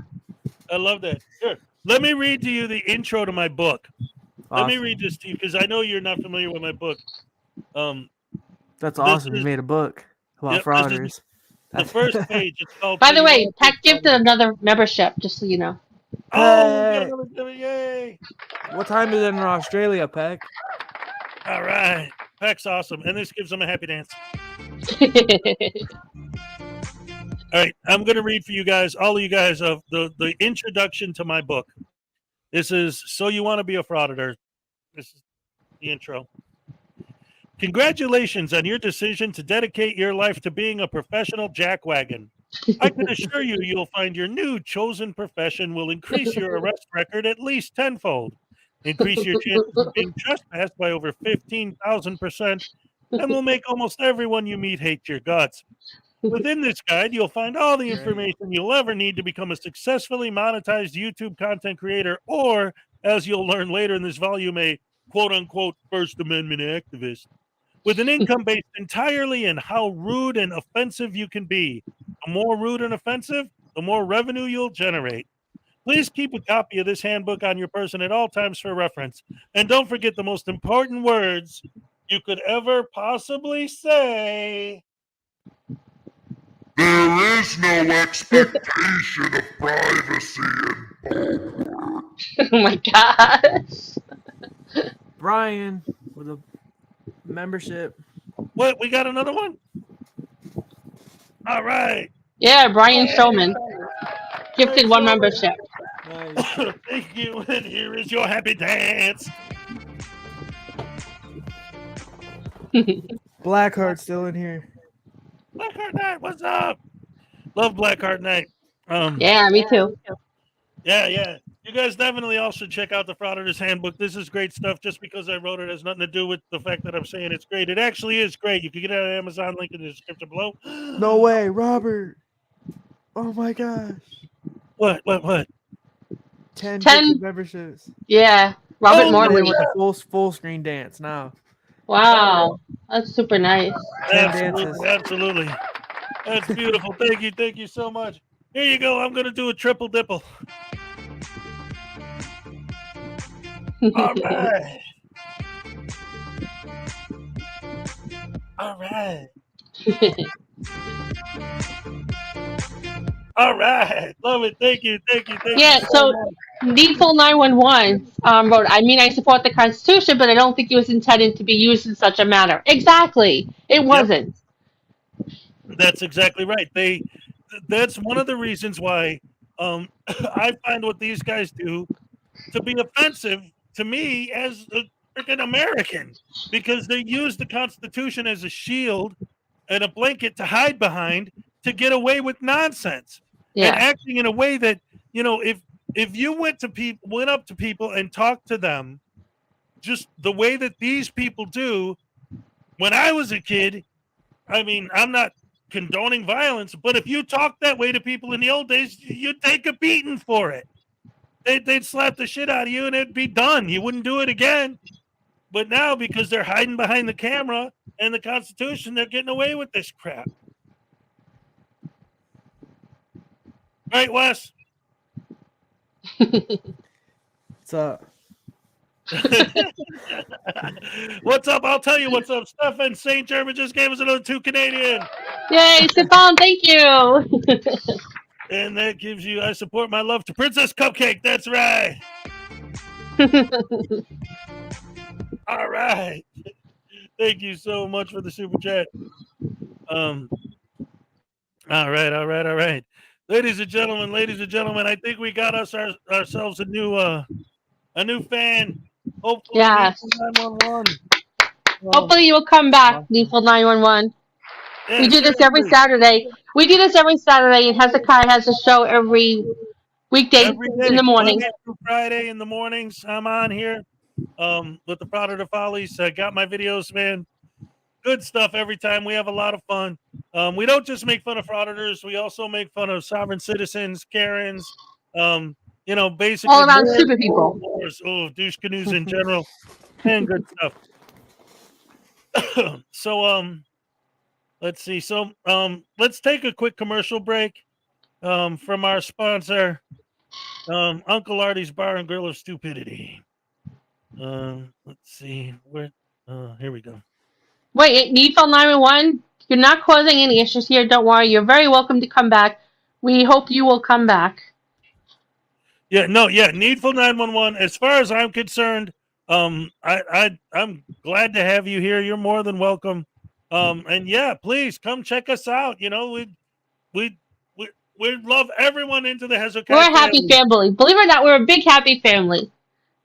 Speaker 1: I love that. Here, let me read to you the intro to my book. Let me read this to you because I know you're not familiar with my book.
Speaker 3: That's awesome. You made a book about frauditors.
Speaker 1: The first page. It's called.
Speaker 2: By the way, Pat gifted another membership, just so you know.
Speaker 1: Oh, yay!
Speaker 3: What time is it in Australia, Peck?
Speaker 1: All right. Peck's awesome. And this gives them a happy dance. All right. I'm going to read for you guys, all of you guys, of the introduction to my book. This is So You Want to Be a Frauditor. This is the intro. Congratulations on your decision to dedicate your life to being a professional jackwagon. I can assure you, you'll find your new chosen profession will increase your arrest record at least tenfold, increase your chances of being trespassed by over 15,000%, and will make almost everyone you meet hate your guts. Within this guide, you'll find all the information you'll ever need to become a successfully monetized YouTube content creator, or, as you'll learn later in this volume, a quote-unquote First Amendment activist, with an income based entirely in how rude and offensive you can be. The more rude and offensive, the more revenue you'll generate. Please keep a copy of this handbook on your person at all times for reference. And don't forget the most important words you could ever possibly say.
Speaker 8: There is no expectation of privacy in
Speaker 2: Oh my gosh.
Speaker 3: Brian with a membership.
Speaker 1: What? We got another one? All right.
Speaker 2: Yeah, Brian Showman. Gifted one
Speaker 1: Showman.
Speaker 2: membership.
Speaker 1: Thank you. And here is your happy dance.
Speaker 3: Blackheart's still in here.
Speaker 1: Blackheart Knight, what's up? Love Blackheart Knight.
Speaker 2: Yeah, me too.
Speaker 1: Yeah. You guys definitely all should check out the Frauditors Handbook. This is great stuff. Just because I wrote it has nothing to do with the fact that I'm saying it's great. It actually is great. You can get it on Amazon, link in the description below.
Speaker 3: No way, Robert. Oh my gosh.
Speaker 1: What?
Speaker 3: 10
Speaker 2: 10
Speaker 3: memberships.
Speaker 2: Yeah, Robert Morley.
Speaker 3: With a full screen dance now.
Speaker 2: Wow, that's super nice.
Speaker 1: Absolutely. That's beautiful. Thank you so much. Here you go. I'm gonna do a triple dipple. All right. All right. All right. Love it. Thank you.
Speaker 2: Yeah, so Needful 911 wrote, I support the Constitution, but I don't think it was intended to be used in such a manner. Exactly. It wasn't.
Speaker 1: That's exactly right. That's one of the reasons why I find what these guys do to be offensive to me as a freaking American, because they use the Constitution as a shield and a blanket to hide behind to get away with nonsense.
Speaker 2: Yeah.
Speaker 1: And acting in a way that, if you went up to people and talked to them just the way that these people do, when I was a kid, I'm not condoning violence, but if you talked that way to people in the old days, you'd take a beating for it. They'd slap the shit out of you and it'd be done. You wouldn't do it again. But now, because they're hiding behind the camera and the Constitution, they're getting away with this crap. Right, Wes?
Speaker 3: What's up?
Speaker 1: What's up? I'll tell you what's up. Stefan St. German just gave us another 2 Canadian.
Speaker 2: Yay, Stefan, thank you.
Speaker 1: And that gives you, I support my love to Princess Cupcake. That's right. All right. Thank you so much for the super chat. All right. Ladies and gentlemen, I think we got ourselves a new fan. Hopefully,
Speaker 2: Yes.
Speaker 1: 911.
Speaker 2: Hopefully you will come back, Needful 911.
Speaker 1: Yeah,
Speaker 2: We do this every Saturday. And Hezekiah has a show every weekday
Speaker 1: every day,
Speaker 2: in the morning.
Speaker 1: Monday through Friday in the mornings. I'm on here with the Frauditor Follies. I got my videos, man. Good stuff every time. We have a lot of fun. We don't just make fun of frauditors. We also make fun of sovereign citizens, Karens, basically
Speaker 2: All around stupid people.
Speaker 1: Douche canoes in general, and good stuff. So, let's see. So, let's take a quick commercial break from our sponsor, Uncle Arty's Bar and Grill of Stupidity. Let's see. Here we go.
Speaker 2: Wait, Needful 911, you're not causing any issues here. Don't worry. You're very welcome to come back. We hope you will come back.
Speaker 1: Needful 911. As far as I'm concerned, I'm glad to have you here. You're more than welcome. And yeah, please come check us out. We love everyone into the Hezokuai.
Speaker 2: We're a happy family. Believe it or not, we're a big happy family.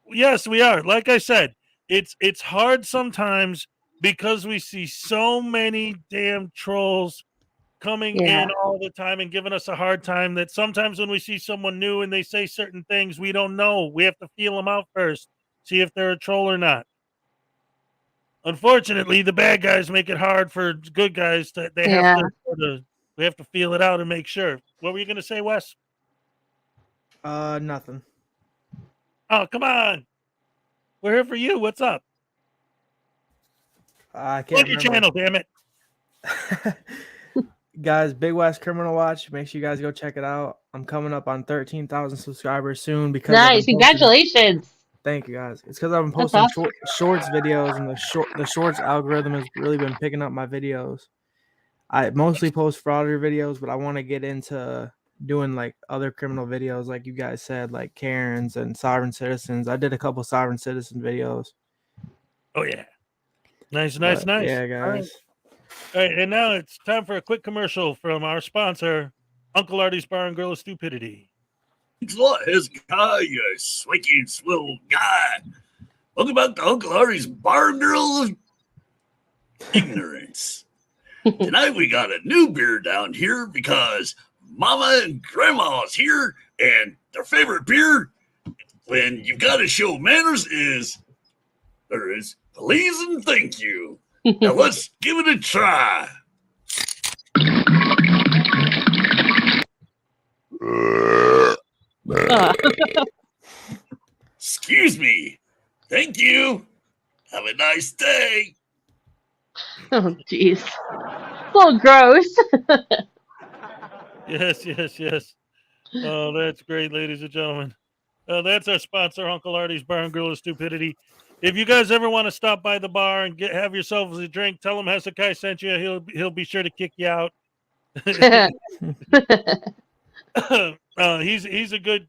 Speaker 1: Yes, we are. Like I said, it's hard sometimes because we see so many damn trolls coming in all the time and giving us a hard time, that sometimes when we see someone new and they say certain things, we don't know. We have to feel them out first, see if they're a troll or not. Unfortunately, the bad guys make it hard for good guys to we have to feel it out and make sure. What were you going to say, Wes?
Speaker 3: Nothing.
Speaker 1: Oh, come on. We're here for you. What's up?
Speaker 3: I
Speaker 1: Plug
Speaker 3: can't
Speaker 1: your
Speaker 3: remember.
Speaker 1: channel, damn it.
Speaker 3: Guys, Big West Criminal Watch. Make sure you guys go check it out. I'm coming up on 13,000 subscribers soon because
Speaker 2: Nice, congratulations.
Speaker 3: Thank you guys. It's because I've been
Speaker 2: That's
Speaker 3: posting
Speaker 2: awesome.
Speaker 3: shorts videos, and the shorts algorithm has really been picking up my videos. I mostly post Frauditor videos, but I want to get into doing like other criminal videos, like you guys said, like Karens and sovereign citizens. I did a couple sovereign citizen videos.
Speaker 1: Oh yeah, nice.
Speaker 3: Yeah, guys.
Speaker 1: All right, and now it's time for a quick commercial from our sponsor, Uncle Arty's Bar and Grill of Stupidity.
Speaker 19: Thanks a lot, Hezokuai, you swanky and swill guy. Welcome back to Uncle Arty's Bar and Grill of Ignorance. Tonight we got a new beer down here because Mama and Grandma's here, and their favorite beer, when you've got to show manners, is please and thank you. Now let's give it a try. Excuse me. Thank you. Have a nice day.
Speaker 2: Oh, jeez. So gross.
Speaker 1: Yes. Oh, that's great, ladies and gentlemen. That's our sponsor, Uncle Arty's Bar and Grill of Stupidity. If you guys ever want to stop by the bar and have yourselves a drink, tell him Hezokuai sent you. He'll be sure to kick you out. He's a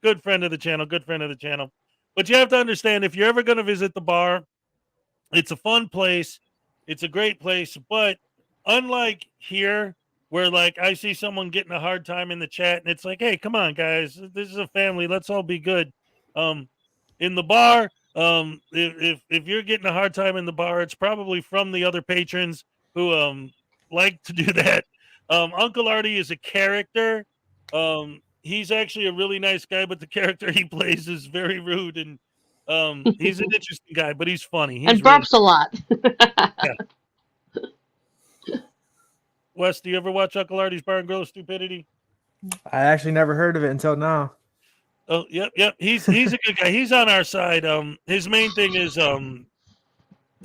Speaker 1: good friend of the channel. But you have to understand, if you're ever going to visit the bar, it's a fun place. It's a great place. But unlike here, where like I see someone getting a hard time in the chat, and it's like, hey, come on, guys, this is a family. Let's all be good. In the bar, if you're getting a hard time in the bar, it's probably from the other patrons who like to do that. Uncle Arty is a character. He's actually a really nice guy, but the character he plays is very rude, and he's an interesting guy, but he's funny.
Speaker 2: And burps a lot.
Speaker 1: Yeah. Wes, do you ever watch Uncle Arty's Bar and Grill of Stupidity?
Speaker 3: I actually never heard of it until now.
Speaker 1: Oh, yep. He's a good guy. He's on our side. His main thing is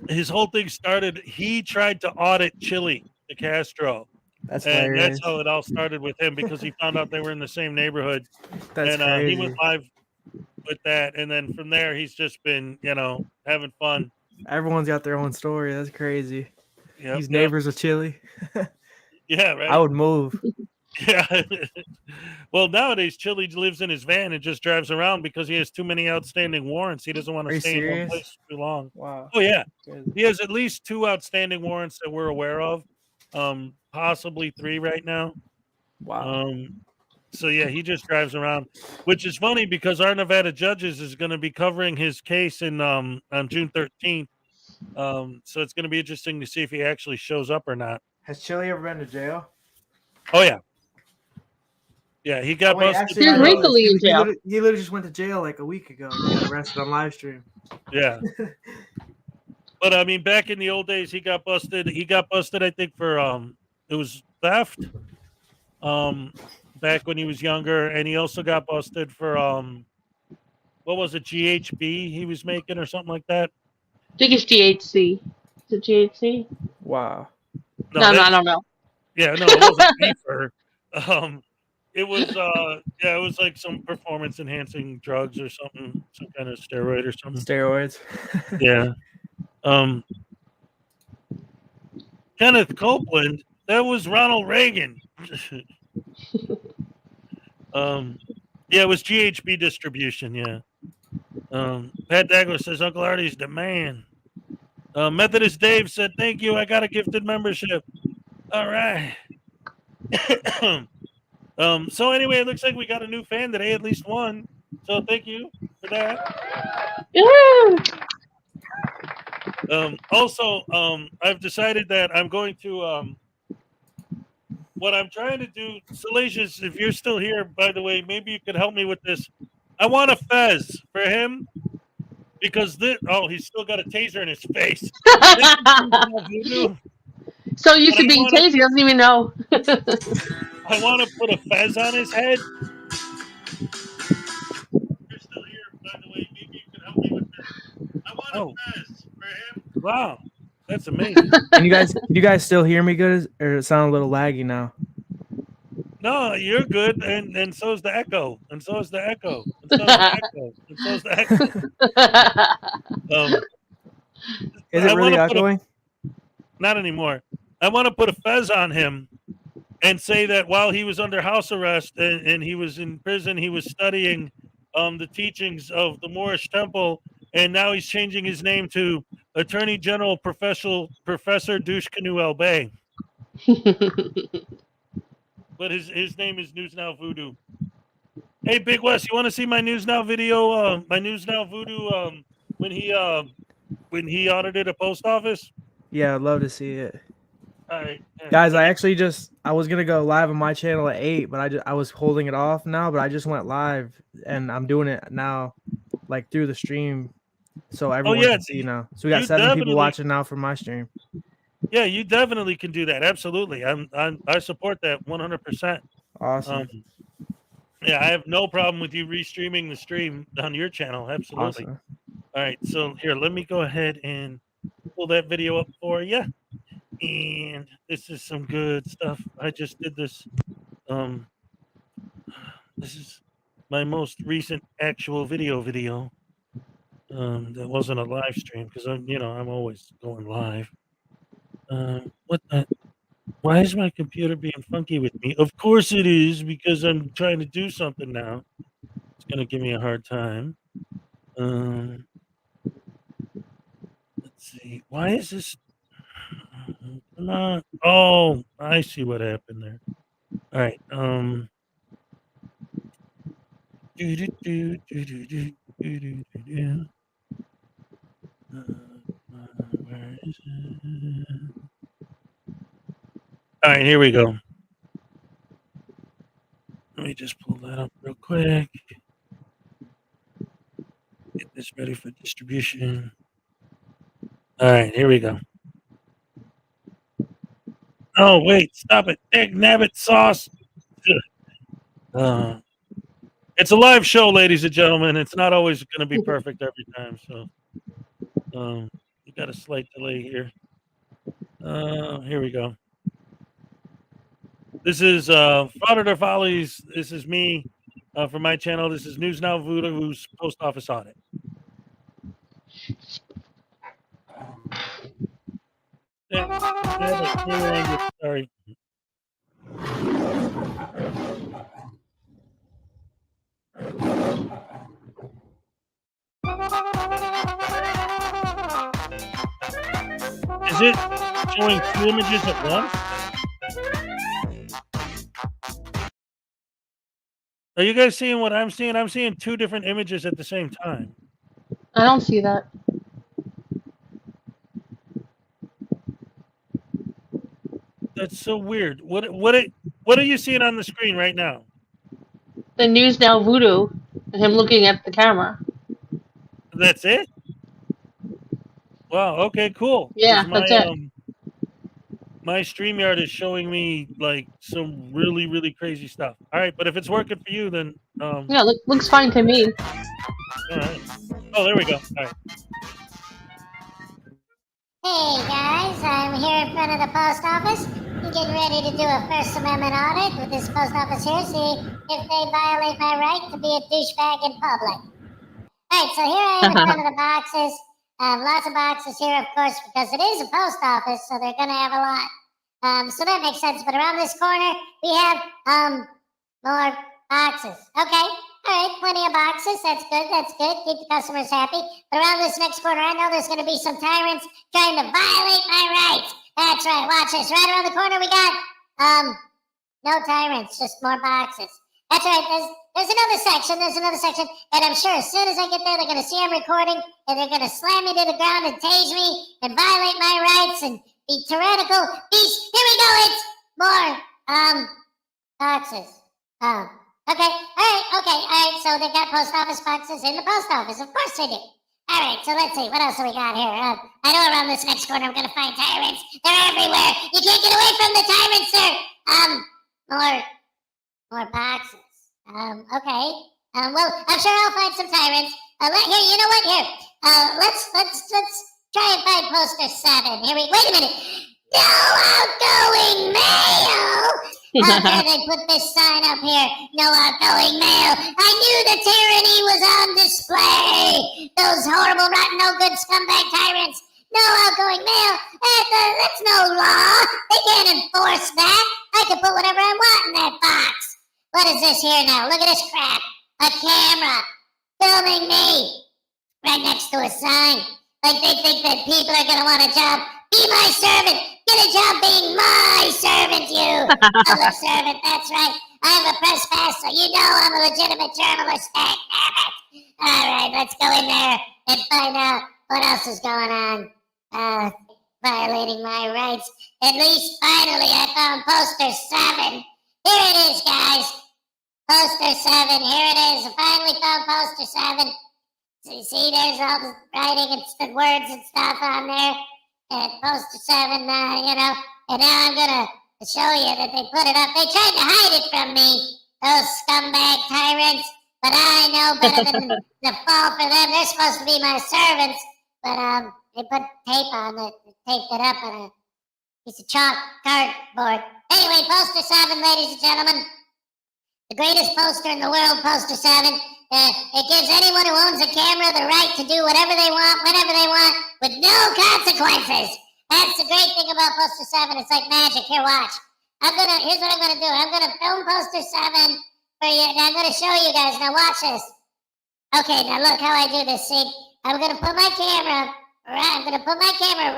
Speaker 1: his whole thing started. He tried to audit Chile de Castro.
Speaker 3: That's
Speaker 1: and
Speaker 3: hilarious.
Speaker 1: that's how it all started with him, because he found out they were in the same neighborhood.
Speaker 3: That's
Speaker 1: and he
Speaker 3: crazy.
Speaker 1: went live with that, and then from there he's just been, having fun.
Speaker 3: Everyone's got their own story. That's crazy.
Speaker 1: Yep,
Speaker 3: These neighbors of Chile.
Speaker 1: Yeah, right.
Speaker 3: I would move.
Speaker 1: Yeah. Well, nowadays Chile lives in his van and just drives around because he has too many outstanding warrants. He doesn't want
Speaker 3: Are
Speaker 1: to
Speaker 3: you
Speaker 1: stay in one
Speaker 3: serious?
Speaker 1: place too long.
Speaker 3: Wow.
Speaker 1: Oh yeah.
Speaker 3: Crazy.
Speaker 1: He has at least 2 outstanding warrants that we're aware of. Possibly 3 right now.
Speaker 3: Wow.
Speaker 1: So yeah, he just drives around, which is funny because our Nevada judges is going to be covering his case in on June 13th. So it's going to be interesting to see if he actually shows up or not.
Speaker 3: Has Chile ever been to jail?
Speaker 1: Oh yeah. Yeah, he got busted.
Speaker 3: Actually, I know this. He literally just went to jail like a week ago. He got arrested on live stream.
Speaker 1: Yeah. But I mean, back in the old days, he got busted. He got busted, I think, for it was theft. Back when he was younger, and he also got busted for what was it, GHB he was making or something like that.
Speaker 2: I think it's GHC. Is it GHC?
Speaker 3: Wow.
Speaker 2: No, I don't know.
Speaker 1: Yeah, no, it wasn't reefer. It was it was like some performance enhancing drugs or something, some kind of steroid or something.
Speaker 3: Steroids.
Speaker 1: Yeah. Kenneth Copeland, that was Ronald Reagan. Yeah, it was GHB distribution, yeah. Pat Dagler says Uncle Arty's the man. Methodist Dave said, thank you, I got a gifted membership. All right. So anyway, it looks like we got a new fan today, at least one. So thank you for that. Also, I've decided that I'm going to what I'm trying to do, Salacious, if you're still here, by the way, maybe you could help me with this. I want a fez for him because he's still got a taser in his face.
Speaker 2: So used to being tased, he doesn't even know.
Speaker 1: I want to put a fez on his head. You're still here, by the way. Maybe you can help me with this. I want Oh, wow, that's amazing.
Speaker 3: Can you guys still hear me good, or it sound a little laggy now?
Speaker 1: No, you're good, and so is the echo, and so is the echo, and so is the echo, and so is the echo.
Speaker 3: Is it
Speaker 1: I
Speaker 3: really
Speaker 1: want to put
Speaker 3: echoing?
Speaker 1: not anymore. I want to put a fez on him and say that while he was under house arrest and he was in prison, he was studying the teachings of the Moorish temple, and now he's changing his name to Attorney General Professor Dushkanu El Bey. But his name is News Now Voodoo. Hey, Big West, you want to see my News Now video? My News Now Voodoo when he audited a post office.
Speaker 3: Yeah, I'd love to see it.
Speaker 1: All right,
Speaker 3: Guys, I was gonna go live on my channel at 8, but I was holding it off now, but I just went live and I'm doing it now, like through the stream, so everyone
Speaker 1: yeah,
Speaker 3: can see now. So we got
Speaker 1: you
Speaker 3: 7 people
Speaker 1: definitely-
Speaker 3: watching now from my stream.
Speaker 1: Yeah, you definitely can do that. Absolutely, I support that 100%.
Speaker 3: Awesome.
Speaker 1: Yeah, I have no problem with you restreaming the stream on your channel. Absolutely.
Speaker 3: Awesome.
Speaker 1: All right, so here, let me go ahead and pull that video up for you. And this is some good stuff. I just did this. This is my most recent actual video. That wasn't a live stream because I'm always going live. What the? Why is my computer being funky with me? Of course it is, because I'm trying to do something now. It's gonna give me a hard time. Let's see. Why is this? Come on. Oh, I see what happened there. All right. Where is it? All right, here we go. Let me just pull that up real quick. Get this ready for distribution. All right, here we go. Oh, wait, stop it. Egg nabbit sauce. It's a live show, ladies and gentlemen. It's not always going to be perfect every time. So you got a slight delay here. Here we go. This is Frauditor Follies. This is me from my channel. This is News Now Voodoo's post office audit. Sorry. Is it showing 2 images at once? Are you guys seeing what I'm seeing? I'm seeing 2 different images at the same time.
Speaker 2: I don't see that.
Speaker 1: That's so weird. What are you seeing on the screen right now?
Speaker 2: The News Now Voodoo and him looking at the camera.
Speaker 1: That's it? Wow, okay, cool.
Speaker 2: Yeah,
Speaker 1: 'Cause my,
Speaker 2: that's it.
Speaker 1: My StreamYard is showing me like some really, really crazy stuff. All right, but if it's working for you, then
Speaker 2: Yeah, looks fine to me.
Speaker 1: all right. Oh, there we go. All right.
Speaker 5: Hey guys, I'm here in front of the post office. I'm getting ready to do a First Amendment audit with this post office here, see if they violate my right to be a douchebag in public. Alright, so here I am in front of the boxes. Lots of boxes here, of course, because it is a post office, so they're gonna have a lot. So that makes sense. But around this corner, we have more boxes. Okay. All right, plenty of boxes. That's good. That's good. Keep the customers happy. But around this next corner, I know there's going to be some tyrants trying to violate my rights. That's right. Watch this. Right around the corner, we got no tyrants, just more boxes. That's right. There's another section. There's another section. And I'm sure as soon as I get there, they're going to see I'm recording, and they're going to slam me to the ground and tase me and violate my rights and be tyrannical beasts. Here we go. It's more boxes. Okay, all right, so they got post office boxes in the post office. Of course they do. All right, so let's see, what else have we got here? I know around this next corner I'm going to find tyrants. They're everywhere. You can't get away from the tyrants, sir. More boxes. Okay. Well, I'm sure I'll find some tyrants. Here, you know what? Here. Let's try and find poster 7. Here we wait a minute. No outgoing mail. How dare they put this sign up here? No outgoing mail. I knew the tyranny was on display. Those horrible, rotten, no good scumbag tyrants. No outgoing mail. That's no law. They can't enforce that. I can put whatever I want in that box. What is this here now? Look at this crap. A camera filming me right next to a sign. Like they think that people are going to want a job. Be my servant. Get a job being my servant, you. Public servant, that's right. I have a press pass, so you know I'm a legitimate journalist. Damn it. All right, let's go in there and find out what else is going on. Violating my rights. At least finally I found poster 7. Here it is, guys. Poster 7. Here it is. I finally found poster 7. So you see, there's all the writing and the words and stuff on there. And poster 7, and now I'm gonna show you that they put it up. They tried to hide it from me, those scumbag tyrants. But I know better than to fall for them. They're supposed to be my servants. But they put tape on it, taped it up on a piece of chalk cardboard. Anyway, poster 7, ladies and gentlemen. The greatest poster in the world, poster 7. It gives anyone who owns a camera the right to do whatever they want, whenever they want, with no consequences. That's the great thing about poster 7. It's like magic. Here, watch. Here's what I'm gonna do. I'm gonna film poster 7 for you, and I'm gonna show you guys. Now watch this. Okay, now look how I do this. See, I'm gonna put my camera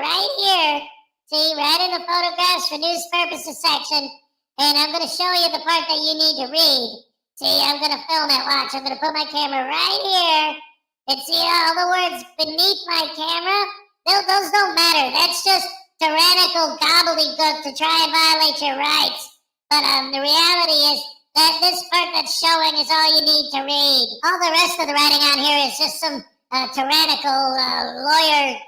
Speaker 5: right here. See, right in the photographs for news purposes section, and I'm gonna show you the part that you need to read. See, I'm going to film it. Watch. I'm going to put my camera right here. And see all the words beneath my camera? Those don't matter. That's just tyrannical gobbledygook to try and violate your rights. But the reality is that this part that's showing is all you need to read. All the rest of the writing on here is just some tyrannical lawyer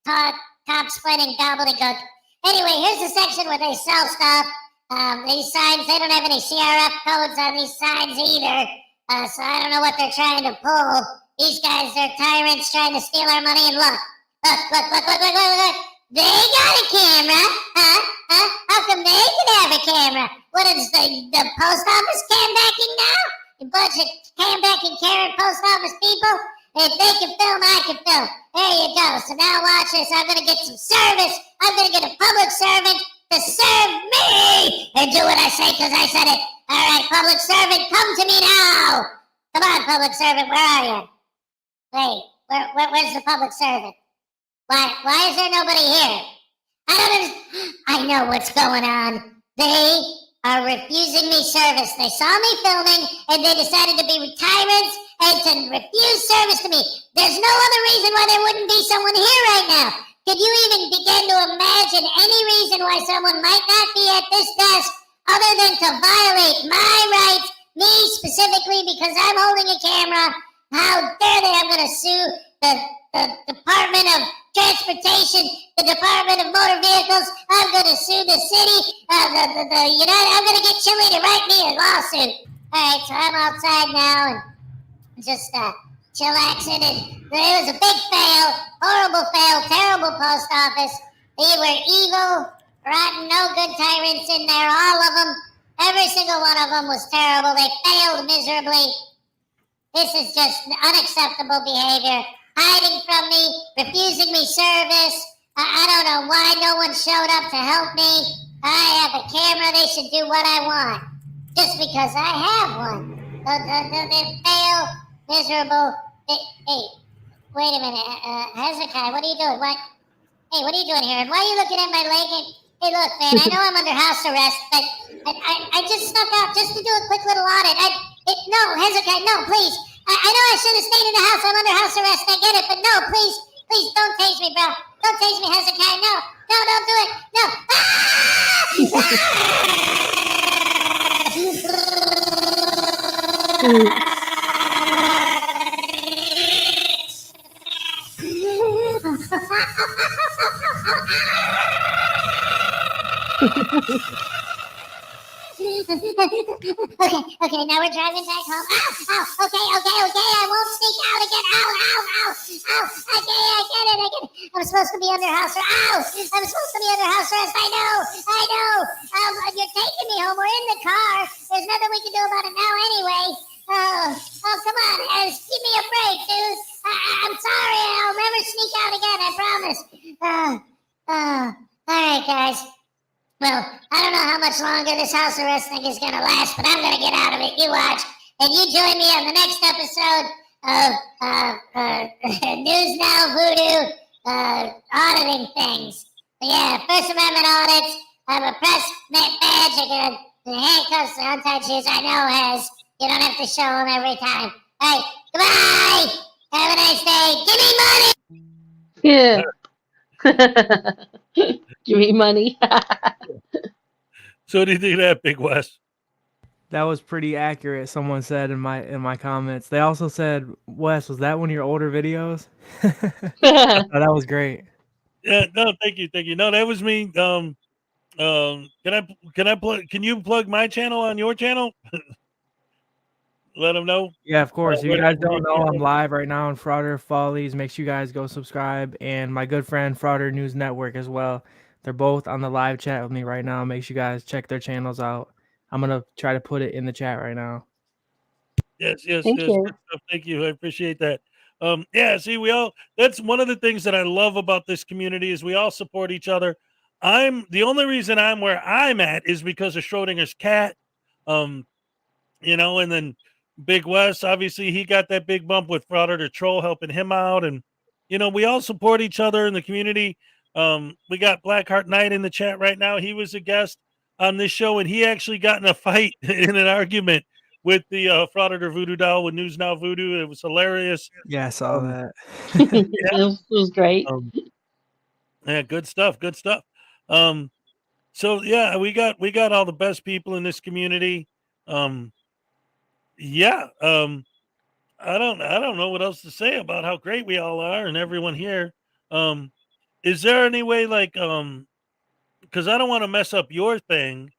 Speaker 5: top-splitting gobbledygook. Anyway, here's the section where they sell stuff. These signs, they don't have any CRF codes on these signs either. So I don't know what they're trying to pull. These guys, they're tyrants trying to steal our money, and look. They got a camera. How come they can have a camera? What is the post office cam backing now? A bunch of cam backing Karen post office people? If they can film, I can film. There you go. So now watch this. I'm going to get some service. I'm going to get a public servant to serve me and do what I say because I said it. All right, public servant, come to me now. Come on, public servant, where are you? Wait, where's the public servant? Why is there nobody here? I know what's going on. They are refusing me service. They saw me filming and they decided to be tyrants and to refuse service to me. There's no other reason why there wouldn't be someone here right now. Could you even begin to imagine any reason why someone might not be at this desk other than to violate my rights, me specifically, because I'm holding a camera? How dare they? I'm going to sue the Department of Transportation, the Department of Motor Vehicles. I'm going to sue the city, the United. I'm going to get Chile to write me a lawsuit. All right, so I'm outside now and just chillaxing, and it was a big fail, horrible fail, terrible post office. They were evil, rotten, no good tyrants in there, all of them. Every single one of them was terrible. They failed miserably. This is just unacceptable behavior. Hiding from me, refusing me service. I don't know why no one showed up to help me. I have a camera. They should do what I want just because I have one. They fail. Miserable. Hey, wait a minute. Hezokuai, what are you doing? Hey, what are you doing here? And why are you looking at my leg? Hey, look, man, I know I'm under house arrest, but I just snuck out just to do a quick little audit. No, Hezokuai, no, please. I know I should have stayed in the house. I'm under house arrest. I get it, but no, please, don't tase me, bro. Don't tase me, Hezokuai. No, don't do it. No. Okay, now we're driving back home. Ow, okay, I won't sneak out again. Ow. Okay, I get it. I'm supposed to be under house arrest. Ow, I'm supposed to be under house arrest. I know. You're taking me home. We're in the car. There's nothing we can do about it now anyway. Oh, come on, give me a break, dude. I'm sorry. I'll never sneak out again. I promise. All right, guys. Well, I don't know how much longer this house arrest thing is gonna last, but I'm gonna get out of it. You watch, and you join me on the next episode of News Now Voodoo auditing things. But yeah, First Amendment audits. I have a press badge. I got the handcuffs, the untied shoes. I know, Hez. You don't have to show them every time. Hey, goodbye. Have a nice day. Give me money.
Speaker 2: Yeah. Give me money.
Speaker 1: So what do you think of that, Big West?
Speaker 3: That was pretty accurate. Someone said in my comments. They also said, "Wes, was that one of your older videos?" That was great.
Speaker 1: Yeah, no, thank you. No, that was me. Can you plug my channel on your channel? Let them know.
Speaker 3: Yeah, of course. If you guys don't know, I'm live right now on Frauditor Follies. Make sure you guys go subscribe, and my good friend Frauditor News Network as well. They're both on the live chat with me right now. Make sure you guys check their channels out. I'm gonna try to put it in the chat right now.
Speaker 1: Yes.
Speaker 2: Thank you.
Speaker 1: Good stuff. Thank you. I appreciate that. Yeah, see, that's one of the things that I love about this community is we all support each other. The only reason I'm where I'm at is because of Schrodinger's cat. And then Big West, obviously he got that big bump with Frauditor Troll helping him out. And, we all support each other in the community. We got Blackheart Knight in the chat right now. He was a guest on this show, and he actually got in a fight in an argument with the Frauditor Voodoo Doll with News Now Voodoo. It was hilarious.
Speaker 3: Yeah, I saw that.
Speaker 2: It was great.
Speaker 1: Yeah, good stuff. So yeah, we got all the best people in this community. I don't know what else to say about how great we all are and everyone here. Is there any way because I don't want to mess up your thing.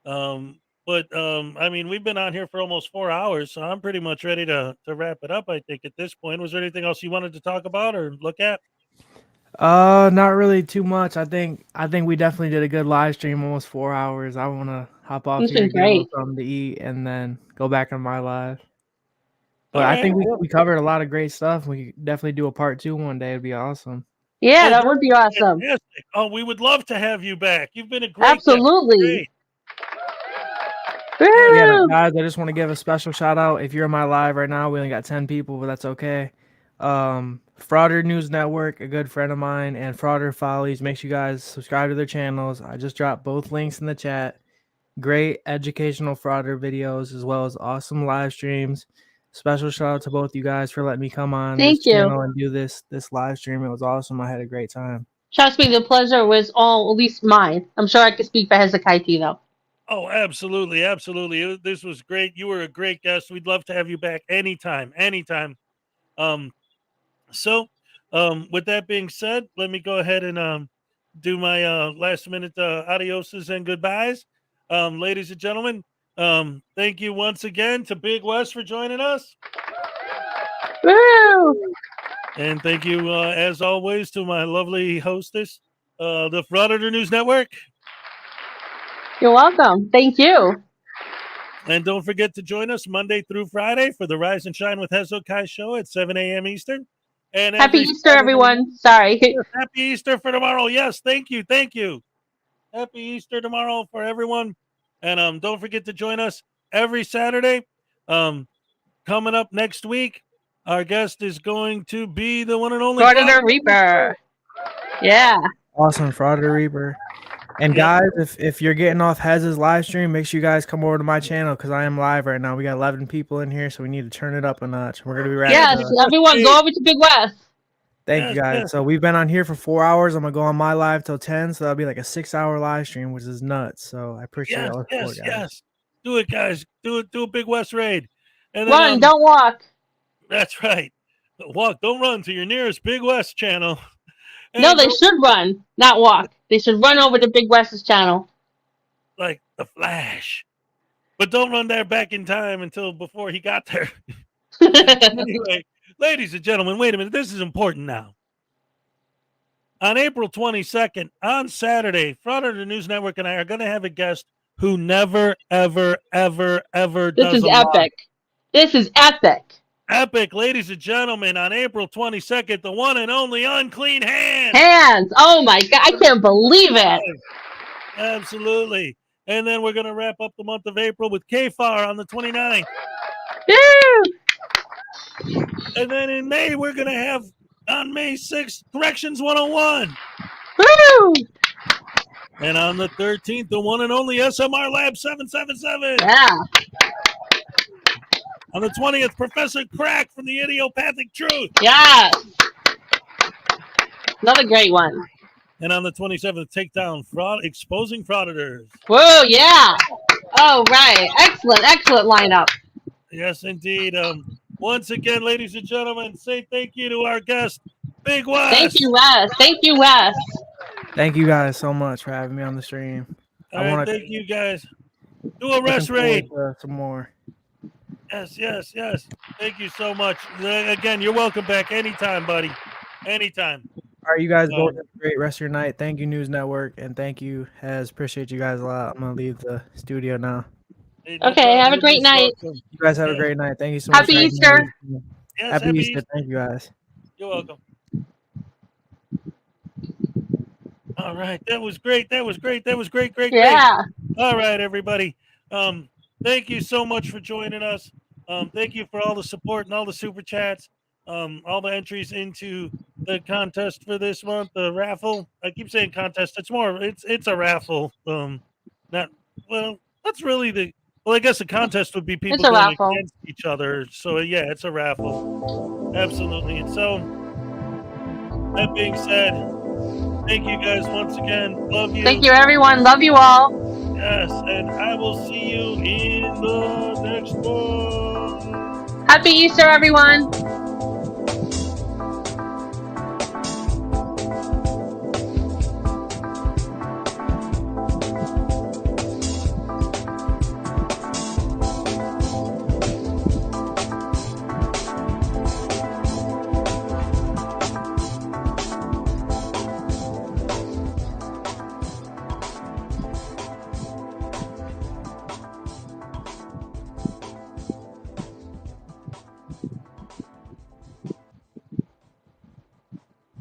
Speaker 1: But I mean, we've been on here for almost 4 hours, so I'm pretty much ready to wrap it up, I think, at this point. Was there anything else you wanted to talk about or look at?
Speaker 3: Not really too much. I think we definitely did a good live stream, almost 4 hours. I want to hop off
Speaker 2: It's
Speaker 3: here,
Speaker 2: been
Speaker 3: get a little
Speaker 2: great.
Speaker 3: something to eat, and then go back on my live. But
Speaker 1: All
Speaker 3: I think
Speaker 1: right.
Speaker 3: we covered a lot of great stuff. We could definitely do a part 2 one day. It'd be awesome.
Speaker 2: Yeah, that would be awesome.
Speaker 1: Fantastic. Oh, we would love to have you back. You've been a great guest.
Speaker 2: Absolutely.
Speaker 1: Great.
Speaker 3: Yeah, guys, I just want to give a special shout out. If you're in my live right now, we only got 10 people, but that's okay. Frauditor News Network, a good friend of mine, and Frauditor Follies. Make sure you guys subscribe to their channels. I just dropped both links in the chat. Great educational Frauditor videos as well as awesome live streams. Special shout out to both you guys for letting me come on
Speaker 2: Thank
Speaker 3: this
Speaker 2: you.
Speaker 3: channel and do this live stream. It was awesome. I had a great time.
Speaker 2: Trust me, the pleasure was all, at least mine. I'm sure I could speak for Hezokuai though.
Speaker 1: Oh, absolutely. This was great. You were a great guest. We'd love to have you back anytime. So, with that being said, let me go ahead and do my last minute adioses and goodbyes. Ladies and gentlemen, thank you once again to Big West for joining us.
Speaker 2: Woo!
Speaker 1: And thank you, as always, to my lovely hostess, the Frauditor News Network.
Speaker 2: You're welcome. Thank you.
Speaker 1: And don't forget to join us Monday through Friday for the Rise and Shine with Hezokuai show at 7 a.m. Eastern. And
Speaker 2: Happy
Speaker 1: every
Speaker 2: Easter,
Speaker 1: Saturday-
Speaker 2: everyone. Sorry.
Speaker 1: Yes, happy Easter for tomorrow. Yes, thank you. Happy Easter tomorrow for everyone. And don't forget to join us every Saturday. Coming up next week, our guest is going to be the one and only
Speaker 2: Frauditor Reaper. Yeah.
Speaker 3: Awesome, Frauditor Reaper. And guys, if you're getting off Hez's live stream, make sure you guys come over to my channel because I am live right now. We got 11 people in here, so we need to turn it up a notch. We're gonna be wrapping
Speaker 2: Yes,
Speaker 3: up.
Speaker 2: everyone go over to Big West.
Speaker 3: Thank you guys. So we've been on here for 4 hours. I'm gonna go on my live till 10, so that'll be like a 6-hour live stream, which is nuts. So I appreciate all the support, guys.
Speaker 1: Yes. Do it, guys. Do a Big West raid. And
Speaker 2: Run, don't walk.
Speaker 1: That's right. Walk, don't run to your nearest Big West channel.
Speaker 2: No, they should run, not walk. They should run over to Big West's channel.
Speaker 1: Like the Flash. But don't run there back in time until before he got there. Anyway, ladies and gentlemen, wait a minute. This is important now. On April 22nd, on Saturday, Frauditor News Network and I are going to have a guest who never, ever, ever, ever
Speaker 2: This
Speaker 1: does
Speaker 2: is
Speaker 1: a live.
Speaker 2: epic. This is epic.
Speaker 1: Epic, ladies and gentlemen, on April 22nd, the one and only Unclean Hands.
Speaker 2: Hands. Oh my God. I can't believe it.
Speaker 1: Absolutely. And then we're going to wrap up the month of April with KFAR on the 29th.
Speaker 2: Woo!
Speaker 1: And then in May, we're going to have, on May 6th, Corrections 101.
Speaker 2: Woo!
Speaker 1: And on the 13th, the one and only SMR Lab 777.
Speaker 2: Yeah.
Speaker 1: On the 20th, Professor Crack from the Idiopathic Truth.
Speaker 2: Yes. Another great one.
Speaker 1: And on the 27th, Takedown Fraud, Exposing Frauditors.
Speaker 2: Whoa, yeah. Oh, right. Excellent, excellent lineup.
Speaker 1: Yes, indeed. Once again, ladies and gentlemen, say thank you to our guest, Big Wes.
Speaker 2: Thank you, Wes. Thank you, Wes.
Speaker 3: Thank you guys so much for having me on the stream.
Speaker 1: All right, thank you guys. Do a rest raid.
Speaker 3: Some more.
Speaker 1: Yes. Thank you so much. Again, you're welcome back anytime, buddy. Anytime.
Speaker 3: All right, you guys both have a great rest of your night. Thank you, News Network, and thank you, Hez. Appreciate you guys a lot. I'm gonna leave the studio now.
Speaker 2: Okay, have a great night.
Speaker 3: You guys have a great night. Thank you so much.
Speaker 2: Happy Easter.
Speaker 1: Yes,
Speaker 3: Happy Easter. Thank you guys.
Speaker 1: You're welcome. All right, that was great. Great.
Speaker 2: Yeah.
Speaker 1: All right, everybody. Thank you so much for joining us. Thank you for all the support and all the super chats. All the entries into the contest for this month, the raffle. I keep saying contest. It's a raffle. That's really I guess the contest would be people
Speaker 2: It's a
Speaker 1: going
Speaker 2: raffle.
Speaker 1: against each other. So yeah, it's a raffle. Absolutely. And so that being said, thank you guys once again. Love you.
Speaker 2: Thank you, everyone. Love you all.
Speaker 1: Yes, and I will see you in the next one.
Speaker 2: Happy Easter, everyone.